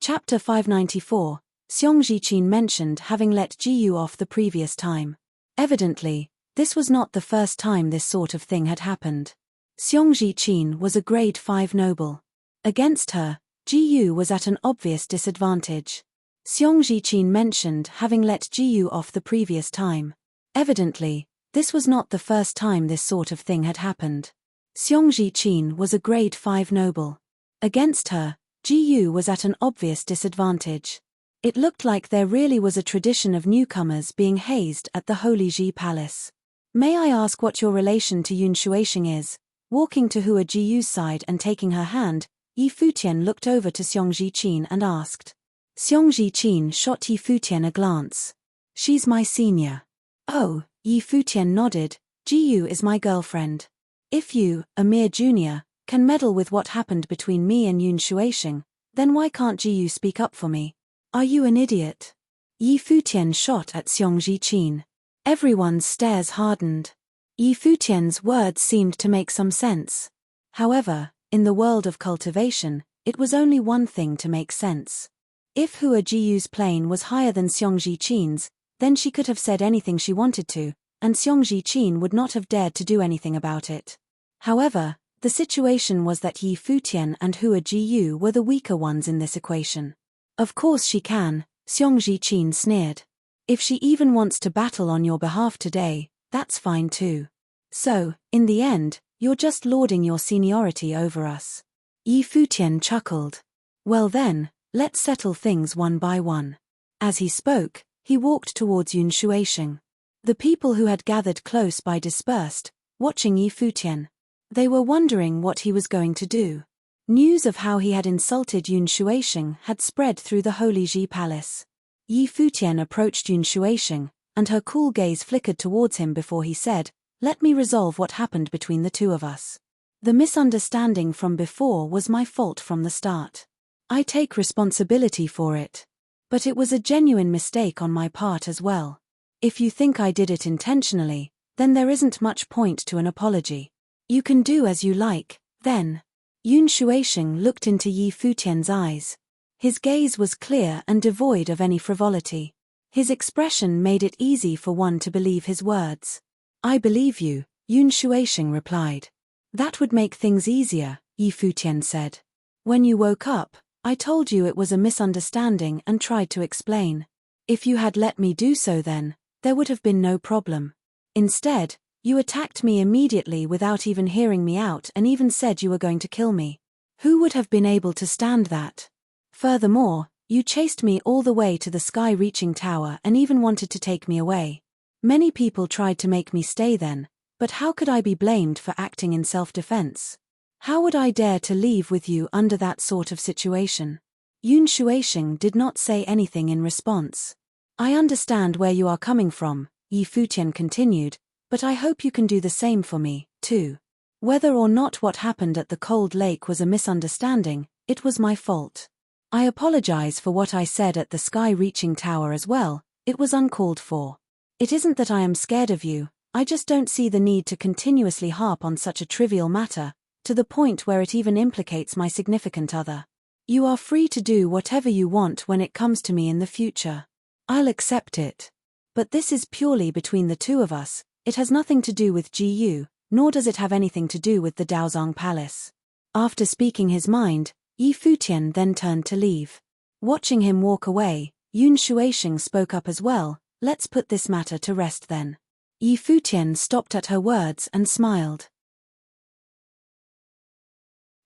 Chapter 594, Xiongji Qin mentioned having let Jiyu off the previous time. Evidently, this was not the first time this sort of thing had happened. Xiongji Qin was a grade 5 noble. Against her, Jiyu was at an obvious disadvantage. Xiongji Qin mentioned having let Jiyu off the previous time. Evidently, this was not the first time this sort of thing had happened. Xiongji Qin was a grade 5 noble. Against her, Jiyu was at an obvious disadvantage. It looked like there really was a tradition of newcomers being hazed at the Holy Ji Palace. May I ask what your relation to Yun Shuixing is? Walking to Hua Jiyu's side and taking her hand, Yi Futian looked over to Xiongji Qin and asked. Xiongji Qin shot Yi Futian a glance. She's my senior. Oh, Yi Futian nodded, Jiyu is my girlfriend. If you, a mere junior, can meddle with what happened between me and Yun Shuixing, then why can't Jiyu speak up for me? Are you an idiot? Yi Futian shot at Xiongji Qin. Everyone's stares hardened. Yi Futian's words seemed to make some sense. However, in the world of cultivation, it was only one thing to make sense. If Hua Jiyu's plane was higher than Xiongji Qin's, then she could have said anything she wanted to, and Xiongji Qin would not have dared to do anything about it. However, the situation was that Yi Futian and Hua Jiyu were the weaker ones in this equation. Of course she can, Xiongji Qin sneered. If she even wants to battle on your behalf today, that's fine too. So, in the end, you're just lording your seniority over us. Yi Futian chuckled. Well then, let's settle things one by one. As he spoke, he walked towards Yun Shuixing. The people who had gathered close by dispersed, watching Yi Futian. They were wondering what he was going to do. News of how he had insulted Yun Shuixing had spread through the Holy Ji Palace. Yi Futian approached Yun Shuixing, and her cool gaze flickered towards him before he said, "Let me resolve what happened between the two of us. The misunderstanding from before was my fault from the start. I take responsibility for it. But it was a genuine mistake on my part as well. If you think I did it intentionally, then there isn't much point to an apology. You can do as you like, then." Yun Shuixing looked into Yi Futian's eyes. His gaze was clear and devoid of any frivolity. His expression made it easy for one to believe his words. "I believe you," Yun Shuixing replied. "That would make things easier," Yi Futian said. "When you woke up, I told you it was a misunderstanding and tried to explain. If you had let me do so then, there would have been no problem. Instead, you attacked me immediately without even hearing me out and even said you were going to kill me. Who would have been able to stand that? Furthermore, you chased me all the way to the sky-reaching tower and even wanted to take me away. Many people tried to make me stay then, but how could I be blamed for acting in self-defense? How would I dare to leave with you under that sort of situation?" Yun Shuixing did not say anything in response. "I understand where you are coming from," Yi Futian continued, "but I hope you can do the same for me, too. Whether or not what happened at the cold lake was a misunderstanding, it was my fault. I apologize for what I said at the sky-reaching tower as well, it was uncalled for. It isn't that I am scared of you, I just don't see the need to continuously harp on such a trivial matter, to the point where it even implicates my significant other. You are free to do whatever you want when it comes to me in the future. I'll accept it. But this is purely between the two of us, it has nothing to do with Jiyu, nor does it have anything to do with the Daozang Palace." After speaking his mind, Yi Futian then turned to leave. Watching him walk away, Yun Shuaisheng spoke up as well. Let's put this matter to rest then. Yi Futian stopped at her words and smiled.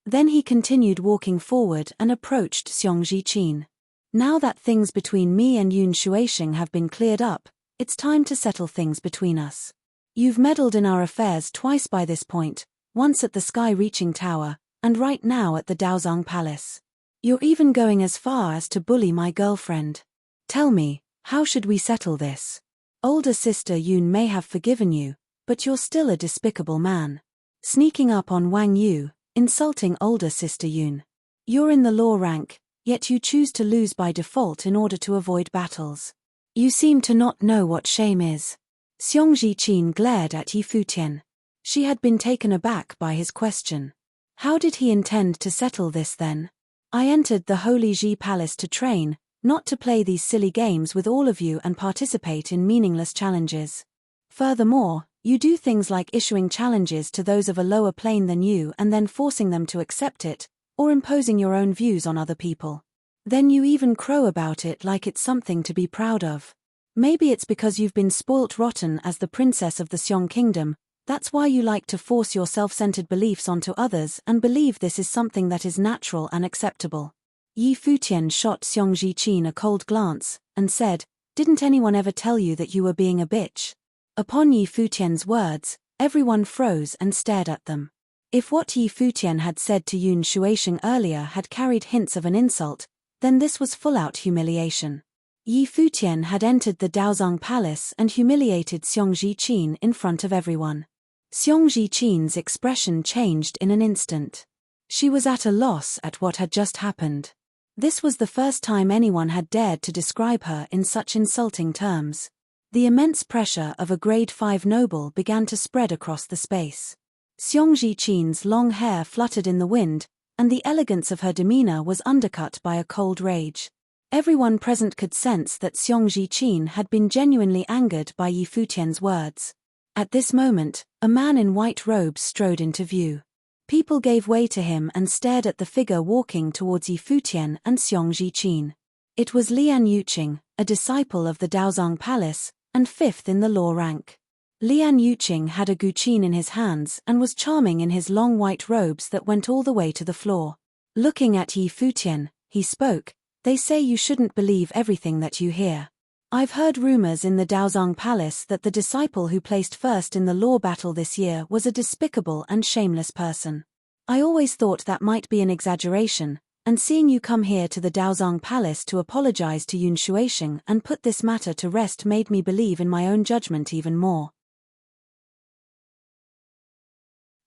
Then he continued walking forward and approached Xiong Zhiqin. Now that things between me and Yun Shuaisheng have been cleared up, it's time to settle things between us. You've meddled in our affairs twice by this point, once at the sky-reaching tower, and right now at the Daozang Palace. You're even going as far as to bully my girlfriend. Tell me, how should we settle this? Older sister Yun may have forgiven you, but you're still a despicable man. Sneaking up on Wang Yu, insulting older sister Yun. You're in the law rank, yet you choose to lose by default in order to avoid battles. You seem to not know what shame is. Xiong Zhiqin glared at Yi Futian. She had been taken aback by his question. How did he intend to settle this then? I entered the Holy Ji Palace to train, not to play these silly games with all of you and participate in meaningless challenges. Furthermore, you do things like issuing challenges to those of a lower plane than you and then forcing them to accept it, or imposing your own views on other people. Then you even crow about it like it's something to be proud of. Maybe it's because you've been spoilt rotten as the princess of the Xiong kingdom, that's why you like to force your self-centered beliefs onto others and believe this is something that is natural and acceptable. Yi Futian shot Xiong Zhiqin a cold glance, and said, Didn't anyone ever tell you that you were being a bitch? Upon Yi Futian's words, everyone froze and stared at them. If what Yi Futian had said to Yun Shuaisheng earlier had carried hints of an insult, then this was full-out humiliation. Yi Futian had entered the Daozang Palace and humiliated Xiong Zhiqin in front of everyone. Xiong Zhiqin's expression changed in an instant. She was at a loss at what had just happened. This was the first time anyone had dared to describe her in such insulting terms. The immense pressure of a grade 5 noble began to spread across the space. Xiong Zhiqin's long hair fluttered in the wind, and the elegance of her demeanor was undercut by a cold rage. Everyone present could sense that Xiong Zhiqin had been genuinely angered by Yi Futian's words. At this moment, a man in white robes strode into view. People gave way to him and stared at the figure walking towards Yi Futian and Xiong Zhiqin. It was Lian Yuqing, a disciple of the Daozang Palace, and fifth in the law rank. Lian Yuqing had a guqin in his hands and was charming in his long white robes that went all the way to the floor. Looking at Yi Futian, he spoke, They say you shouldn't believe everything that you hear. I've heard rumors in the Daozang Palace that the disciple who placed first in the law battle this year was a despicable and shameless person. I always thought that might be an exaggeration, and seeing you come here to the Daozang Palace to apologize to Yun Shuaisheng and put this matter to rest made me believe in my own judgment even more.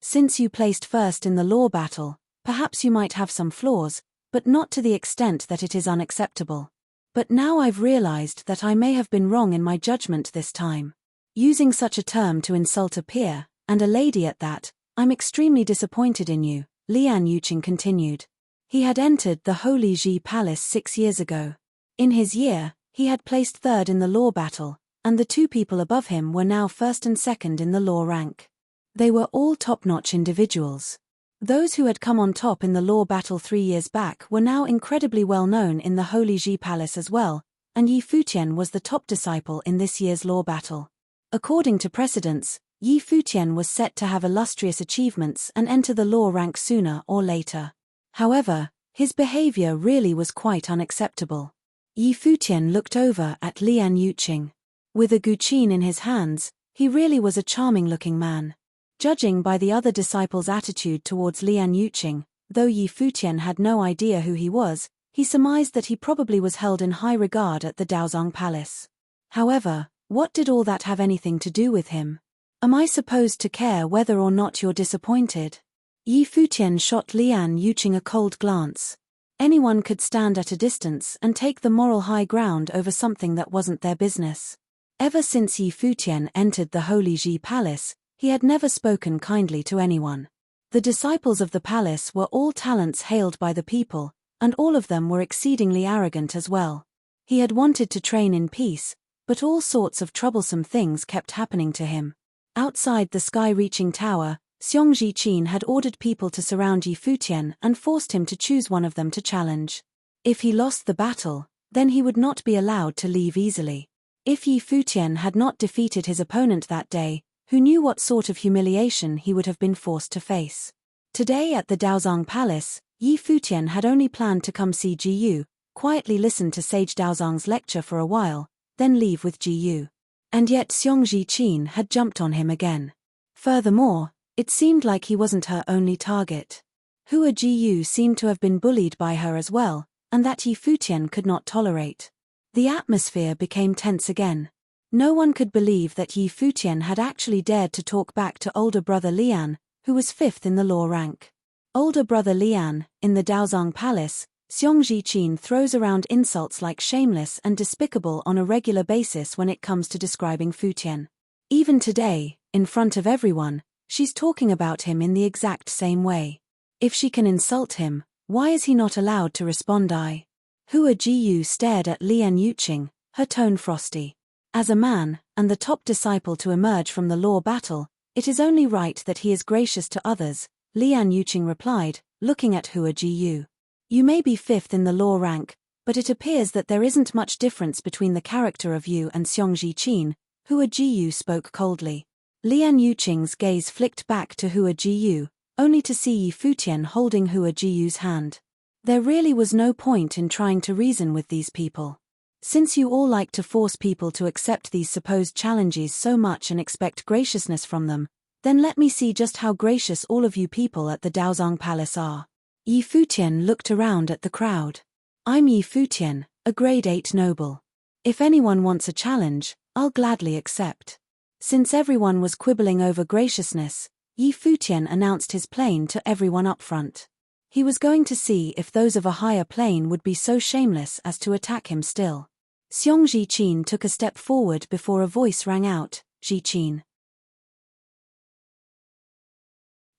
Since you placed first in the law battle, perhaps you might have some flaws, but not to the extent that it is unacceptable. But now I've realized that I may have been wrong in my judgment this time. Using such a term to insult a peer, and a lady at that, I'm extremely disappointed in you, Lian Yuqing continued. He had entered the Holy Ji Palace 6 years ago. In his year, he had placed third in the law battle, and the two people above him were now first and second in the law rank. They were all top-notch individuals. Those who had come on top in the law battle 3 years back were now incredibly well known in the Holy Ji Palace as well, and Yi Futian was the top disciple in this year's law battle. According to precedents, Yi Futian was set to have illustrious achievements and enter the law rank sooner or later. However, his behavior really was quite unacceptable. Yi Futian looked over at Lian Yuqing. With a guqin in his hands, he really was a charming-looking man. Judging by the other disciples' attitude towards Lian Yuqing, though Yi Futian had no idea who he was, he surmised that he probably was held in high regard at the Daozang Palace. However, what did all that have anything to do with him? Am I supposed to care whether or not you're disappointed? Yi Futian shot Lian Yuqing a cold glance. Anyone could stand at a distance and take the moral high ground over something that wasn't their business. Ever since Yi Futian entered the Holy Ji Palace, he had never spoken kindly to anyone. The disciples of the palace were all talents hailed by the people, and all of them were exceedingly arrogant as well. He had wanted to train in peace, but all sorts of troublesome things kept happening to him. Outside the sky-reaching tower, Xiong Zhiqin had ordered people to surround Yi Futian and forced him to choose one of them to challenge. If he lost the battle, then he would not be allowed to leave easily. If Yi Futian had not defeated his opponent that day, who knew what sort of humiliation he would have been forced to face? Today at the Daozang Palace, Yi Futian had only planned to come see Ji Yu, quietly listen to Sage Daozang's lecture for a while, then leave with Ji Yu. And yet Xiongji Qin had jumped on him again. Furthermore, it seemed like he wasn't her only target. Hua Ji Yu seemed to have been bullied by her as well, and that Yi Futian could not tolerate. The atmosphere became tense again. No one could believe that Yi Futian had actually dared to talk back to older brother Lian, who was 5th in the law rank. Older brother Lian, in the Daozang Palace, Xiongji Qin throws around insults like shameless and despicable on a regular basis when it comes to describing Futian. Even today, in front of everyone, she's talking about him in the exact same way. If she can insult him, why is he not allowed to respond? Hua Ji Yu stared at Lian Yuqing, her tone frosty. As a man, and the top disciple to emerge from the law battle, it is only right that he is gracious to others, Lian Yuqing replied, looking at Hua Ji Yu. You may be 5th in the law rank, but it appears that there isn't much difference between the character of you and Xiongji Qin. Hua Ji Yu spoke coldly. Lian Yuqing's gaze flicked back to Hua Ji Yu, only to see Yi Futian holding Hua Ji Yu's hand. There really was no point in trying to reason with these people. Since you all like to force people to accept these supposed challenges so much and expect graciousness from them, then let me see just how gracious all of you people at the Daozang Palace are. Yi Futian looked around at the crowd. I'm Yi Futian, a grade 8 noble. If anyone wants a challenge, I'll gladly accept. Since everyone was quibbling over graciousness, Yi Futian announced his plane to everyone up front. He was going to see if those of a higher plane would be so shameless as to attack him still. Xiongji Qin took a step forward before a voice rang out, Ji Qin.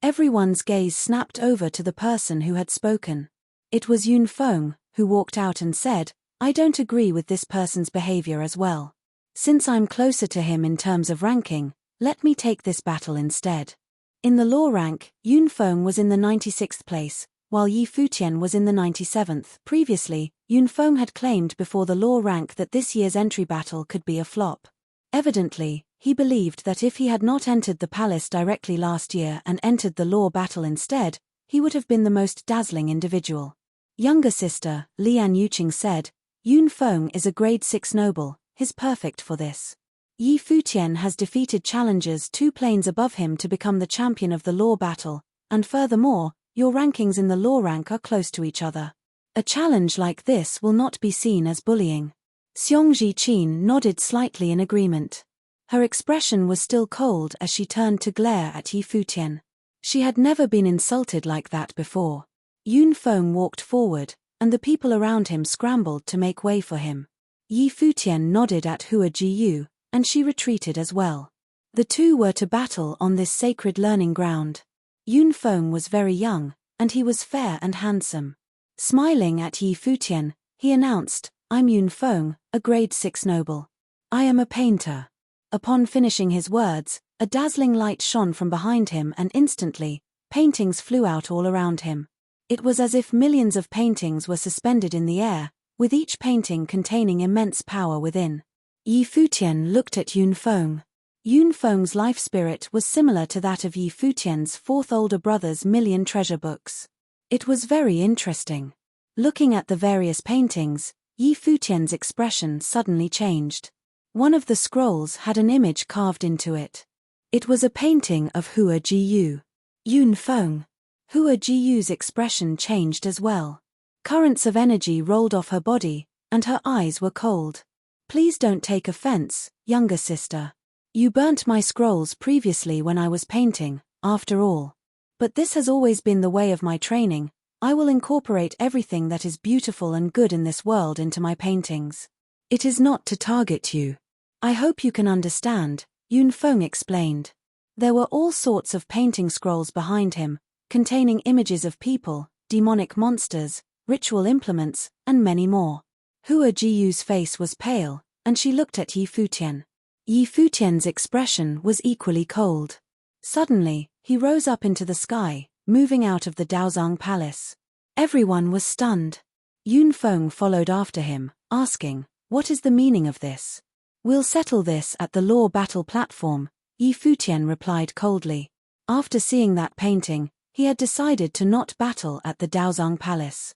Everyone's gaze snapped over to the person who had spoken. It was Yun Feng, who walked out and said, I don't agree with this person's behavior as well. Since I'm closer to him in terms of ranking, let me take this battle instead. In the law rank, Yun Feng was in the 96th place, while Yi Futian was in the 97th. Previously, Yun Feng had claimed before the law rank that this year's entry battle could be a flop. Evidently, he believed that if he had not entered the palace directly last year and entered the law battle instead, he would have been the most dazzling individual. Younger sister, Lian Yuqing said, Yun Feng is a grade 6 noble, he's perfect for this. Yi Futian has defeated challengers 2 planes above him to become the champion of the law battle, and furthermore, your rankings in the law rank are close to each other. A challenge like this will not be seen as bullying. Xiongji Qin nodded slightly in agreement. Her expression was still cold as she turned to glare at Yi Futian. She had never been insulted like that before. Yun Feng walked forward, and the people around him scrambled to make way for him. Yi Futian nodded at Hua Ji Yu, and she retreated as well. The two were to battle on this sacred learning ground. Yun Feng was very young, and he was fair and handsome. Smiling at Yi Futian, he announced, I'm Yun Feng, a grade 6 noble. I am a painter. Upon finishing his words, a dazzling light shone from behind him and instantly, paintings flew out all around him. It was as if millions of paintings were suspended in the air, with each painting containing immense power within. Yi Futian looked at Yun Feng. Yun Feng's life spirit was similar to that of Yi Futian's 4th older brother's million treasure books. It was very interesting. Looking at the various paintings, Yi Futian's expression suddenly changed. One of the scrolls had an image carved into it. It was a painting of Hua Ji Yu. Yun Feng. Hua Ji Yu's expression changed as well. Currents of energy rolled off her body, and her eyes were cold. Please don't take offense, younger sister. You burnt my scrolls previously when I was painting, after all. But this has always been the way of my training. I will incorporate everything that is beautiful and good in this world into my paintings. It is not to target you. I hope you can understand, Yun Feng explained. There were all sorts of painting scrolls behind him, containing images of people, demonic monsters, ritual implements, and many more. Hua Ji Yu's face was pale, and she looked at Yi Futian. Yi Futian's expression was equally cold. Suddenly, he rose up into the sky, moving out of the Daozang Palace. Everyone was stunned. Yun Feng followed after him, asking, "What is the meaning of this?" "We'll settle this at the law battle platform," Yi Futian replied coldly. After seeing that painting, he had decided to not battle at the Daozang Palace.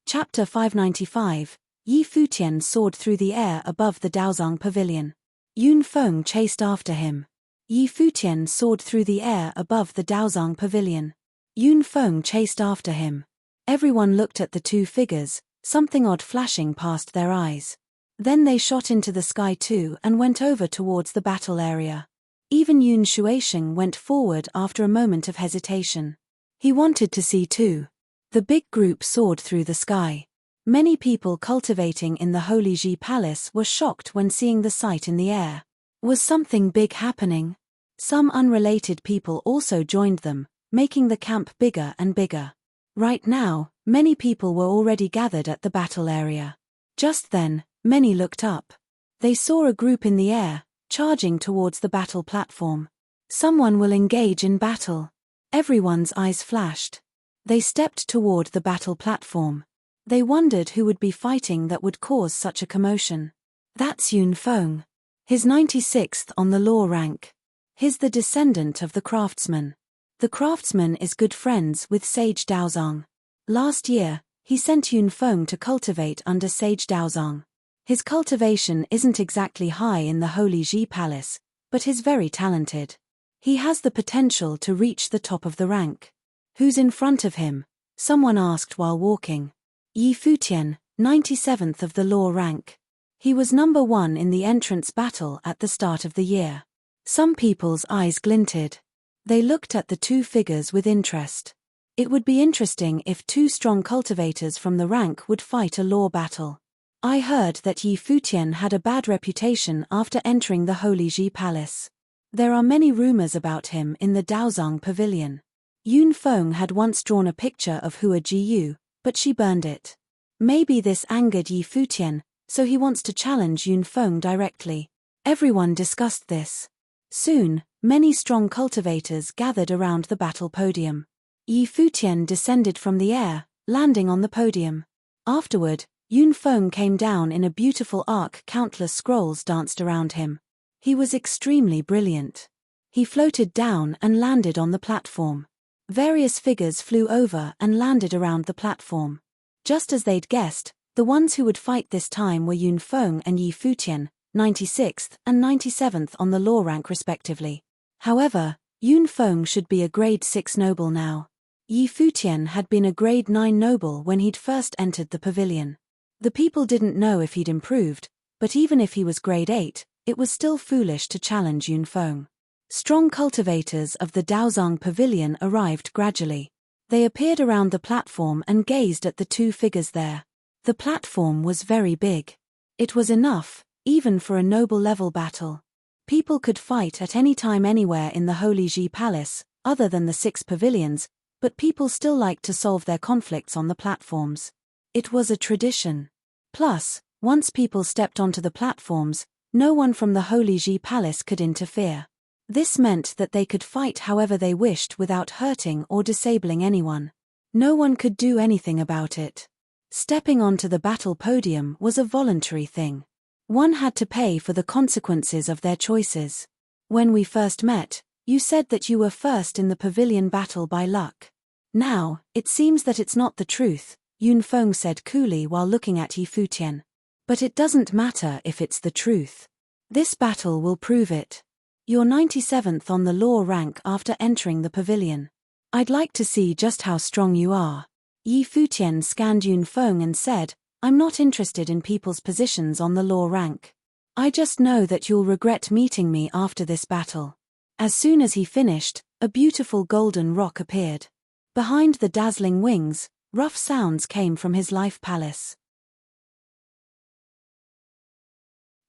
Chapter 595, Yi Futian soared through the air above the Daozang Pavilion. Yun Feng chased after him. Yi Futian soared through the air above the Daozang Pavilion. Yun Feng chased after him. Everyone looked at the two figures, something odd flashing past their eyes. Then they shot into the sky too and went over towards the battle area. Even Yun Shuaisheng went forward after a moment of hesitation. He wanted to see too. The big group soared through the sky. Many people cultivating in the Holy Ji Palace were shocked when seeing the sight in the air. Was something big happening? Some unrelated people also joined them, making the camp bigger and bigger. Right now, many people were already gathered at the battle area. Just then, many looked up. They saw a group in the air, charging towards the battle platform. Someone will engage in battle. Everyone's eyes flashed. They stepped toward the battle platform. They wondered who would be fighting that would cause such a commotion. That's Yun Feng. He's 96th on the law rank. He's the descendant of the craftsman. The craftsman is good friends with Sage Daozang. Last year, he sent Yun Feng to cultivate under Sage Daozang. His cultivation isn't exactly high in the Holy Ji Palace, but he's very talented. He has the potential to reach the top of the rank. Who's in front of him? Someone asked while walking. Yi Futian, 97th of the law rank. He was number 1 in the entrance battle at the start of the year. Some people's eyes glinted. They looked at the two figures with interest. It would be interesting if two strong cultivators from the rank would fight a law battle. I heard that Yi Futian had a bad reputation after entering the Holy Ji Palace. There are many rumors about him in the Daozang Pavilion. Yun Feng had once drawn a picture of Hua Jiyu, but she burned it. Maybe this angered Yi Futian, so he wants to challenge Yun Feng directly. Everyone discussed this. Soon, many strong cultivators gathered around the battle podium. Yi Futian descended from the air, landing on the podium. Afterward, Yun Feng came down in a beautiful arc. Countless scrolls danced around him. He was extremely brilliant. He floated down and landed on the platform. Various figures flew over and landed around the platform. Just as they'd guessed, the ones who would fight this time were Yun Feng and Yi Futian, 96th and 97th on the law rank respectively. However, Yun Feng should be a grade 6 noble now. Yi Futian had been a grade 9 noble when he'd first entered the pavilion. The people didn't know if he'd improved, but even if he was grade 8, it was still foolish to challenge Yun Feng. Strong cultivators of the Daozang Pavilion arrived gradually. They appeared around the platform and gazed at the two figures there. The platform was very big. It was enough, even for a noble-level battle. People could fight at any time anywhere in the Holy Ji Palace, other than the 6 pavilions, but people still liked to solve their conflicts on the platforms. It was a tradition. Plus, once people stepped onto the platforms, no one from the Holy Ji Palace could interfere. This meant that they could fight however they wished without hurting or disabling anyone. No one could do anything about it. Stepping onto the battle podium was a voluntary thing. One had to pay for the consequences of their choices. When we first met, you said that you were first in the pavilion battle by luck. Now, it seems that it's not the truth, Yun Feng said coolly while looking at Yi Futian. But it doesn't matter if it's the truth. This battle will prove it. You're 97th on the law rank after entering the pavilion. I'd like to see just how strong you are. Yi Futian scanned Yun Feng and said, I'm not interested in people's positions on the law rank. I just know that you'll regret meeting me after this battle. As soon as he finished, a beautiful golden rock appeared. Behind the dazzling wings, rough sounds came from his life palace.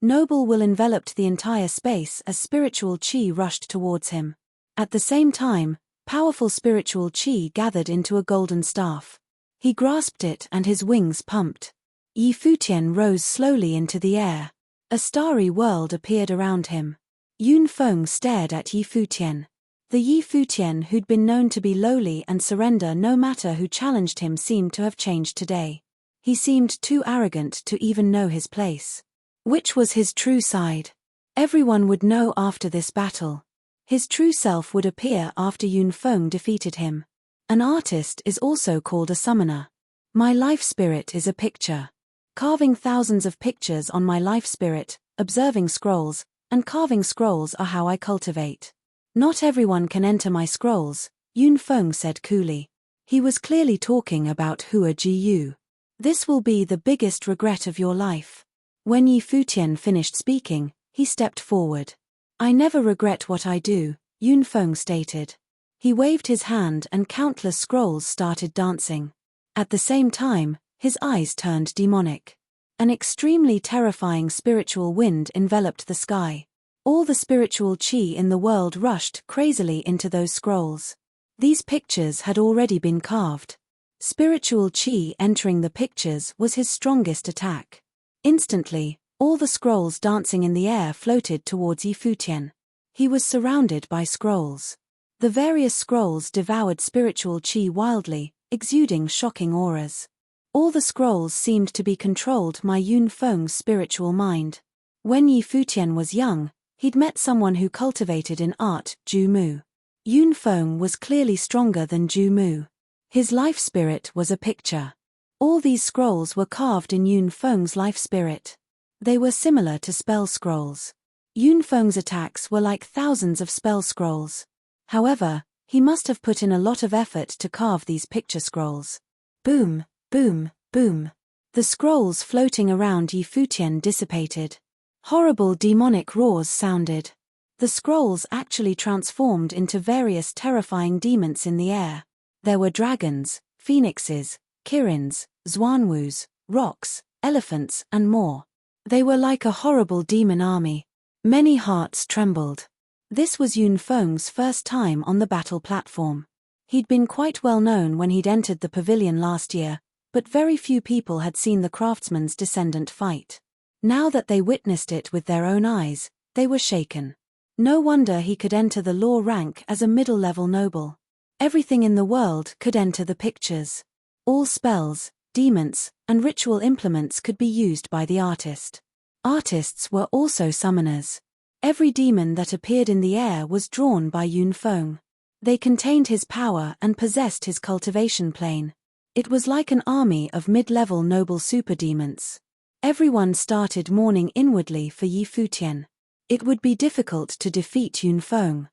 Noble will enveloped the entire space as spiritual qi rushed towards him. At the same time, powerful spiritual qi gathered into a golden staff. He grasped it and his wings pumped. Yi Futian rose slowly into the air. A starry world appeared around him. Yun Feng stared at Yi Futian. The Yi Futian who'd been known to be lowly and surrender no matter who challenged him seemed to have changed today. He seemed too arrogant to even know his place. Which was his true side? Everyone would know after this battle. His true self would appear after Yunfeng defeated him. An artist is also called a summoner. My life spirit is a picture. Carving thousands of pictures on my life spirit, observing scrolls, and carving scrolls are how I cultivate. Not everyone can enter my scrolls, Yunfeng said coolly. He was clearly talking about Hua Jiyu. This will be the biggest regret of your life. When Yi Futian finished speaking, he stepped forward. I never regret what I do, Yunfeng stated. He waved his hand and countless scrolls started dancing. At the same time, his eyes turned demonic. An extremely terrifying spiritual wind enveloped the sky. All the spiritual qi in the world rushed crazily into those scrolls. These pictures had already been carved. Spiritual qi entering the pictures was his strongest attack. Instantly, all the scrolls dancing in the air floated towards Yi Futian. He was surrounded by scrolls. The various scrolls devoured spiritual qi wildly, exuding shocking auras. All the scrolls seemed to be controlled by Yunfeng's spiritual mind. When Yi Futian was young, he'd met someone who cultivated in art, Ju Mu. Yunfeng was clearly stronger than Ju Mu. His life spirit was a picture. All these scrolls were carved in Yunfeng's life spirit. They were similar to spell scrolls. Yunfeng's attacks were like thousands of spell scrolls. However, he must have put in a lot of effort to carve these picture scrolls. Boom, boom, boom. The scrolls floating around Yi Futian dissipated. Horrible demonic roars sounded. The scrolls actually transformed into various terrifying demons in the air. There were dragons, phoenixes, kirins, xuanwus, rocks, elephants, and more. They were like a horrible demon army. Many hearts trembled. This was Yunfeng's first time on the battle platform. He'd been quite well known when he'd entered the pavilion last year, but very few people had seen the craftsman's descendant fight. Now that they witnessed it with their own eyes, they were shaken. No wonder he could enter the law rank as a middle-level noble. Everything in the world could enter the pictures. All spells, demons, and ritual implements could be used by the artist. Artists were also summoners. Every demon that appeared in the air was drawn by Yunfeng. They contained his power and possessed his cultivation plane. It was like an army of mid-level noble superdemons. Everyone started mourning inwardly for Yi Futian. It would be difficult to defeat Yunfeng.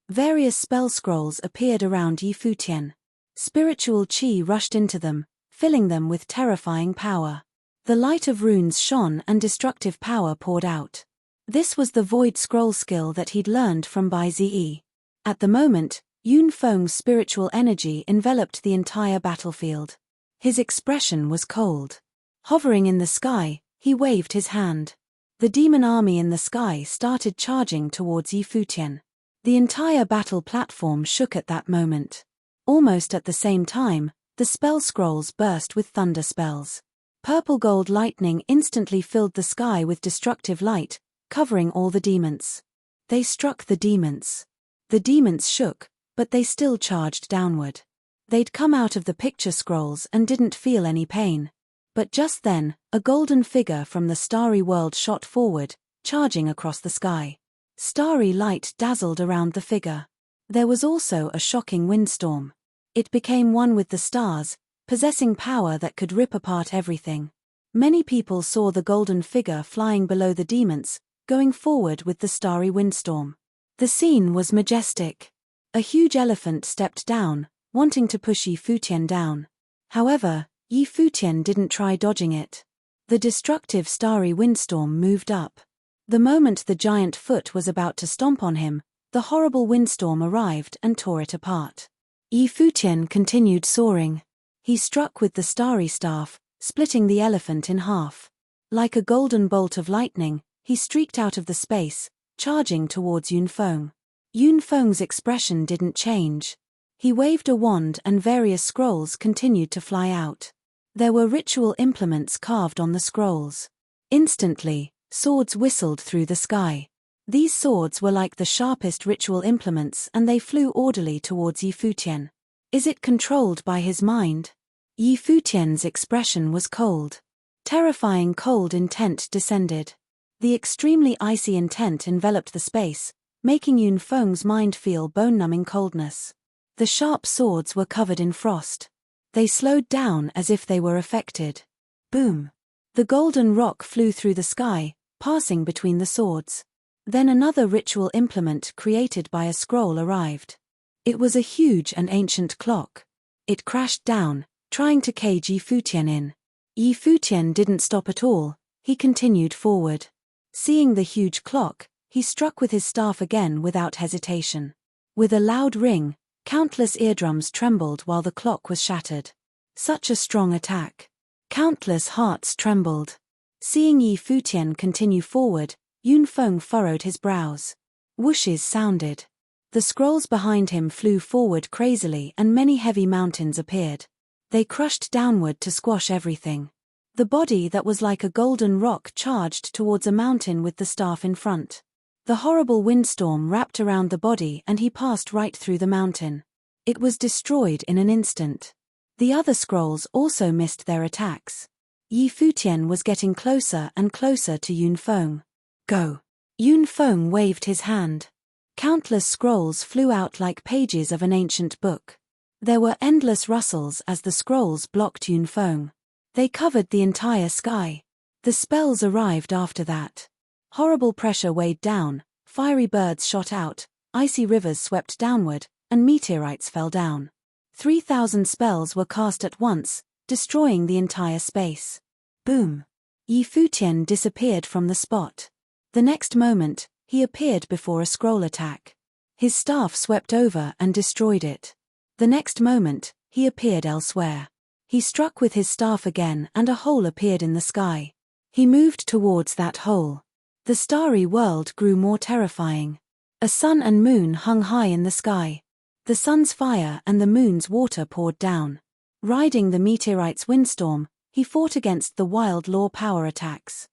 Various spell scrolls appeared around Yi Futian. Spiritual qi rushed into them, filling them with terrifying power. The light of runes shone and destructive power poured out. This was the void scroll skill that he'd learned from Bai Ziyi. At the moment, Yunfeng's spiritual energy enveloped the entire battlefield. His expression was cold. Hovering in the sky, he waved his hand. The demon army in the sky started charging towards Yi Futian. The entire battle platform shook at that moment. Almost at the same time, the spell scrolls burst with thunder spells. Purple-gold lightning instantly filled the sky with destructive light, covering all the demons. They struck the demons. The demons shook, but they still charged downward. They'd come out of the picture scrolls and didn't feel any pain. But just then, a golden figure from the starry world shot forward, charging across the sky. Starry light dazzled around the figure. There was also a shocking windstorm. It became one with the stars, possessing power that could rip apart everything. Many people saw the golden figure flying below the demons, going forward with the starry windstorm. The scene was majestic. A huge elephant stepped down, wanting to push Yi Futian down. However, Yi Futian didn't try dodging it. The destructive starry windstorm moved up. The moment the giant foot was about to stomp on him, the horrible windstorm arrived and tore it apart. Yi Futian continued soaring. He struck with the starry staff, splitting the elephant in half. Like a golden bolt of lightning, he streaked out of the space, charging towards Yunfeng. Yunfeng's expression didn't change. He waved a wand and various scrolls continued to fly out. There were ritual implements carved on the scrolls. Instantly, swords whistled through the sky. These swords were like the sharpest ritual implements, and they flew orderly towards Yi Futian. Is it controlled by his mind? Yi Futian's expression was cold. Terrifying cold intent descended. The extremely icy intent enveloped the space, making Yunfeng's mind feel bone-numbing coldness. The sharp swords were covered in frost. They slowed down as if they were affected. Boom! The golden rock flew through the sky, passing between the swords. Then another ritual implement created by a scroll arrived. It was a huge and ancient clock. It crashed down, trying to cage Yi Futian in. Yi Futian didn't stop at all, he continued forward. Seeing the huge clock, he struck with his staff again without hesitation. With a loud ring, countless eardrums trembled while the clock was shattered. Such a strong attack. Countless hearts trembled. Seeing Yi Futian continue forward, Yunfeng furrowed his brows. Whooshes sounded. The scrolls behind him flew forward crazily and many heavy mountains appeared. They crushed downward to squash everything. The body that was like a golden rock charged towards a mountain with the staff in front. The horrible windstorm wrapped around the body and he passed right through the mountain. It was destroyed in an instant. The other scrolls also missed their attacks. Yi Futian was getting closer and closer to Yunfeng. Go! Yunfeng waved his hand. Countless scrolls flew out like pages of an ancient book. There were endless rustles as the scrolls blocked Yunfeng. They covered the entire sky. The spells arrived after that. Horrible pressure weighed down, fiery birds shot out, icy rivers swept downward, and meteorites fell down. 3,000 spells were cast at once, destroying the entire space. Boom! Yi Futian disappeared from the spot. The next moment, he appeared before a scroll attack. His staff swept over and destroyed it. The next moment, he appeared elsewhere. He struck with his staff again and a hole appeared in the sky. He moved towards that hole. The starry world grew more terrifying. A sun and moon hung high in the sky. The sun's fire and the moon's water poured down. Riding the meteorite's windstorm, he fought against the wild law power attacks.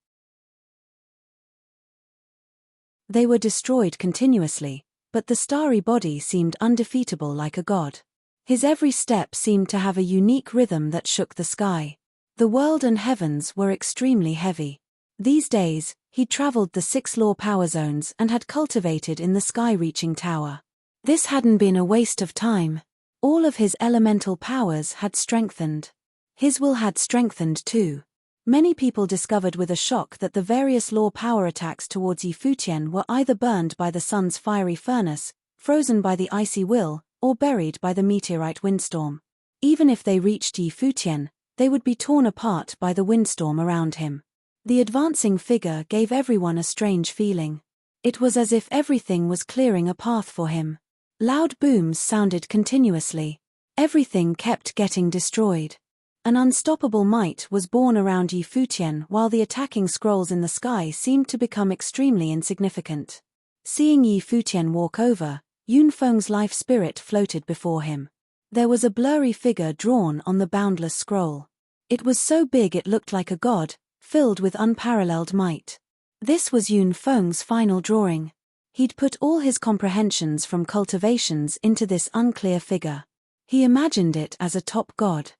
They were destroyed continuously, but the starry body seemed undefeatable like a god. His every step seemed to have a unique rhythm that shook the sky. The world and heavens were extremely heavy. These days, he traveled the 6 law power zones and had cultivated in the sky-reaching tower. This hadn't been a waste of time. All of his elemental powers had strengthened. His will had strengthened too. Many people discovered with a shock that the various law power attacks towards Yi Futian were either burned by the sun's fiery furnace, frozen by the icy will, or buried by the meteorite windstorm. Even if they reached Yi Futian, they would be torn apart by the windstorm around him. The advancing figure gave everyone a strange feeling. It was as if everything was clearing a path for him. Loud booms sounded continuously. Everything kept getting destroyed. An unstoppable might was born around Yi Futian while the attacking scrolls in the sky seemed to become extremely insignificant. Seeing Yi Futian walk over, Yunfeng's life spirit floated before him. There was a blurry figure drawn on the boundless scroll. It was so big it looked like a god, filled with unparalleled might. This was Yunfeng's final drawing. He'd put all his comprehensions from cultivations into this unclear figure. He imagined it as a top god.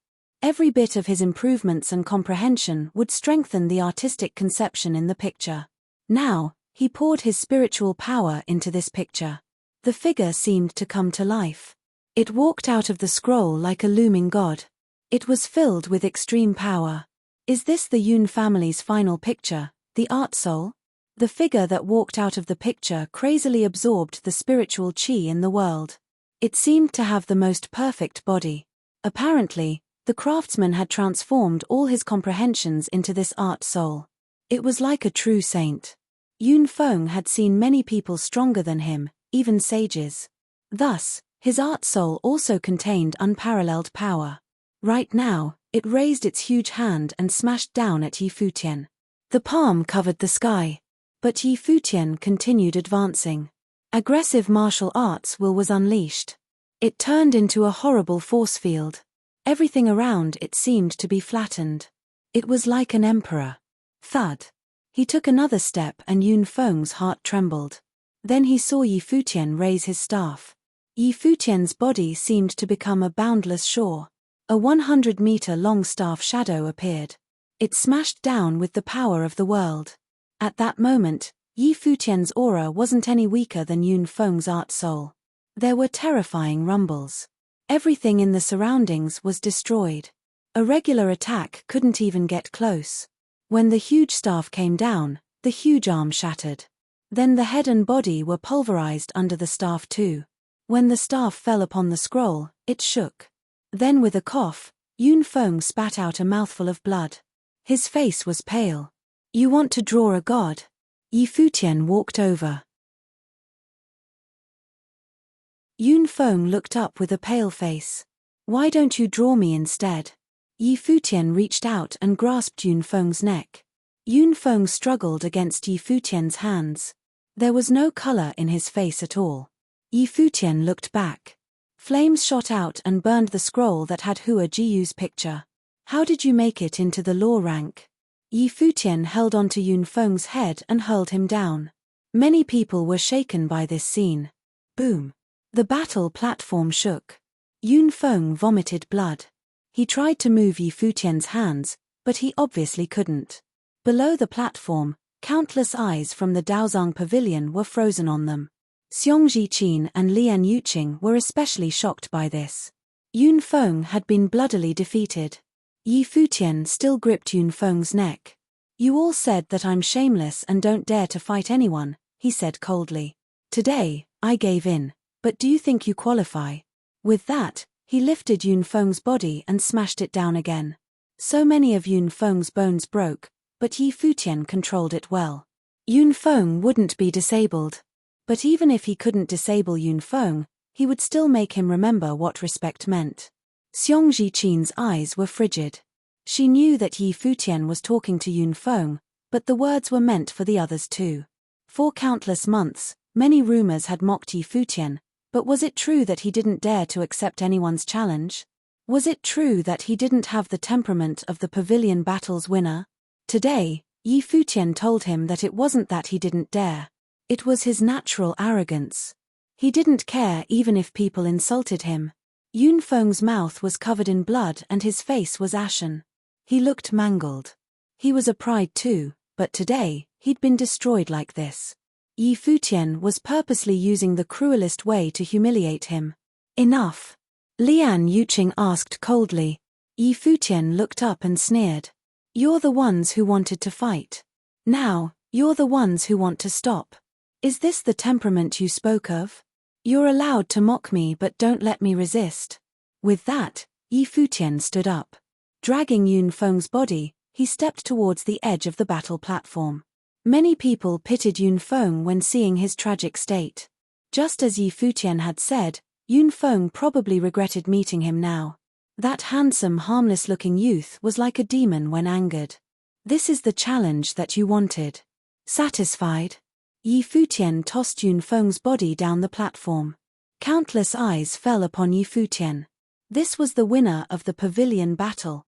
Every bit of his improvements and comprehension would strengthen the artistic conception in the picture. Now, he poured his spiritual power into this picture. The figure seemed to come to life. It walked out of the scroll like a looming god. It was filled with extreme power. Is this the Yun family's final picture, the art soul? The figure that walked out of the picture crazily absorbed the spiritual chi in the world. It seemed to have the most perfect body. Apparently, the craftsman had transformed all his comprehensions into this art soul. It was like a true saint. Yunfeng had seen many people stronger than him, even sages. Thus, his art soul also contained unparalleled power. Right now, it raised its huge hand and smashed down at Yi Futian. The palm covered the sky. But Yi Futian continued advancing. Aggressive martial arts will was unleashed. It turned into a horrible force field. Everything around it seemed to be flattened. It was like an emperor. Thud. He took another step and Yun Feng's heart trembled. Then he saw Yi Futian raise his staff. Yi Futian's body seemed to become a boundless shore. A 100-meter-long staff shadow appeared. It smashed down with the power of the world. At that moment, Yi Futian's aura wasn't any weaker than Yun Feng's art soul. There were terrifying rumbles. Everything in the surroundings was destroyed. A regular attack couldn't even get close. When the huge staff came down, the huge arm shattered. Then the head and body were pulverized under the staff too. When the staff fell upon the scroll, it shook. Then with a cough, Yun Feng spat out a mouthful of blood. His face was pale. "You want to draw a god?" Yi Futian walked over. Yun Feng looked up with a pale face. "Why don't you draw me instead?" Yi Futian reached out and grasped Yun Feng's neck. Yun Feng struggled against Yi Futian's hands. There was no color in his face at all. Yi Futian looked back. Flames shot out and burned the scroll that had Hua Jiyu's picture. "How did you make it into the law rank?" Yi Futian held onto Yun Feng's head and hurled him down. Many people were shaken by this scene. Boom! The battle platform shook. Yun Feng vomited blood. He tried to move Yi Futian's hands, but he obviously couldn't. Below the platform, countless eyes from the Daozang Pavilion were frozen on them. Xiong Zhiqin and Lian Yuqing were especially shocked by this. Yun Feng had been bloodily defeated. Yi Futian still gripped Yun Feng's neck. "You all said that I'm shameless and don't dare to fight anyone," he said coldly. "Today, I gave in, but do you think you qualify?" With that, he lifted Yun Feng's body and smashed it down again. So many of Yun Feng's bones broke, but Yi Futian controlled it well. Yun Feng wouldn't be disabled. But even if he couldn't disable Yun Feng, he would still make him remember what respect meant. Xiong Zhiqin's eyes were frigid. She knew that Yi Futian was talking to Yun Feng, but the words were meant for the others too. For countless months, many rumors had mocked Yi Futian, but was it true that he didn't dare to accept anyone's challenge? Was it true that he didn't have the temperament of the pavilion battle's winner? Today, Yi Futian told him that it wasn't that he didn't dare. It was his natural arrogance. He didn't care even if people insulted him. Yun Feng's mouth was covered in blood and his face was ashen. He looked mangled. He was a pride too, but today, he'd been destroyed like this. Yi Futian was purposely using the cruelest way to humiliate him. "Enough!" Lian Yuqing asked coldly. Yi Futian looked up and sneered. "You're the ones who wanted to fight. Now, you're the ones who want to stop. Is this the temperament you spoke of? You're allowed to mock me but don't let me resist." With that, Yi Futian stood up. Dragging Yun Feng's body, he stepped towards the edge of the battle platform. Many people pitied Yun Feng when seeing his tragic state. Just as Yi Futian had said, Yun Feng probably regretted meeting him now. That handsome, harmless-looking youth was like a demon when angered. "This is the challenge that you wanted. Satisfied?" Yi Futian tossed Yun Feng's body down the platform. Countless eyes fell upon Yi Futian. This was the winner of the pavilion battle.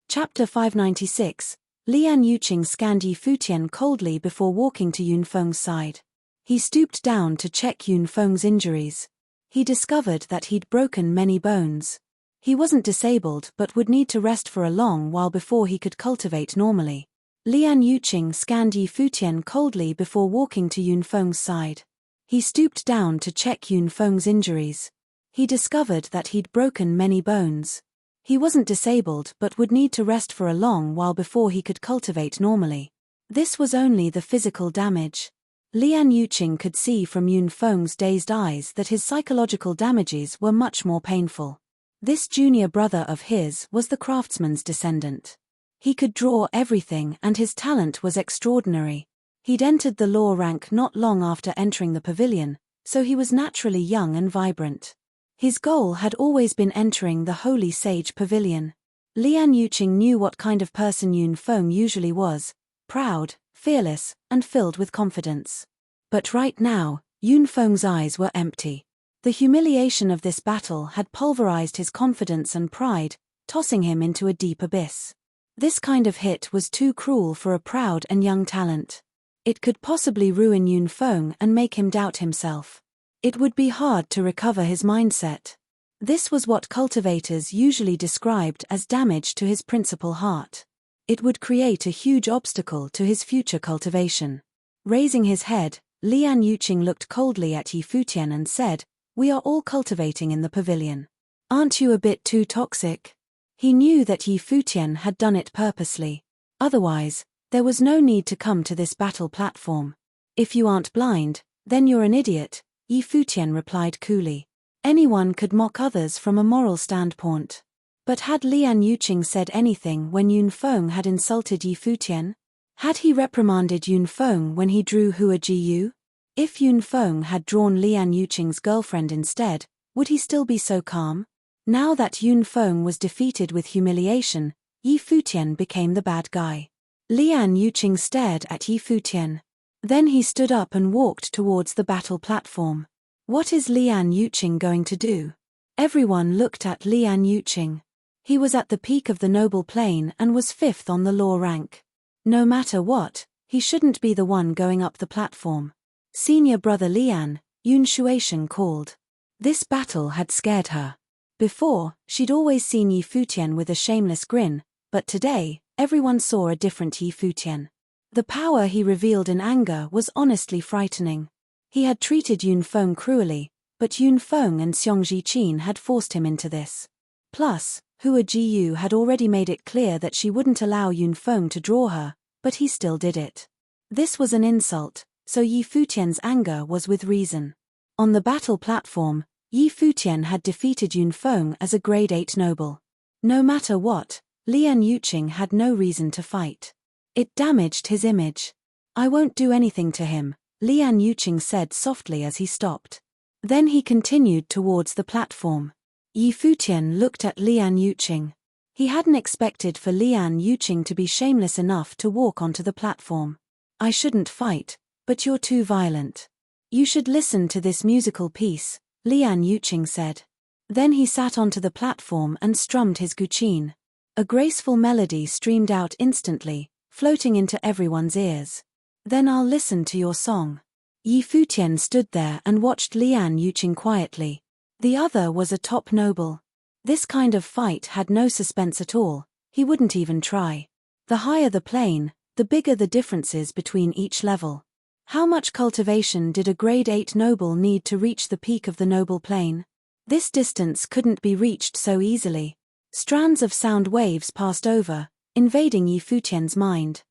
Chapter 596. Lian Yuqing scanned Yi Futian coldly before walking to Yun Feng's side. He stooped down to check Yun Feng's injuries. He discovered that he'd broken many bones. He wasn't disabled but would need to rest for a long while before he could cultivate normally. Lian Yuqing scanned Yi Futian coldly before walking to Yun Feng's side. He stooped down to check Yun Feng's injuries. He discovered that he'd broken many bones. He wasn't disabled but would need to rest for a long while before he could cultivate normally. This was only the physical damage. Lian Yuqing could see from Yun Feng's dazed eyes that his psychological damages were much more painful. This junior brother of his was the craftsman's descendant. He could draw everything and his talent was extraordinary. He'd entered the law rank not long after entering the pavilion, so he was naturally young and vibrant. His goal had always been entering the Holy Sage Pavilion. Lian Yuqing knew what kind of person Yun Feng usually was: proud, fearless, and filled with confidence. But right now, Yun Feng's eyes were empty. The humiliation of this battle had pulverized his confidence and pride, tossing him into a deep abyss. This kind of hit was too cruel for a proud and young talent. It could possibly ruin Yunfeng and make him doubt himself. It would be hard to recover his mindset. This was what cultivators usually described as damage to his principal heart. It would create a huge obstacle to his future cultivation. Raising his head, Lian Yuqing looked coldly at Yi Futian and said, "We are all cultivating in the pavilion. Aren't you a bit too toxic?" He knew that Yi Futian had done it purposely. Otherwise, there was no need to come to this battle platform. "If you aren't blind, then you're an idiot," Yi Futian replied coolly. Anyone could mock others from a moral standpoint. But had Lian Yuqing said anything when Yunfeng had insulted Yi Futian? Had he reprimanded Yunfeng when he drew Hua Jiyu? If Yunfeng had drawn Lian Yuqing's girlfriend instead, would he still be so calm? Now that Yunfeng was defeated with humiliation, Yi Futian became the bad guy. Lian Yuqing stared at Yi Futian. Then he stood up and walked towards the battle platform. What is Lian Yuqing going to do? Everyone looked at Lian Yuqing. He was at the peak of the noble plane and was 5th on the law rank. No matter what, he shouldn't be the one going up the platform. Senior brother Lian, Yun Shuaishan called. This battle had scared her. Before, she'd always seen Yi Futian with a shameless grin, but today, everyone saw a different Yi Futian. The power he revealed in anger was honestly frightening. He had treated Yunfeng cruelly, but Yunfeng and Xiong Zhiqin had forced him into this. Plus, Hua Jiyu had already made it clear that she wouldn't allow Yunfeng to draw her, but he still did it. This was an insult, so Yi Futian's anger was with reason. On the battle platform, Yi Futian had defeated Yunfeng as a grade 8 noble. No matter what, Lian Yuqing had no reason to fight. It damaged his image. "I won't do anything to him," Lian Yuqing said softly as he stopped. Then he continued towards the platform. Yi Futian looked at Lian Yuqing. He hadn't expected for Lian Yuqing to be shameless enough to walk onto the platform. "I shouldn't fight, but you're too violent. You should listen to this musical piece," Lian Yuqing said. Then he sat onto the platform and strummed his guqin. A graceful melody streamed out instantly, floating into everyone's ears. "Then I'll listen to your song." Yi Futian stood there and watched Lian Yuqing quietly. The other was a top noble. This kind of fight had no suspense at all, he wouldn't even try. The higher the plane, the bigger the differences between each level. How much cultivation did a grade 8 noble need to reach the peak of the noble plane? This distance couldn't be reached so easily. Strands of sound waves passed over, invading Yi Futian's mind.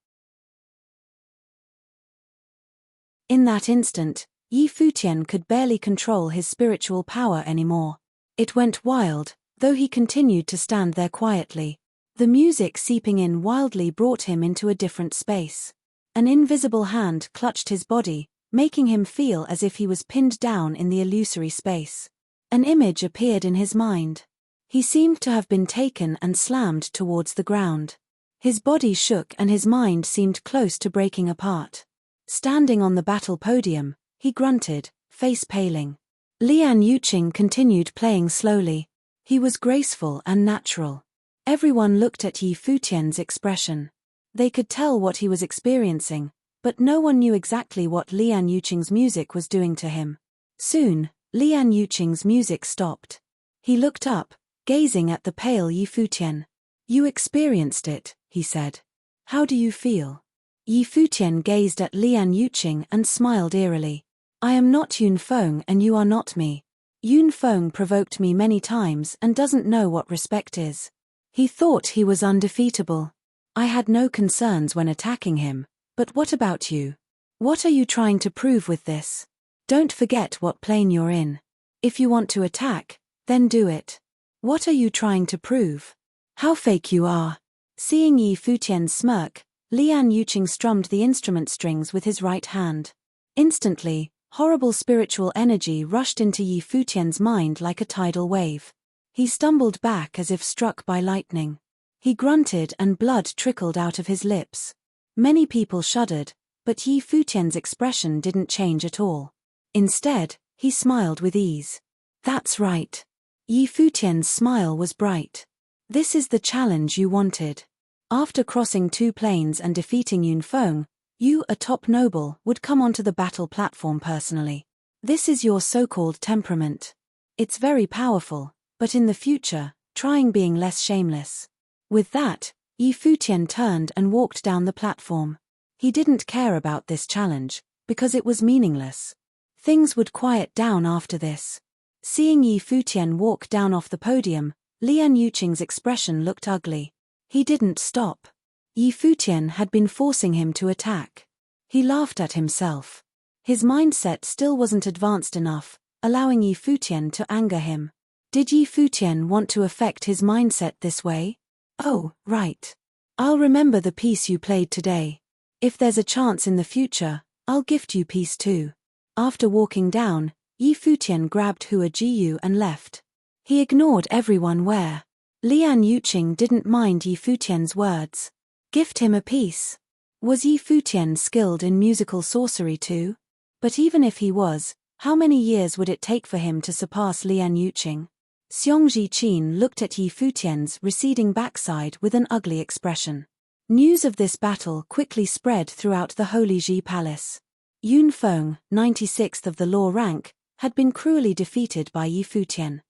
In that instant, Yi Futian could barely control his spiritual power anymore. It went wild, though he continued to stand there quietly. The music seeping in wildly brought him into a different space. An invisible hand clutched his body, making him feel as if he was pinned down in the illusory space. An image appeared in his mind. He seemed to have been taken and slammed towards the ground. His body shook and his mind seemed close to breaking apart. Standing on the battle podium, he grunted, face paling. Lian Yuqing continued playing slowly. He was graceful and natural. Everyone looked at Yi Futian's expression. They could tell what he was experiencing, but no one knew exactly what Lian Yuqing's music was doing to him. Soon, Lian Yuqing's music stopped. He looked up, gazing at the pale Yi Futian. "You experienced it," he said. "How do you feel?" Yi Futian gazed at Lian Yuqing and smiled eerily. "I am not Yunfeng and you are not me. Yunfeng provoked me many times and doesn't know what respect is. He thought he was undefeatable. I had no concerns when attacking him, but what about you? What are you trying to prove with this? Don't forget what plane you're in. If you want to attack, then do it. What are you trying to prove? How fake you are." Seeing Yi Futian's smirk, Lian Yuqing strummed the instrument strings with his right hand. Instantly, horrible spiritual energy rushed into Yi Futian's mind like a tidal wave. He stumbled back as if struck by lightning. He grunted and blood trickled out of his lips. Many people shuddered, but Yi Futian's expression didn't change at all. Instead, he smiled with ease. That's right. Yi Futian's smile was bright. This is the challenge you wanted. After crossing 2 planes and defeating Yunfeng, you, a top noble, would come onto the battle platform personally. This is your so-called temperament. It's very powerful, but in the future, trying being less shameless. With that, Yi Futian turned and walked down the platform. He didn't care about this challenge, because it was meaningless. Things would quiet down after this. Seeing Yi Futian walk down off the podium, Lian Yuqing's expression looked ugly. He didn't stop. Yi Futian had been forcing him to attack. He laughed at himself. His mindset still wasn't advanced enough, allowing Yi Futian to anger him. Did Yi Futian want to affect his mindset this way? Oh, right. I'll remember the piece you played today. If there's a chance in the future, I'll gift you piece too. After walking down, Yi Futian grabbed Hua Jiyu and left. He ignored everyone where. Lian Yuqing didn't mind Yi Futian's words. Gift him a piece. Was Yi Futian skilled in musical sorcery too? But even if he was, how many years would it take for him to surpass Lian Yuqing? Xiongji Qin looked at Yi Futian's receding backside with an ugly expression. News of this battle quickly spread throughout the Holy Ji Palace. Yunfeng, 96th of the law rank, had been cruelly defeated by Yi Futian.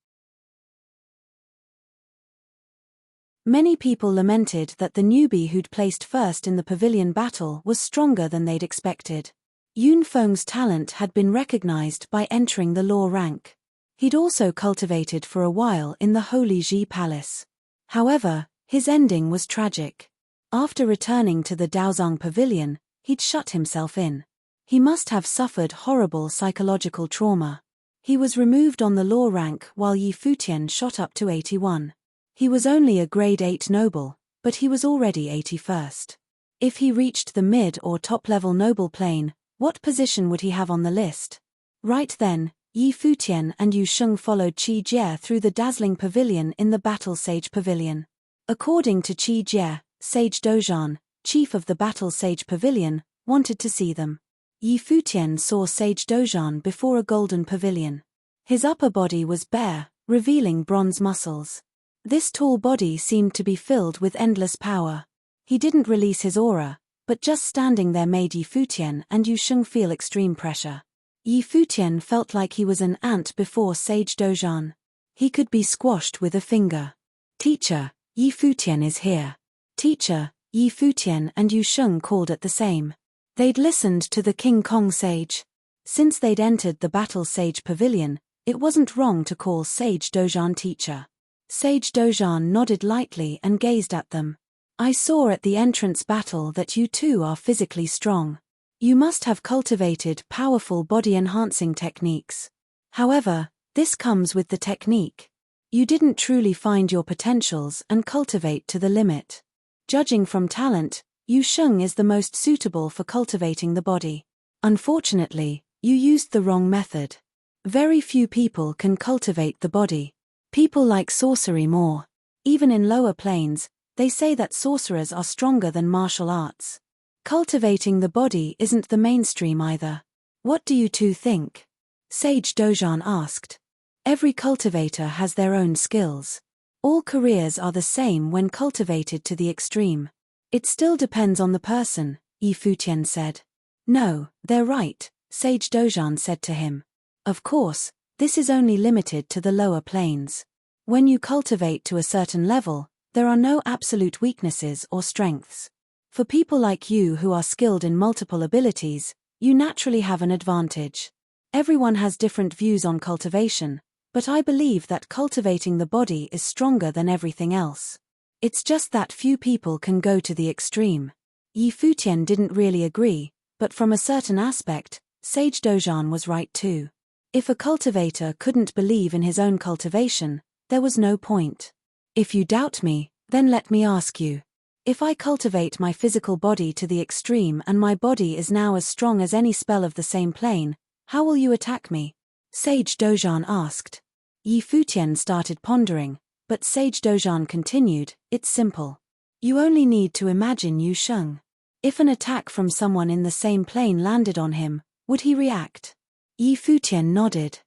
Many people lamented that the newbie who'd placed first in the pavilion battle was stronger than they'd expected. Yunfeng's talent had been recognized by entering the law rank. He'd also cultivated for a while in the Holy Ji Palace. However, his ending was tragic. After returning to the Daozang Pavilion, he'd shut himself in. He must have suffered horrible psychological trauma. He was removed on the law rank while Yi Futian shot up to 81. He was only a grade 8 noble, but he was already 81st. If he reached the mid or top-level noble plane, what position would he have on the list? Right then, Yi Futian and Yu Sheng followed Qi Jie through the dazzling pavilion in the Battle Sage Pavilion. According to Qi Jie, Sage Dozhan, chief of the Battle Sage Pavilion, wanted to see them. Yi Futian saw Sage Dozhan before a golden pavilion. His upper body was bare, revealing bronze muscles. This tall body seemed to be filled with endless power. He didn't release his aura, but just standing there made Yi Futian and Yu Sheng feel extreme pressure. Yi Futian felt like he was an ant before Sage Dozhan. He could be squashed with a finger. Teacher, Yi Futian is here. Teacher, Yi Futian and Yu Sheng called at the same. They'd listened to the King Kong sage. Since they'd entered the Battle Sage Pavilion, it wasn't wrong to call Sage Dozhan teacher. Sage Dozhan nodded lightly and gazed at them. I saw at the entrance battle that you two are physically strong. You must have cultivated powerful body-enhancing techniques. However, this comes with the technique. You didn't truly find your potentials and cultivate to the limit. Judging from talent, Yu Sheng is the most suitable for cultivating the body. Unfortunately, you used the wrong method. Very few people can cultivate the body. People like sorcery more. Even in lower planes, they say that sorcerers are stronger than martial arts. Cultivating the body isn't the mainstream either. What do you two think? Sage Dozhan asked. Every cultivator has their own skills. All careers are the same when cultivated to the extreme. It still depends on the person, Yi Futian said. No, they're right, Sage Dozhan said to him. Of course, this is only limited to the lower planes. When you cultivate to a certain level, there are no absolute weaknesses or strengths. For people like you who are skilled in multiple abilities, you naturally have an advantage. Everyone has different views on cultivation, but I believe that cultivating the body is stronger than everything else. It's just that few people can go to the extreme. Yi Futian didn't really agree, but from a certain aspect, Sage Dozhan was right too. If a cultivator couldn't believe in his own cultivation, there was no point. If you doubt me, then let me ask you. If I cultivate my physical body to the extreme and my body is now as strong as any spell of the same plane, how will you attack me? Sage Dozhan asked. Yi Futian started pondering, but Sage Dozhan continued, it's simple. You only need to imagine Yu Sheng. If an attack from someone in the same plane landed on him, would he react? Yi Futian nodded.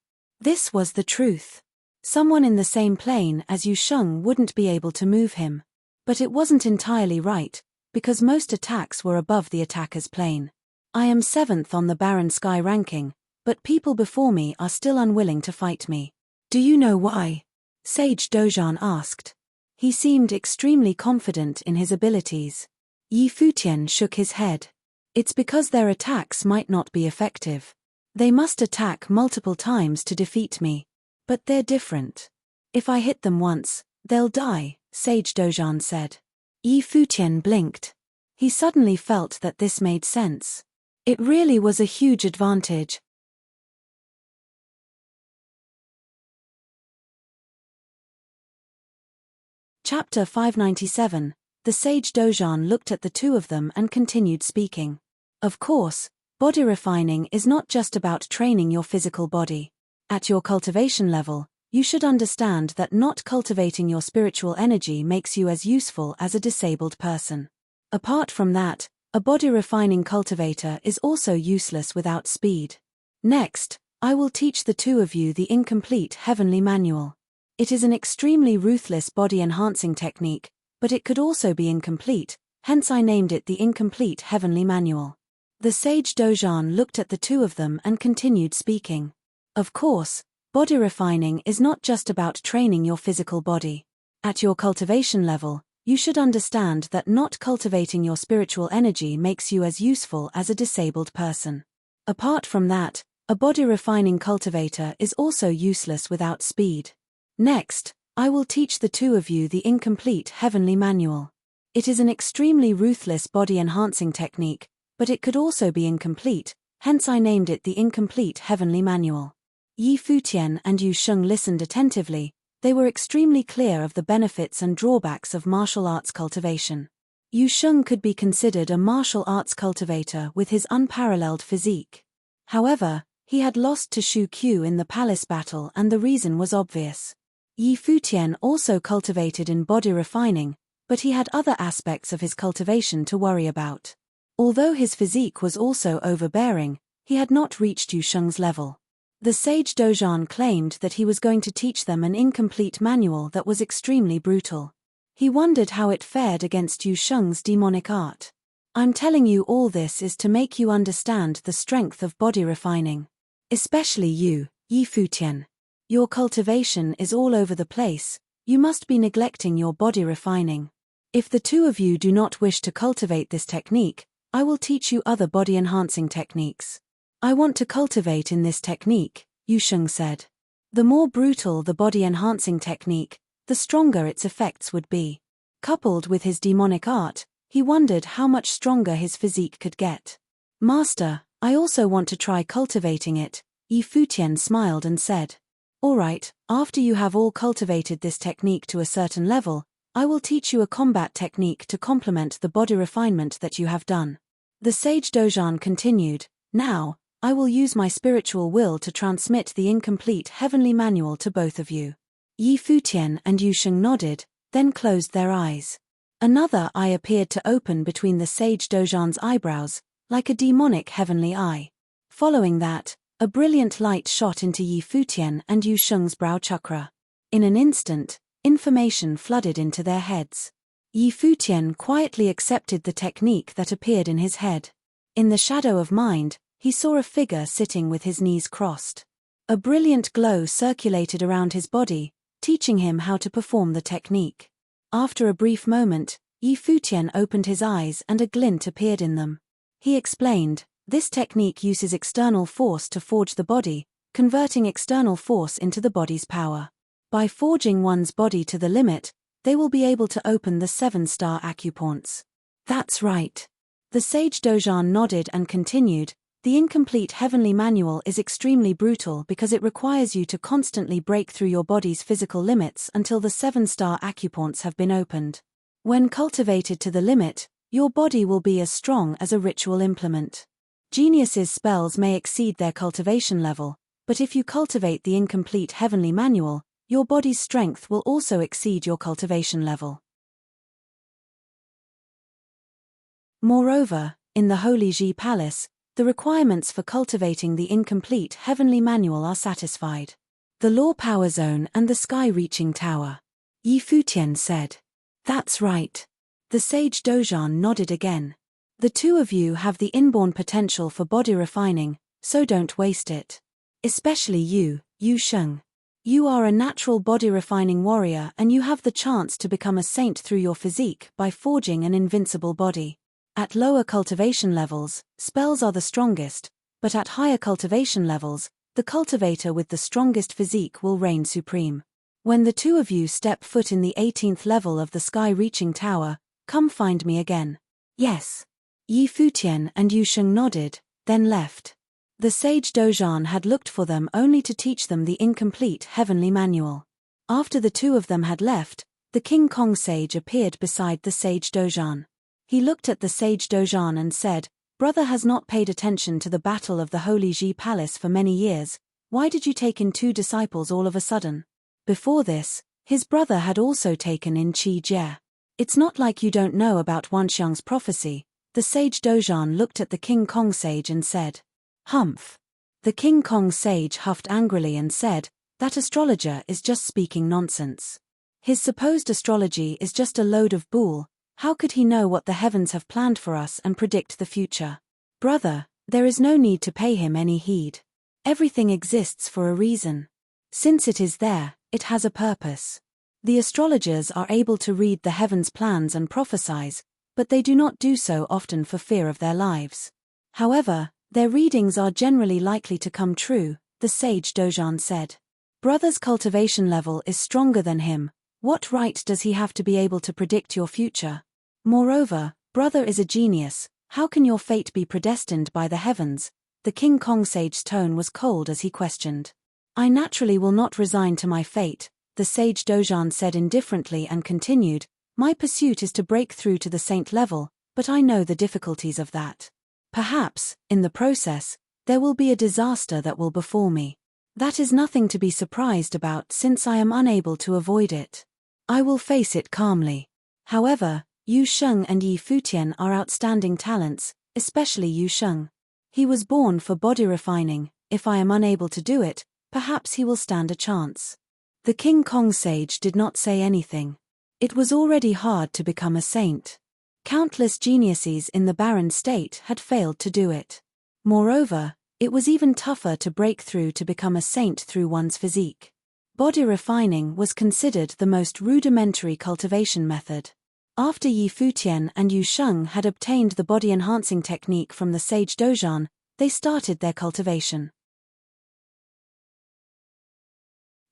This was the truth. Someone in the same plane as Yu Sheng wouldn't be able to move him. But it wasn't entirely right, because most attacks were above the attacker's plane. I am 7th on the Barren Sky ranking, but people before me are still unwilling to fight me. Do you know why? Sage Dojan asked. He seemed extremely confident in his abilities. Yi Futian shook his head. It's because their attacks might not be effective. They must attack multiple times to defeat me. But they're different. If I hit them once, they'll die, Sage Dojan said. Yi Futian blinked. He suddenly felt that this made sense. It really was a huge advantage. Chapter 597. The Sage Dojan looked at the two of them and continued speaking. Of course, body refining is not just about training your physical body. At your cultivation level, you should understand that not cultivating your spiritual energy makes you as useful as a disabled person. Apart from that, a body refining cultivator is also useless without speed. Next, I will teach the two of you the incomplete heavenly manual. It is an extremely ruthless body-enhancing technique, but it could also be incomplete, hence I named it the incomplete heavenly manual. The Sage Dojan looked at the two of them and continued speaking. Of course, body refining is not just about training your physical body. At your cultivation level, you should understand that not cultivating your spiritual energy makes you as useful as a disabled person. Apart from that, a body refining cultivator is also useless without speed. Next, I will teach the two of you the incomplete heavenly manual. It is an extremely ruthless body-enhancing technique, but it could also be incomplete, hence I named it the incomplete heavenly manual. Yi Futian and Yu Sheng listened attentively. They were extremely clear of the benefits and drawbacks of martial arts cultivation. Yu Sheng could be considered a martial arts cultivator with his unparalleled physique. However, he had lost to Shu Qiu in the palace battle and the reason was obvious. Yi Futian also cultivated in body refining, but he had other aspects of his cultivation to worry about. Although his physique was also overbearing, he had not reached Yu Sheng's level. The Sage Dojan claimed that he was going to teach them an incomplete manual that was extremely brutal. He wondered how it fared against Yu Sheng's demonic art. I'm telling you all this is to make you understand the strength of body refining. Especially you, Yi Futian. Your cultivation is all over the place, you must be neglecting your body refining. If the two of you do not wish to cultivate this technique, I will teach you other body-enhancing techniques. I want to cultivate in this technique, Yu Sheng said. The more brutal the body-enhancing technique, the stronger its effects would be. Coupled with his demonic art, he wondered how much stronger his physique could get. Master, I also want to try cultivating it, Yi Futian smiled and said. Alright, after you have all cultivated this technique to a certain level, I will teach you a combat technique to complement the body refinement that you have done. The Sage Dojan continued, now, I will use my spiritual will to transmit the incomplete heavenly manual to both of you. Yi Futian and Yu Sheng nodded, then closed their eyes. Another eye appeared to open between the Sage Dojan's eyebrows, like a demonic heavenly eye. Following that, a brilliant light shot into Yi Futian and Yu Sheng's brow chakra. In an instant, information flooded into their heads. Yi Futian quietly accepted the technique that appeared in his head. In the shadow of mind, he saw a figure sitting with his knees crossed. A brilliant glow circulated around his body, teaching him how to perform the technique. After a brief moment, Yi Futian opened his eyes and a glint appeared in them. He explained, this technique uses external force to forge the body, converting external force into the body's power. By forging one's body to the limit, they will be able to open the 7-star acupoints. That's right. The Sage Dojan nodded and continued, the incomplete heavenly manual is extremely brutal because it requires you to constantly break through your body's physical limits until the 7-star acupoints have been opened. When cultivated to the limit, your body will be as strong as a ritual implement. Geniuses' spells may exceed their cultivation level, but if you cultivate the incomplete heavenly manual, your body's strength will also exceed your cultivation level. Moreover, in the Holy Ji Palace, the requirements for cultivating the incomplete heavenly manual are satisfied. The Law Power Zone and the Sky-Reaching Tower. Yi Futian said. That's right. The sage Dojan nodded again. The two of you have the inborn potential for body refining, so don't waste it. Especially you, Yu Sheng. You are a natural body-refining warrior and you have the chance to become a saint through your physique by forging an invincible body. At lower cultivation levels, spells are the strongest, but at higher cultivation levels, the cultivator with the strongest physique will reign supreme. When the two of you step foot in the 18th level of the Sky-Reaching Tower, come find me again. Yes. Yi Futian and Yu Sheng nodded, then left. The sage Dojan had looked for them only to teach them the incomplete heavenly manual. After the two of them had left, the King Kong sage appeared beside the sage Dojan. He looked at the sage Dojan and said, "Brother has not paid attention to the battle of the Holy Ji Palace for many years. Why did you take in 2 disciples all of a sudden?" Before this, his brother had also taken in Qi Jie. "It's not like you don't know about Wanxiang's prophecy." The sage Dojan looked at the King Kong sage and said, "Humph." The King Kong sage huffed angrily and said, "That astrologer is just speaking nonsense. His supposed astrology is just a load of bull. How could he know what the heavens have planned for us and predict the future? Brother, there is no need to pay him any heed. Everything exists for a reason. Since it is there, it has a purpose. The astrologers are able to read the heavens' plans and prophesize, but they do not do so often for fear of their lives. However, their readings are generally likely to come true," the sage Dojan said. "Brother's cultivation level is stronger than him. What right does he have to be able to predict your future? Moreover, brother is a genius. How can your fate be predestined by the heavens?" The King Kong sage's tone was cold as he questioned. "I naturally will not resign to my fate," the sage Dojan said indifferently and continued, "My pursuit is to break through to the saint level, but I know the difficulties of that. Perhaps, in the process, there will be a disaster that will befall me. That is nothing to be surprised about since I am unable to avoid it. I will face it calmly. However, Yu Sheng and Yi Futian are outstanding talents, especially Yu Sheng. He was born for body refining. If I am unable to do it, perhaps he will stand a chance." The King Kong sage did not say anything. It was already hard to become a saint. Countless geniuses in the barren state had failed to do it. Moreover, it was even tougher to break through to become a saint through one's physique. Body refining was considered the most rudimentary cultivation method. After Yi Futian and Yu Sheng had obtained the body-enhancing technique from the sage Dojan, they started their cultivation.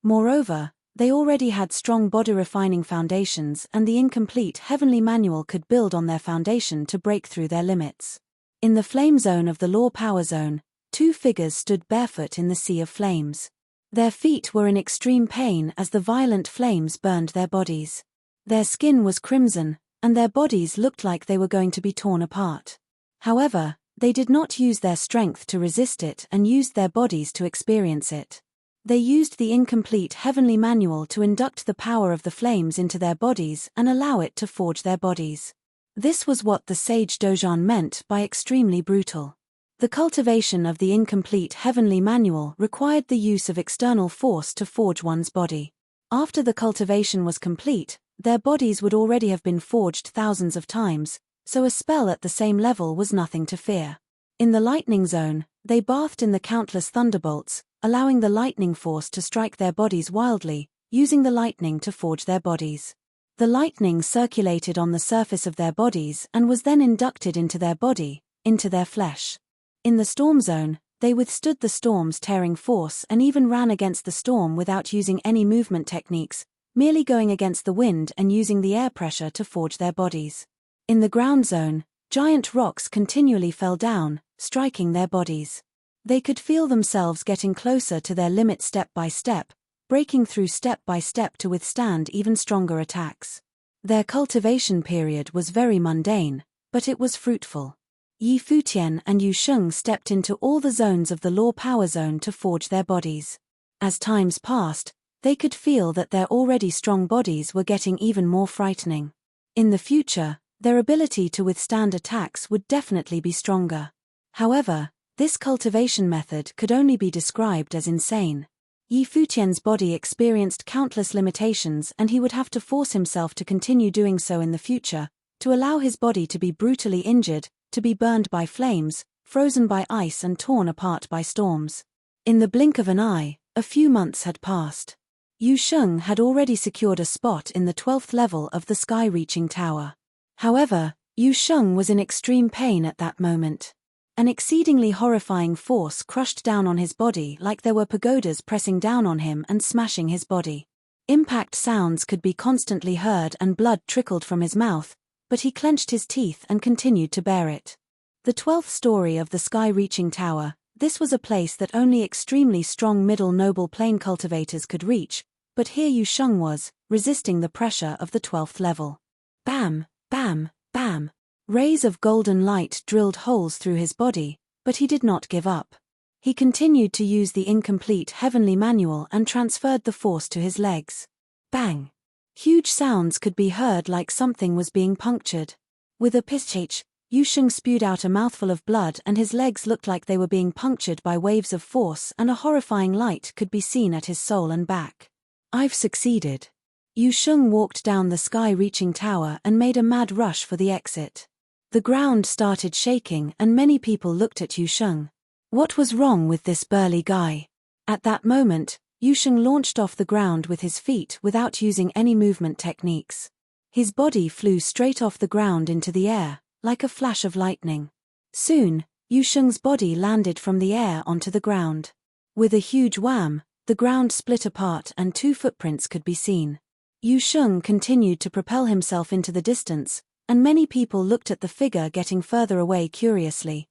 Moreover, they already had strong body-refining foundations and the incomplete heavenly manual could build on their foundation to break through their limits. In the flame zone of the Law Power Zone, 2 figures stood barefoot in the sea of flames. Their feet were in extreme pain as the violent flames burned their bodies. Their skin was crimson, and their bodies looked like they were going to be torn apart. However, they did not use their strength to resist it and used their bodies to experience it. They used the incomplete heavenly manual to induct the power of the flames into their bodies and allow it to forge their bodies. This was what the sage Dojan meant by extremely brutal. The cultivation of the incomplete heavenly manual required the use of external force to forge one's body. After the cultivation was complete, their bodies would already have been forged thousands of times, so a spell at the same level was nothing to fear. In the lightning zone, they bathed in the countless thunderbolts, allowing the lightning force to strike their bodies wildly, using the lightning to forge their bodies. The lightning circulated on the surface of their bodies and was then inducted into their body, into their flesh. In the storm zone, they withstood the storm's tearing force and even ran against the storm without using any movement techniques, merely going against the wind and using the air pressure to forge their bodies. In the ground zone, giant rocks continually fell down, striking their bodies. They could feel themselves getting closer to their limit step by step, breaking through step by step to withstand even stronger attacks. Their cultivation period was very mundane, but it was fruitful. Yi Futian and Yu Sheng stepped into all the zones of the Law Power Zone to forge their bodies. As times passed, they could feel that their already strong bodies were getting even more frightening. In the future, their ability to withstand attacks would definitely be stronger. However, this cultivation method could only be described as insane. Yi Futian's body experienced countless limitations, and he would have to force himself to continue doing so in the future, to allow his body to be brutally injured, to be burned by flames, frozen by ice and torn apart by storms. In the blink of an eye, a few months had passed. Yu Sheng had already secured a spot in the 12th level of the sky-reaching tower. However, Yu Sheng was in extreme pain at that moment. An exceedingly horrifying force crushed down on his body like there were pagodas pressing down on him and smashing his body. Impact sounds could be constantly heard and blood trickled from his mouth, but he clenched his teeth and continued to bear it. The 12th story of the sky-reaching tower, this was a place that only extremely strong middle noble plane cultivators could reach, but here Yu Sheng was, resisting the pressure of the 12th level. Bam, bam, bam. Rays of golden light drilled holes through his body, but he did not give up. He continued to use the incomplete heavenly manual and transferred the force to his legs. Bang! Huge sounds could be heard like something was being punctured. With a pisch, Yu Sheng spewed out a mouthful of blood and his legs looked like they were being punctured by waves of force, and a horrifying light could be seen at his sole and back. I've succeeded. Yu Sheng walked down the sky-reaching tower and made a mad rush for the exit. The ground started shaking and many people looked at Yu Sheng. What was wrong with this burly guy? At that moment, Yu Sheng launched off the ground with his feet without using any movement techniques. His body flew straight off the ground into the air, like a flash of lightning. Soon, Yu Sheng's body landed from the air onto the ground. With a huge wham, the ground split apart and 2 footprints could be seen. Yu Sheng continued to propel himself into the distance, and many people looked at the figure getting further away curiously.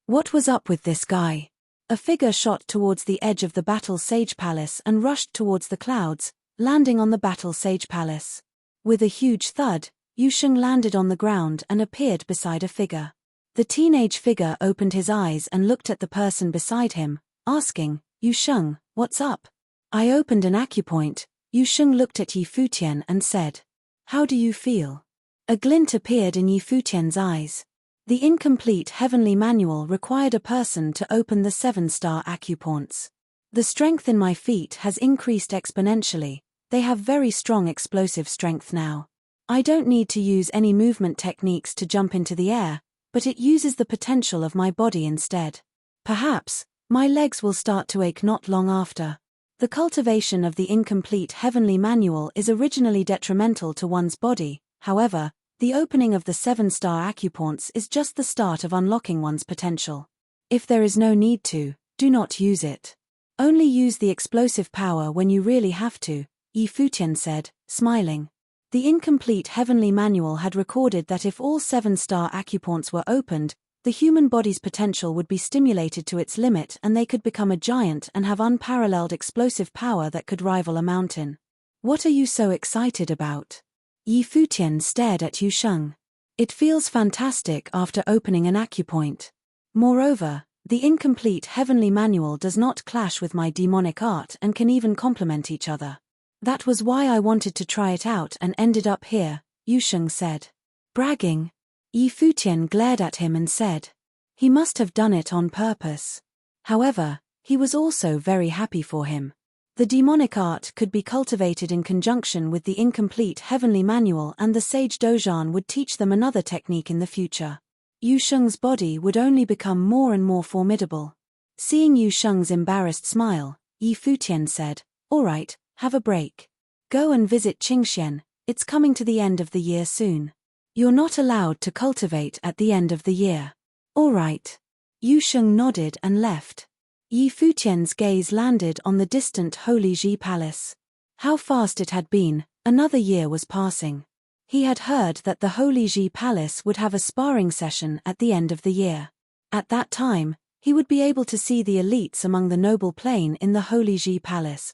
What was up with this guy? A figure shot towards the edge of the Battle Sage Palace and rushed towards the clouds, landing on the Battle Sage Palace. With a huge thud, Yu Sheng landed on the ground and appeared beside a figure. The teenage figure opened his eyes and looked at the person beside him, asking, "Yu Sheng, what's up?" "I opened an acupoint." Yu Sheng looked at Yi Futian and said, "How do you feel?" A glint appeared in Yi Futian's eyes. The incomplete heavenly manual required a person to open the 7-star acupoints. The strength in my feet has increased exponentially. They have very strong explosive strength now. I don't need to use any movement techniques to jump into the air, but it uses the potential of my body instead. Perhaps, my legs will start to ache not long after. The cultivation of the incomplete heavenly manual is originally detrimental to one's body, however, the opening of the 7-star acupoints is just the start of unlocking one's potential. If there is no need to, do not use it. Only use the explosive power when you really have to, Yi Futian said, smiling. The incomplete heavenly manual had recorded that if all 7-star acupoints were opened, the human body's potential would be stimulated to its limit and they could become a giant and have unparalleled explosive power that could rival a mountain. What are you so excited about? Yi Futian stared at Yu Sheng. It feels fantastic after opening an acupoint. Moreover, the incomplete heavenly manual does not clash with my demonic art and can even complement each other. That was why I wanted to try it out and ended up here, Yu Sheng said. Bragging? Yi Futian glared at him and said. He must have done it on purpose. However, he was also very happy for him. The demonic art could be cultivated in conjunction with the incomplete heavenly manual, and the sage Dojan would teach them another technique in the future. Yu Sheng's body would only become more and more formidable. Seeing Yu Sheng's embarrassed smile, Yi Futian said, "All right, have a break. Go and visit Qingxian, it's coming to the end of the year soon. You're not allowed to cultivate at the end of the year." "All right." Yu Sheng nodded and left. Yi Futian's gaze landed on the distant Holy Ji Palace. How fast it had been, another year was passing. He had heard that the Holy Ji Palace would have a sparring session at the end of the year. At that time, he would be able to see the elites among the noble plane in the Holy Ji Palace.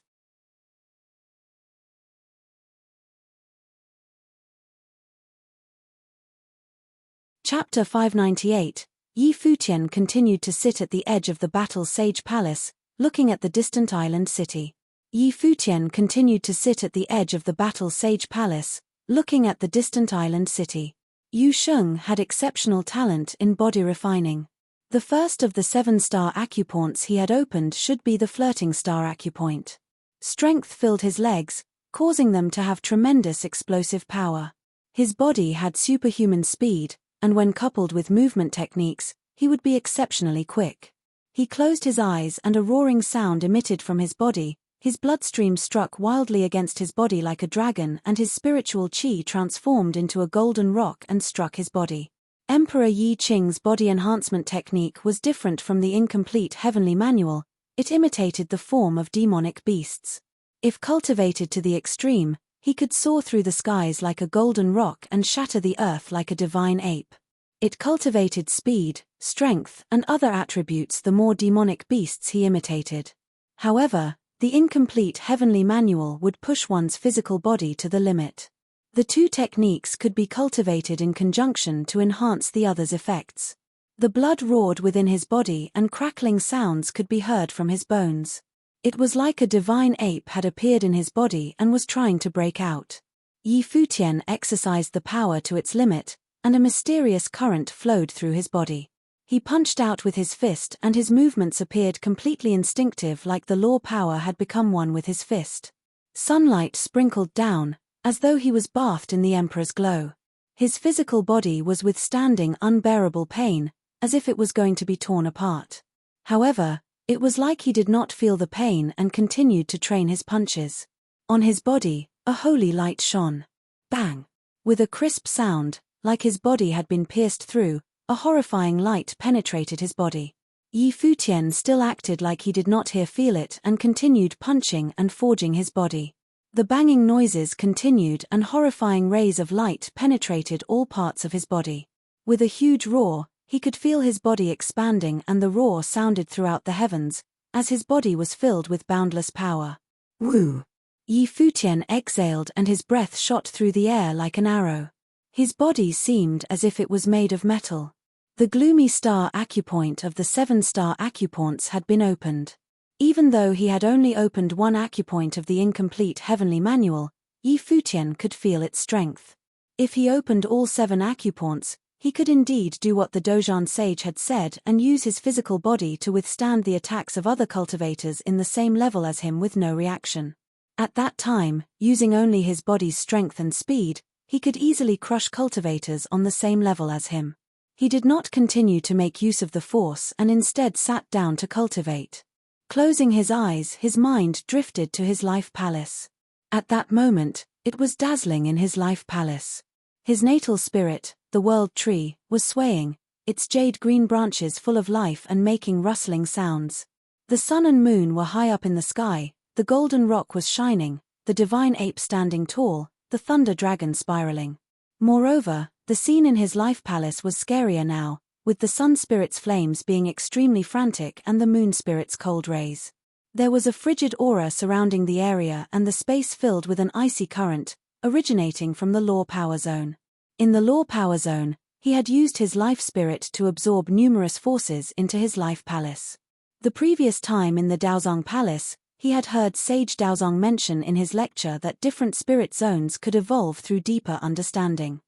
Chapter 598. Yi Futian continued to sit at the edge of the Battle Sage Palace, looking at the distant island city. Yi Futian continued to sit at the edge of the Battle Sage Palace, looking at the distant island city. Yu Sheng had exceptional talent in body refining. The first of the 7-star acupoints he had opened should be the flirting star acupoint. Strength filled his legs, causing them to have tremendous explosive power. His body had superhuman speed, and when coupled with movement techniques, he would be exceptionally quick. He closed his eyes and a roaring sound emitted from his body, his bloodstream struck wildly against his body like a dragon and his spiritual chi transformed into a golden rock and struck his body. Emperor Yi Qing's body enhancement technique was different from the incomplete heavenly manual, it imitated the form of demonic beasts. If cultivated to the extreme, he could soar through the skies like a golden rock and shatter the earth like a divine ape. It cultivated speed, strength, and other attributes the more demonic beasts he imitated. However, the incomplete heavenly manual would push one's physical body to the limit. The two techniques could be cultivated in conjunction to enhance the other's effects. The blood roared within his body and crackling sounds could be heard from his bones. It was like a divine ape had appeared in his body and was trying to break out. Yi Futian exercised the power to its limit, and a mysterious current flowed through his body. He punched out with his fist and his movements appeared completely instinctive like the law power had become one with his fist. Sunlight sprinkled down, as though he was bathed in the emperor's glow. His physical body was withstanding unbearable pain, as if it was going to be torn apart. However, it was like he did not feel the pain and continued to train his punches. On his body, a holy light shone. Bang! With a crisp sound, like his body had been pierced through, a horrifying light penetrated his body. Yi Futian still acted like he did not feel it and continued punching and forging his body. The banging noises continued and horrifying rays of light penetrated all parts of his body. With a huge roar, he could feel his body expanding and the roar sounded throughout the heavens, as his body was filled with boundless power. Woo! Yi Futian exhaled and his breath shot through the air like an arrow. His body seemed as if it was made of metal. The gloomy star acupoint of the 7-star acupoints had been opened. Even though he had only opened one acupoint of the incomplete heavenly manual, Yi Futian could feel its strength. If he opened all 7 acupoints, he could indeed do what the Dozhan sage had said and use his physical body to withstand the attacks of other cultivators in the same level as him with no reaction. At that time, using only his body's strength and speed, he could easily crush cultivators on the same level as him. He did not continue to make use of the force and instead sat down to cultivate. Closing his eyes, his mind drifted to his life palace. At that moment, it was dazzling in his life palace. His natal spirit, the world tree, was swaying, its jade-green branches full of life and making rustling sounds. The sun and moon were high up in the sky, the golden rock was shining, the divine ape standing tall, the thunder dragon spiraling. Moreover, the scene in his life palace was scarier now, with the sun spirit's flames being extremely frantic and the moon spirit's cold rays. There was a frigid aura surrounding the area and the space filled with an icy current, originating from the law power zone. In the law power zone, he had used his life spirit to absorb numerous forces into his life palace. The previous time in the Daozong Palace, he had heard Sage Daozong mention in his lecture that different spirit zones could evolve through deeper understanding.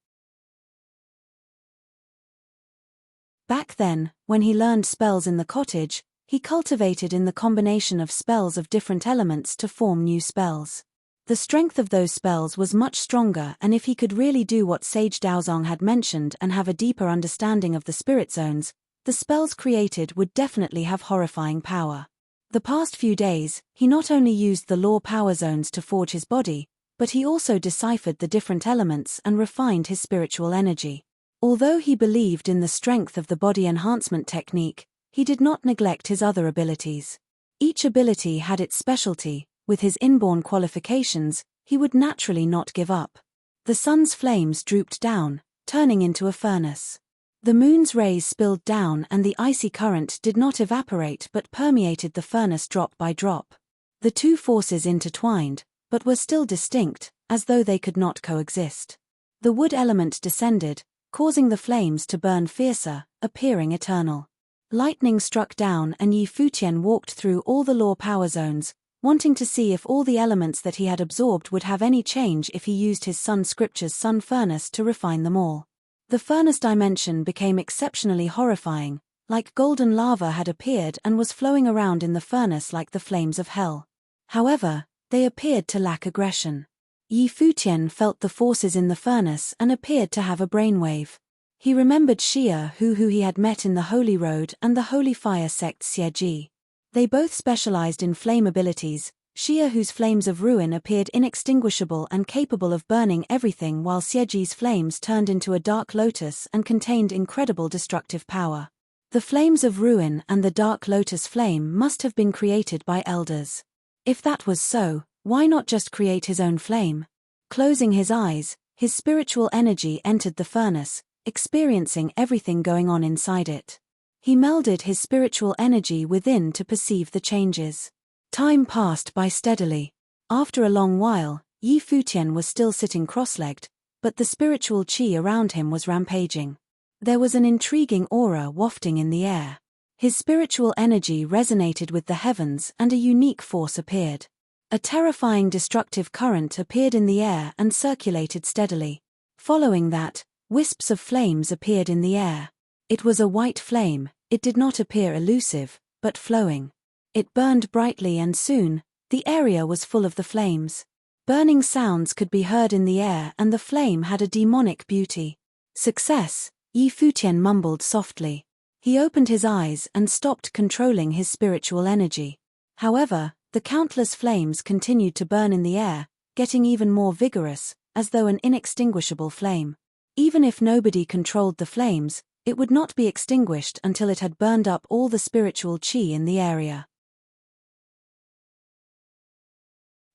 Back then, when he learned spells in the cottage, he cultivated in the combination of spells of different elements to form new spells. The strength of those spells was much stronger, and if he could really do what Sage Daozong had mentioned and have a deeper understanding of the spirit zones, the spells created would definitely have horrifying power. The past few days, he not only used the law power zones to forge his body, but he also deciphered the different elements and refined his spiritual energy. Although he believed in the strength of the body enhancement technique, he did not neglect his other abilities. Each ability had its specialty. With his inborn qualifications, he would naturally not give up. The sun's flames drooped down, turning into a furnace. The moon's rays spilled down and the icy current did not evaporate but permeated the furnace drop by drop. The two forces intertwined, but were still distinct, as though they could not coexist. The wood element descended, causing the flames to burn fiercer, appearing eternal. Lightning struck down and Yi Futian walked through all the law power zones, wanting to see if all the elements that he had absorbed would have any change if he used his Sun Scripture's sun furnace to refine them all. The furnace dimension became exceptionally horrifying, like golden lava had appeared and was flowing around in the furnace like the flames of hell. However, they appeared to lack aggression. Futian felt the forces in the furnace and appeared to have a brainwave. He remembered Xia who he had met in the Holy Road and the Holy Fire sect Xieji. They both specialized in flame abilities, Xia whose flames of ruin appeared inextinguishable and capable of burning everything, while Xieji's flames turned into a dark lotus and contained incredible destructive power. The flames of ruin and the dark lotus flame must have been created by elders. If that was so, why not just create his own flame? Closing his eyes, his spiritual energy entered the furnace, experiencing everything going on inside it. He melded his spiritual energy within to perceive the changes. Time passed by steadily. After a long while, Futian was still sitting cross-legged, but the spiritual qi around him was rampaging. There was an intriguing aura wafting in the air. His spiritual energy resonated with the heavens and a unique force appeared. A terrifying destructive current appeared in the air and circulated steadily. Following that, wisps of flames appeared in the air. It was a white flame. It did not appear elusive, but flowing. It burned brightly and soon, the area was full of the flames. Burning sounds could be heard in the air and the flame had a demonic beauty. Success, Futian mumbled softly. He opened his eyes and stopped controlling his spiritual energy. However, the countless flames continued to burn in the air, getting even more vigorous, as though an inextinguishable flame. Even if nobody controlled the flames, it would not be extinguished until it had burned up all the spiritual qi in the area.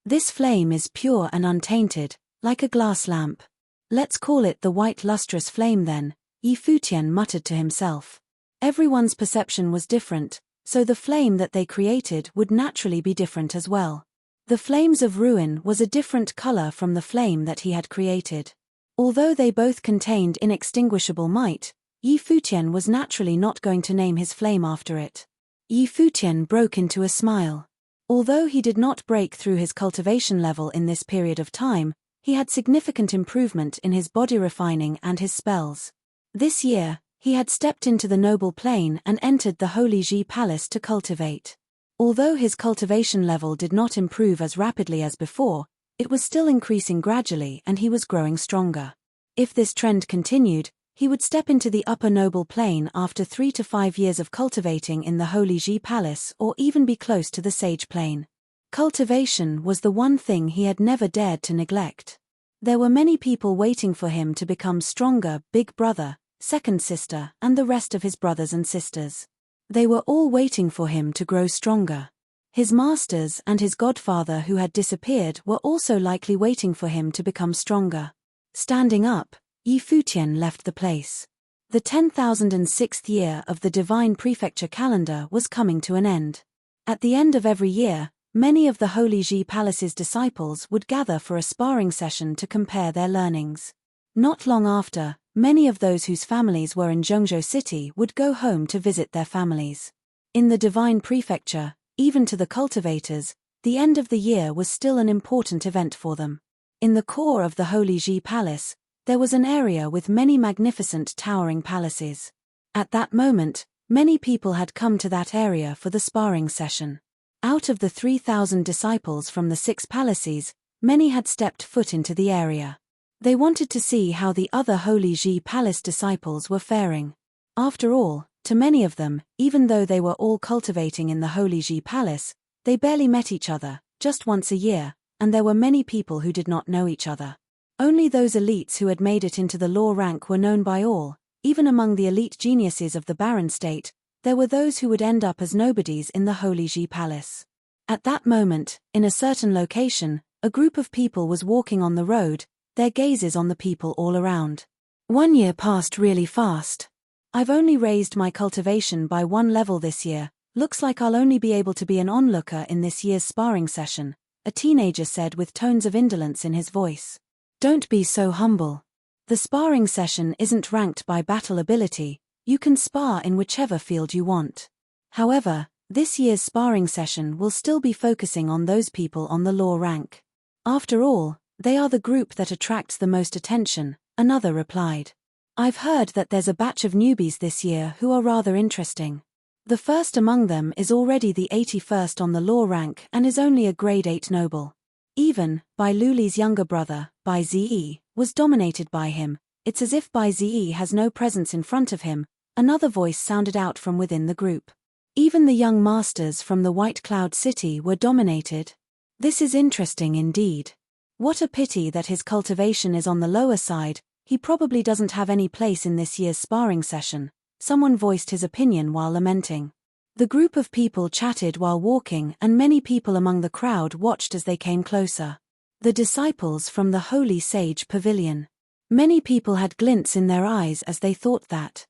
This flame is pure and untainted, like a glass lamp. Let's call it the white lustrous flame then, Futian muttered to himself. Everyone's perception was different, so the flame that they created would naturally be different as well. The flames of ruin was a different color from the flame that he had created. Although they both contained inextinguishable might, Futian was naturally not going to name his flame after it. Futian broke into a smile. Although he did not break through his cultivation level in this period of time, he had significant improvement in his body refining and his spells. This year, he had stepped into the noble plane and entered the Holy Ji Palace to cultivate. Although his cultivation level did not improve as rapidly as before, it was still increasing gradually and he was growing stronger. If this trend continued, he would step into the upper noble plane after 3 to 5 years of cultivating in the Holy Ji Palace or even be close to the sage plane. Cultivation was the one thing he had never dared to neglect. There were many people waiting for him to become stronger, big brother, second sister, and the rest of his brothers and sisters. They were all waiting for him to grow stronger. His masters and his godfather who had disappeared were also likely waiting for him to become stronger. Standing up, Futian left the place. The 10,006th year of the divine prefecture calendar was coming to an end. At the end of every year, many of the Holy Ji Palace's disciples would gather for a sparring session to compare their learnings. Not long after, many of those whose families were in Zhengzhou City would go home to visit their families. In the divine prefecture, even to the cultivators, the end of the year was still an important event for them. In the core of the Holy Ji Palace, there was an area with many magnificent towering palaces. At that moment, many people had come to that area for the sparring session. Out of the 3,000 disciples from the 6 palaces, many had stepped foot into the area. They wanted to see how the other Holy Ji Palace disciples were faring. After all, to many of them, even though they were all cultivating in the Holy Ji Palace, they barely met each other, just once a year, and there were many people who did not know each other. Only those elites who had made it into the law rank were known by all. Even among the elite geniuses of the Baron State, there were those who would end up as nobodies in the Holy Ji Palace. At that moment, in a certain location, a group of people was walking on the road, their gazes on the people all around. 1 year passed really fast. I've only raised my cultivation by 1 level this year, looks like I'll only be able to be an onlooker in this year's sparring session, a teenager said with tones of indolence in his voice. Don't be so humble. The sparring session isn't ranked by battle ability, you can spar in whichever field you want. However, this year's sparring session will still be focusing on those people on the law rank. After all, they are the group that attracts the most attention, another replied. I've heard that there's a batch of newbies this year who are rather interesting. The first among them is already the 81st on the law rank and is only a grade 8 noble. Even, Bai Luli's younger brother, Bai Ze, was dominated by him. It's as if Bai Ze has no presence in front of him, another voice sounded out from within the group. Even the young masters from the White Cloud City were dominated. This is interesting indeed. What a pity that his cultivation is on the lower side, he probably doesn't have any place in this year's sparring session. Someone voiced his opinion while lamenting. The group of people chatted while walking and many people among the crowd watched as they came closer. The disciples from the Holy Sage Pavilion. Many people had glints in their eyes as they thought that.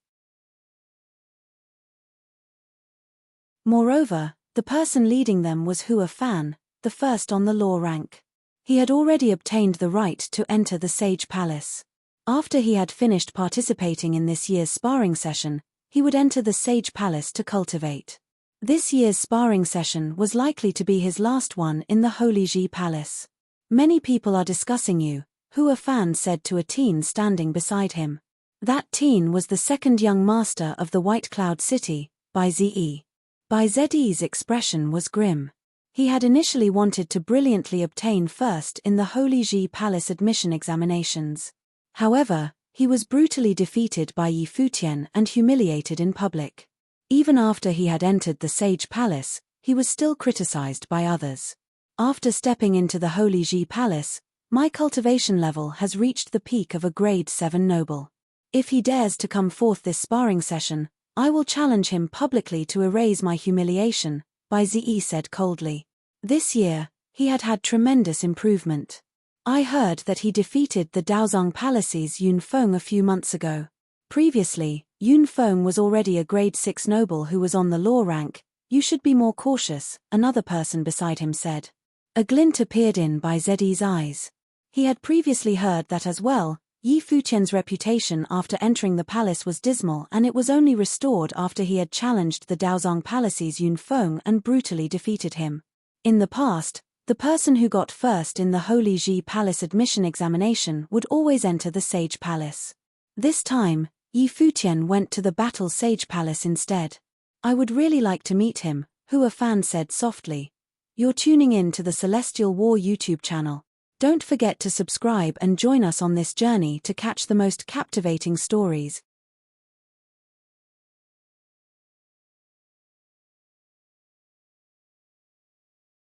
Moreover, the person leading them was Hua Fan, the first on the law rank. He had already obtained the right to enter the Sage Palace. After he had finished participating in this year's sparring session, he would enter the Sage Palace to cultivate. This year's sparring session was likely to be his last one in the Holy Ji Palace. Many people are discussing you, Hua Fan said to a teen standing beside him. That teen was the second young master of the White Cloud City, Bai Ze. Bai Ze's expression was grim. He had initially wanted to brilliantly obtain first in the Holy Ji Palace admission examinations. However, he was brutally defeated by Yi Futian and humiliated in public. Even after he had entered the Sage Palace, he was still criticized by others. After stepping into the Holy Ji Palace, my cultivation level has reached the peak of a grade 7 noble. If he dares to come forth this sparring session, I will challenge him publicly to erase my humiliation, Bai Ze said coldly. This year, he had had tremendous improvement. I heard that he defeated the Daozong Palace's Yun Feng a few months ago. Previously, Yun Feng was already a grade 6 noble who was on the law rank. You should be more cautious, another person beside him said. A glint appeared in Bai Ze's eyes. He had previously heard that as well. Yi Futian's reputation after entering the palace was dismal and it was only restored after he had challenged the Daozong Palace's Yun Feng and brutally defeated him. In the past, the person who got first in the Holy Ji Palace admission examination would always enter the Sage Palace. This time, Yi Futian went to the Battle Sage Palace instead. I would really like to meet him, Hua Fan said softly. You're tuning in to the Celestial War YouTube channel. Don't forget to subscribe and join us on this journey to catch the most captivating stories.